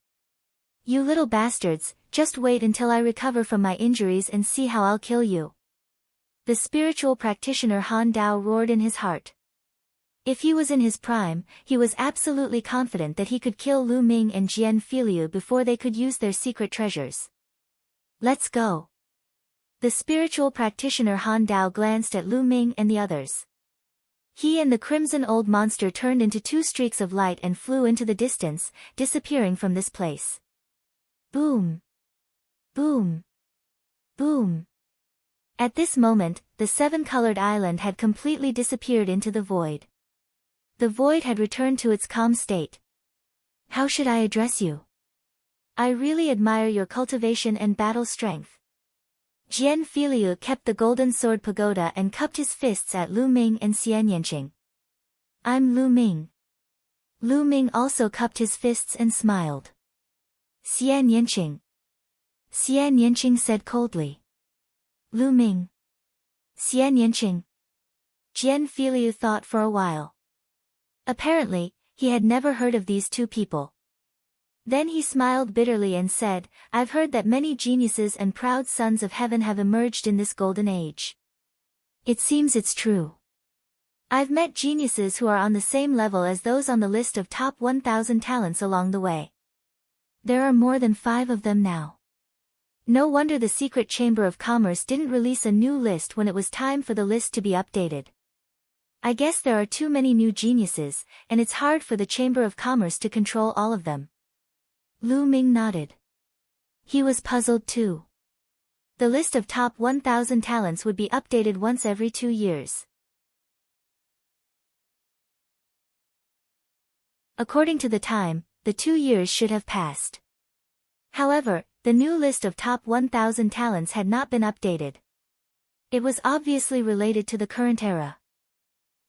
[SPEAKER 1] You little bastards, just wait until I recover from my injuries and see how I'll kill you. The spiritual practitioner Han Dao roared in his heart. If he was in his prime, he was absolutely confident that he could kill Lu Ming and Jian Filiu before they could use their secret treasures. Let's go. The spiritual practitioner Han Dao glanced at Lu Ming and the others. He and the crimson old monster turned into two streaks of light and flew into the distance, disappearing from this place. Boom! Boom! Boom! At this moment, the seven-colored island had completely disappeared into the void. The void had returned to its calm state. How should I address you? I really admire your cultivation and battle strength. Jian Filiu kept the golden sword pagoda and cupped his fists at Lu Ming and Xian Yanqing. I'm Lu Ming. Lu Ming also cupped his fists and smiled. Xian Yanqing. Xian Yanqing said coldly. Lu Ming. Xian Yanqing. Jian Filiu thought for a while. Apparently, he had never heard of these two people. Then he smiled bitterly and said, I've heard that many geniuses and proud sons of heaven have emerged in this golden age. It seems it's true. I've met geniuses who are on the same level as those on the list of top 1,000 talents along the way. There are more than 5 of them now. No wonder the Secret Chamber of Commerce didn't release a new list when it was time for the list to be updated. I guess there are too many new geniuses, and it's hard for the Chamber of Commerce to control all of them. Lu Ming nodded. He was puzzled too. The list of top 1,000 talents would be updated once every 2 years. According to the time, the 2 years should have passed. However, the new list of top 1,000 talents had not been updated. It was obviously related to the current era.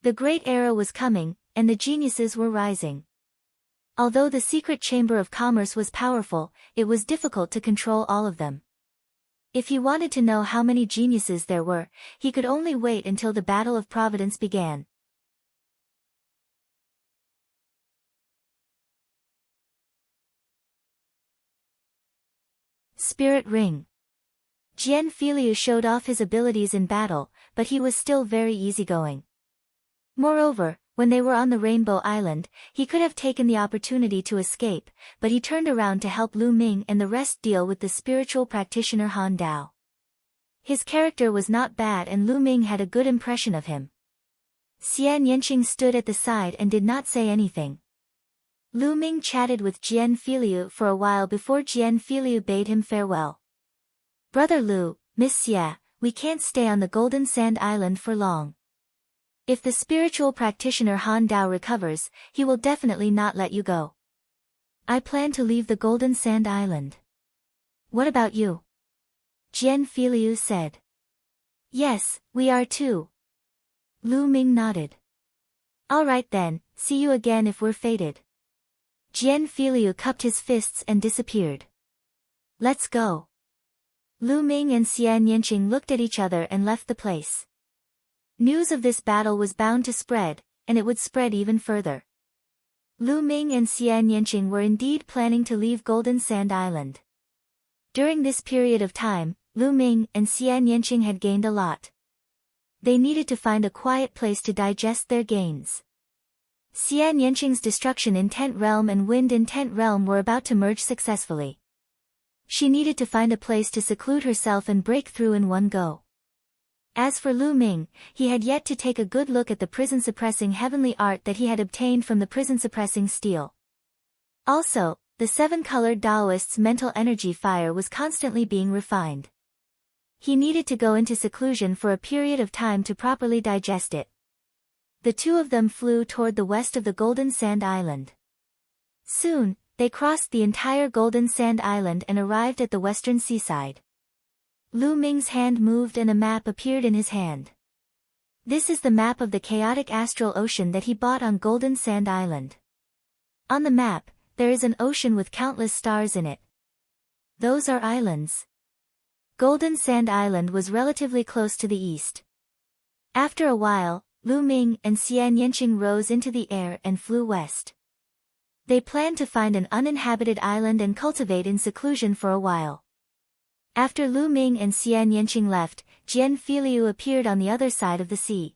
[SPEAKER 1] The Great Era was coming, and the geniuses were rising. Although the Secret Chamber of Commerce was powerful, it was difficult to control all of them. If he wanted to know how many geniuses there were, he could only wait until the Battle of Providence began. Spirit Ring. Jian Filiu showed off his abilities in battle, but he was still very easygoing. Moreover, when they were on the Rainbow Island, he could have taken the opportunity to escape, but he turned around to help Lu Ming and the rest deal with the spiritual practitioner Han Dao. His character was not bad and Lu Ming had a good impression of him. Xian Yanqing stood at the side and did not say anything. Lu Ming chatted with Jian Filiu for a while before Jian Filiu bade him farewell. Brother Lu, Miss Xia, we can't stay on the Golden Sand Island for long. If the spiritual practitioner Han Dao recovers, he will definitely not let you go. I plan to leave the Golden Sand Island. What about you? Jian Filiu said. Yes, we are too. Lu Ming nodded. Alright then, see you again if we're fated. Jian Filiu cupped his fists and disappeared. Let's go. Lu Ming and Xian Yanqing looked at each other and left the place. News of this battle was bound to spread, and it would spread even further. Lu Ming and Xian Yanqing were indeed planning to leave Golden Sand Island. During this period of time, Lu Ming and Xian Yanqing had gained a lot. They needed to find a quiet place to digest their gains. Xian Yanqing's destruction in Tent Realm and Wind in Tent Realm were about to merge successfully. She needed to find a place to seclude herself and break through in one go. As for Lu Ming, he had yet to take a good look at the prison-suppressing heavenly art that he had obtained from the prison-suppressing steel. Also, the seven-colored Taoist's mental energy fire was constantly being refined. He needed to go into seclusion for a period of time to properly digest it. The two of them flew toward the west of the Golden Sand Island. Soon, they crossed the entire Golden Sand Island and arrived at the western seaside. Lu Ming's hand moved and a map appeared in his hand. This is the map of the chaotic astral ocean that he bought on Golden Sand Island. On the map, there is an ocean with countless stars in it. Those are islands. Golden Sand Island was relatively close to the east. After a while, Lu Ming and Xian Yanqing rose into the air and flew west. They planned to find an uninhabited island and cultivate in seclusion for a while. After Lu Ming and Xian Yanqing left, Jian Filiu appeared on the other side of the sea.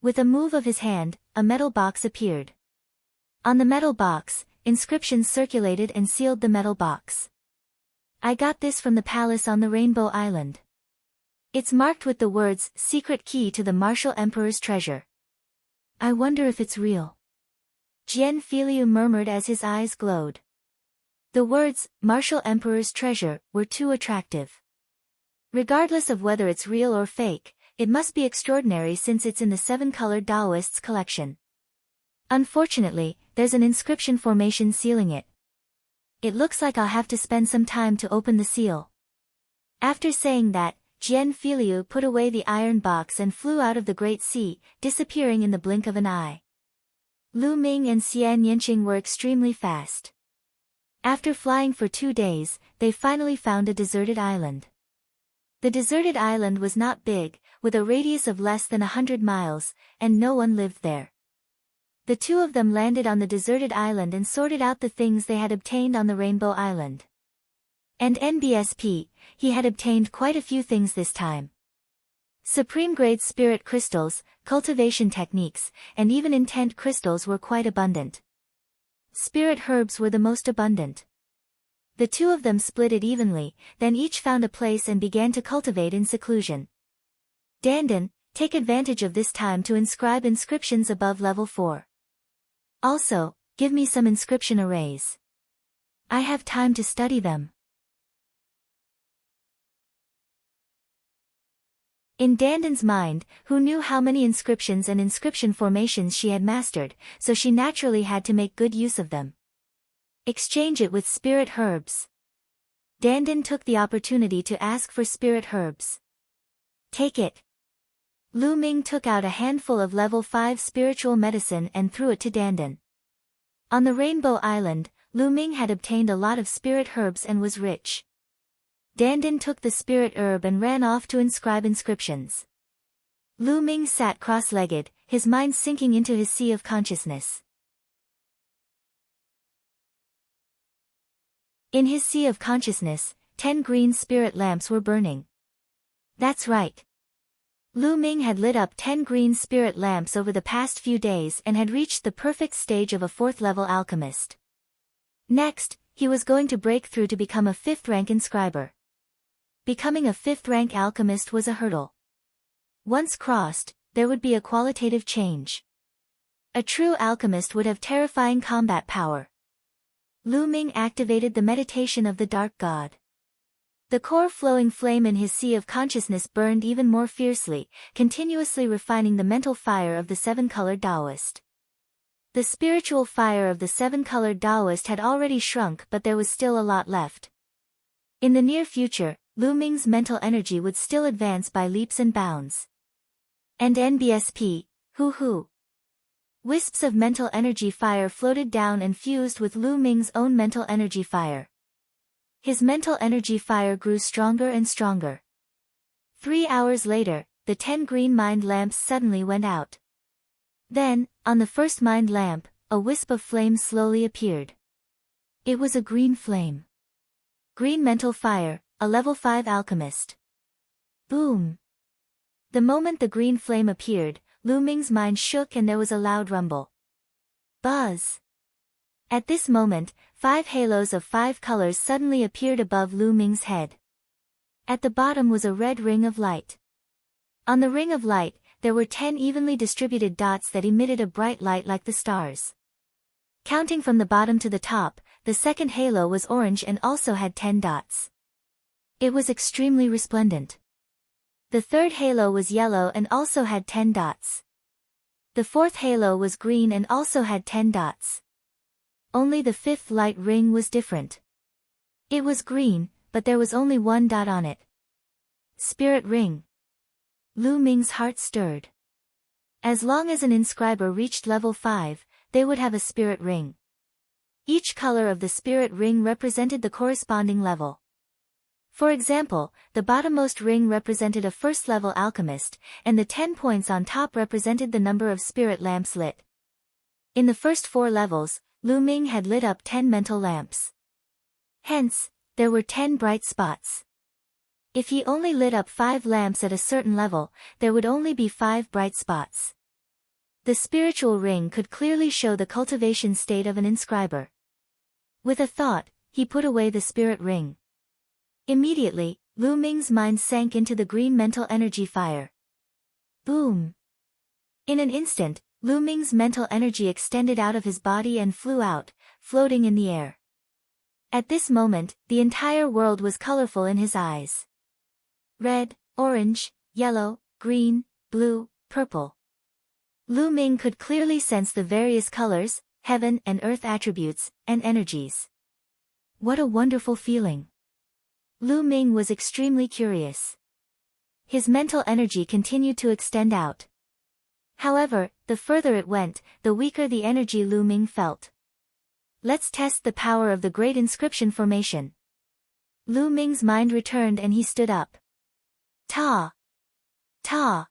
[SPEAKER 1] With a move of his hand, a metal box appeared. On the metal box, inscriptions circulated and sealed the metal box. I got this from the palace on the Rainbow Island. It's marked with the words, Secret Key to the Martial Emperor's Treasure. I wonder if it's real. Jian Filiu murmured as his eyes glowed. The words, Martial Emperor's Treasure, were too attractive. Regardless of whether it's real or fake, it must be extraordinary since it's in the seven-colored Taoist's collection. Unfortunately, there's an inscription formation sealing it. It looks like I'll have to spend some time to open the seal. After saying that, Jian Filiu put away the iron box and flew out of the Great Sea, disappearing in the blink of an eye. Lu Ming and Xian Yanqing were extremely fast. After flying for 2 days, they finally found a deserted island. The deserted island was not big, with a radius of less than 100 miles, and no one lived there. The two of them landed on the deserted island and sorted out the things they had obtained on the Rainbow Island. And NBSP, he had obtained quite a few things this time. Supreme-grade spirit crystals, cultivation techniques, and even intent crystals were quite abundant. Spirit herbs were the most abundant. The two of them split it evenly, then each found a place and began to cultivate in seclusion. Dandan, take advantage of this time to inscribe inscriptions above level 4. Also, give me some inscription arrays. I have time to study them. In Dandan's mind, who knew how many inscriptions and inscription formations she had mastered, so she naturally had to make good use of them. Exchange it with spirit herbs. Dandan took the opportunity to ask for spirit herbs. Take it. Lu Ming took out a handful of level 5 spiritual medicine and threw it to Dandan. On the Rainbow Island, Lu Ming had obtained a lot of spirit herbs and was rich. Dandan took the spirit herb and ran off to inscribe inscriptions. Lu Ming sat cross-legged, his mind sinking into his sea of consciousness. In his sea of consciousness, 10 green spirit lamps were burning. That's right. Lu Ming had lit up 10 green spirit lamps over the past few days and had reached the perfect stage of a 4th-level alchemist. Next, he was going to break through to become a 5th-rank inscriber. Becoming a 5th-rank alchemist was a hurdle. Once crossed, there would be a qualitative change. A true alchemist would have terrifying combat power. Lu Ming activated the meditation of the Dark God. The core flowing flame in his sea of consciousness burned even more fiercely, continuously refining the mental fire of the 7-colored Taoist. The spiritual fire of the 7-colored Taoist had already shrunk, but there was still a lot left. In the near future, Lu Ming's mental energy would still advance by leaps and bounds. And NBSP, hoo-hoo. Wisps of mental energy fire floated down and fused with Lu Ming's own mental energy fire. His mental energy fire grew stronger and stronger. 3 hours later, the 10 green mind lamps suddenly went out. Then, on the first mind lamp, a wisp of flame slowly appeared. It was a green flame. Green mental fire, a level 5 alchemist. Boom! The moment the green flame appeared, Lu Ming's mind shook and there was a loud rumble. Buzz! At this moment, 5 halos of 5 colors suddenly appeared above Lu Ming's head. At the bottom was a red ring of light. On the ring of light, there were 10 evenly distributed dots that emitted a bright light like the stars. Counting from the bottom to the top, the second halo was orange and also had 10 dots. It was extremely resplendent. The third halo was yellow and also had 10 dots. The fourth halo was green and also had 10 dots. Only the fifth light ring was different. It was green, but there was only 1 dot on it. Spirit ring. Lu Ming's heart stirred. As long as an inscriber reached level 5, they would have a spirit ring. Each color of the spirit ring represented the corresponding level. For example, the bottommost ring represented a first-level alchemist, and the 10 points on top represented the number of spirit lamps lit. In the first 4 levels, Lu Ming had lit up 10 mental lamps. Hence, there were 10 bright spots. If he only lit up 5 lamps at a certain level, there would only be 5 bright spots. The spiritual ring could clearly show the cultivation state of an inscriber. With a thought, he put away the spirit ring. Immediately, Lu Ming's mind sank into the green mental energy fire. Boom! In an instant, Lu Ming's mental energy extended out of his body and flew out, floating in the air. At this moment, the entire world was colorful in his eyes. Red, orange, yellow, green, blue, purple. Lu Ming could clearly sense the various colors, heaven and earth attributes, and energies. What a wonderful feeling! Lu Ming was extremely curious. His mental energy continued to extend out. However, the further it went, the weaker the energy Lu Ming felt. Let's test the power of the Great Inscription Formation. Lu Ming's mind returned and he stood up. Ta! Ta!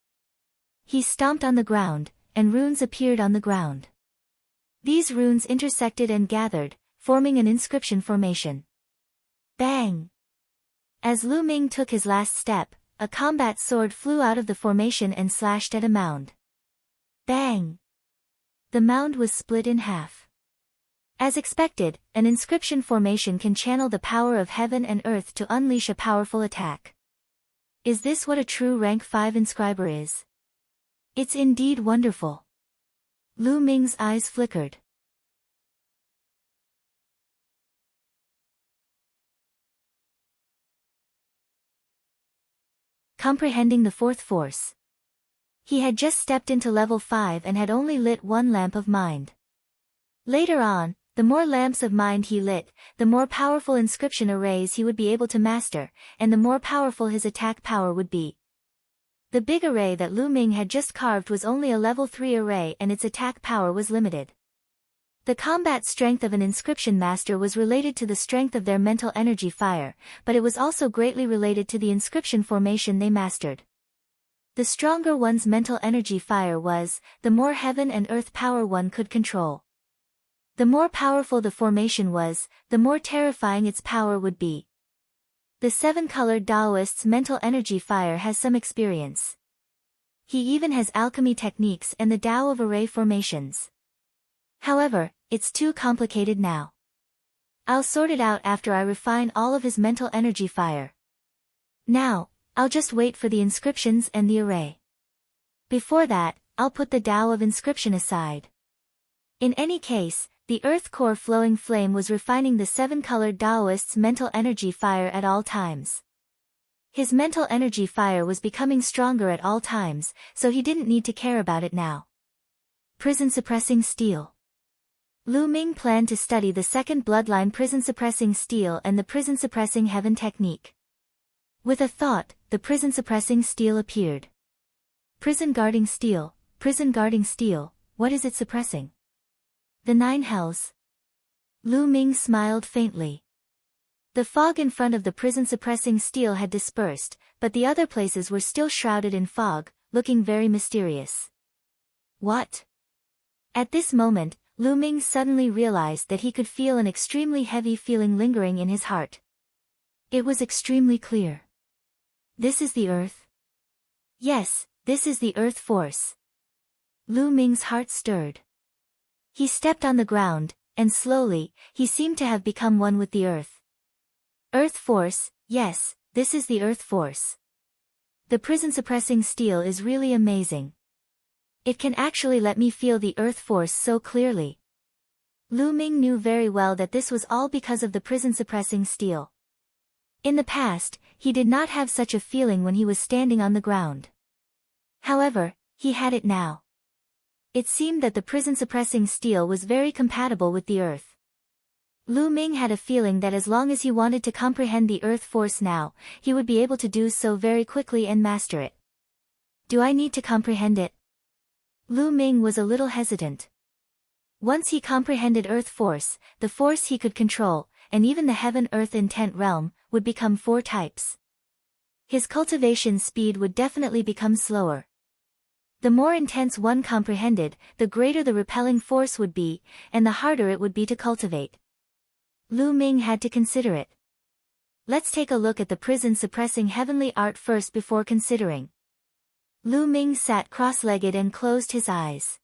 [SPEAKER 1] He stomped on the ground, and runes appeared on the ground. These runes intersected and gathered, forming an inscription formation. Bang! As Lu Ming took his last step, a combat sword flew out of the formation and slashed at a mound. Bang! The mound was split in half. As expected, an inscription formation can channel the power of heaven and earth to unleash a powerful attack. Is this what a true rank 5 inscriber is? It's indeed wonderful. Lu Ming's eyes flickered. Comprehending the fourth force. He had just stepped into level 5 and had only lit 1 lamp of mind. Later on, the more lamps of mind he lit, the more powerful inscription arrays he would be able to master, and the more powerful his attack power would be. The big array that Lu Ming had just carved was only a level 3 array and its attack power was limited. The combat strength of an inscription master was related to the strength of their mental energy fire, but it was also greatly related to the inscription formation they mastered. The stronger one's mental energy fire was, the more heaven and earth power one could control. The more powerful the formation was, the more terrifying its power would be. The 7-colored Taoist's mental energy fire has some experience. He even has alchemy techniques and the Tao of array formations. However, it's too complicated now. I'll sort it out after I refine all of his mental energy fire. Now, I'll just wait for the inscriptions and the array. Before that, I'll put the Tao of inscription aside. In any case, the earth core flowing flame was refining the 7-colored Taoist's mental energy fire at all times. His mental energy fire was becoming stronger at all times, so he didn't need to care about it now. Prison-suppressing steel. Lu Ming planned to study the second bloodline prison-suppressing steel and the prison-suppressing heaven technique. With a thought, the prison-suppressing steel appeared. Prison-guarding steel, What is it suppressing? The 9 hells. Lu Ming smiled faintly. The fog in front of the prison-suppressing steel had dispersed, but the other places were still shrouded in fog, looking very mysterious. What? At this moment, Lu Ming suddenly realized that he could feel an extremely heavy feeling lingering in his heart. It was extremely clear. This is the earth? Yes, this is the earth force. Lu Ming's heart stirred. He stepped on the ground, and slowly, he seemed to have become one with the earth. Earth force, yes, this is the earth force. The prison-suppressing steel is really amazing. It can actually let me feel the earth force so clearly. Lu Ming knew very well that this was all because of the prison-suppressing steel. In the past, he did not have such a feeling when he was standing on the ground. However, he had it now. It seemed that the prison-suppressing steel was very compatible with the earth. Lu Ming had a feeling that as long as he wanted to comprehend the earth force now, he would be able to do so very quickly and master it. Do I need to comprehend it? Lu Ming was a little hesitant. Once he comprehended earth force, the force he could control, and even the heaven-earth intent realm, would become 4 types. His cultivation speed would definitely become slower. The more intense one comprehended, the greater the repelling force would be, and the harder it would be to cultivate. Lu Ming had to consider it. Let's take a look at the prison-suppressing heavenly art first before considering. Lu Ming sat cross-legged and closed his eyes.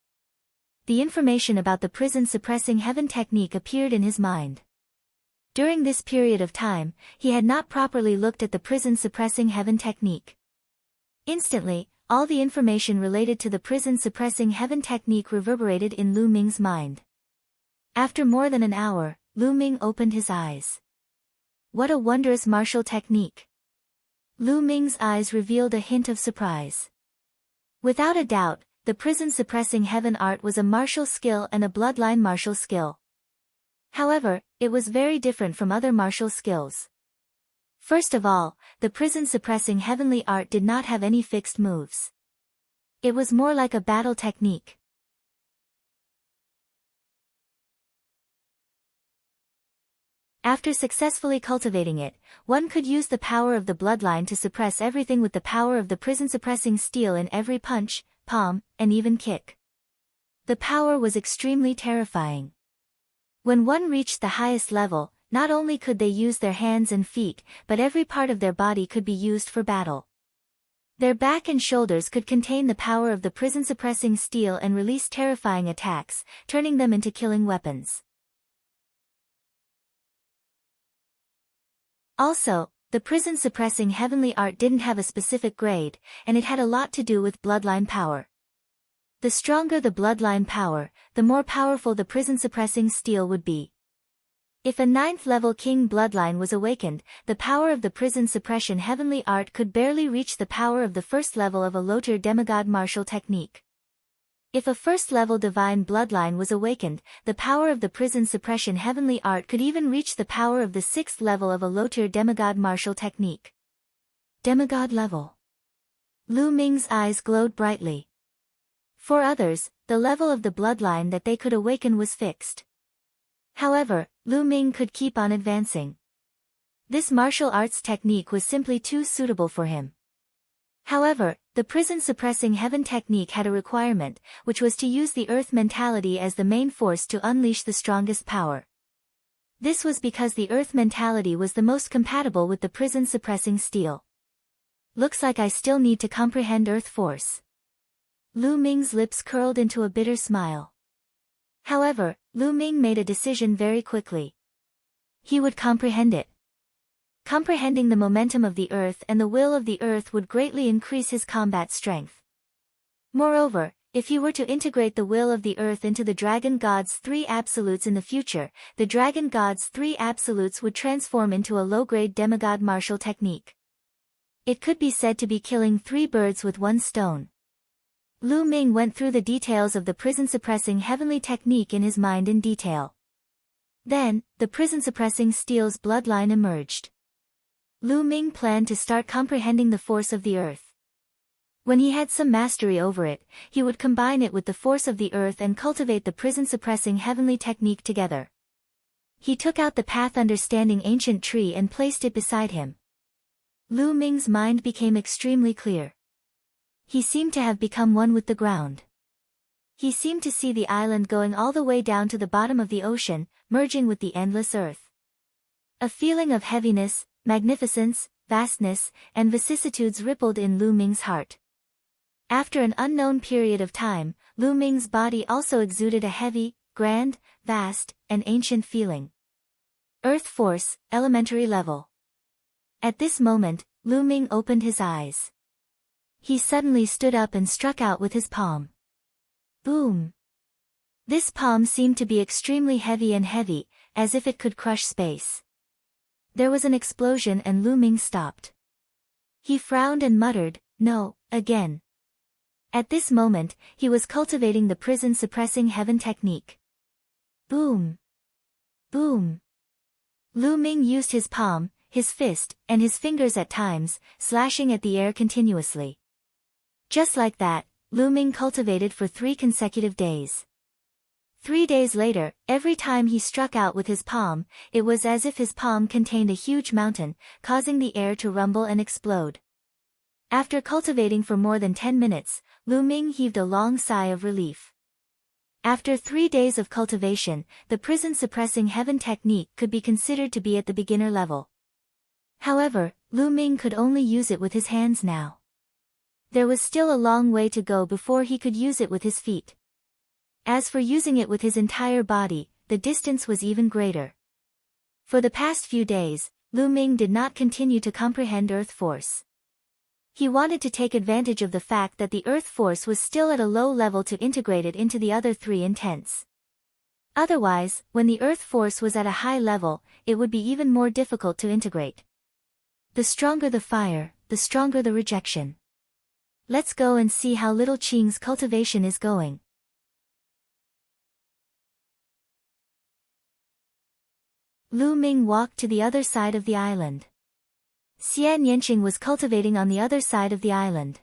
[SPEAKER 1] The information about the prison-suppressing heaven technique appeared in his mind. During this period of time, he had not properly looked at the prison-suppressing heaven technique. Instantly, all the information related to the prison-suppressing heaven technique reverberated in Lu Ming's mind. After more than an hour, Lu Ming opened his eyes. What a wondrous martial technique! Lu Ming's eyes revealed a hint of surprise. Without a doubt, the prison-suppressing heaven art was a martial skill and a bloodline martial skill. However, it was very different from other martial skills. First of all, the prison-suppressing heavenly art did not have any fixed moves. It was more like a battle technique. After successfully cultivating it, one could use the power of the bloodline to suppress everything with the power of the prison-suppressing steel in every punch, palm, and even kick. The power was extremely terrifying. When one reached the highest level, not only could they use their hands and feet, but every part of their body could be used for battle. Their back and shoulders could contain the power of the prison-suppressing steel and release terrifying attacks, turning them into killing weapons. Also, the prison-suppressing heavenly art didn't have a specific grade, and it had a lot to do with bloodline power. The stronger the bloodline power, the more powerful the prison-suppressing steel would be. If a 9th-level king bloodline was awakened, the power of the prison suppression heavenly art could barely reach the power of the 1st level of a low-tier demigod martial technique. If a 1st-level divine bloodline was awakened, the power of the prison suppression heavenly art could even reach the power of the 6th level of a low-tier demigod martial technique. Demigod level. Lu Ming's eyes glowed brightly. For others, the level of the bloodline that they could awaken was fixed. However, Lu Ming could keep on advancing. This martial arts technique was simply too suitable for him. However, the prison-suppressing heaven technique had a requirement, which was to use the earth mentality as the main force to unleash the strongest power. This was because the earth mentality was the most compatible with the prison-suppressing steel. Looks like I still need to comprehend earth force. Lu Ming's lips curled into a bitter smile. However, Lu Ming made a decision very quickly. He would comprehend it. Comprehending the momentum of the earth and the will of the earth would greatly increase his combat strength. Moreover, if he were to integrate the will of the earth into the Dragon God's 3 absolutes in the future, the Dragon God's 3 absolutes would transform into a low-grade demigod martial technique. It could be said to be killing 3 birds with 1 stone. Lu Ming went through the details of the prison-suppressing heavenly technique in his mind in detail. Then, the prison-suppressing steel's bloodline emerged. Lu Ming planned to start comprehending the force of the earth. When he had some mastery over it, he would combine it with the force of the earth and cultivate the prison-suppressing heavenly technique together. He took out the path understanding ancient tree and placed it beside him. Lu Ming's mind became extremely clear. He seemed to have become one with the ground. He seemed to see the island going all the way down to the bottom of the ocean, merging with the endless earth. A feeling of heaviness, magnificence, vastness, and vicissitudes rippled in Lu Ming's heart. After an unknown period of time, Lu Ming's body also exuded a heavy, grand, vast, and ancient feeling. Earth force, elementary level. At this moment, Lu Ming opened his eyes. He suddenly stood up and struck out with his palm. Boom! This palm seemed to be extremely heavy, as if it could crush space. There was an explosion and Lu Ming stopped. He frowned and muttered, "No, again." At this moment, he was cultivating the prison-suppressing heaven technique. Boom! Boom! Lu Ming used his palm, his fist, and his fingers at times, slashing at the air continuously. Just like that, Lu Ming cultivated for 3 consecutive days. 3 days later, every time he struck out with his palm, it was as if his palm contained a huge mountain, causing the air to rumble and explode. After cultivating for more than 10 minutes, Lu Ming heaved a long sigh of relief. After 3 days of cultivation, the prison-suppressing heaven technique could be considered to be at the beginner level. However, Lu Ming could only use it with his hands now. There was still a long way to go before he could use it with his feet. As for using it with his entire body, the distance was even greater. For the past few days, Lu Ming did not continue to comprehend earth force. He wanted to take advantage of the fact that the earth force was still at a low level to integrate it into the other 3 intents. Otherwise, when the earth force was at a high level, it would be even more difficult to integrate. The stronger the fire, the stronger the rejection. Let's go and see how little Qing's cultivation is going. Lu Ming walked to the other side of the island. Xian Yanqing was cultivating on the other side of the island.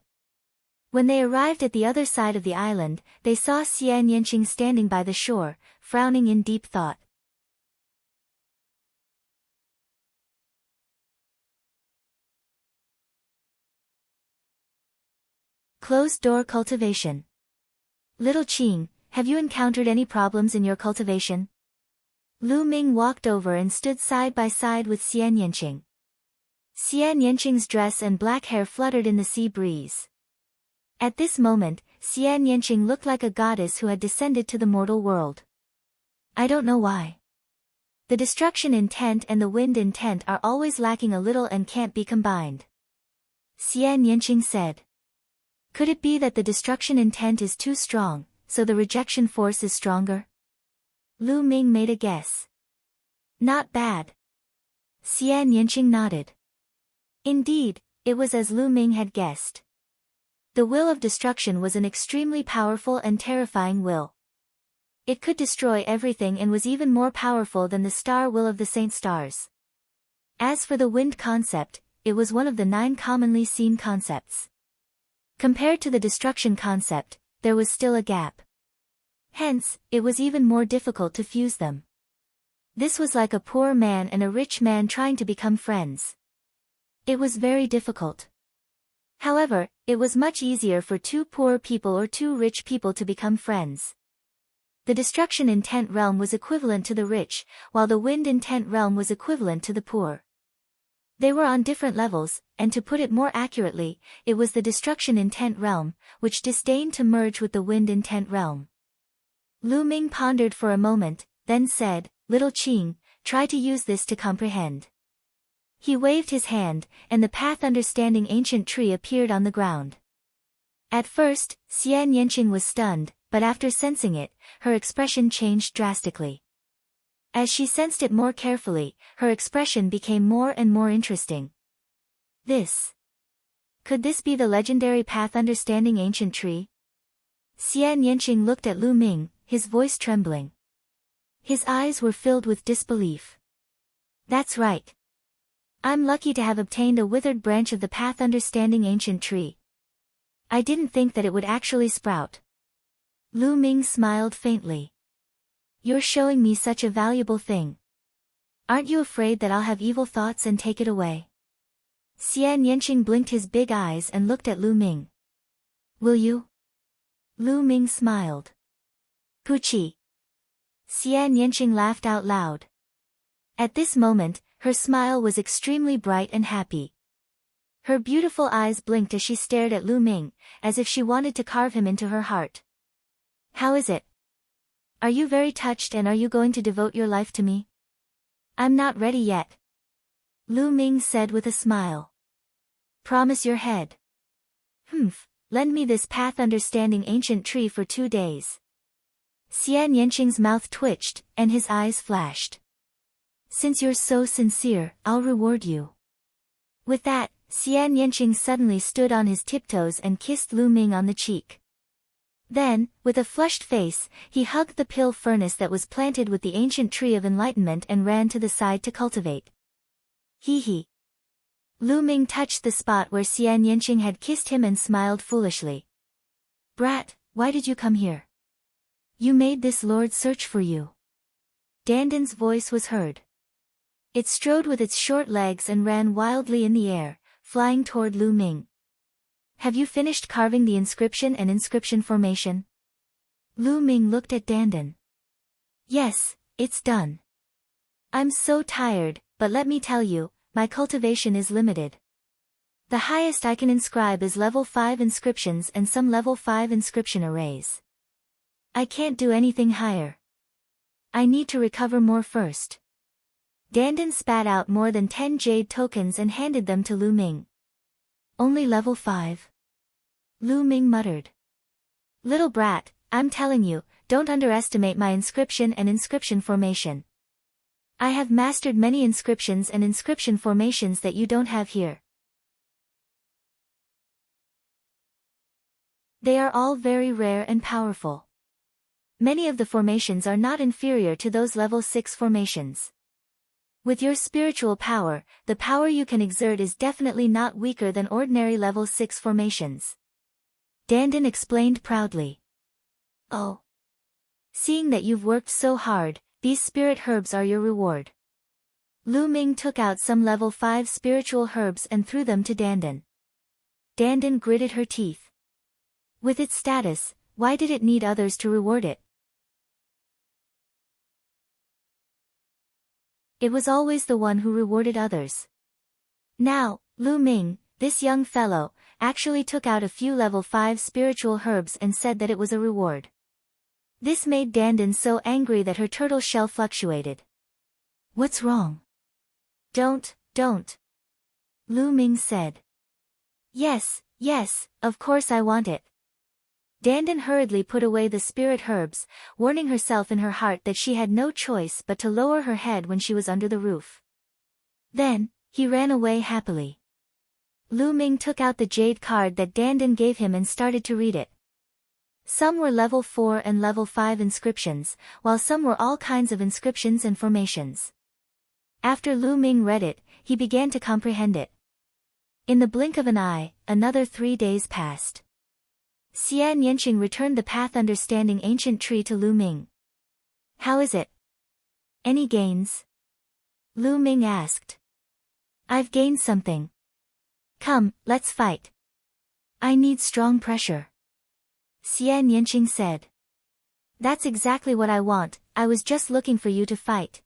[SPEAKER 1] When they arrived at the other side of the island, they saw Xian Yanqing standing by the shore, frowning in deep thought. Closed-door cultivation. Little Qing, have you encountered any problems in your cultivation? Lu Ming walked over and stood side by side with Xian Yanqing. Xian Yanqing's dress and black hair fluttered in the sea breeze. At this moment, Xian Yanqing looked like a goddess who had descended to the mortal world. I don't know why. The destruction intent and the wind intent are always lacking a little and can't be combined. Xian Yanqing said. Could it be that the destruction intent is too strong, so the rejection force is stronger? Lu Ming made a guess. Not bad. Xian Yanqing nodded. Indeed, it was as Lu Ming had guessed. The will of destruction was an extremely powerful and terrifying will. It could destroy everything and was even more powerful than the star will of the saint stars. As for the wind concept, it was one of the 9 commonly seen concepts. Compared to the destruction concept, there was still a gap. Hence, it was even more difficult to fuse them. This was like a poor man and a rich man trying to become friends. It was very difficult. However, it was much easier for 2 poor people or 2 rich people to become friends. The destruction intent realm was equivalent to the rich, while the wind intent realm was equivalent to the poor. They were on different levels, and to put it more accurately, it was the destruction intent realm, which disdained to merge with the wind intent realm. Lu Ming pondered for a moment, then said, Little Qing, try to use this to comprehend. He waved his hand, and the path understanding ancient tree appeared on the ground. At first, Xian Yanqing was stunned, but after sensing it, her expression changed drastically. As she sensed it more carefully, her expression became more and more interesting. Could this be the legendary path understanding ancient tree? Xian Yanqing looked at Lu Ming, his voice trembling. His eyes were filled with disbelief. That's right. I'm lucky to have obtained a withered branch of the path understanding ancient tree. I didn't think that it would actually sprout. Lu Ming smiled faintly. You're showing me such a valuable thing. Aren't you afraid that I'll have evil thoughts and take it away? Xian Yanqing blinked his big eyes and looked at Lu Ming. Will you? Lu Ming smiled. Puchi. Xian Yanqing laughed out loud. At this moment, her smile was extremely bright and happy. Her beautiful eyes blinked as she stared at Lu Ming, as if she wanted to carve him into her heart. How is it? Are you very touched and are you going to devote your life to me? I'm not ready yet. Lu Ming said with a smile. Promise your head. Lend me this path understanding ancient tree for 2 days. Xian Yanqing's mouth twitched, and his eyes flashed. Since you're so sincere, I'll reward you. With that, Xian Yanqing suddenly stood on his tiptoes and kissed Lu Ming on the cheek. Then, with a flushed face, he hugged the pill furnace that was planted with the ancient tree of enlightenment and ran to the side to cultivate. Hee hee. Lu Ming touched the spot where Xian Yanqing had kissed him and smiled foolishly. Brat, why did you come here? You made this lord search for you. Dandan's voice was heard. It strode with its short legs and ran wildly in the air, flying toward Lu Ming. Have you finished carving the inscription and inscription formation? Lu Ming looked at Dandan. Yes, it's done. I'm so tired, but let me tell you, my cultivation is limited. The highest I can inscribe is level 5 inscriptions and some level 5 inscription arrays. I can't do anything higher. I need to recover more first. Dandan spat out more than 10 jade tokens and handed them to Lu Ming. Only level 5. Lu Ming muttered. Little brat, I'm telling you, don't underestimate my inscription and inscription formation. I have mastered many inscriptions and inscription formations that you don't have here. They are all very rare and powerful. Many of the formations are not inferior to those level 6 formations. With your spiritual power, the power you can exert is definitely not weaker than ordinary level 6 formations. Dandan explained proudly. Oh. Seeing that you've worked so hard, these spirit herbs are your reward. Lu Ming took out some level 5 spiritual herbs and threw them to Dandan. Dandan gritted her teeth. With its status, why did it need others to reward it? It was always the one who rewarded others. Now, Lu Ming, this young fellow, actually took out a few level 5 spiritual herbs and said that it was a reward. This made Dandan so angry that her turtle shell fluctuated. What's wrong? Don't. Lu Ming said. Yes, of course I want it. Dandan hurriedly put away the spirit herbs, warning herself in her heart that she had no choice but to lower her head when she was under the roof. Then, he ran away happily. Lu Ming took out the jade card that Dandan gave him and started to read it. Some were level 4 and level 5 inscriptions, while some were all kinds of inscriptions and formations. After Lu Ming read it, he began to comprehend it. In the blink of an eye, another 3 days passed. Xian Yanqing returned the path understanding ancient tree to Lu Ming. How is it? Any gains? Lu Ming asked. I've gained something. Come, let's fight. I need strong pressure. Xian Yanqing said. That's exactly what I want, I was just looking for you to fight.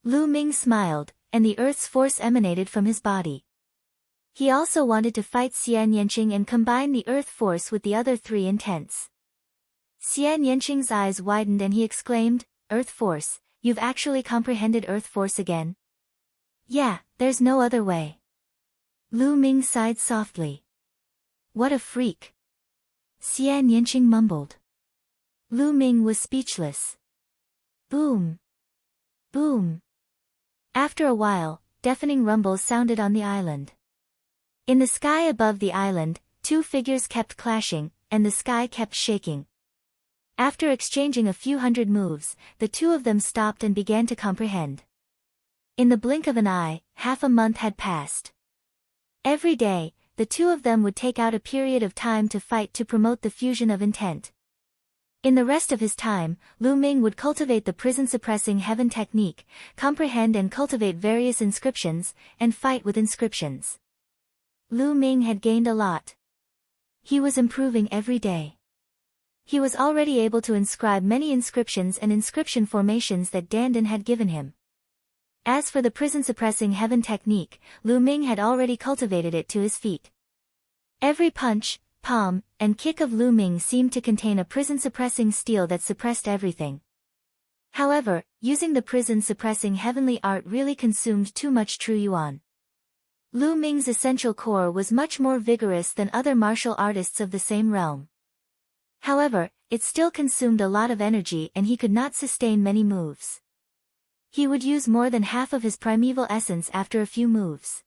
[SPEAKER 1] Lu Ming smiled, and the earth's force emanated from his body. He also wanted to fight Xian Yanqing and combine the earth force with the other 3 intents. Xian Yanqing's eyes widened and he exclaimed, Earth force, you've actually comprehended earth force again? Yeah, there's no other way. Lu Ming sighed softly. What a freak. Xian Yanqing mumbled. Lu Ming was speechless. Boom. Boom. After a while, deafening rumbles sounded on the island. In the sky above the island, 2 figures kept clashing, and the sky kept shaking. After exchanging a few hundred moves, the 2 of them stopped and began to comprehend. In the blink of an eye, half a month had passed. Every day, the two of them would take out a period of time to fight to promote the fusion of intent. In the rest of his time, Lu Ming would cultivate the prison-suppressing heaven technique, comprehend and cultivate various inscriptions, and fight with inscriptions. Lu Ming had gained a lot. He was improving every day. He was already able to inscribe many inscriptions and inscription formations that Dandan had given him. As for the prison-suppressing heaven technique, Lu Ming had already cultivated it to his feet. Every punch, palm, and kick of Lu Ming seemed to contain a prison-suppressing steel that suppressed everything. However, using the prison-suppressing heavenly art really consumed too much true yuan. Lu Ming's essential core was much more vigorous than other martial artists of the same realm. However, it still consumed a lot of energy and he could not sustain many moves. He would use more than half of his primeval essence after a few moves.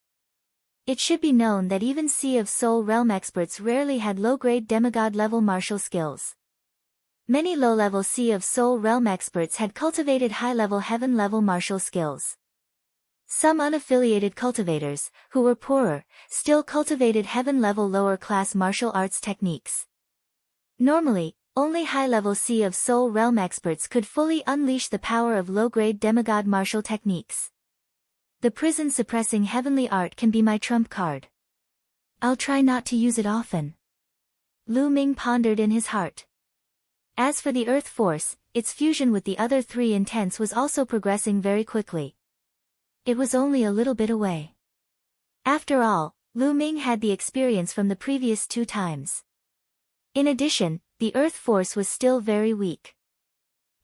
[SPEAKER 1] It should be known that even Sea of Soul realm experts rarely had low-grade demigod-level martial skills. Many low-level Sea of Soul realm experts had cultivated high-level heaven-level martial skills. Some unaffiliated cultivators, who were poorer, still cultivated heaven-level lower-class martial arts techniques. Normally, only high-level Sea of Soul realm experts could fully unleash the power of low-grade demigod martial techniques. The prison-suppressing heavenly art can be my trump card. I'll try not to use it often. Lu Ming pondered in his heart. As for the earth force, its fusion with the other three intents was also progressing very quickly. It was only a little bit away. After all, Lu Ming had the experience from the previous 2 times. In addition, the earth force was still very weak.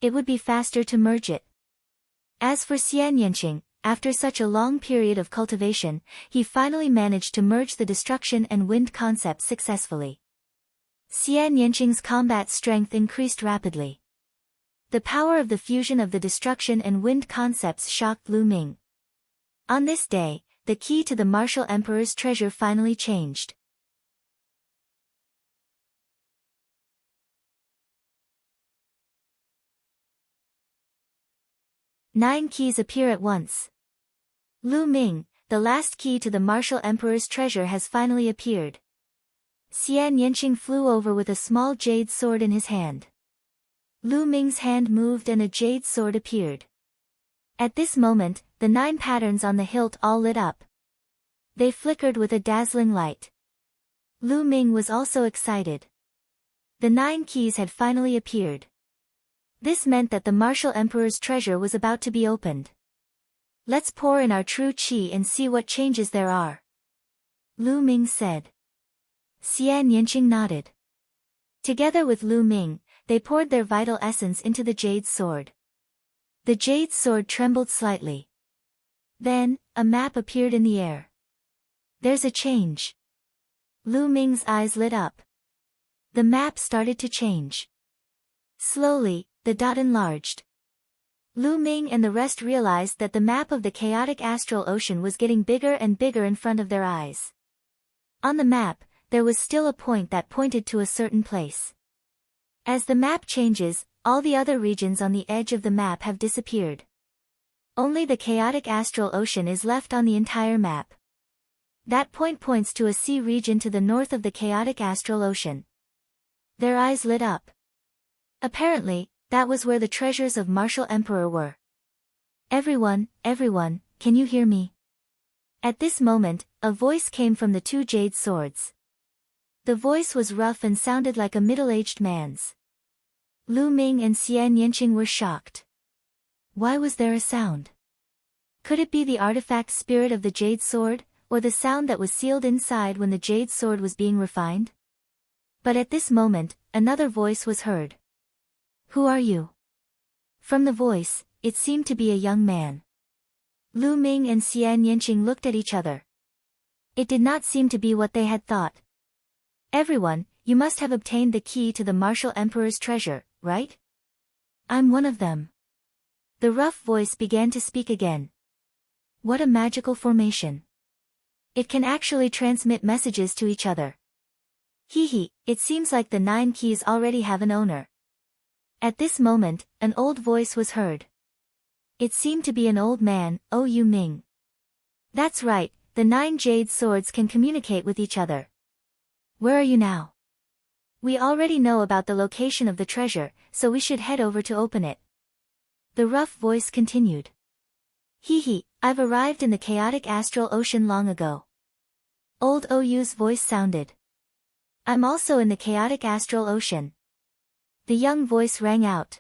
[SPEAKER 1] It would be faster to merge it. As for Xian Yanqing, after such a long period of cultivation, he finally managed to merge the destruction and wind concepts successfully. Xian Yanqing's combat strength increased rapidly. The power of the fusion of the destruction and wind concepts shocked Lu Ming. On this day, the key to the martial emperor's treasure finally changed. Nine keys appear at once. Lu Ming, the last key to the martial emperor's treasure has finally appeared. Xian Yanqing flew over with a small jade sword in his hand. Lu Ming's hand moved and a jade sword appeared. At this moment, the 9 patterns on the hilt all lit up. They flickered with a dazzling light. Lu Ming was also excited. The 9 keys had finally appeared. This meant that the martial emperor's treasure was about to be opened. Let's pour in our true qi and see what changes there are. Lu Ming said. Xian Yanqing nodded. Together with Lu Ming, they poured their vital essence into the jade sword. The jade sword trembled slightly. Then, a map appeared in the air. There's a change. Lu Ming's eyes lit up. The map started to change. Slowly, the dot enlarged. Lu Ming and the rest realized that the map of the chaotic astral ocean was getting bigger and bigger in front of their eyes. On the map, there was still a point that pointed to a certain place. As the map changes, all the other regions on the edge of the map have disappeared. Only the chaotic astral ocean is left on the entire map. That point points to a sea region to the north of the chaotic astral ocean. Their eyes lit up. Apparently, that was where the treasures of Martial Emperor were. Everyone, can you hear me? At this moment, a voice came from the 2 jade swords. The voice was rough and sounded like a middle-aged man's. Lu Ming and Xian Yanqing were shocked. Why was there a sound? Could it be the artifact spirit of the jade sword, or the sound that was sealed inside when the jade sword was being refined? But at this moment, another voice was heard. Who are you? From the voice, it seemed to be a young man. Lu Ming and Xian Yanqing looked at each other. It did not seem to be what they had thought. Everyone, you must have obtained the key to the Martial Emperor's treasure, right? I'm one of them. The rough voice began to speak again. What a magical formation. It can actually transmit messages to each other. It seems like the 9 keys already have an owner. At this moment, an old voice was heard. It seemed to be an old man, Oh Yu Ming. That's right, the 9 jade swords can communicate with each other. Where are you now? We already know about the location of the treasure, so we should head over to open it. The rough voice continued. Hee, I've arrived in the chaotic astral ocean long ago. Old Oyu's voice sounded. I'm also in the chaotic astral ocean. The young voice rang out.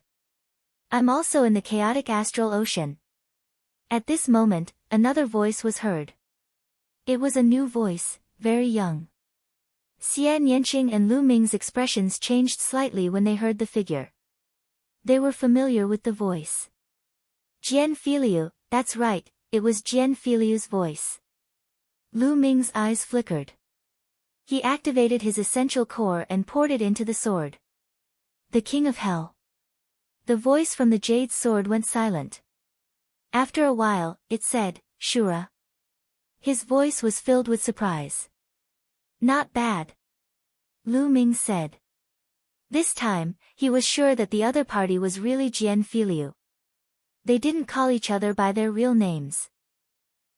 [SPEAKER 1] I'm also in the chaotic astral ocean. At this moment, another voice was heard. It was a new voice, very young. Xian Yanqing and Lu Ming's expressions changed slightly when they heard the figure. They were familiar with the voice. Jian Filiu, that's right, it was Jian Filiu's voice. Lu Ming's eyes flickered. He activated his essential core and poured it into the sword. The King of Hell. The voice from the jade sword went silent. After a while, it said, Shura. His voice was filled with surprise. Not bad. Lu Ming said. This time, he was sure that the other party was really Jian Filiu. They didn't call each other by their real names.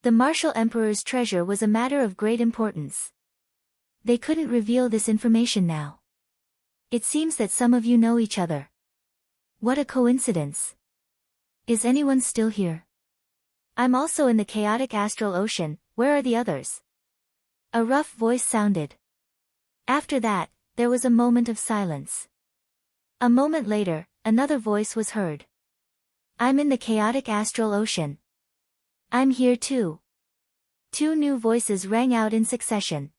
[SPEAKER 1] The martial emperor's treasure was a matter of great importance. They couldn't reveal this information now. It seems that some of you know each other. What a coincidence. Is anyone still here? I'm also in the chaotic astral ocean, where are the others? A rough voice sounded. After that, there was a moment of silence. A moment later, another voice was heard. I'm in the chaotic astral ocean. I'm here too. 2 new voices rang out in succession.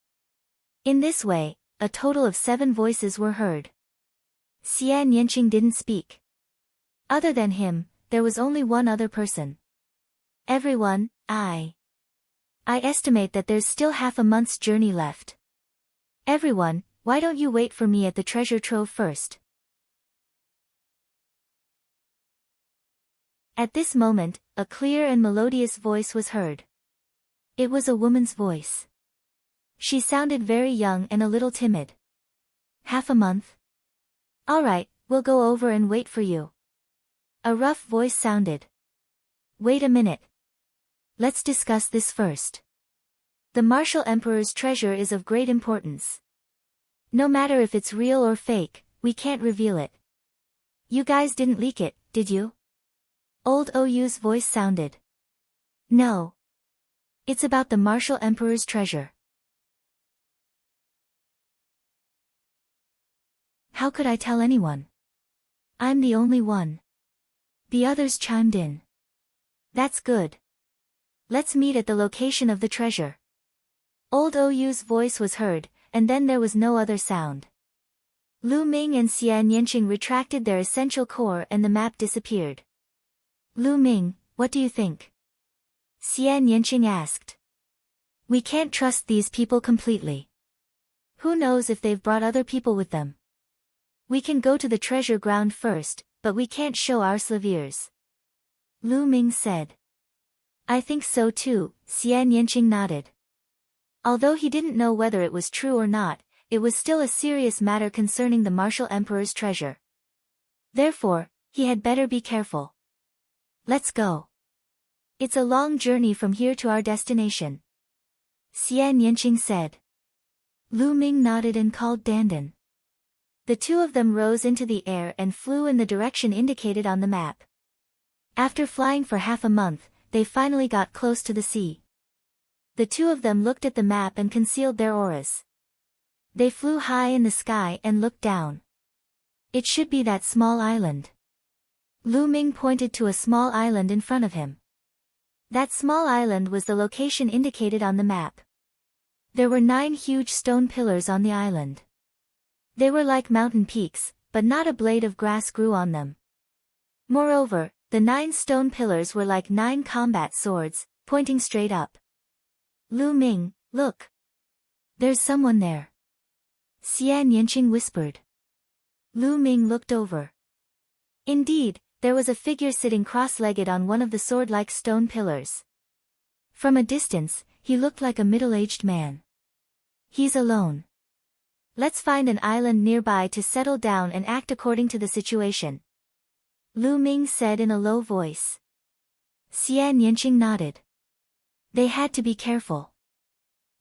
[SPEAKER 1] In this way, a total of 7 voices were heard. Xian Yanqing didn't speak. Other than him, there was only one other person. Everyone, I estimate that there's still half a month's journey left. Everyone, why don't you wait for me at the treasure trove first? At this moment, a clear and melodious voice was heard. It was a woman's voice. She sounded very young and a little timid. Half a month? All right, we'll go over and wait for you. A rough voice sounded. Wait a minute. Let's discuss this first. The martial emperor's treasure is of great importance. No matter if it's real or fake, we can't reveal it. You guys didn't leak it, did you? Old Oyu's voice sounded. No. It's about the martial emperor's treasure. How could I tell anyone? I'm the only one. The others chimed in. That's good. Let's meet at the location of the treasure. Old Oyu's voice was heard, and then there was no other sound. Lu Ming and Xian Yanqing retracted their essential core and the map disappeared. Lu Ming, what do you think? Xian Yanqing asked. We can't trust these people completely. Who knows if they've brought other people with them? We can go to the treasure ground first, but we can't show our slaviers. Lu Ming said. I think so too, Xian Yanqing nodded. Although he didn't know whether it was true or not, it was still a serious matter concerning the martial emperor's treasure. Therefore, he had better be careful. Let's go. It's a long journey from here to our destination. Xian Yanqing said. Lu Ming nodded and called Dandan. The 2 of them rose into the air and flew in the direction indicated on the map. After flying for half a month, they finally got close to the sea. The 2 of them looked at the map and concealed their auras. They flew high in the sky and looked down. It should be that small island. Lu Ming pointed to a small island in front of him. That small island was the location indicated on the map. There were 9 huge stone pillars on the island. They were like mountain peaks, but not a blade of grass grew on them. Moreover, the 9 stone pillars were like 9 combat swords, pointing straight up. Lu Ming, look. There's someone there. Xian Yanqing whispered. Lu Ming looked over. Indeed, there was a figure sitting cross-legged on one of the sword-like stone pillars. From a distance, he looked like a middle-aged man. He's alone. Let's find an island nearby to settle down and act according to the situation. Lu Ming said in a low voice. Xian Yanqing nodded. They had to be careful.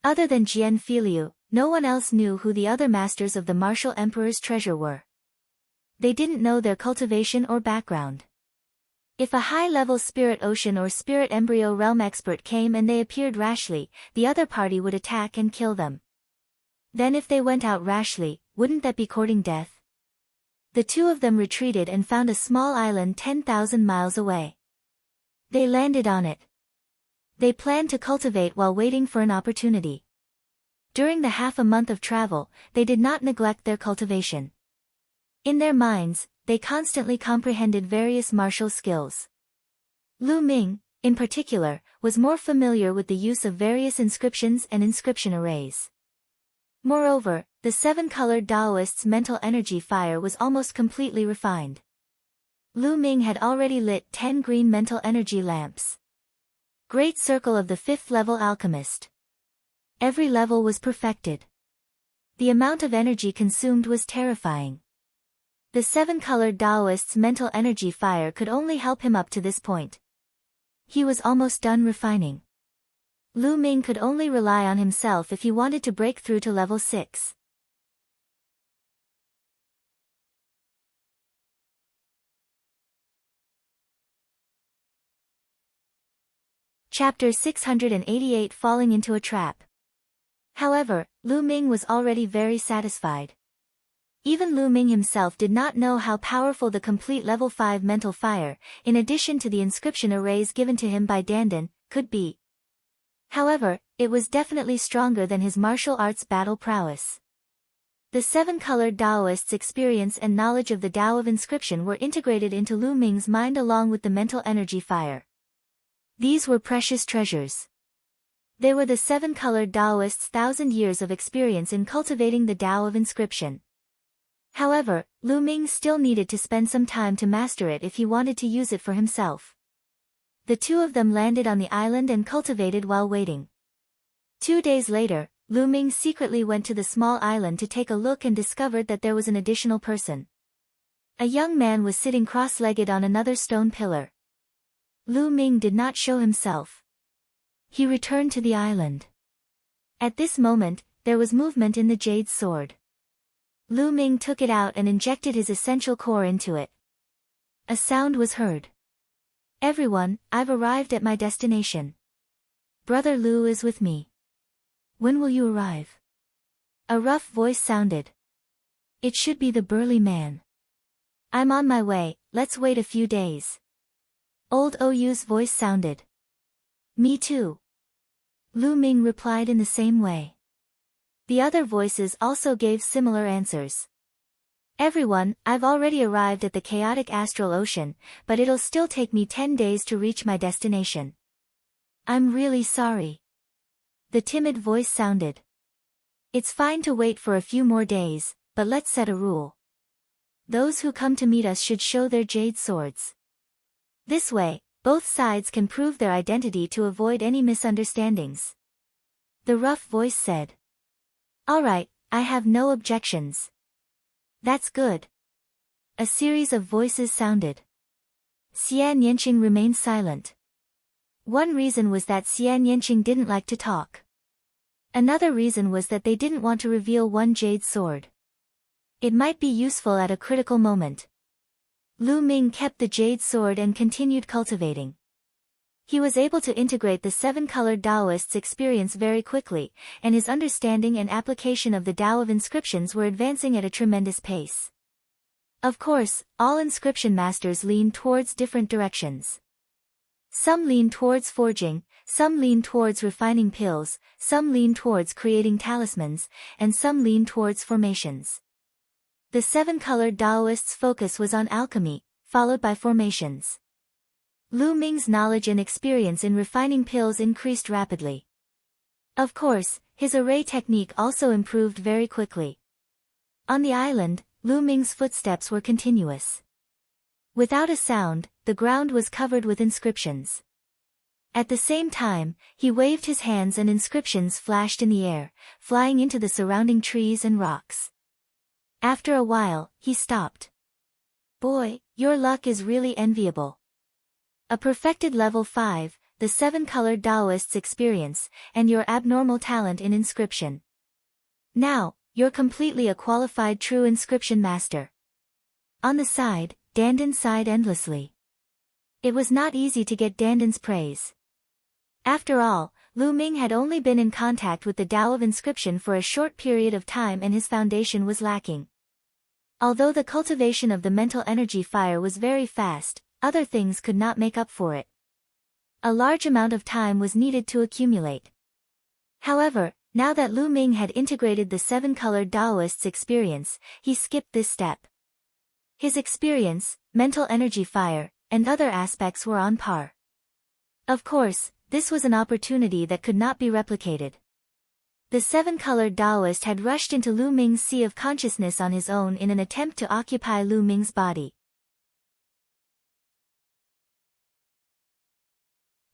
[SPEAKER 1] Other than Jian Filiu, no one else knew who the other masters of the martial emperor's treasure were. They didn't know their cultivation or background. If a high-level spirit ocean or spirit embryo realm expert came and they appeared rashly, the other party would attack and kill them. Then if they went out rashly, wouldn't that be courting death? The two of them retreated and found a small island 10,000 miles away. They landed on it. They planned to cultivate while waiting for an opportunity. During the half a month of travel, they did not neglect their cultivation. In their minds, they constantly comprehended various martial skills. Lu Ming, in particular, was more familiar with the use of various inscriptions and inscription arrays. Moreover, the seven-colored Taoist's mental energy fire was almost completely refined. Lu Ming had already lit 10 green mental energy lamps. Great Circle of the 5th level alchemist. Every level was perfected. The amount of energy consumed was terrifying. The seven-colored Taoist's mental energy fire could only help him up to this point. He was almost done refining. Lu Ming could only rely on himself if he wanted to break through to level 6. Chapter 688 Falling into a Trap. However, Lu Ming was already very satisfied. Even Lu Ming himself did not know how powerful the complete level 5 mental fire, in addition to the inscription arrays given to him by Dandan, could be. However, it was definitely stronger than his martial arts battle prowess. The seven-colored Taoist's experience and knowledge of the Tao of inscription were integrated into Lu Ming's mind along with the mental energy fire. These were precious treasures. They were the seven-colored Taoist's 1,000 years of experience in cultivating the Tao of inscription. However, Lu Ming still needed to spend some time to master it if he wanted to use it for himself. The two of them landed on the island and cultivated while waiting. 2 days later, Lu Ming secretly went to the small island to take a look and discovered that there was an additional person. A young man was sitting cross-legged on another stone pillar. Lu Ming did not show himself. He returned to the island. At this moment, there was movement in the jade sword. Lu Ming took it out and injected his essential core into it. A sound was heard. Everyone, I've arrived at my destination. Brother Lu is with me. When will you arrive? A rough voice sounded. It should be the burly man. I'm on my way, let's wait a few days. Old Oyu's voice sounded. Me too. Lu Ming replied in the same way. The other voices also gave similar answers. Everyone, I've already arrived at the chaotic astral ocean, but it'll still take me 10 days to reach my destination. I'm really sorry. The timid voice sounded. It's fine to wait for a few more days, but let's set a rule. Those who come to meet us should show their jade swords. This way, both sides can prove their identity to avoid any misunderstandings. The rough voice said. All right, I have no objections. That's good. A series of voices sounded. Xian Yanqing remained silent. One reason was that Xian Yanqing didn't like to talk. Another reason was that they didn't want to reveal one jade sword. It might be useful at a critical moment. Lu Ming kept the jade sword and continued cultivating. He was able to integrate the seven-colored Taoist's experience very quickly, and his understanding and application of the Tao of inscriptions were advancing at a tremendous pace. Of course, all inscription masters lean towards different directions. Some lean towards forging, some lean towards refining pills, some lean towards creating talismans, and some lean towards formations. The seven-colored Taoist's focus was on alchemy, followed by formations. Lu Ming's knowledge and experience in refining pills increased rapidly. Of course, his array technique also improved very quickly. On the island, Lu Ming's footsteps were continuous. Without a sound, the ground was covered with inscriptions. At the same time, he waved his hands and inscriptions flashed in the air, flying into the surrounding trees and rocks. After a while, he stopped. Boy, your luck is really enviable. A perfected level 5, the seven-colored Taoist's experience, and your abnormal talent in inscription. Now, you're completely a qualified true inscription master. On the side, Dandan sighed endlessly. It was not easy to get Dandan's praise. After all, Lu Ming had only been in contact with the Tao of inscription for a short period of time and his foundation was lacking. Although the cultivation of the mental energy fire was very fast, other things could not make up for it. A large amount of time was needed to accumulate. However, now that Lu Ming had integrated the seven-colored Taoist's experience, he skipped this step. His experience, mental energy fire, and other aspects were on par. Of course, this was an opportunity that could not be replicated. The seven-colored Taoist had rushed into Lu Ming's sea of consciousness on his own in an attempt to occupy Lu Ming's body.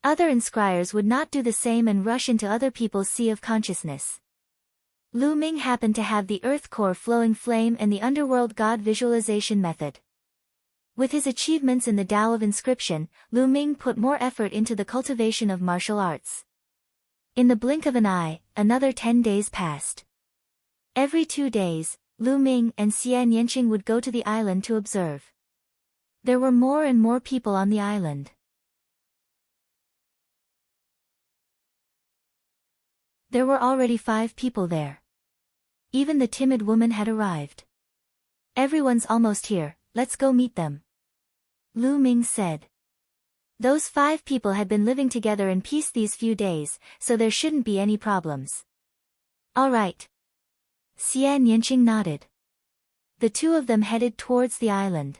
[SPEAKER 1] Other inscriers would not do the same and rush into other people's sea of consciousness. Lu Ming happened to have the earth core flowing flame and the underworld god visualization method. With his achievements in the Tao of inscription, Lu Ming put more effort into the cultivation of martial arts. In the blink of an eye, another 10 days passed. Every 2 days, Lu Ming and Xian Yanqing would go to the island to observe. There were more and more people on the island. There were already 5 people there. Even the timid woman had arrived. Everyone's almost here, let's go meet them. Lu Ming said. Those 5 people had been living together in peace these few days, so there shouldn't be any problems. All right. Xian Yanqing nodded. The 2 of them headed towards the island.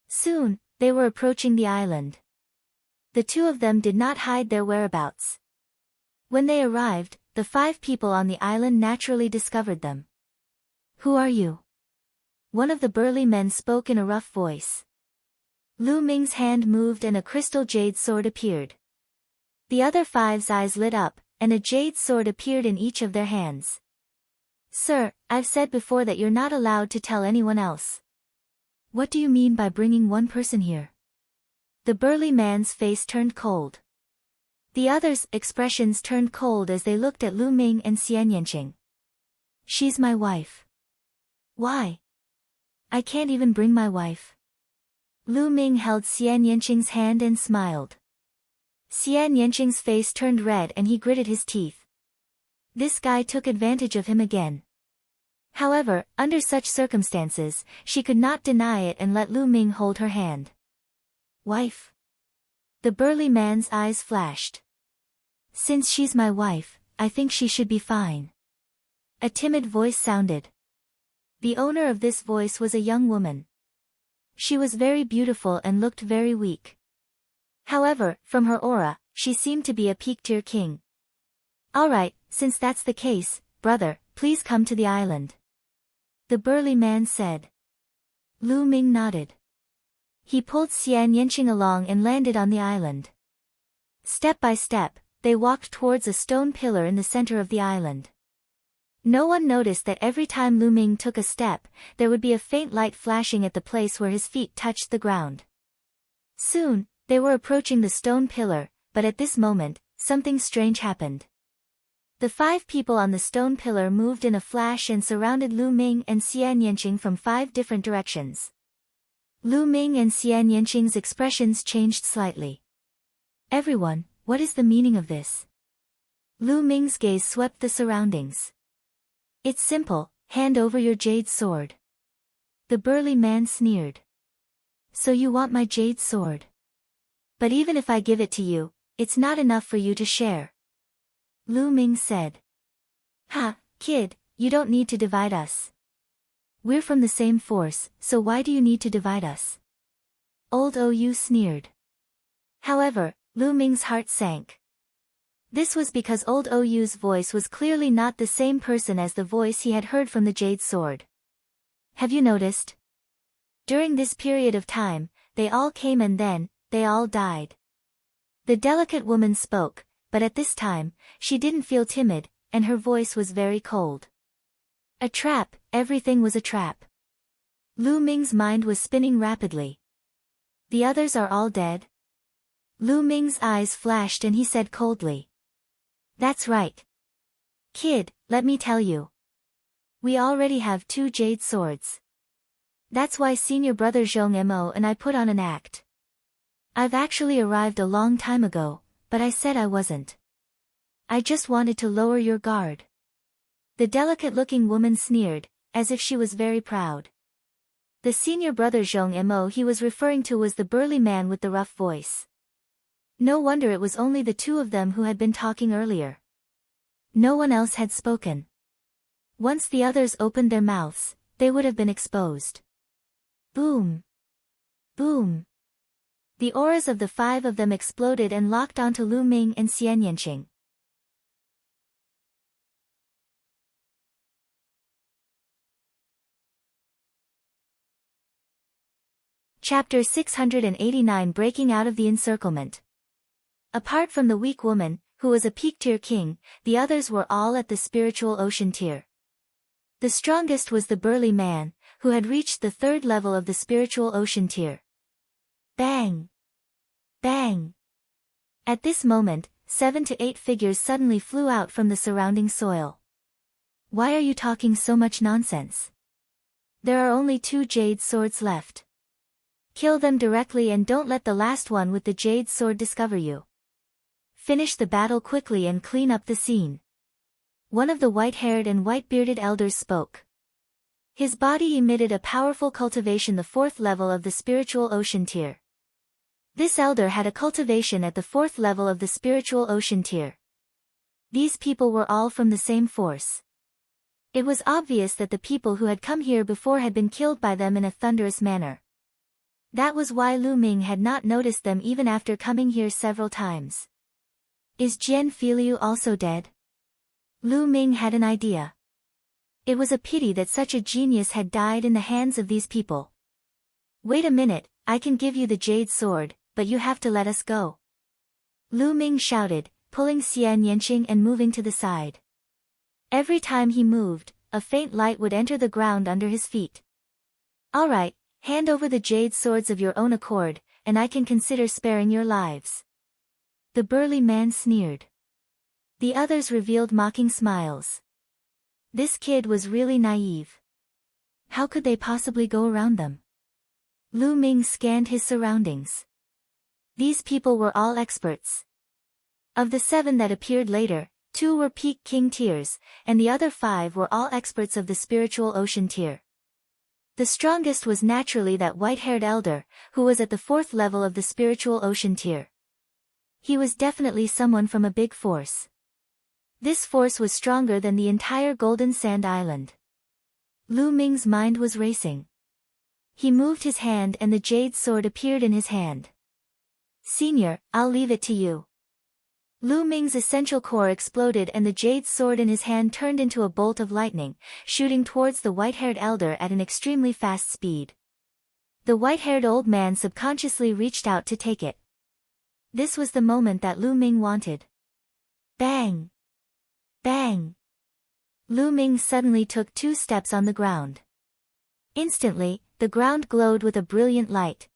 [SPEAKER 1] Soon, they were approaching the island. The 2 of them did not hide their whereabouts. When they arrived, the 5 people on the island naturally discovered them. Who are you? One of the burly men spoke in a rough voice. Lu Ming's hand moved and a crystal jade sword appeared. The other 5's eyes lit up, and a jade sword appeared in each of their hands. Sir, I've said before that you're not allowed to tell anyone else. What do you mean by bringing one person here? The burly man's face turned cold. The others' expressions turned cold as they looked at Lu Ming and Xian Yanqing. She's my wife. Why? I can't even bring my wife. Lu Ming held Xian Yanqing's hand and smiled. Xian Yanqing's face turned red and he gritted his teeth. This guy took advantage of him again. However, under such circumstances, she could not deny it and let Lu Ming hold her hand. Wife? The burly man's eyes flashed. Since she's my wife, I think she should be fine. A timid voice sounded. The owner of this voice was a young woman. She was very beautiful and looked very weak. However, from her aura, she seemed to be a peak-tier king. All right, since that's the case, brother, please come to the island. The burly man said. Lu Ming nodded. He pulled Xian Yanqing along and landed on the island. Step by step, they walked towards a stone pillar in the center of the island. No one noticed that every time Lu Ming took a step, there would be a faint light flashing at the place where his feet touched the ground. Soon, they were approaching the stone pillar, but at this moment, something strange happened. The 5 people on the stone pillar moved in a flash and surrounded Lu Ming and Xian Yanqing from 5 different directions. Lu Ming and Xian Yanqing's expressions changed slightly. Everyone, what is the meaning of this? Lu Ming's gaze swept the surroundings. It's simple, hand over your jade sword. The burly man sneered. So you want my jade sword? But even if I give it to you, it's not enough for you to share. Lu Ming said. Ha, kid, you don't need to divide us. We're from the same force, so why do you need to divide us? Old Ou sneered. However, Lu Ming's heart sank. This was because old Ou's voice was clearly not the same person as the voice he had heard from the jade sword. Have you noticed? During this period of time, they all came and then, they all died. The delicate woman spoke, but at this time, she didn't feel timid, and her voice was very cold. A trap, everything was a trap. Lu Ming's mind was spinning rapidly. The others are all dead? Lu Ming's eyes flashed and he said coldly. That's right. Kid, let me tell you. We already have 2 jade swords. That's why senior brother Zhong Mo and I put on an act. I've actually arrived a long time ago, but I said I wasn't. I just wanted to lower your guard. The delicate-looking woman sneered, as if she was very proud. The senior brother Zhong Mo he was referring to was the burly man with the rough voice. No wonder it was only the 2 of them who had been talking earlier. No one else had spoken. Once the others opened their mouths, they would have been exposed. Boom! Boom! The auras of the 5 of them exploded and locked onto Lu Ming and Xian Yanqing. Chapter 689 Breaking Out of the Encirclement. Apart from the weak woman, who was a peak tier king, the others were all at the spiritual ocean tier. The strongest was the burly man, who had reached the 3rd level of the spiritual ocean tier. Bang! Bang! At this moment, 7 to 8 figures suddenly flew out from the surrounding soil. Why are you talking so much nonsense? There are only 2 jade swords left. Kill them directly and don't let the last one with the jade sword discover you. Finish the battle quickly and clean up the scene. One of the white-haired and white-bearded elders spoke. His body emitted a powerful cultivation, the 4th level of the spiritual ocean tier. This elder had a cultivation at the 4th level of the spiritual ocean tier. These people were all from the same force. It was obvious that the people who had come here before had been killed by them in a thunderous manner. That was why Lu Ming had not noticed them even after coming here several times. Is Jian Filiu also dead? Lu Ming had an idea. It was a pity that such a genius had died in the hands of these people. Wait a minute, I can give you the jade sword, but you have to let us go. Lu Ming shouted, pulling Xian Yanqing and moving to the side. Every time he moved, a faint light would enter the ground under his feet. All right, hand over the jade swords of your own accord, and I can consider sparing your lives. The burly man sneered. The others revealed mocking smiles. This kid was really naive. How could they possibly go around them? Lu Ming scanned his surroundings. These people were all experts. Of the 7 that appeared later, 2 were peak king tiers, and the other 5 were all experts of the spiritual ocean tier. The strongest was naturally that white-haired elder, who was at the 4th level of the spiritual ocean tier. He was definitely someone from a big force. This force was stronger than the entire Golden Sand Island. Lu Ming's mind was racing. He moved his hand and the jade sword appeared in his hand. Senior, I'll leave it to you. Lu Ming's essential core exploded and the jade sword in his hand turned into a bolt of lightning, shooting towards the white-haired elder at an extremely fast speed. The white-haired old man subconsciously reached out to take it. This was the moment that Lu Ming wanted. Bang! Bang! Lu Ming suddenly took 2 steps on the ground. Instantly, the ground glowed with a brilliant light.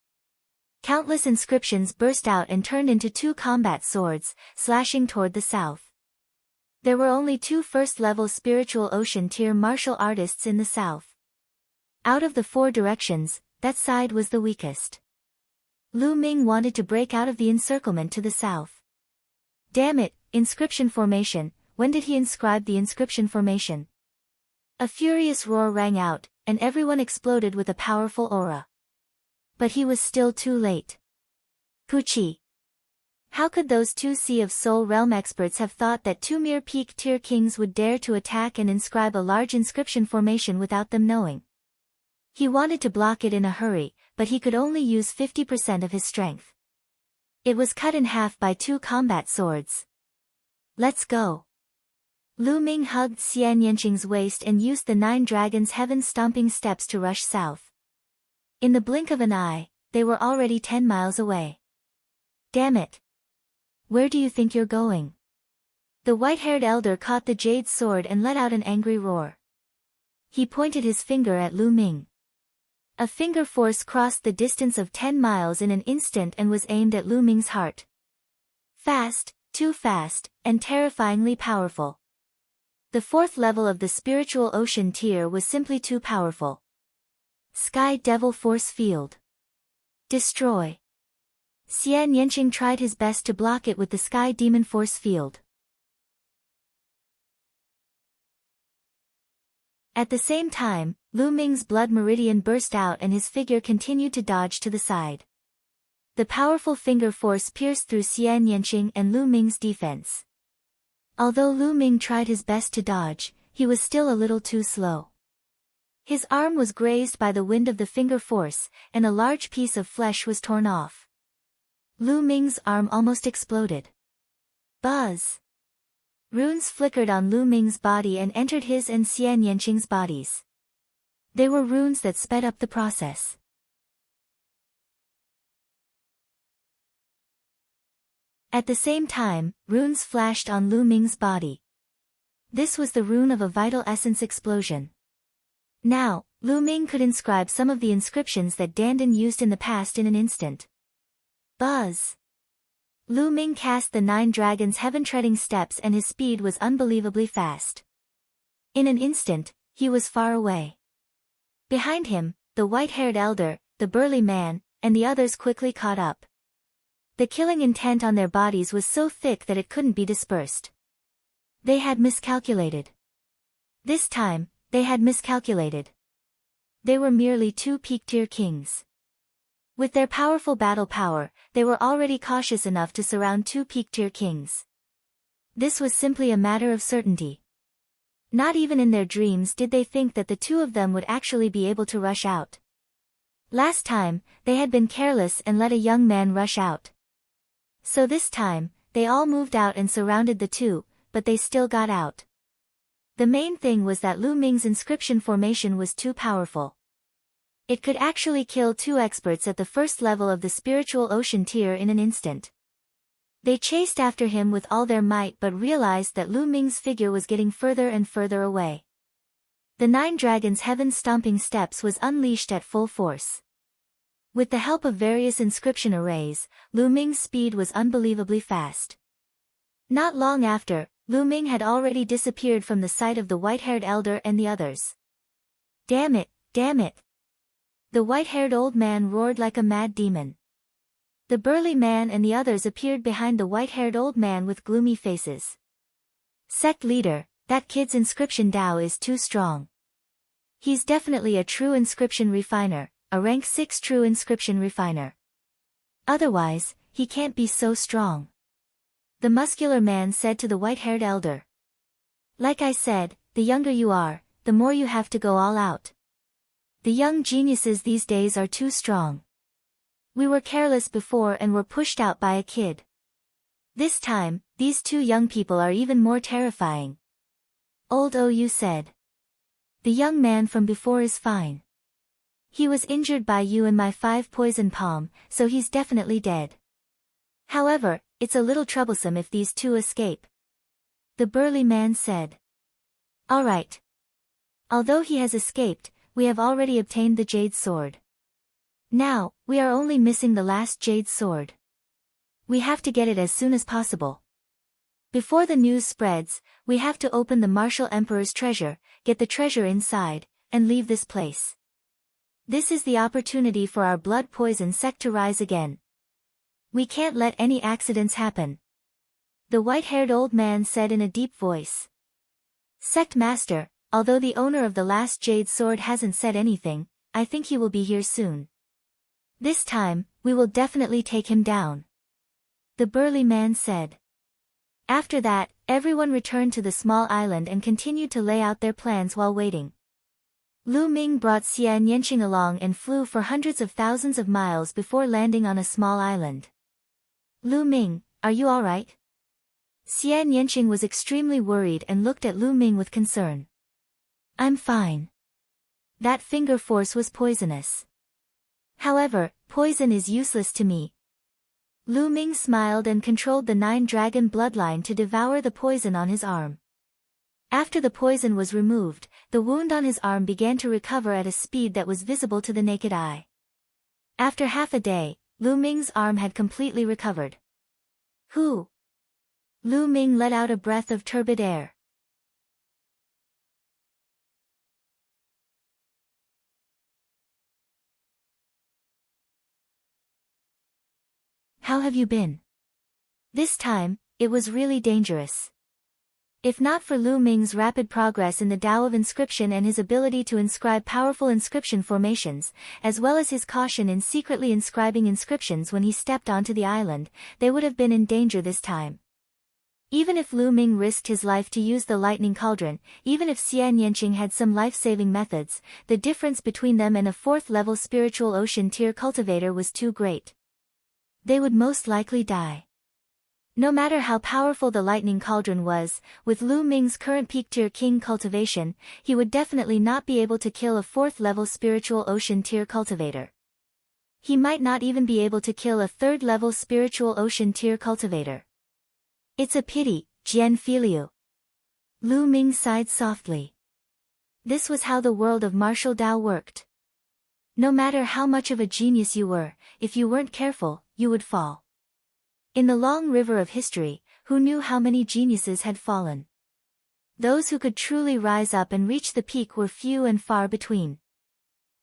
[SPEAKER 1] Countless inscriptions burst out and turned into 2 combat swords, slashing toward the south. There were only 2 first-level spiritual ocean tier martial artists in the south. Out of the 4 directions, that side was the weakest. Lu Ming wanted to break out of the encirclement to the south. Damn it, inscription formation, when did he inscribe the inscription formation? A furious roar rang out, and everyone exploded with a powerful aura. But he was still too late. Puchi! How could those 2 Sea of Soul Realm experts have thought that 2 mere peak tier kings would dare to attack and inscribe a large inscription formation without them knowing? He wanted to block it in a hurry, but he could only use 50% of his strength. It was cut in half by 2 combat swords. Let's go. Lu Ming hugged Xian Yanqing's waist and used the 9 dragons' heaven-stomping steps to rush south. In the blink of an eye, they were already 10 miles away. Damn it! Where do you think you're going? The white-haired elder caught the jade sword and let out an angry roar. He pointed his finger at Lu Ming. A finger force crossed the distance of 10 miles in an instant and was aimed at Lu Ming's heart. Fast, too fast, and terrifyingly powerful. The fourth level of the spiritual ocean tier was simply too powerful. Sky Devil Force Field. Destroy. Xian Yanqing tried his best to block it with the Sky Demon Force Field. At the same time, Lu Ming's blood meridian burst out and his figure continued to dodge to the side. The powerful finger force pierced through Xian Yanqing and Lu Ming's defense. Although Lu Ming tried his best to dodge, he was still a little too slow. His arm was grazed by the wind of the finger force, and a large piece of flesh was torn off. Lu Ming's arm almost exploded. Buzz! Runes flickered on Lu Ming's body and entered his and Xian Yanqing's bodies. They were runes that sped up the process. At the same time, runes flashed on Lu Ming's body. This was the rune of a vital essence explosion. Now, Lu Ming could inscribe some of the inscriptions that Dandan used in the past in an instant. Buzz! Lu Ming cast the 9 dragons' heaven-treading steps and his speed was unbelievably fast. In an instant, he was far away. Behind him, the white-haired elder, the burly man, and the others quickly caught up. The killing intent on their bodies was so thick that it couldn't be dispersed. They had miscalculated. This time, they had miscalculated. They were merely 2 peak-tier kings. With their powerful battle power, they were already cautious enough to surround 2 peak-tier kings. This was simply a matter of certainty. Not even in their dreams did they think that the 2 of them would actually be able to rush out. Last time, they had been careless and let a young man rush out. So this time, they all moved out and surrounded the 2, but they still got out. The main thing was that Lu Ming's inscription formation was too powerful. It could actually kill 2 experts at the first level of the spiritual ocean tier in an instant. They chased after him with all their might but realized that Lu Ming's figure was getting further and further away. The 9 dragons' heaven-stomping steps was unleashed at full force. With the help of various inscription arrays, Lu Ming's speed was unbelievably fast. Not long after, Lu Ming had already disappeared from the sight of the white-haired elder and the others. Damn it, damn it! The white-haired old man roared like a mad demon. The burly man and the others appeared behind the white-haired old man with gloomy faces. Sect leader, that kid's inscription Dao is too strong. He's definitely a true inscription refiner, a rank 6 true inscription refiner. Otherwise, he can't be so strong. The muscular man said to the white-haired elder. Like I said, the younger you are, the more you have to go all out. The young geniuses these days are too strong. We were careless before and were pushed out by a kid. This time, these 2 young people are even more terrifying. Old OU said. The young man from before is fine. He was injured by you and my 5 poison palm, so he's definitely dead. However, it's a little troublesome if these 2 escape. The burly man said. Alright. Although he has escaped, we have already obtained the jade sword. Now, we are only missing the last jade sword. We have to get it as soon as possible. Before the news spreads, we have to open the Martial Emperor's treasure, get the treasure inside, and leave this place. This is the opportunity for our blood poison sect to rise again. We can't let any accidents happen. The white-haired old man said in a deep voice. Sect master, although the owner of the last jade sword hasn't said anything, I think he will be here soon. This time, we will definitely take him down. The burly man said. After that, everyone returned to the small island and continued to lay out their plans while waiting. Lu Ming brought Xian Yanqing along and flew for hundreds of thousands of miles before landing on a small island. Lu Ming, are you alright? Xian Yanqing was extremely worried and looked at Lu Ming with concern. I'm fine. That finger force was poisonous. However, poison is useless to me. Lu Ming smiled and controlled the 9-dragon bloodline to devour the poison on his arm. After the poison was removed, the wound on his arm began to recover at a speed that was visible to the naked eye. After half a day, Lu Ming's arm had completely recovered. Lu Ming let out a breath of turbid air. How have you been? This time, it was really dangerous. If not for Lu Ming's rapid progress in the Tao of inscription and his ability to inscribe powerful inscription formations, as well as his caution in secretly inscribing inscriptions when he stepped onto the island, they would have been in danger this time. Even if Lu Ming risked his life to use the lightning cauldron, even if Xian Yanqing had some life-saving methods, the difference between them and a fourth-level spiritual ocean tier cultivator was too great. They would most likely die. No matter how powerful the lightning cauldron was, with Lu Ming's current peak tier king cultivation, he would definitely not be able to kill a fourth-level spiritual ocean tier cultivator. He might not even be able to kill a third-level spiritual ocean tier cultivator. It's a pity, Jian Filiu. Lu Ming sighed softly. This was how the world of martial Tao worked. No matter how much of a genius you were, if you weren't careful, you would fall. In the long river of history, who knew how many geniuses had fallen? Those who could truly rise up and reach the peak were few and far between.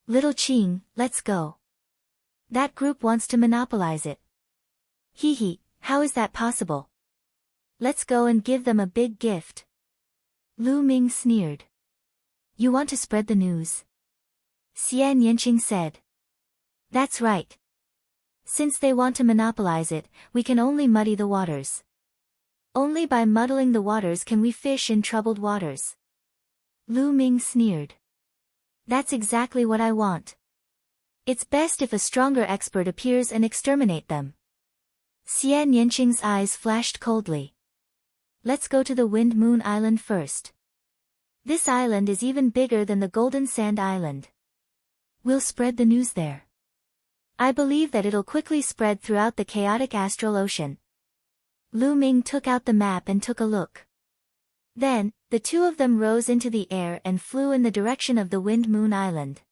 [SPEAKER 1] Little Qing, let's go. That group wants to monopolize it. Hee, how is that possible? Let's go and give them a big gift. Lu Ming sneered. You want to spread the news? Xian Yanqing said. That's right. Since they want to monopolize it, we can only muddy the waters. Only by muddling the waters can we fish in troubled waters. Lu Ming sneered. That's exactly what I want. It's best if a stronger expert appears and exterminate them. Xian Yanqing's eyes flashed coldly. Let's go to the Wind Moon Island first. This island is even bigger than the Golden Sand Island. We'll spread the news there. I believe that it'll quickly spread throughout the chaotic astral ocean. Lu Ming took out the map and took a look. Then, the two of them rose into the air and flew in the direction of the Wind Moon Island.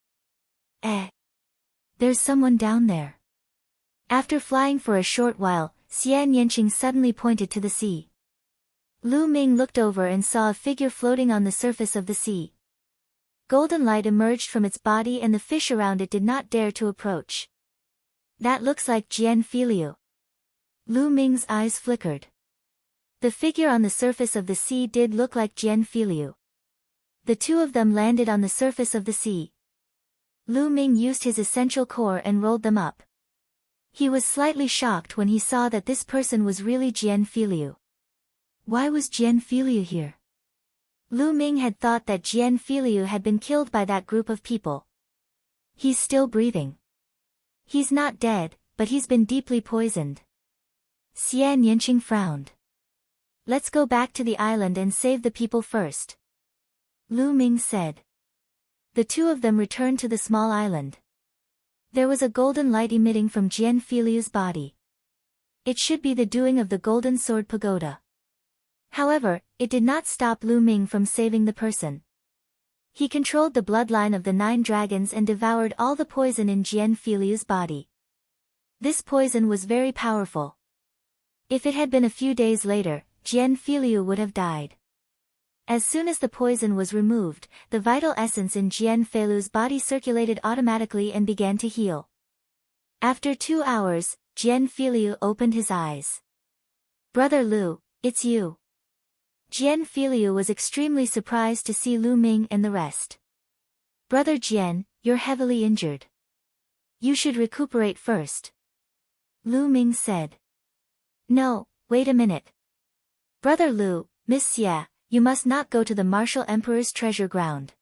[SPEAKER 1] There's someone down there. After flying for a short while, Xian Yanqing suddenly pointed to the sea. Lu Ming looked over and saw a figure floating on the surface of the sea. Golden light emerged from its body and the fish around it did not dare to approach. That looks like Jian Filiu. Lu Ming's eyes flickered. The figure on the surface of the sea did look like Jian Filiu. The two of them landed on the surface of the sea. Lu Ming used his essential core and rolled them up. He was slightly shocked when he saw that this person was really Jian Filiu. Why was Jian Filiu here? Lu Ming had thought that Jian Filiu had been killed by that group of people. He's still breathing. He's not dead, but he's been deeply poisoned. Xian Yanqing frowned. Let's go back to the island and save the people first. Lu Ming said. The two of them returned to the small island. There was a golden light emitting from Jian Filiu's body. It should be the doing of the Golden Sword Pagoda. However, it did not stop Lu Ming from saving the person. He controlled the bloodline of the 9 dragons and devoured all the poison in Jian Filiu's body. This poison was very powerful. If it had been a few days later, Jian Filiu would have died. As soon as the poison was removed, the vital essence in Jian Filiu's body circulated automatically and began to heal. After 2 hours, Jian Filiu opened his eyes. Brother Lu, it's you. Jian Filiu was extremely surprised to see Lu Ming and the rest. Brother Jian, you're heavily injured. You should recuperate first. Lu Ming said. No, wait a minute. Brother Lu, Miss Xia, you must not go to the Martial Emperor's treasure ground.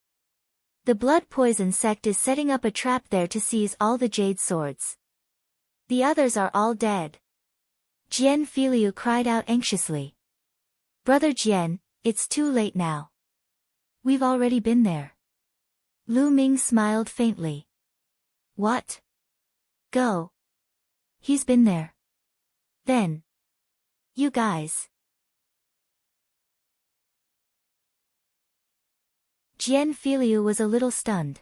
[SPEAKER 1] The blood poison sect is setting up a trap there to seize all the jade swords. The others are all dead. Jian Filiu cried out anxiously. Brother Jian, it's too late now. We've already been there. Lu Ming smiled faintly. What? Go. He's been there. Then. You guys. Jian Filiu was a little stunned.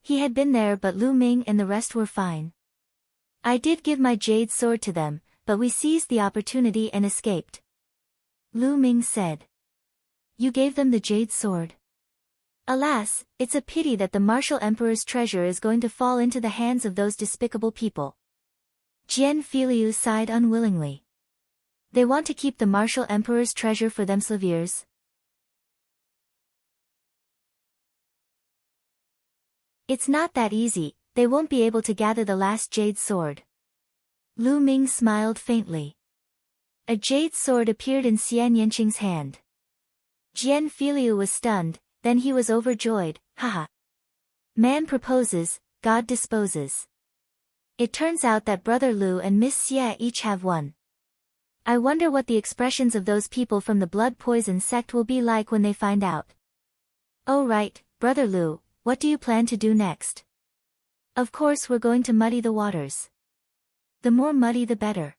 [SPEAKER 1] He had been there but Lu Ming and the rest were fine. I did give my jade sword to them, but we seized the opportunity and escaped. Lu Ming said. You gave them the jade sword. Alas, it's a pity that the martial emperor's treasure is going to fall into the hands of those despicable people. Jian Filiu sighed unwillingly. They want to keep the martial emperor's treasure for themselves. It's not that easy, they won't be able to gather the last jade sword. Lu Ming smiled faintly. A jade sword appeared in Xian Yanqing's hand. Jian Filiu was stunned, then he was overjoyed, haha. Man proposes, God disposes. It turns out that Brother Lu and Miss Xie each have one. I wonder what the expressions of those people from the blood poison sect will be like when they find out. Oh right, Brother Lu, what do you plan to do next? Of course we're going to muddy the waters. The more muddy the better.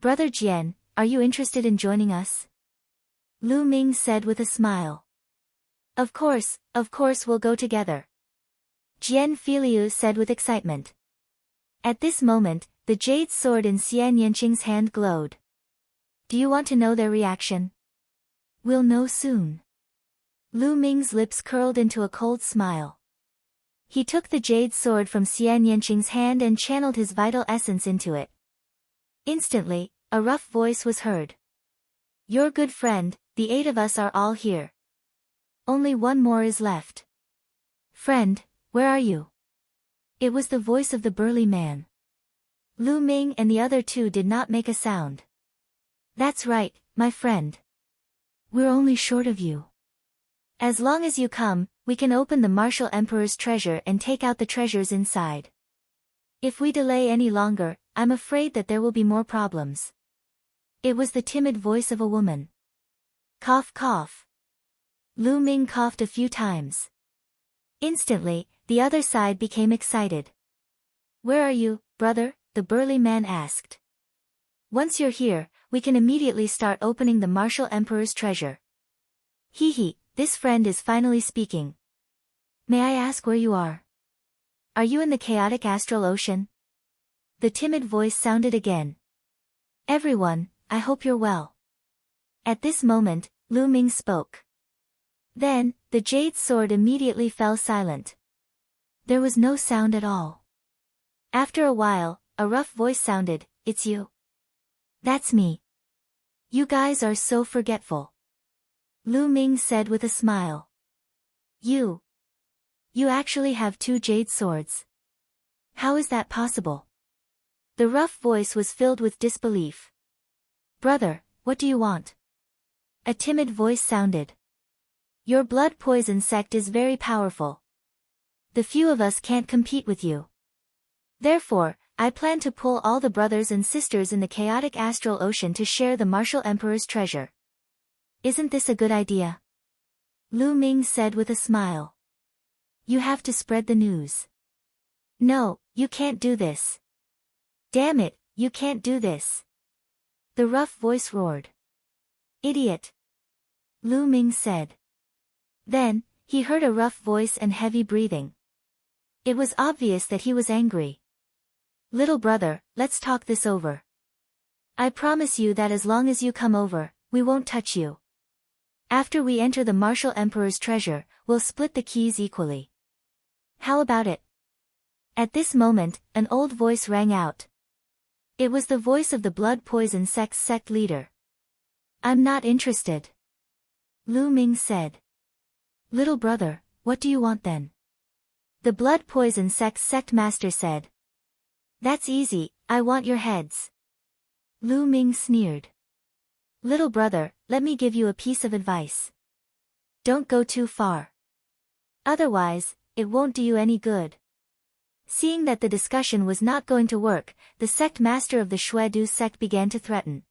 [SPEAKER 1] Brother Jian, are you interested in joining us? Lu Ming said with a smile. Of course we'll go together. Jian Filiu said with excitement. At this moment, the jade sword in Xian Yanqing's hand glowed. Do you want to know their reaction? We'll know soon. Lu Ming's lips curled into a cold smile. He took the jade sword from Xian Yanqing's hand and channeled his vital essence into it. Instantly, a rough voice was heard. Your good friend, the 8 of us are all here. Only one more is left. Friend, where are you? It was the voice of the burly man. Lu Ming and the other 2 did not make a sound. That's right, my friend. We're only short of you. As long as you come, we can open the martial emperor's treasure and take out the treasures inside. If we delay any longer, I'm afraid that there will be more problems. It was the timid voice of a woman. Cough cough. Lu Ming coughed a few times. Instantly, the other side became excited. Where are you, brother? The burly man asked. Once you're here, we can immediately start opening the martial emperor's treasure. Hee hee, this friend is finally speaking. May I ask where you are? Are you in the chaotic astral ocean? The timid voice sounded again. Everyone, I hope you're well. At this moment, Lu Ming spoke. Then, the jade sword immediately fell silent. There was no sound at all. After a while, a rough voice sounded, It's you. That's me. You guys are so forgetful. Lu Ming said with a smile. You actually have 2 jade swords. How is that possible? The rough voice was filled with disbelief. Brother, what do you want? A timid voice sounded. Your blood poison sect is very powerful. The few of us can't compete with you. Therefore, I plan to pull all the brothers and sisters in the chaotic astral ocean to share the martial emperor's treasure. Isn't this a good idea? Lu Ming said with a smile. You have to spread the news. No, you can't do this. Damn it, you can't do this. The rough voice roared. Idiot. Lu Ming said. Then, he heard a rough voice and heavy breathing. It was obvious that he was angry. Little brother, let's talk this over. I promise you that as long as you come over, we won't touch you. After we enter the martial emperor's treasure, we'll split the keys equally. How about it? At this moment, an old voice rang out. It was the voice of the blood poison sect's sect leader. I'm not interested. Lu Ming said. Little brother, what do you want then? The blood poison sect's sect master said. That's easy, I want your heads. Lu Ming sneered. Little brother, let me give you a piece of advice. Don't go too far. Otherwise, it won't do you any good. Seeing that the discussion was not going to work, the sect master of the Shuedu sect began to threaten.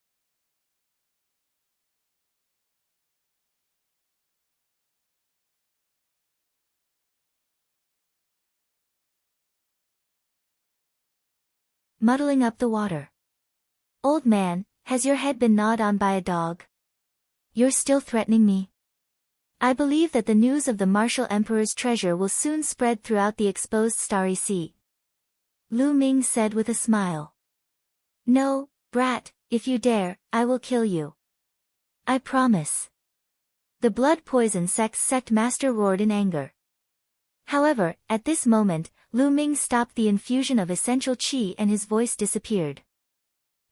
[SPEAKER 1] Muddling up the water. Old man, has your head been gnawed on by a dog? You're still threatening me? I believe that the news of the martial emperor's treasure will soon spread throughout the exposed starry sea. Lu Ming said with a smile. No, brat, if you dare, I will kill you. I promise. The blood poison sect master roared in anger. However, at this moment, Lu Ming stopped the infusion of essential qi and his voice disappeared.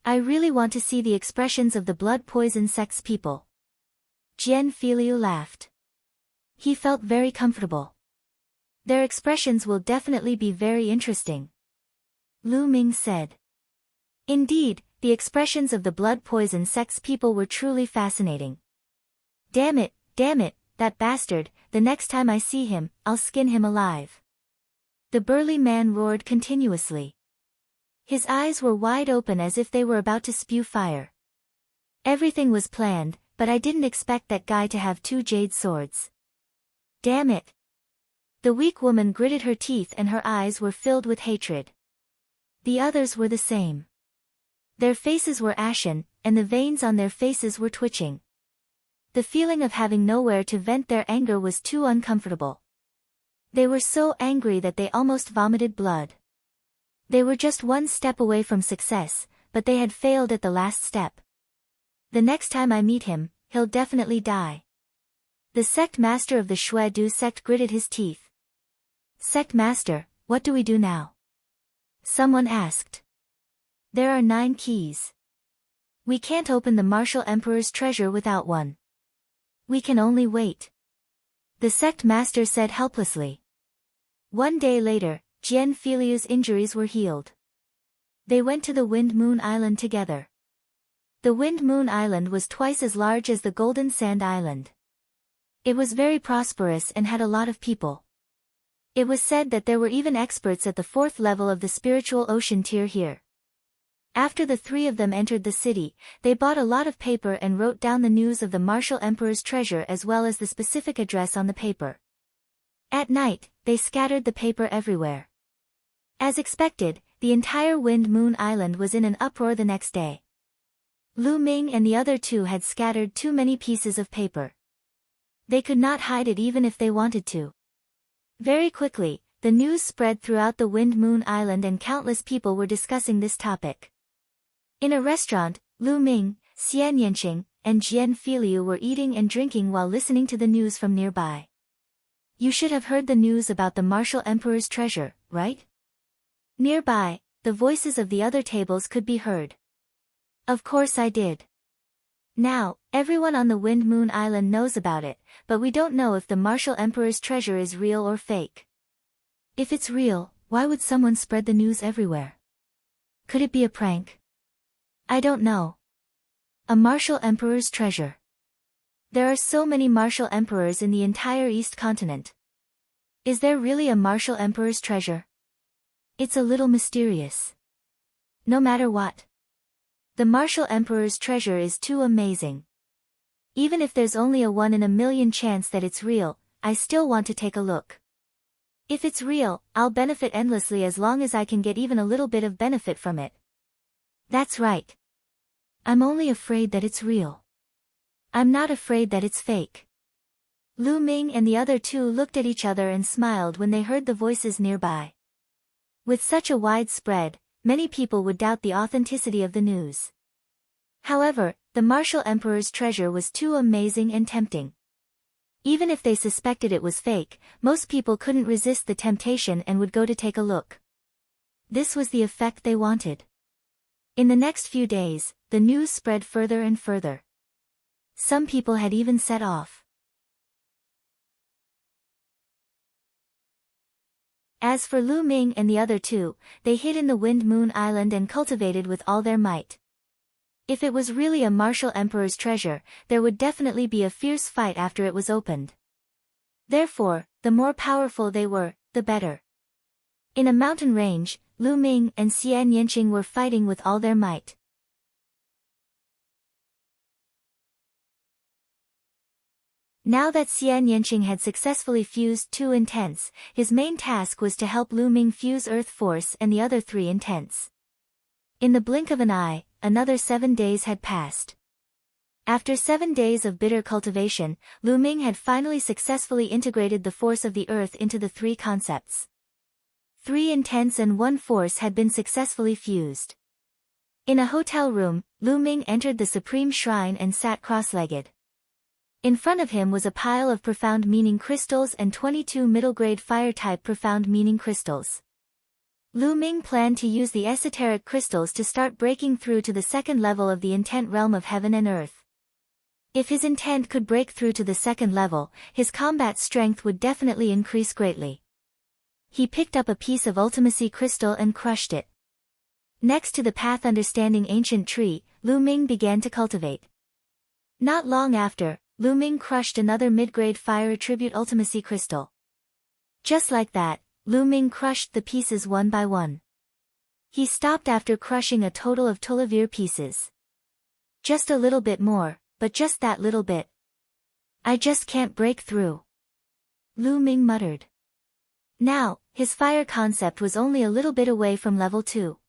[SPEAKER 1] I really want to see the expressions of the blood poison sect's people. Jian Filiu laughed. He felt very comfortable. Their expressions will definitely be very interesting. Lu Ming said. Indeed, the expressions of the blood poison sect's people were truly fascinating. Damn it, that bastard, the next time I see him, I'll skin him alive. The burly man roared continuously. His eyes were wide open as if they were about to spew fire. Everything was planned, but I didn't expect that guy to have 2 jade swords. Damn it. The weak woman gritted her teeth and her eyes were filled with hatred. The others were the same. Their faces were ashen, and the veins on their faces were twitching. The feeling of having nowhere to vent their anger was too uncomfortable. They were so angry that they almost vomited blood. They were just one step away from success, but they had failed at the last step. The next time I meet him, he'll definitely die. The sect master of the Shui Du sect gritted his teeth. Sect master, what do we do now? Someone asked. There are 9 keys. We can't open the martial emperor's treasure without one. We can only wait. The sect master said helplessly. One day later, Jian Filiu's injuries were healed. They went to the Wind Moon Island together. The Wind Moon Island was twice as large as the Golden Sand Island. It was very prosperous and had a lot of people. It was said that there were even experts at the 4th level of the spiritual ocean tier here. After the 3 of them entered the city, they bought a lot of paper and wrote down the news of the martial emperor's treasure as well as the specific address on the paper. At night, they scattered the paper everywhere. As expected, the entire Wind Moon Island was in an uproar the next day. Lu Ming and the other 2 had scattered too many pieces of paper. They could not hide it even if they wanted to. Very quickly, the news spread throughout the Wind Moon Island and countless people were discussing this topic. In a restaurant, Lu Ming, Xian Yanqing, and Jian Filiu were eating and drinking while listening to the news from nearby. You should have heard the news about the martial emperor's treasure, right? Nearby, the voices of the other tables could be heard. Of course I did. Now, everyone on the Wind Moon Island knows about it, but we don't know if the martial emperor's treasure is real or fake. If it's real, why would someone spread the news everywhere? Could it be a prank? I don't know. A martial emperor's treasure. There are so many martial emperors in the entire East continent. Is there really a martial emperor's treasure? It's a little mysterious. No matter what. The martial emperor's treasure is too amazing. Even if there's only a 1 in a million chance that it's real, I still want to take a look. If it's real, I'll benefit endlessly as long as I can get even a little bit of benefit from it. That's right. I'm only afraid that it's real. I'm not afraid that it's fake. Lu Ming and the other 2 looked at each other and smiled when they heard the voices nearby. With such a wide spread, many people would doubt the authenticity of the news. However, the martial emperor's treasure was too amazing and tempting. Even if they suspected it was fake, most people couldn't resist the temptation and would go to take a look. This was the effect they wanted. In the next few days, the news spread further and further. Some people had even set off. As for Lu Ming and the other 2, they hid in the Wind Moon Island and cultivated with all their might. If it was really a martial emperor's treasure, there would definitely be a fierce fight after it was opened. Therefore, the more powerful they were, the better. In a mountain range, Lu Ming and Xian Yanqing were fighting with all their might. Now that Xian Yanqing had successfully fused 2 intents, his main task was to help Lu Ming fuse Earth Force and the other 3 intents. In the blink of an eye, another 7 days had passed. After 7 days of bitter cultivation, Lu Ming had finally successfully integrated the force of the earth into the 3 concepts. 3 intents and 1 force had been successfully fused. In a hotel room, Lu Ming entered the supreme shrine and sat cross-legged. In front of him was a pile of profound meaning crystals and 22 middle-grade fire-type profound meaning crystals. Lu Ming planned to use the esoteric crystals to start breaking through to the second level of the intent realm of heaven and earth. If his intent could break through to the second level, his combat strength would definitely increase greatly. He picked up a piece of ultimacy crystal and crushed it. Next to the path understanding ancient tree, Lu Ming began to cultivate. Not long after, Lu Ming crushed another mid-grade fire attribute ultimacy crystal. Just like that, Lu Ming crushed the pieces one by one. He stopped after crushing a total of 12 pieces. Just a little bit more, but just that little bit. I just can't break through. Lu Ming muttered. Now, his fire concept was only a little bit away from level 2.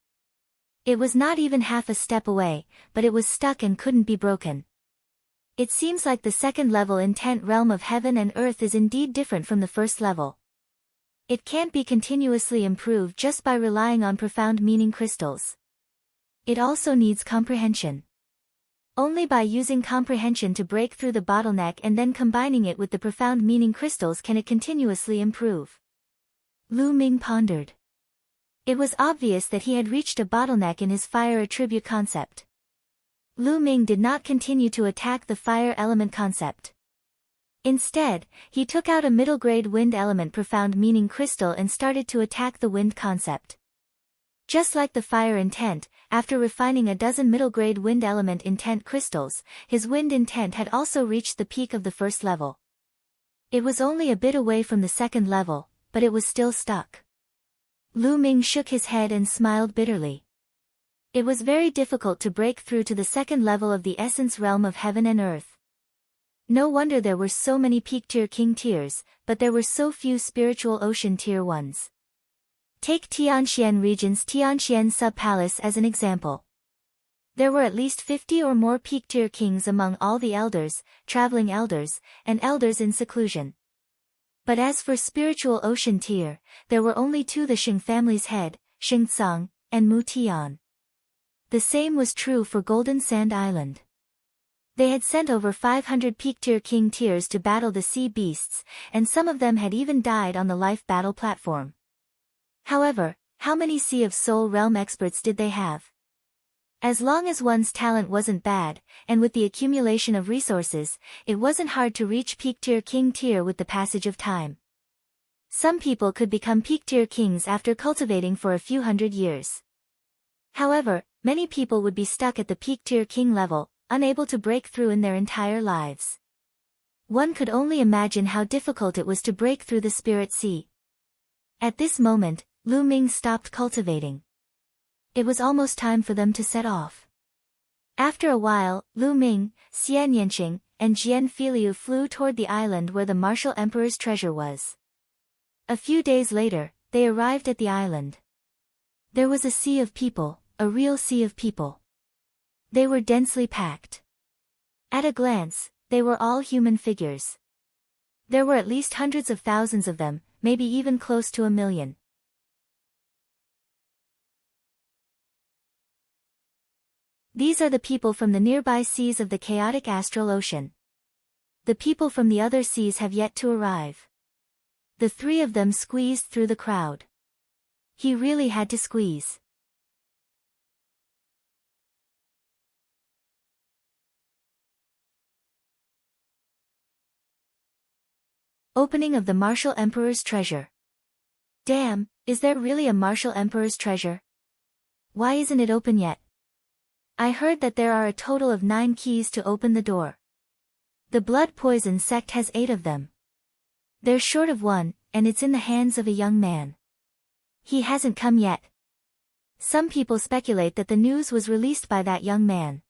[SPEAKER 1] It was not even half a step away, but it was stuck and couldn't be broken. It seems like the second level intent realm of heaven and earth is indeed different from the first level. It can't be continuously improved just by relying on profound meaning crystals. It also needs comprehension. Only by using comprehension to break through the bottleneck and then combining it with the profound meaning crystals can it continuously improve. Lu Ming pondered. It was obvious that he had reached a bottleneck in his fire attribute concept. Lu Ming did not continue to attack the fire element concept. Instead, he took out a middle-grade wind element profound meaning crystal and started to attack the wind concept. Just like the fire intent, after refining a dozen middle-grade wind element intent crystals, his wind intent had also reached the peak of the first level. It was only a bit away from the second level, but it was still stuck. Lu Ming shook his head and smiled bitterly. It was very difficult to break through to the second level of the essence realm of heaven and earth. No wonder there were so many peak tier king tiers, but there were so few spiritual ocean tier ones. Take Tianxian region's Tianxian sub-palace as an example. There were at least 50 or more peak tier kings among all the elders, traveling elders, and elders in seclusion. But as for spiritual ocean tier, there were only 2: the Sheng family's head, Sheng Tsang, and Mu Tian. The same was true for Golden Sand Island. They had sent over 500 peak tier king tiers to battle the sea beasts, and some of them had even died on the life battle platform. However, how many Sea of Soul realm experts did they have? As long as one's talent wasn't bad, and with the accumulation of resources, it wasn't hard to reach peak tier king tier with the passage of time. Some people could become peak tier kings after cultivating for a few hundred years. However, many people would be stuck at the peak tier king level, unable to break through in their entire lives. One could only imagine how difficult it was to break through the spirit sea. At this moment, Lu Ming stopped cultivating. It was almost time for them to set off. After a while, Lu Ming, Xian Yanqing, and Jian Filiu flew toward the island where the martial emperor's treasure was. A few days later, they arrived at the island. There was a sea of people, a real sea of people. They were densely packed. At a glance, they were all human figures. There were at least hundreds of thousands of them, maybe even close to 1 million. These are the people from the nearby seas of the chaotic astral ocean. The people from the other seas have yet to arrive. The 3 of them squeezed through the crowd. He really had to squeeze. Opening of the Martial Emperor's treasure. Damn, is there really a Martial Emperor's treasure? Why isn't it open yet? I heard that there are a total of 9 keys to open the door. The blood poison sect has 8 of them. They're short of 1, and it's in the hands of a young man. He hasn't come yet. Some people speculate that the news was released by that young man.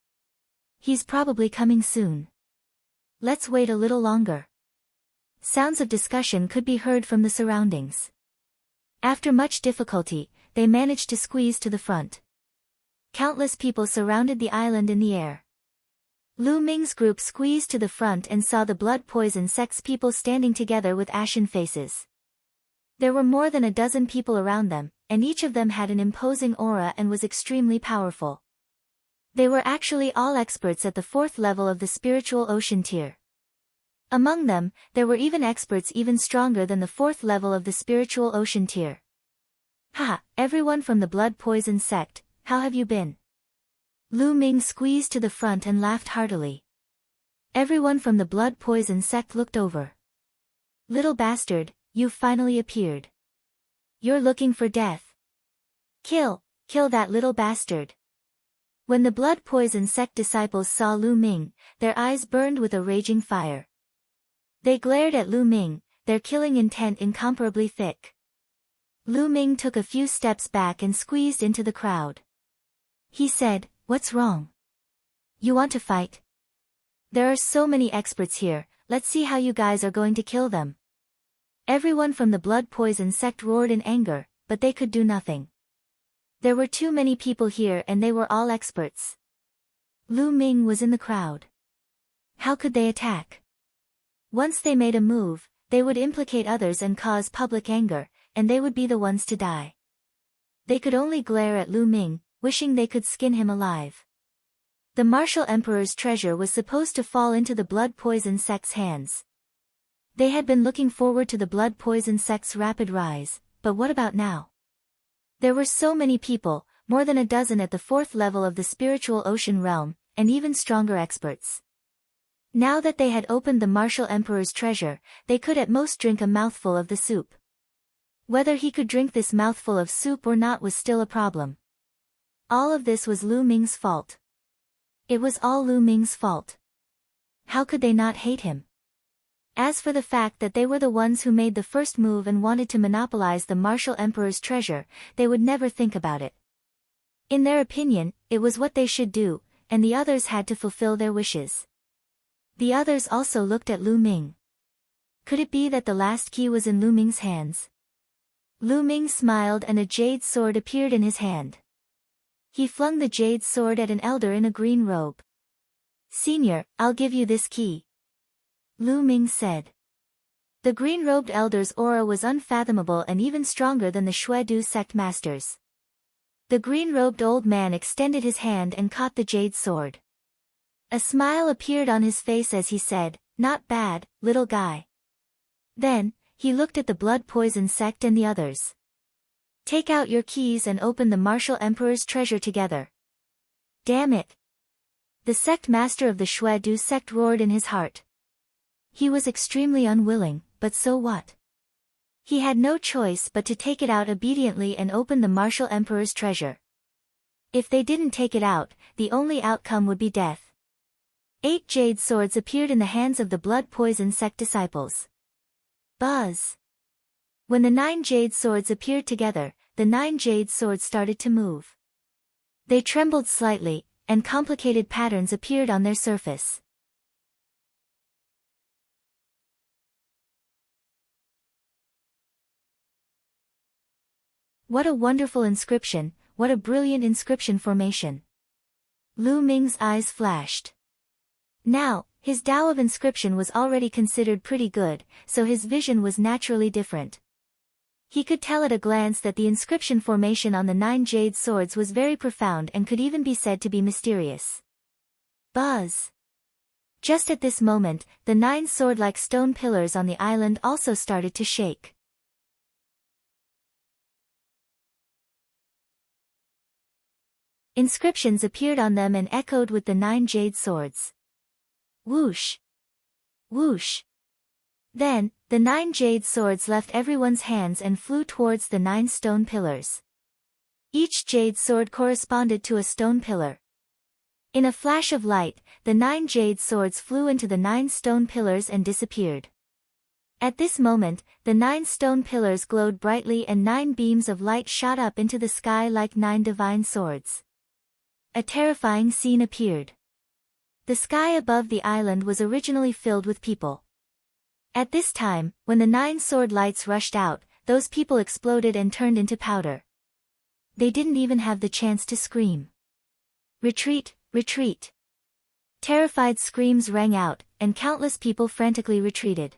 [SPEAKER 1] He's probably coming soon. Let's wait a little longer. Sounds of discussion could be heard from the surroundings. After much difficulty, they managed to squeeze to the front. Countless people surrounded the island in the air. Lu Ming's group squeezed to the front and saw the blood poison sect's people standing together with ashen faces. There were more than a dozen people around them, and each of them had an imposing aura and was extremely powerful. They were actually all experts at the 4th level of the spiritual ocean tier. Among them, there were even experts even stronger than the 4th level of the spiritual ocean tier. "Ha, everyone from the blood poison sect, how have you been?" Lu Ming squeezed to the front and laughed heartily. Everyone from the blood poison sect looked over. "Little bastard, you've finally appeared. You're looking for death. Kill that little bastard." When the blood poison sect disciples saw Lu Ming, their eyes burned with a raging fire. They glared at Lu Ming, their killing intent incomparably thick. Lu Ming took a few steps back and squeezed into the crowd. He said, "What's wrong? You want to fight? There are so many experts here, let's see how you guys are going to kill them." Everyone from the blood poison sect roared in anger, but they could do nothing. There were too many people here and they were all experts. Lu Ming was in the crowd. How could they attack? Once they made a move, they would implicate others and cause public anger, and they would be the ones to die. They could only glare at Lu Ming, wishing they could skin him alive. The martial emperor's treasure was supposed to fall into the blood poison sect's hands. They had been looking forward to the blood poison sect's rapid rise, but what about now? There were so many people, more than a dozen at the 4th level of the spiritual ocean realm, and even stronger experts. Now that they had opened the martial emperor's treasure, they could at most drink a mouthful of the soup. Whether he could drink this mouthful of soup or not was still a problem. All of this was Lu Ming's fault. It was all Lu Ming's fault. How could they not hate him? As for the fact that they were the ones who made the first move and wanted to monopolize the martial emperor's treasure, they would never think about it. In their opinion, it was what they should do, and the others had to fulfill their wishes. The others also looked at Lu Ming. Could it be that the last key was in Lu Ming's hands? Lu Ming smiled and a jade sword appeared in his hand. He flung the jade sword at an elder in a green robe. "Senior, I'll give you this key," Lu Ming said. The green-robed elder's aura was unfathomable and even stronger than the Shui-Du sect masters. The green-robed old man extended his hand and caught the jade sword. A smile appeared on his face as he said, "Not bad, little guy." Then, he looked at the blood poison sect and the others. "Take out your keys and open the martial emperor's treasure together." "Damn it!" The sect master of the Shui-Du sect roared in his heart. He was extremely unwilling, but so what? He had no choice but to take it out obediently and open the martial emperor's treasure. If they didn't take it out, the only outcome would be death. 8 jade swords appeared in the hands of the blood poison sect disciples. Buzz! When the 9 jade swords appeared together, the 9 jade swords started to move. They trembled slightly, and complicated patterns appeared on their surface. What a wonderful inscription, what a brilliant inscription formation. Lu Ming's eyes flashed. Now, his Tao of inscription was already considered pretty good, so his vision was naturally different. He could tell at a glance that the inscription formation on the 9 jade swords was very profound and could even be said to be mysterious. Buzz! Just at this moment, the 9 sword-like stone pillars on the island also started to shake. Inscriptions appeared on them and echoed with the 9 jade swords. Whoosh! Whoosh! Then, the 9 jade swords left everyone's hands and flew towards the 9 stone pillars. Each jade sword corresponded to a stone pillar. In a flash of light, the 9 jade swords flew into the 9 stone pillars and disappeared. At this moment, the 9 stone pillars glowed brightly and 9 beams of light shot up into the sky like 9 divine swords. A terrifying scene appeared. The sky above the island was originally filled with people. At this time, when the 9 sword lights rushed out, those people exploded and turned into powder. They didn't even have the chance to scream. Retreat, retreat! Terrified screams rang out, and countless people frantically retreated.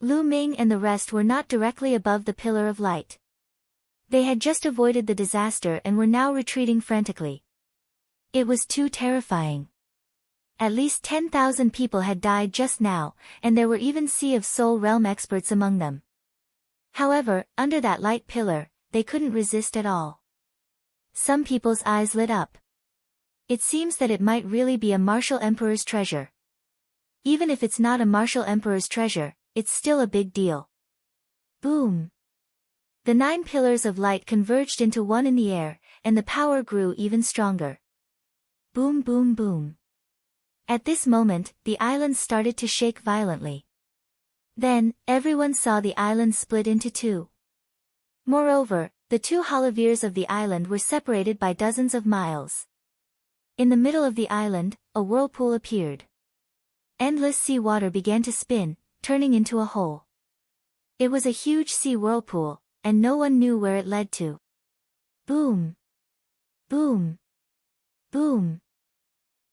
[SPEAKER 1] Lu Ming and the rest were not directly above the pillar of light. They had just avoided the disaster and were now retreating frantically. It was too terrifying. At least 10,000 people had died just now, and there were even Sea of Soul realm experts among them. However, under that light pillar, they couldn't resist at all. Some people's eyes lit up. It seems that it might really be a martial emperor's treasure. Even if it's not a martial emperor's treasure, it's still a big deal. Boom! The 9 pillars of light converged into one in the air, and the power grew even stronger. Boom boom boom. At this moment, the island started to shake violently. Then, everyone saw the island split into 2. Moreover, the 2 holospheres of the island were separated by dozens of miles. In the middle of the island, a whirlpool appeared. Endless sea water began to spin, turning into a hole. It was a huge sea whirlpool, and no one knew where it led to. Boom! Boom! Boom!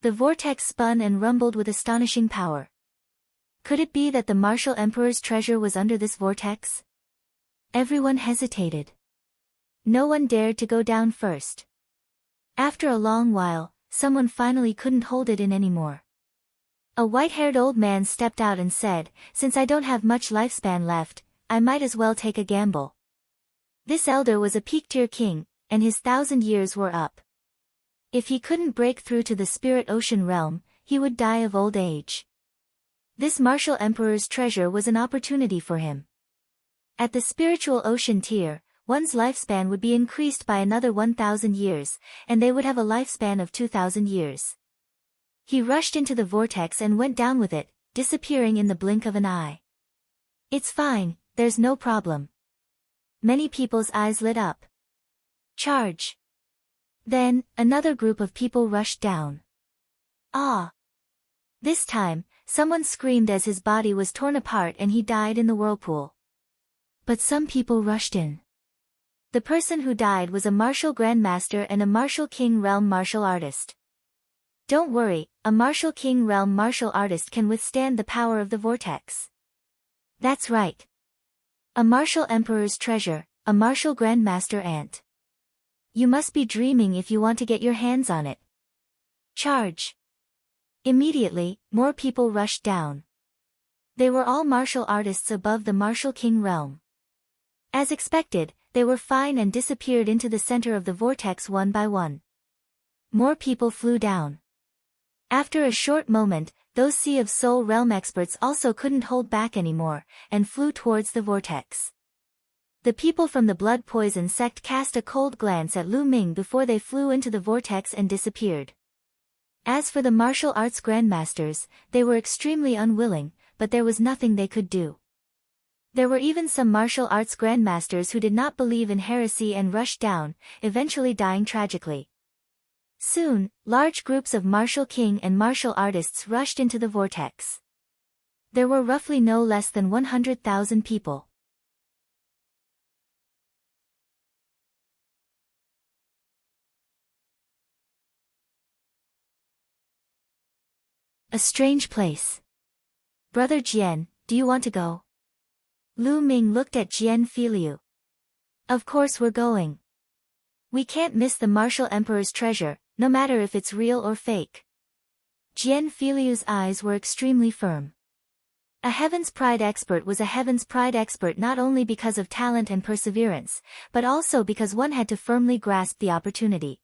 [SPEAKER 1] The vortex spun and rumbled with astonishing power. Could it be that the martial emperor's treasure was under this vortex? Everyone hesitated. No one dared to go down first. After a long while, someone finally couldn't hold it in anymore. A white-haired old man stepped out and said, "Since I don't have much lifespan left, I might as well take a gamble." This elder was a peak-tier king, and his 1,000 years were up. If he couldn't break through to the spirit ocean realm, he would die of old age. This martial emperor's treasure was an opportunity for him. At the spiritual ocean tier, one's lifespan would be increased by another 1,000 years, and they would have a lifespan of 2,000 years. He rushed into the vortex and went down with it, disappearing in the blink of an eye. "It's fine, there's no problem." Many people's eyes lit up. "Charge!" Then, another group of people rushed down. Ah! This time, someone screamed as his body was torn apart and he died in the whirlpool. But some people rushed in. The person who died was a martial grandmaster and a martial king realm martial artist. Don't worry, a martial king realm martial artist can withstand the power of the vortex. That's right. A martial emperor's treasure, a martial grandmaster ant. You must be dreaming if you want to get your hands on it. Charge! Immediately, more people rushed down. They were all martial artists above the martial king realm. As expected, they were fine and disappeared into the center of the vortex one by one. More people flew down. After a short moment, those Sea of Soul realm experts also couldn't hold back anymore, and flew towards the vortex. The people from the blood poison sect cast a cold glance at Lu Ming before they flew into the vortex and disappeared. As for the martial arts grandmasters, they were extremely unwilling, but there was nothing they could do. There were even some martial arts grandmasters who did not believe in heresy and rushed down, eventually dying tragically. Soon, large groups of martial king and martial artists rushed into the vortex. There were roughly no less than 100,000 people. A strange place. "Brother Jian, do you want to go?" Lu Ming looked at Jian Filiu. "Of course we're going. We can't miss the martial emperor's treasure, no matter if it's real or fake." Jian Filiu's eyes were extremely firm. A Heaven's Pride expert was a Heaven's Pride expert not only because of talent and perseverance, but also because one had to firmly grasp the opportunity.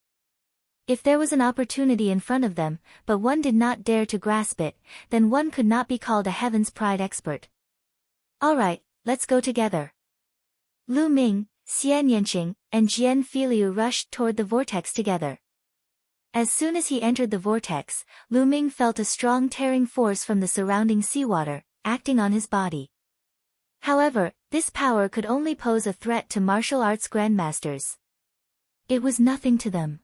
[SPEAKER 1] If there was an opportunity in front of them, but one did not dare to grasp it, then one could not be called a Heaven's Pride expert. "Alright, let's go together." Lu Ming, Xian Yanqing, and Jian Filiu rushed toward the vortex together. As soon as he entered the vortex, Lu Ming felt a strong tearing force from the surrounding seawater, acting on his body. However, this power could only pose a threat to martial arts grandmasters. It was nothing to them.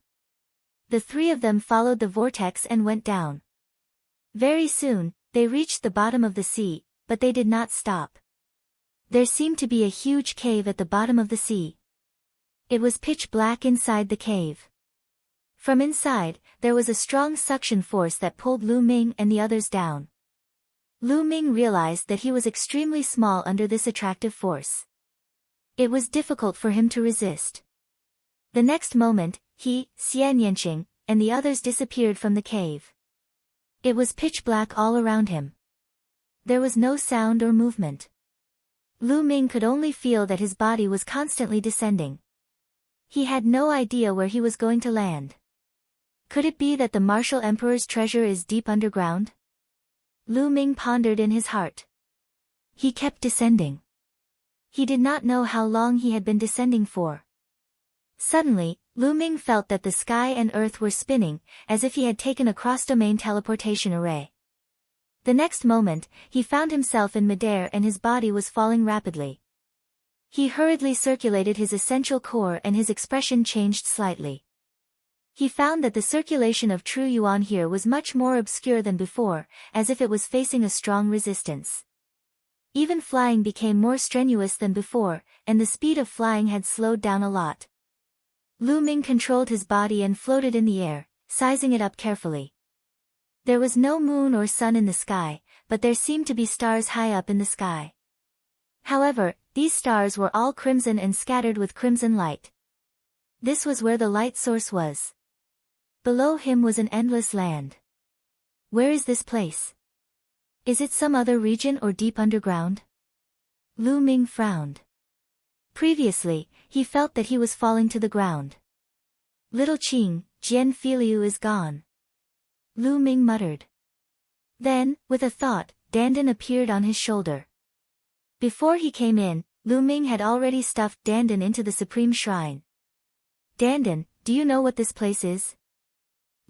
[SPEAKER 1] The 3 of them followed the vortex and went down. Very soon, they reached the bottom of the sea, but they did not stop. There seemed to be a huge cave at the bottom of the sea. It was pitch black inside the cave. From inside, there was a strong suction force that pulled Lu Ming and the others down. Lu Ming realized that he was extremely small under this attractive force. It was difficult for him to resist. The next moment, he, Xian Yanqing, and the others disappeared from the cave. It was pitch black all around him. There was no sound or movement. Lu Ming could only feel that his body was constantly descending. He had no idea where he was going to land. Could it be that the martial emperor's treasure is deep underground? Lu Ming pondered in his heart. He kept descending. He did not know how long he had been descending for. Suddenly, Lu Ming felt that the sky and earth were spinning, as if he had taken a cross-domain teleportation array. The next moment, he found himself in midair and his body was falling rapidly. He hurriedly circulated his essential core and his expression changed slightly. He found that the circulation of true yuan here was much more obscure than before, as if it was facing a strong resistance. Even flying became more strenuous than before, and the speed of flying had slowed down a lot. Lu Ming controlled his body and floated in the air, sizing it up carefully. There was no moon or sun in the sky, but there seemed to be stars high up in the sky. However, these stars were all crimson and scattered with crimson light. This was where the light source was. Below him was an endless land. Where is this place? Is it some other region or deep underground? Lu Ming frowned. Previously, he felt that he was falling to the ground. Little Qing, Jian Filiu is gone. Lu Ming muttered. Then, with a thought, Dandan appeared on his shoulder. Before he came in, Lu Ming had already stuffed Dandan into the Supreme Shrine. Dandan, do you know what this place is?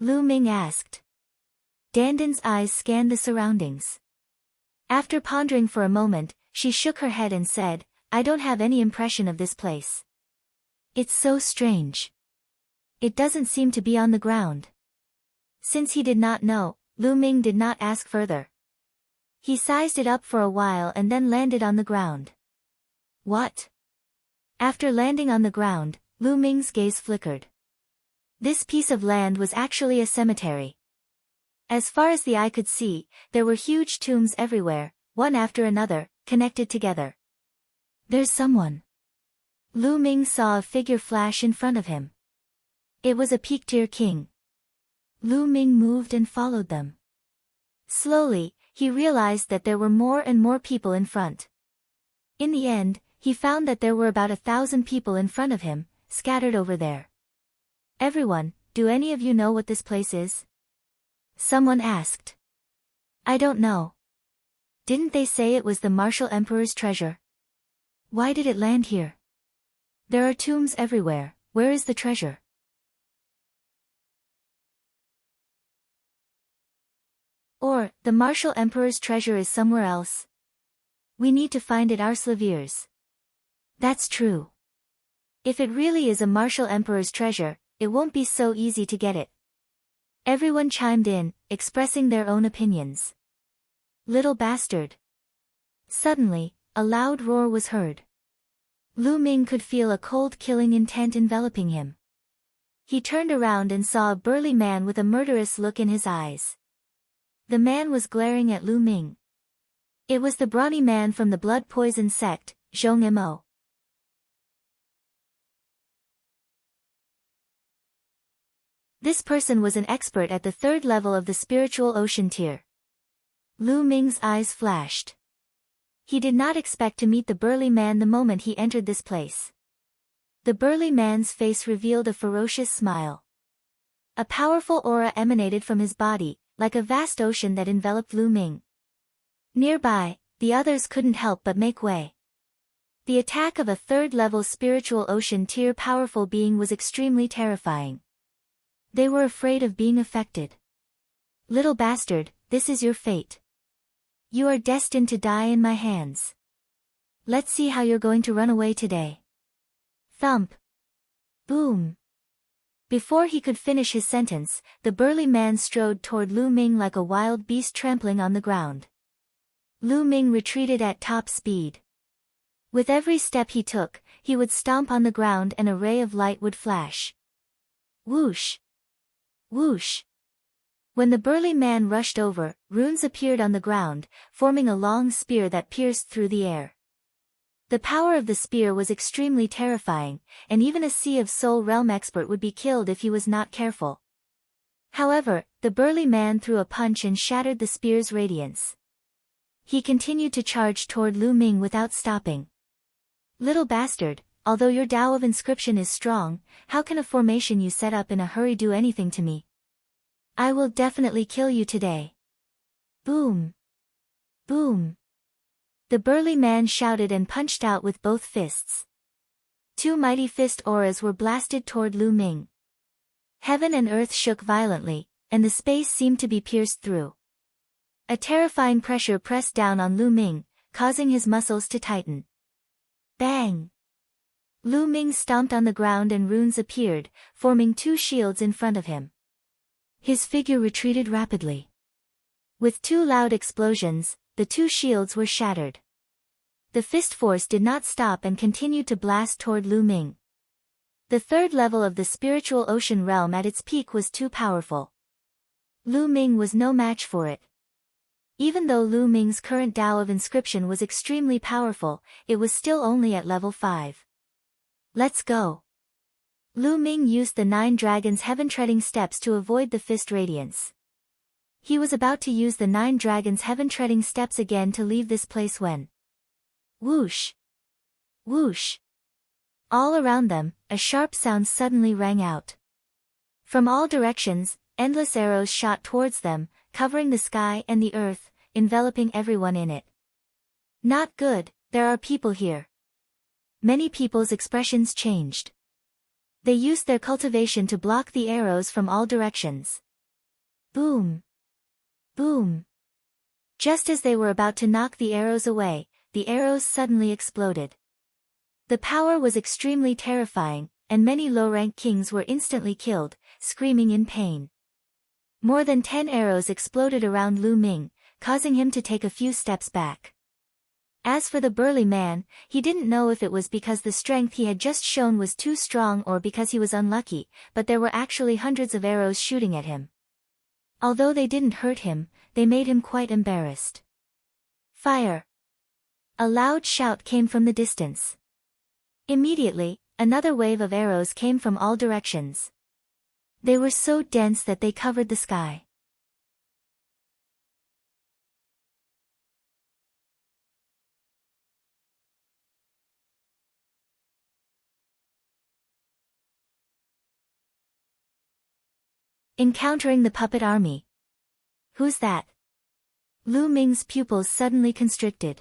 [SPEAKER 1] Lu Ming asked. Dandan's eyes scanned the surroundings. After pondering for a moment, she shook her head and said, I don't have any impression of this place. It's so strange. It doesn't seem to be on the ground. Since he did not know, Lu Ming did not ask further. He sized it up for a while and then landed on the ground. What? After landing on the ground, Lu Ming's gaze flickered. This piece of land was actually a cemetery. As far as the eye could see, there were huge tombs everywhere, one after another, connected together. There's someone. Lu Ming saw a figure flash in front of him. It was a peak-tier king. Lu Ming moved and followed them. Slowly, he realized that there were more and more people in front. In the end, he found that there were about 1,000 people in front of him, scattered over there. Everyone, do any of you know what this place is? Someone asked. I don't know. Didn't they say it was the martial emperor's treasure? Why did it land here? There are tombs everywhere, where is the treasure? Or, the martial emperor's treasure is somewhere else. We need to find it ourselves. That's true. If it really is a martial emperor's treasure, it won't be so easy to get it. Everyone chimed in, expressing their own opinions. Little bastard. Suddenly, a loud roar was heard. Lu Ming could feel a cold killing intent enveloping him. He turned around and saw a burly man with a murderous look in his eyes. The man was glaring at Lu Ming. It was the brawny man from the blood poison sect, Zhong Mo. This person was an expert at the 3rd level of the spiritual ocean tier. Lu Ming's eyes flashed. He did not expect to meet the burly man the moment he entered this place. The burly man's face revealed a ferocious smile. A powerful aura emanated from his body, like a vast ocean that enveloped Lu Ming. Nearby, the others couldn't help but make way. The attack of a 3rd-level spiritual ocean tier powerful being was extremely terrifying. They were afraid of being affected. Little bastard, this is your fate. You are destined to die in my hands. Let's see how you're going to run away today. Thump. Boom. Before he could finish his sentence, the burly man strode toward Lu Ming like a wild beast trampling on the ground. Lu Ming retreated at top speed. With every step he took, he would stomp on the ground and a ray of light would flash. Whoosh! Whoosh! When the burly man rushed over, runes appeared on the ground, forming a long spear that pierced through the air. The power of the spear was extremely terrifying, and even a Sea of Soul Realm expert would be killed if he was not careful. However, the burly man threw a punch and shattered the spear's radiance. He continued to charge toward Lu Ming without stopping. Little bastard, although your Tao of inscription is strong, how can a formation you set up in a hurry do anything to me? I will definitely kill you today. Boom! Boom! The burly man shouted and punched out with both fists. Two mighty fist auras were blasted toward Lu Ming. Heaven and earth shook violently, and the space seemed to be pierced through. A terrifying pressure pressed down on Lu Ming, causing his muscles to tighten. Bang! Lu Ming stomped on the ground and runes appeared, forming two shields in front of him. His figure retreated rapidly. With two loud explosions, the two shields were shattered. The fist force did not stop and continued to blast toward Lu Ming. The third level of the spiritual ocean realm at its peak was too powerful. Lu Ming was no match for it. Even though Lu Ming's current Tao of inscription was extremely powerful, it was still only at level 5. Let's go. Lu Ming used the 9 dragons' heaven-treading steps to avoid the fist radiance. He was about to use the 9 dragons' heaven-treading steps again to leave this place when... Whoosh! Whoosh! All around them, a sharp sound suddenly rang out. From all directions, endless arrows shot towards them, covering the sky and the earth, enveloping everyone in it. Not good, there are people here. Many people's expressions changed. They used their cultivation to block the arrows from all directions. Boom! Boom! Just as they were about to knock the arrows away, the arrows suddenly exploded. The power was extremely terrifying, and many low-rank kings were instantly killed, screaming in pain. More than 10 arrows exploded around Lu Ming, causing him to take a few steps back. As for the burly man, he didn't know if it was because the strength he had just shown was too strong or because he was unlucky, but there were actually hundreds of arrows shooting at him. Although they didn't hurt him, they made him quite embarrassed. Fire! A loud shout came from the distance. Immediately, another wave of arrows came from all directions. They were so dense that they covered the sky. Encountering the puppet army. Who's that? Lu Ming's pupils suddenly constricted.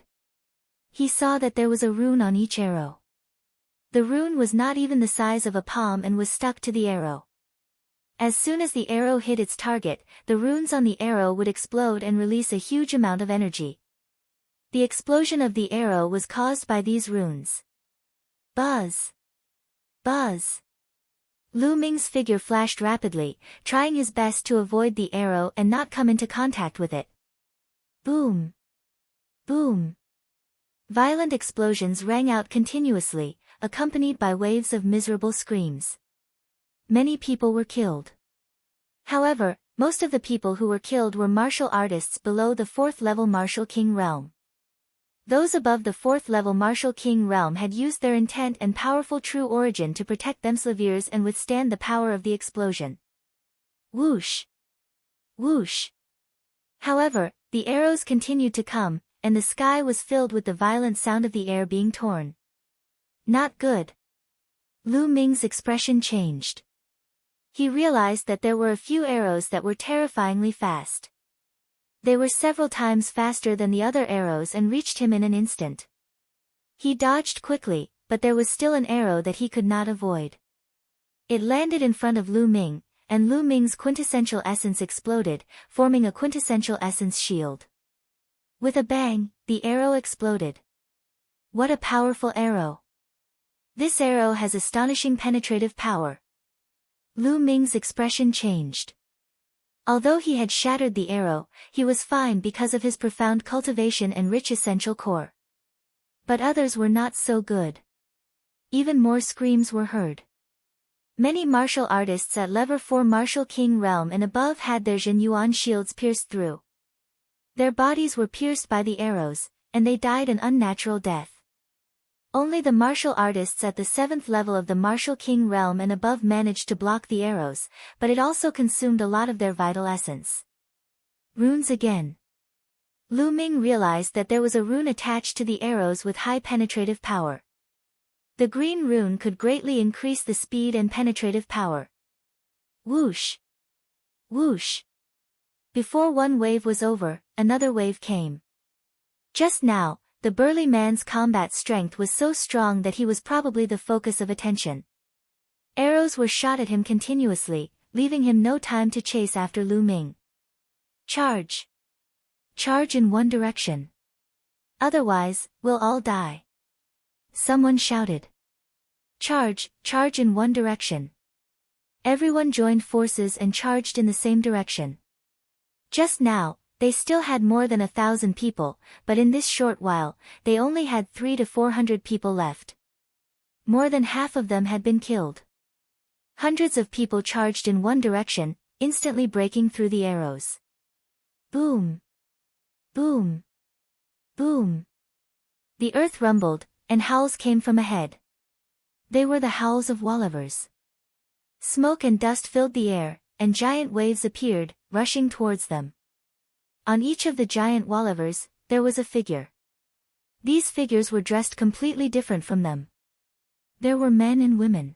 [SPEAKER 1] He saw that there was a rune on each arrow. The rune was not even the size of a palm and was stuck to the arrow. As soon as the arrow hit its target, the runes on the arrow would explode and release a huge amount of energy. The explosion of the arrow was caused by these runes. Buzz! Buzz! Lu Ming's figure flashed rapidly, trying his best to avoid the arrow and not come into contact with it. Boom! Boom! Violent explosions rang out continuously, accompanied by waves of miserable screams. Many people were killed. However, most of the people who were killed were martial artists below the 4th level Martial King realm. Those above the 4th level Martial King realm had used their intent and powerful true origin to protect themselves and withstand the power of the explosion. Whoosh! Whoosh! However, the arrows continued to come, and the sky was filled with the violent sound of the air being torn. Not good. Lu Ming's expression changed. He realized that there were a few arrows that were terrifyingly fast. They were several times faster than the other arrows and reached him in an instant. He dodged quickly, but there was still an arrow that he could not avoid. It landed in front of Lu Ming, and Lu Ming's quintessential essence exploded, forming a quintessential essence shield. With a bang, the arrow exploded. What a powerful arrow! This arrow has astonishing penetrative power. Lu Ming's expression changed. Although he had shattered the arrow, he was fine because of his profound cultivation and rich essential core. But others were not so good. Even more screams were heard. Many martial artists at level 4 Martial King realm and above had their Jin Yuan shields pierced through. Their bodies were pierced by the arrows, and they died an unnatural death. Only the martial artists at the 7th level of the martial king realm and above managed to block the arrows, but it also consumed a lot of their vital essence. Runes again. Lu Ming realized that there was a rune attached to the arrows with high penetrative power. The green rune could greatly increase the speed and penetrative power. Whoosh! Whoosh! Before one wave was over, another wave came. Just now, the burly man's combat strength was so strong that he was probably the focus of attention. Arrows were shot at him continuously, leaving him no time to chase after Lu Ming. Charge! Charge in one direction. Otherwise, we'll all die. Someone shouted. Charge, charge in one direction. Everyone joined forces and charged in the same direction. Just now, they still had more than 1,000 people, but in this short while, they only had 300 to 400 people left. More than half of them had been killed. Hundreds of people charged in one direction, instantly breaking through the arrows. Boom! Boom! Boom! The earth rumbled, and howls came from ahead. They were the howls of Wallivers. Smoke and dust filled the air, and giant waves appeared, rushing towards them. On each of the giant Wallivers, there was a figure. These figures were dressed completely different from them. There were men and women.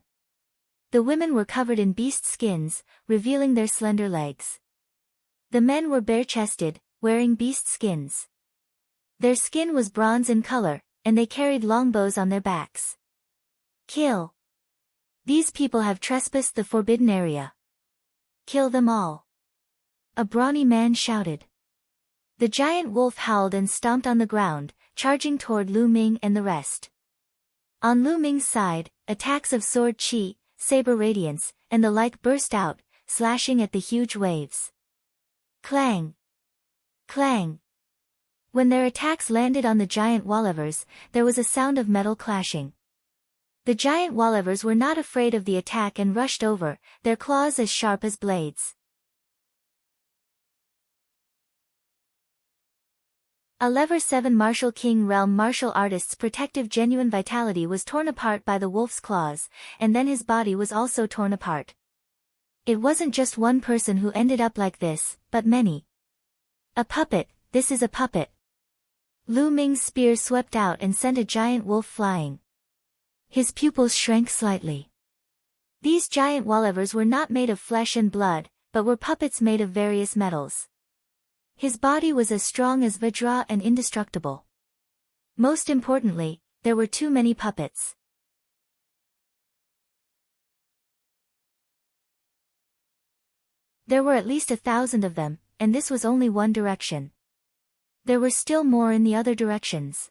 [SPEAKER 1] The women were covered in beast skins, revealing their slender legs. The men were bare-chested, wearing beast skins. Their skin was bronze in color, and they carried longbows on their backs. Kill! These people have trespassed the forbidden area. Kill them all! A brawny man shouted. The giant wolf howled and stomped on the ground, charging toward Lu Ming and the rest. On Lu Ming's side, attacks of sword chi, saber radiance, and the like burst out, slashing at the huge waves. Clang! Clang! When their attacks landed on the giant Wallivers, there was a sound of metal clashing. The giant Wallivers were not afraid of the attack and rushed over, their claws as sharp as blades. A Lever 7 Martial King Realm martial artist's protective genuine vitality was torn apart by the wolf's claws, and then his body was also torn apart. It wasn't just one person who ended up like this, but many. A puppet, this is a puppet. Lu Ming's spear swept out and sent a giant wolf flying. His pupils shrank slightly. These giant Wallivers were not made of flesh and blood, but were puppets made of various metals. His body was as strong as Vajra and indestructible. Most importantly, there were too many puppets. There were at least 1,000 of them, and this was only one direction. There were still more in the other directions.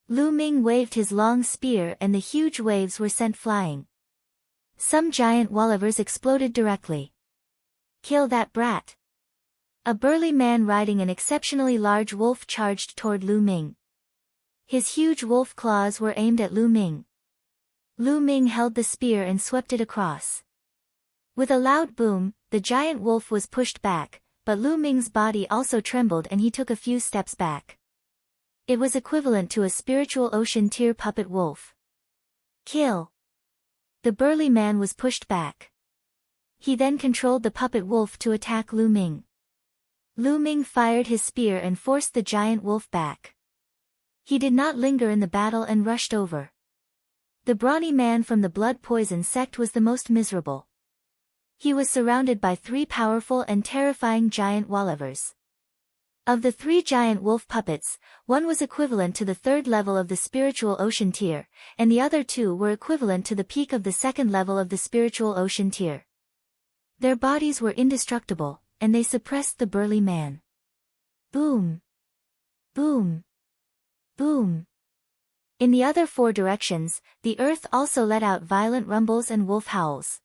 [SPEAKER 1] Lu Ming waved his long spear and the huge waves were sent flying. Some giant Wallivers exploded directly. Kill that brat! A burly man riding an exceptionally large wolf charged toward Lu Ming. His huge wolf claws were aimed at Lu Ming. Lu Ming held the spear and swept it across. With a loud boom, the giant wolf was pushed back, but Lu Ming's body also trembled and he took a few steps back. It was equivalent to a spiritual ocean tier puppet wolf. Kill! The burly man was pushed back. He then controlled the puppet wolf to attack Lu Ming. Lu Ming fired his spear and forced the giant wolf back. He did not linger in the battle and rushed over. The brawny man from the blood poison sect was the most miserable. He was surrounded by 3 powerful and terrifying giant Wallivers. Of the 3 giant wolf puppets, one was equivalent to the 3rd level of the spiritual ocean tier, and the other 2 were equivalent to the peak of the 2nd level of the spiritual ocean tier. Their bodies were indestructible, and they suppressed the burly man. Boom! Boom! Boom! In the other 4 directions, the earth also let out violent rumbles and wolf howls.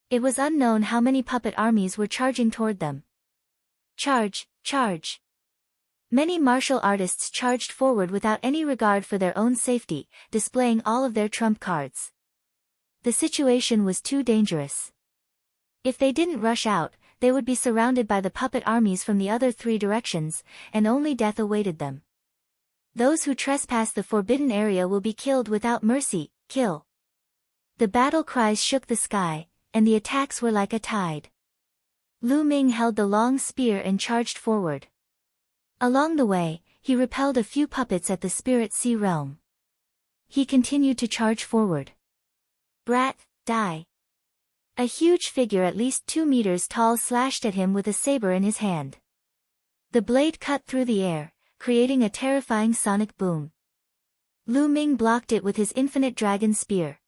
[SPEAKER 1] It was unknown how many puppet armies were charging toward them. Charge! Charge! Many martial artists charged forward without any regard for their own safety, displaying all of their trump cards. The situation was too dangerous. If they didn't rush out, they would be surrounded by the puppet armies from the other 3 directions, and only death awaited them. Those who trespass the forbidden area will be killed without mercy, kill. The battle cries shook the sky, and the attacks were like a tide. Lu Ming held the long spear and charged forward. Along the way, he repelled a few puppets at the spirit sea realm. He continued to charge forward. Brat, die. A huge figure at least 2 meters tall slashed at him with a saber in his hand. The blade cut through the air, creating a terrifying sonic boom. Lu Ming blocked it with his infinite dragon spear.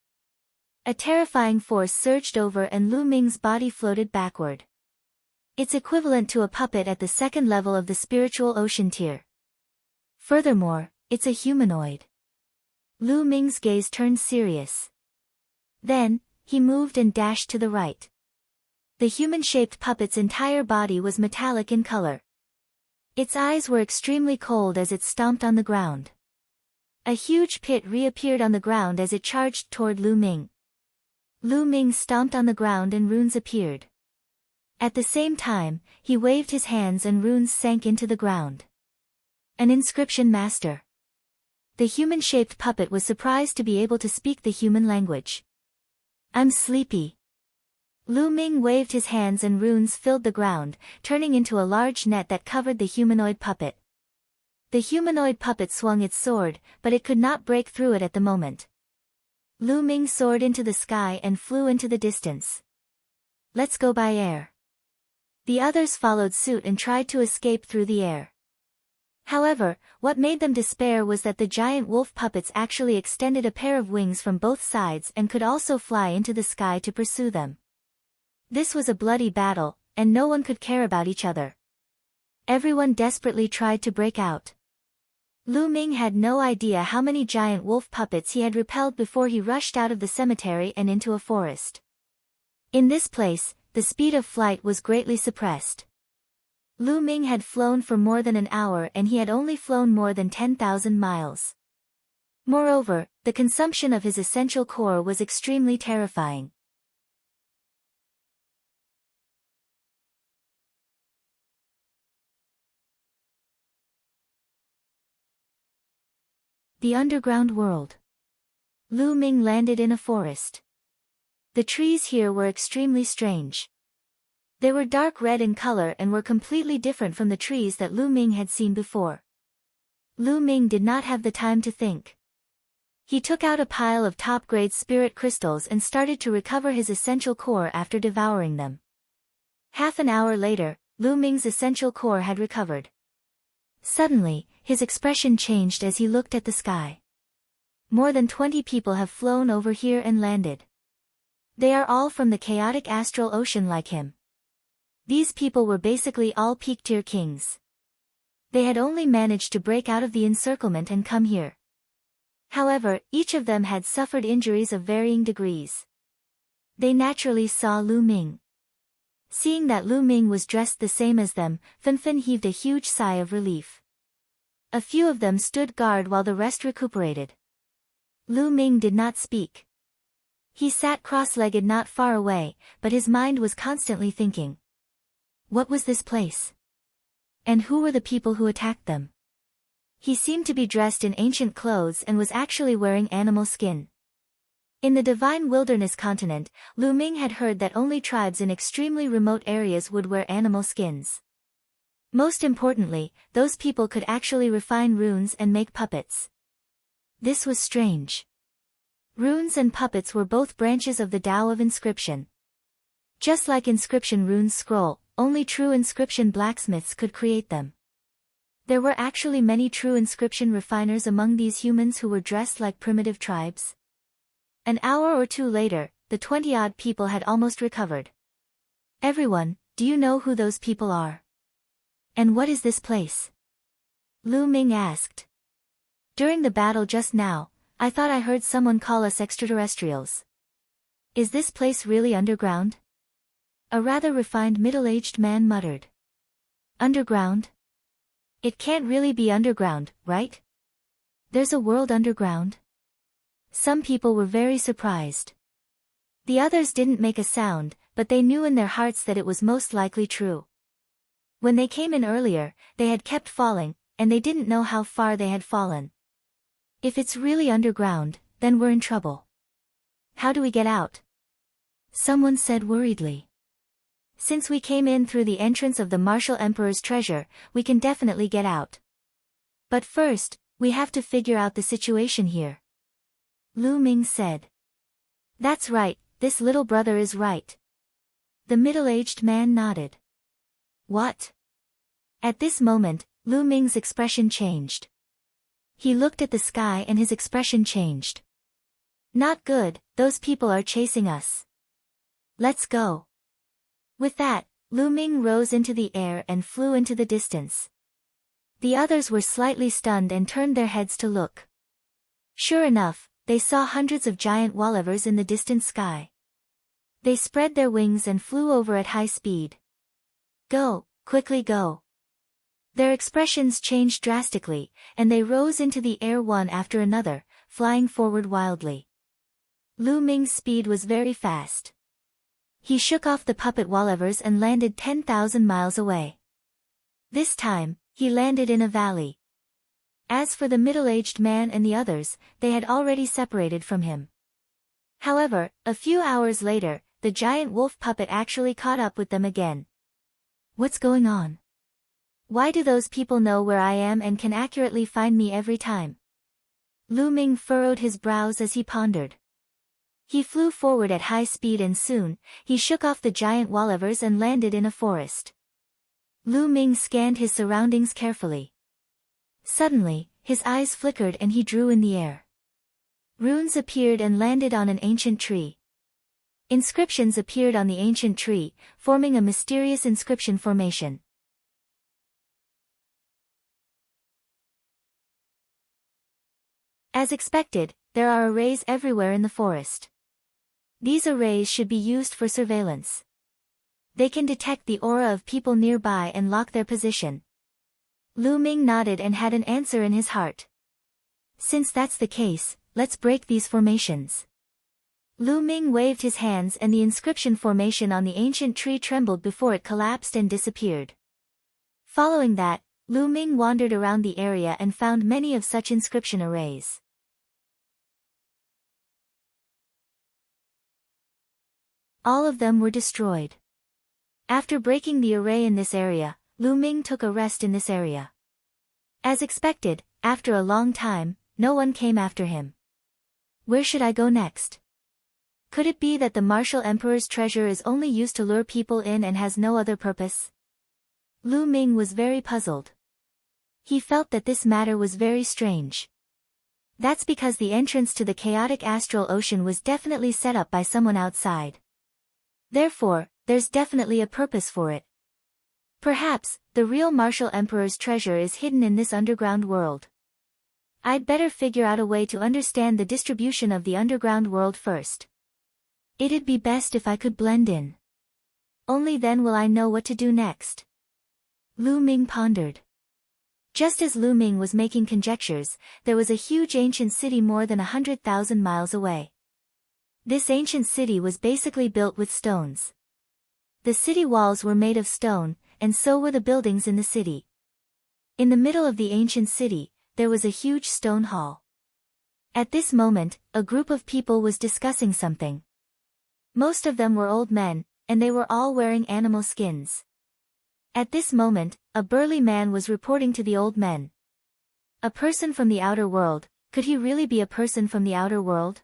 [SPEAKER 1] A terrifying force surged over and Lu Ming's body floated backward. It's equivalent to a puppet at the second level of the spiritual ocean tier. Furthermore, it's a humanoid. Lu Ming's gaze turned serious. Then, he moved and dashed to the right. The human-shaped puppet's entire body was metallic in color. Its eyes were extremely cold as it stomped on the ground. A huge pit reappeared on the ground as it charged toward Lu Ming. Lu Ming stomped on the ground and runes appeared. At the same time, he waved his hands and runes sank into the ground. An inscription master. The human-shaped puppet was surprised to be able to speak the human language. I'm sleepy. Lu Ming waved his hands and runes filled the ground, turning into a large net that covered the humanoid puppet. The humanoid puppet swung its sword, but it could not break through it at the moment. Lu Ming soared into the sky and flew into the distance. Let's go by air. The others followed suit and tried to escape through the air. However, what made them despair was that the giant wolf puppets actually extended a pair of wings from both sides and could also fly into the sky to pursue them. This was a bloody battle, and no one could care about each other. Everyone desperately tried to break out. Lu Ming had no idea how many giant wolf puppets he had repelled before he rushed out of the cemetery and into a forest. In this place, the speed of flight was greatly suppressed. Lu Ming had flown for more than an hour and he had only flown more than 10,000 miles. Moreover, the consumption of his essential core was extremely terrifying. The underground world. Lu Ming landed in a forest. The trees here were extremely strange. They were dark red in color and were completely different from the trees that Lu Ming had seen before. Lu Ming did not have the time to think. He took out a pile of top-grade spirit crystals and started to recover his essential core after devouring them. Half an hour later, Lu Ming's essential core had recovered. Suddenly, his expression changed as he looked at the sky. More than 20 people have flown over here and landed. They are all from the chaotic astral ocean like him. These people were basically all peak-tier kings. They had only managed to break out of the encirclement and come here. However, each of them had suffered injuries of varying degrees. They naturally saw Lu Ming. Seeing that Lu Ming was dressed the same as them, Fanfan heaved a huge sigh of relief. A few of them stood guard while the rest recuperated. Lu Ming did not speak. He sat cross-legged not far away, but his mind was constantly thinking. What was this place? And who were the people who attacked them? He seemed to be dressed in ancient clothes and was actually wearing animal skin. In the Divine Wilderness continent, Lu Ming had heard that only tribes in extremely remote areas would wear animal skins. Most importantly, those people could actually refine runes and make puppets. This was strange. Runes and puppets were both branches of the Tao of inscription. Just like inscription runes scroll, only true inscription blacksmiths could create them. There were actually many true inscription refiners among these humans who were dressed like primitive tribes. An hour or two later, the 20-odd people had almost recovered. Everyone, do you know who those people are? And what is this place? Lu Ming asked. During the battle just now, I thought I heard someone call us extraterrestrials. Is this place really underground? A rather refined middle-aged man muttered. Underground? It can't really be underground, right? There's a world underground? Some people were very surprised. The others didn't make a sound, but they knew in their hearts that it was most likely true. When they came in earlier, they had kept falling, and they didn't know how far they had fallen. If it's really underground, then we're in trouble. How do we get out? Someone said worriedly. Since we came in through the entrance of the Martial Emperor's treasure, we can definitely get out. But first, we have to figure out the situation here. Lu Ming said. That's right, this little brother is right. The middle-aged man nodded. What? At this moment, Lu Ming's expression changed. He looked at the sky and his expression changed. Not good, those people are chasing us. Let's go. With that, Lu Ming rose into the air and flew into the distance. The others were slightly stunned and turned their heads to look. Sure enough, they saw hundreds of giant wolivers in the distant sky. They spread their wings and flew over at high speed. Go, quickly go. Their expressions changed drastically, and they rose into the air one after another, flying forward wildly. Lu Ming's speed was very fast. He shook off the puppet wolivers and landed 10,000 miles away. This time, he landed in a valley. As for the middle-aged man and the others, they had already separated from him. However, a few hours later, the giant wolf puppet actually caught up with them again. What's going on? Why do those people know where I am and can accurately find me every time? Lu Ming furrowed his brows as he pondered. He flew forward at high speed and soon, he shook off the giant wolivers and landed in a forest. Lu Ming scanned his surroundings carefully. Suddenly, his eyes flickered and he drew in the air. Runes appeared and landed on an ancient tree. Inscriptions appeared on the ancient tree, forming a mysterious inscription formation. As expected, there are arrays everywhere in the forest. These arrays should be used for surveillance. They can detect the aura of people nearby and lock their position. Lu Ming nodded and had an answer in his heart. Since that's the case, let's break these formations. Lu Ming waved his hands and the inscription formation on the ancient tree trembled before it collapsed and disappeared. Following that, Lu Ming wandered around the area and found many of such inscription arrays. All of them were destroyed. After breaking the array in this area, Lu Ming took a rest in this area. As expected, after a long time, no one came after him. Where should I go next? Could it be that the Martial Emperor's treasure is only used to lure people in and has no other purpose? Lu Ming was very puzzled. He felt that this matter was very strange. That's because the entrance to the chaotic astral ocean was definitely set up by someone outside. Therefore, there's definitely a purpose for it. Perhaps, the real Martial Emperor's treasure is hidden in this underground world. I'd better figure out a way to understand the distribution of the underground world first. It'd be best if I could blend in. Only then will I know what to do next. Lu Ming pondered. Just as Lu Ming was making conjectures, there was a huge ancient city more than 100,000 miles away. This ancient city was basically built with stones. The city walls were made of stone, and so were the buildings in the city. In the middle of the ancient city, there was a huge stone hall. At this moment, a group of people was discussing something. Most of them were old men, and they were all wearing animal skins. At this moment, a burly man was reporting to the old men. A person from the outer world, could he really be a person from the outer world?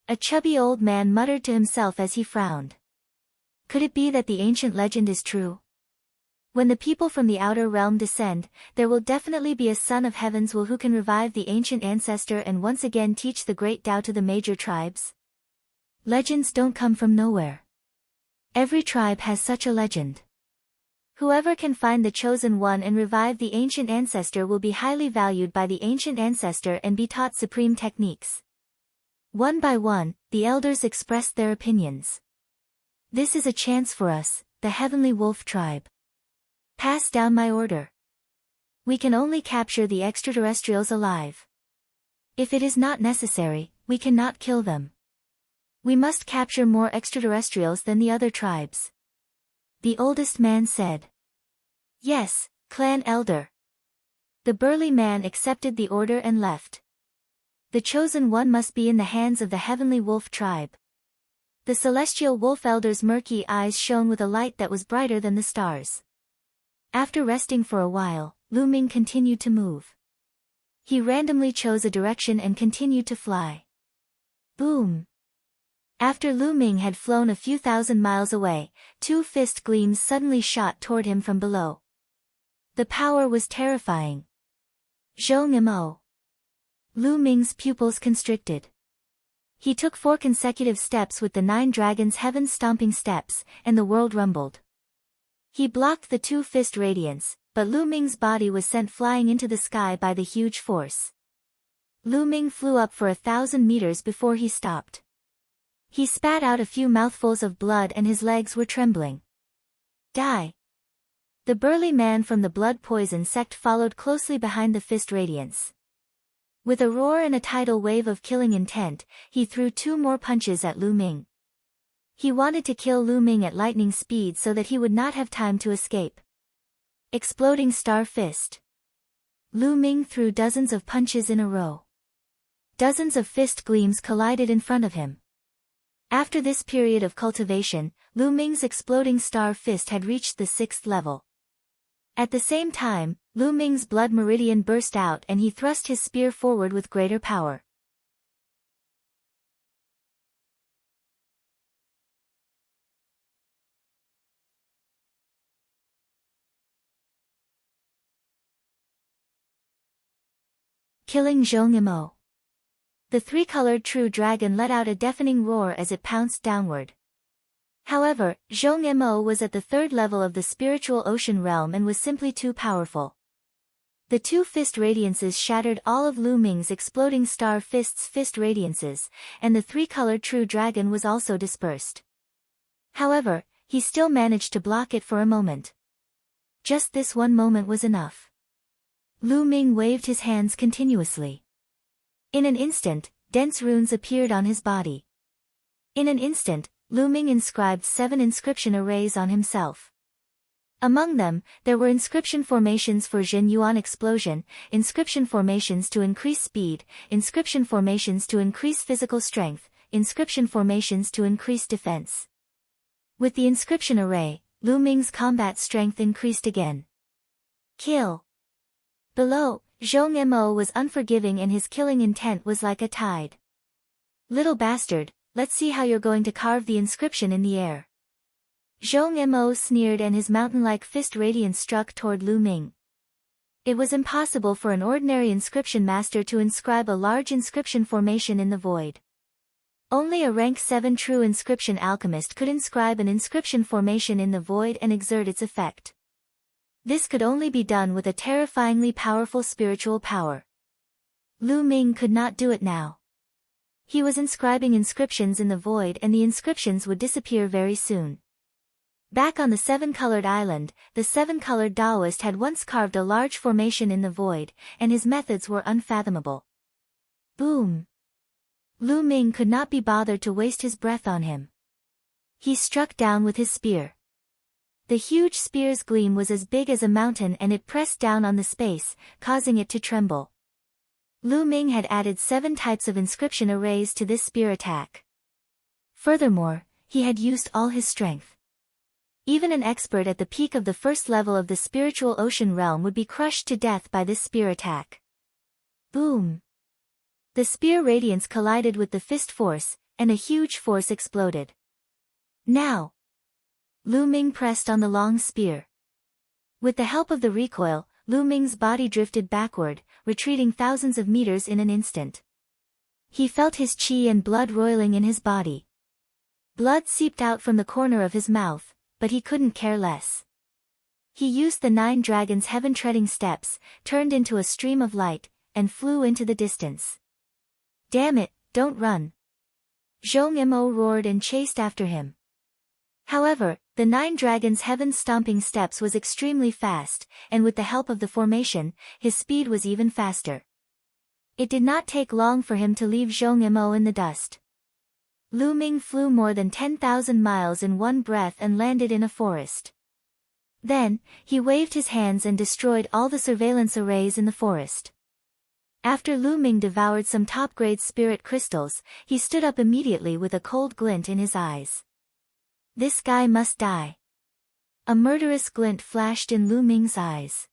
[SPEAKER 1] A chubby old man muttered to himself as he frowned. Could it be that the ancient legend is true? When the people from the outer realm descend, there will definitely be a son of heavens who can revive the ancient ancestor and once again teach the great Tao to the major tribes. Legends don't come from nowhere. Every tribe has such a legend. Whoever can find the chosen one and revive the ancient ancestor will be highly valued by the ancient ancestor and be taught supreme techniques. One by one, the elders expressed their opinions. This is a chance for us, the Heavenly Wolf tribe. Pass down my order. We can only capture the extraterrestrials alive. If it is not necessary, we cannot kill them. We must capture more extraterrestrials than the other tribes. The oldest man said. Yes, clan elder. The burly man accepted the order and left. The chosen one must be in the hands of the heavenly wolf tribe. The celestial wolf elder's murky eyes shone with a light that was brighter than the stars. After resting for a while, Lu Ming continued to move. He randomly chose a direction and continued to fly. Boom! After Lu Ming had flown a few thousand miles away, two fist gleams suddenly shot toward him from below. The power was terrifying. Zhong Mo. Lu Ming's pupils constricted. He took 4 consecutive steps with the 9 dragons' heaven-stomping steps, and the world rumbled. He blocked the 2 fist radiance, but Lu Ming's body was sent flying into the sky by the huge force. Lu Ming flew up for 1,000 meters before he stopped. He spat out a few mouthfuls of blood and his legs were trembling. Die! The burly man from the blood poison sect followed closely behind the fist radiance. With a roar and a tidal wave of killing intent, he threw 2 more punches at Lu Ming. He wanted to kill Lu Ming at lightning speed so that he would not have time to escape. Exploding Star Fist. Lu Ming threw dozens of punches in a row. Dozens of fist gleams collided in front of him. After this period of cultivation, Lu Ming's exploding star fist had reached the 6th level. At the same time, Lu Ming's blood meridian burst out and he thrust his spear forward with greater power. Killing Zhong Mo. The 3-colored true dragon let out a deafening roar as it pounced downward. However, Zhong Mo was at the 3rd level of the spiritual ocean realm and was simply too powerful. The 2 fist radiances shattered all of Lu Ming's exploding star fist's fist radiances, and the 3-colored true dragon was also dispersed. However, he still managed to block it for a moment. Just this one moment was enough. Lu Ming waved his hands continuously. In an instant, dense runes appeared on his body. In an instant, Lu Ming inscribed 7 inscription arrays on himself. Among them, there were inscription formations for Jin Yuan explosion, inscription formations to increase speed, inscription formations to increase physical strength, inscription formations to increase defense. With the inscription array, Lu Ming's combat strength increased again. Kill. Below, Zhong Mo was unforgiving and his killing intent was like a tide. Little bastard, let's see how you're going to carve the inscription in the air. Zhong Mo sneered and his mountain-like fist radiance struck toward Lu Ming. It was impossible for an ordinary inscription master to inscribe a large inscription formation in the void. Only a rank 7 true inscription alchemist could inscribe an inscription formation in the void and exert its effect. This could only be done with a terrifyingly powerful spiritual power. Lu Ming could not do it now. He was inscribing inscriptions in the void and the inscriptions would disappear very soon. Back on the 7-colored island, the 7-colored Taoist had once carved a large formation in the void, and his methods were unfathomable. Boom! Lu Ming could not be bothered to waste his breath on him. He struck down with his spear. The huge spear's gleam was as big as a mountain and it pressed down on the space, causing it to tremble. Lu Ming had added 7 types of inscription arrays to this spear attack. Furthermore, he had used all his strength. Even an expert at the peak of the 1st level of the spiritual ocean realm would be crushed to death by this spear attack. Boom! The spear radiance collided with the fist force, and a huge force exploded. Now! Lu Ming pressed on the long spear. With the help of the recoil, Lu Ming's body drifted backward, retreating thousands of meters in an instant. He felt his qi and blood roiling in his body. Blood seeped out from the corner of his mouth, but he couldn't care less. He used the 9 dragons' heaven-treading steps, turned into a stream of light, and flew into the distance. Damn it, don't run! Zhong Mo roared and chased after him. However, the 9 dragons' heaven-stomping steps was extremely fast, and with the help of the formation, his speed was even faster. It did not take long for him to leave Zhong Mo in the dust. Lu Ming flew more than 10,000 miles in one breath and landed in a forest. Then, he waved his hands and destroyed all the surveillance arrays in the forest. After Lu Ming devoured some top-grade spirit crystals, he stood up immediately with a cold glint in his eyes. This guy must die. A murderous glint flashed in Lu Ming's eyes.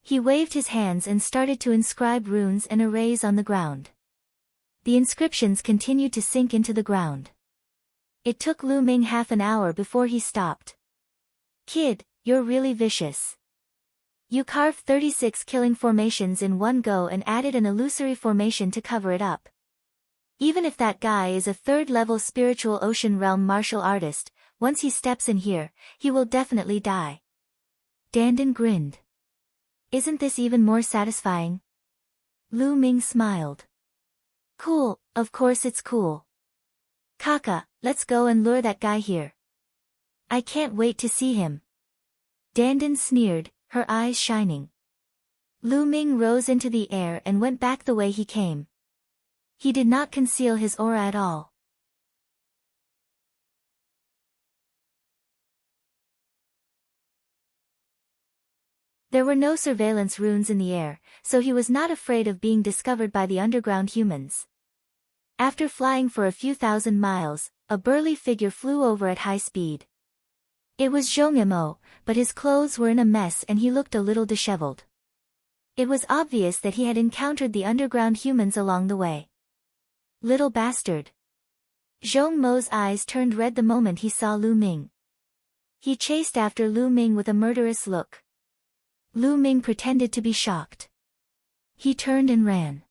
[SPEAKER 1] He waved his hands and started to inscribe runes and arrays on the ground. The inscriptions continued to sink into the ground. It took Lu Ming half an hour before he stopped. Kid, you're really vicious. You carved 36 killing formations in one go and added an illusory formation to cover it up. Even if that guy is a third-level spiritual ocean realm martial artist, once he steps in here, he will definitely die. Dandan grinned. Isn't this even more satisfying? Lu Ming smiled. Cool, of course it's cool. Kaka, let's go and lure that guy here. I can't wait to see him. Dandan sneered, her eyes shining. Lu Ming rose into the air and went back the way he came. He did not conceal his aura at all. There were no surveillance runes in the air, so he was not afraid of being discovered by the underground humans. After flying for a few thousand miles, a burly figure flew over at high speed. It was Zhong Mo, but his clothes were in a mess and he looked a little disheveled. It was obvious that he had encountered the underground humans along the way. Little bastard. Zhong Mo's eyes turned red the moment he saw Lu Ming. He chased after Lu Ming with a murderous look. Lu Ming pretended to be shocked. He turned and ran.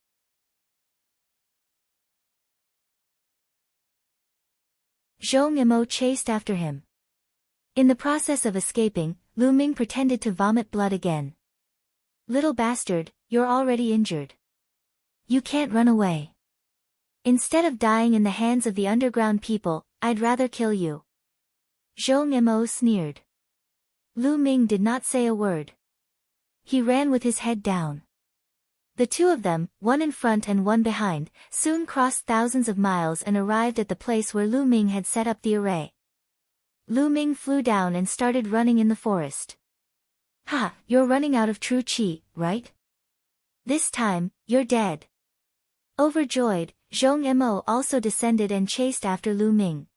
[SPEAKER 1] Zhong Mo chased after him. In the process of escaping, Lu Ming pretended to vomit blood again. Little bastard, you're already injured. You can't run away. Instead of dying in the hands of the underground people, I'd rather kill you. Zhong Mo sneered. Lu Ming did not say a word. He ran with his head down. The two of them, one in front and one behind, soon crossed thousands of miles and arrived at the place where Lu Ming had set up the array. Lu Ming flew down and started running in the forest. Ha, you're running out of true chi, right? This time, you're dead. Overjoyed, Zhong Mo also descended and chased after Lu Ming.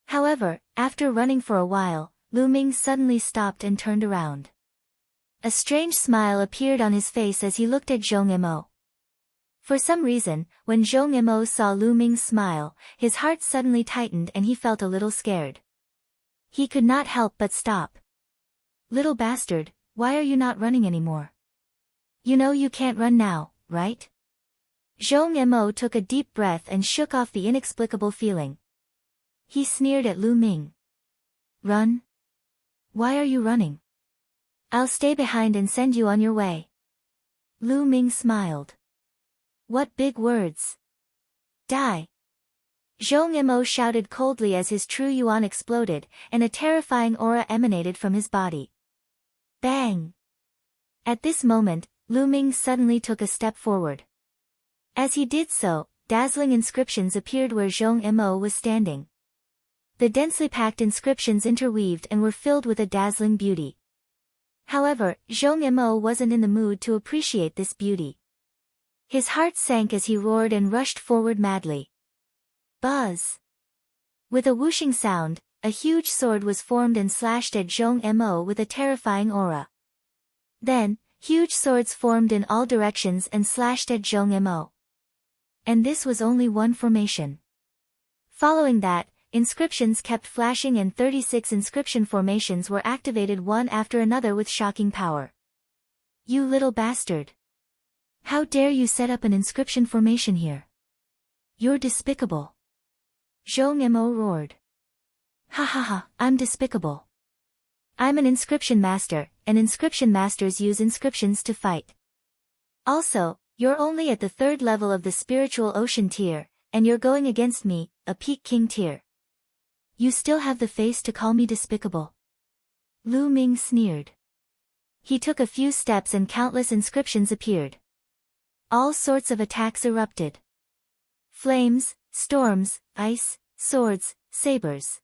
[SPEAKER 1] However, after running for a while, Lu Ming suddenly stopped and turned around. A strange smile appeared on his face as he looked at Zhong Mo. For some reason, when Zhong Mo saw Lu Ming's smile, his heart suddenly tightened and he felt a little scared. He could not help but stop. Little bastard, why are you not running anymore? You know you can't run now, right? Zhong Mo took a deep breath and shook off the inexplicable feeling. He sneered at Lu Ming. Run? Why are you running? I'll stay behind and send you on your way. Lu Ming smiled. What big words. Die. Zhong Mo shouted coldly as his true yuan exploded, and a terrifying aura emanated from his body. Bang! At this moment, Lu Ming suddenly took a step forward. As he did so, dazzling inscriptions appeared where Zhong Mo was standing. The densely packed inscriptions interweaved and were filled with a dazzling beauty. However, Zhong Mo wasn't in the mood to appreciate this beauty. His heart sank as he roared and rushed forward madly. Buzz! With a whooshing sound, a huge sword was formed and slashed at Zhong Mo with a terrifying aura. Then, huge swords formed in all directions and slashed at Zhong Mo. And this was only one formation. Following that, inscriptions kept flashing and 36 inscription formations were activated one after another with shocking power. You little bastard! How dare you set up an inscription formation here? You're despicable! Zhong Mo roared. Ha ha ha, I'm despicable. I'm an inscription master, and inscription masters use inscriptions to fight. Also, you're only at the 3rd level of the spiritual ocean tier, and you're going against me, a peak king tier. You still have the face to call me despicable? Lu Ming sneered. He took a few steps and countless inscriptions appeared. All sorts of attacks erupted. Flames, storms, ice, swords, sabers.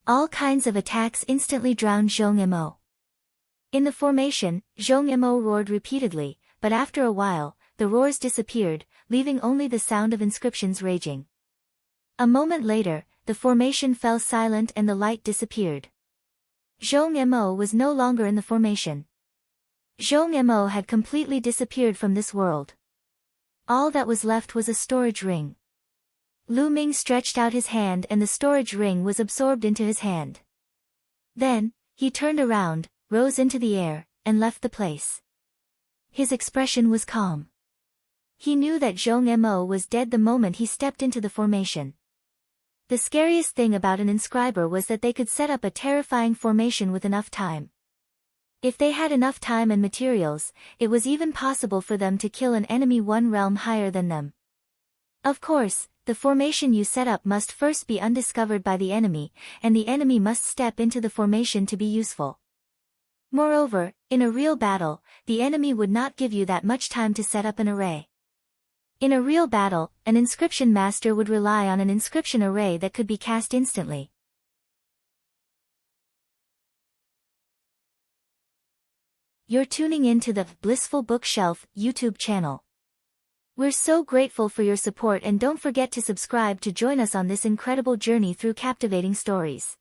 [SPEAKER 1] All kinds of attacks instantly drowned Zhong Mo. In the formation, Zhong Mo roared repeatedly, but after a while, the roars disappeared, leaving only the sound of inscriptions raging. A moment later, the formation fell silent and the light disappeared. Zhong Mo was no longer in the formation. Zhong Mo had completely disappeared from this world. All that was left was a storage ring. Lu Ming stretched out his hand and the storage ring was absorbed into his hand. Then, he turned around, rose into the air, and left the place. His expression was calm. He knew that Zhong Mo was dead the moment he stepped into the formation. The scariest thing about an inscriber was that they could set up a terrifying formation with enough time. If they had enough time and materials, it was even possible for them to kill an enemy one realm higher than them. Of course, the formation you set up must first be undiscovered by the enemy, and the enemy must step into the formation to be useful. Moreover, in a real battle, the enemy would not give you that much time to set up an array. In a real battle, an inscription master would rely on an inscription array that could be cast instantly. You're tuning in to the Blissful Bookshelf YouTube channel. We're so grateful for your support and don't forget to subscribe to join us on this incredible journey through captivating stories.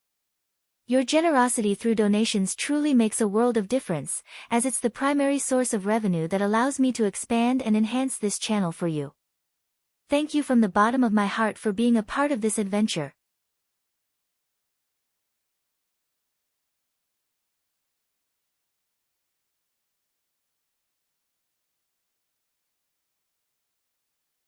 [SPEAKER 1] Your generosity through donations truly makes a world of difference, as it's the primary source of revenue that allows me to expand and enhance this channel for you. Thank you from the bottom of my heart for being a part of this adventure.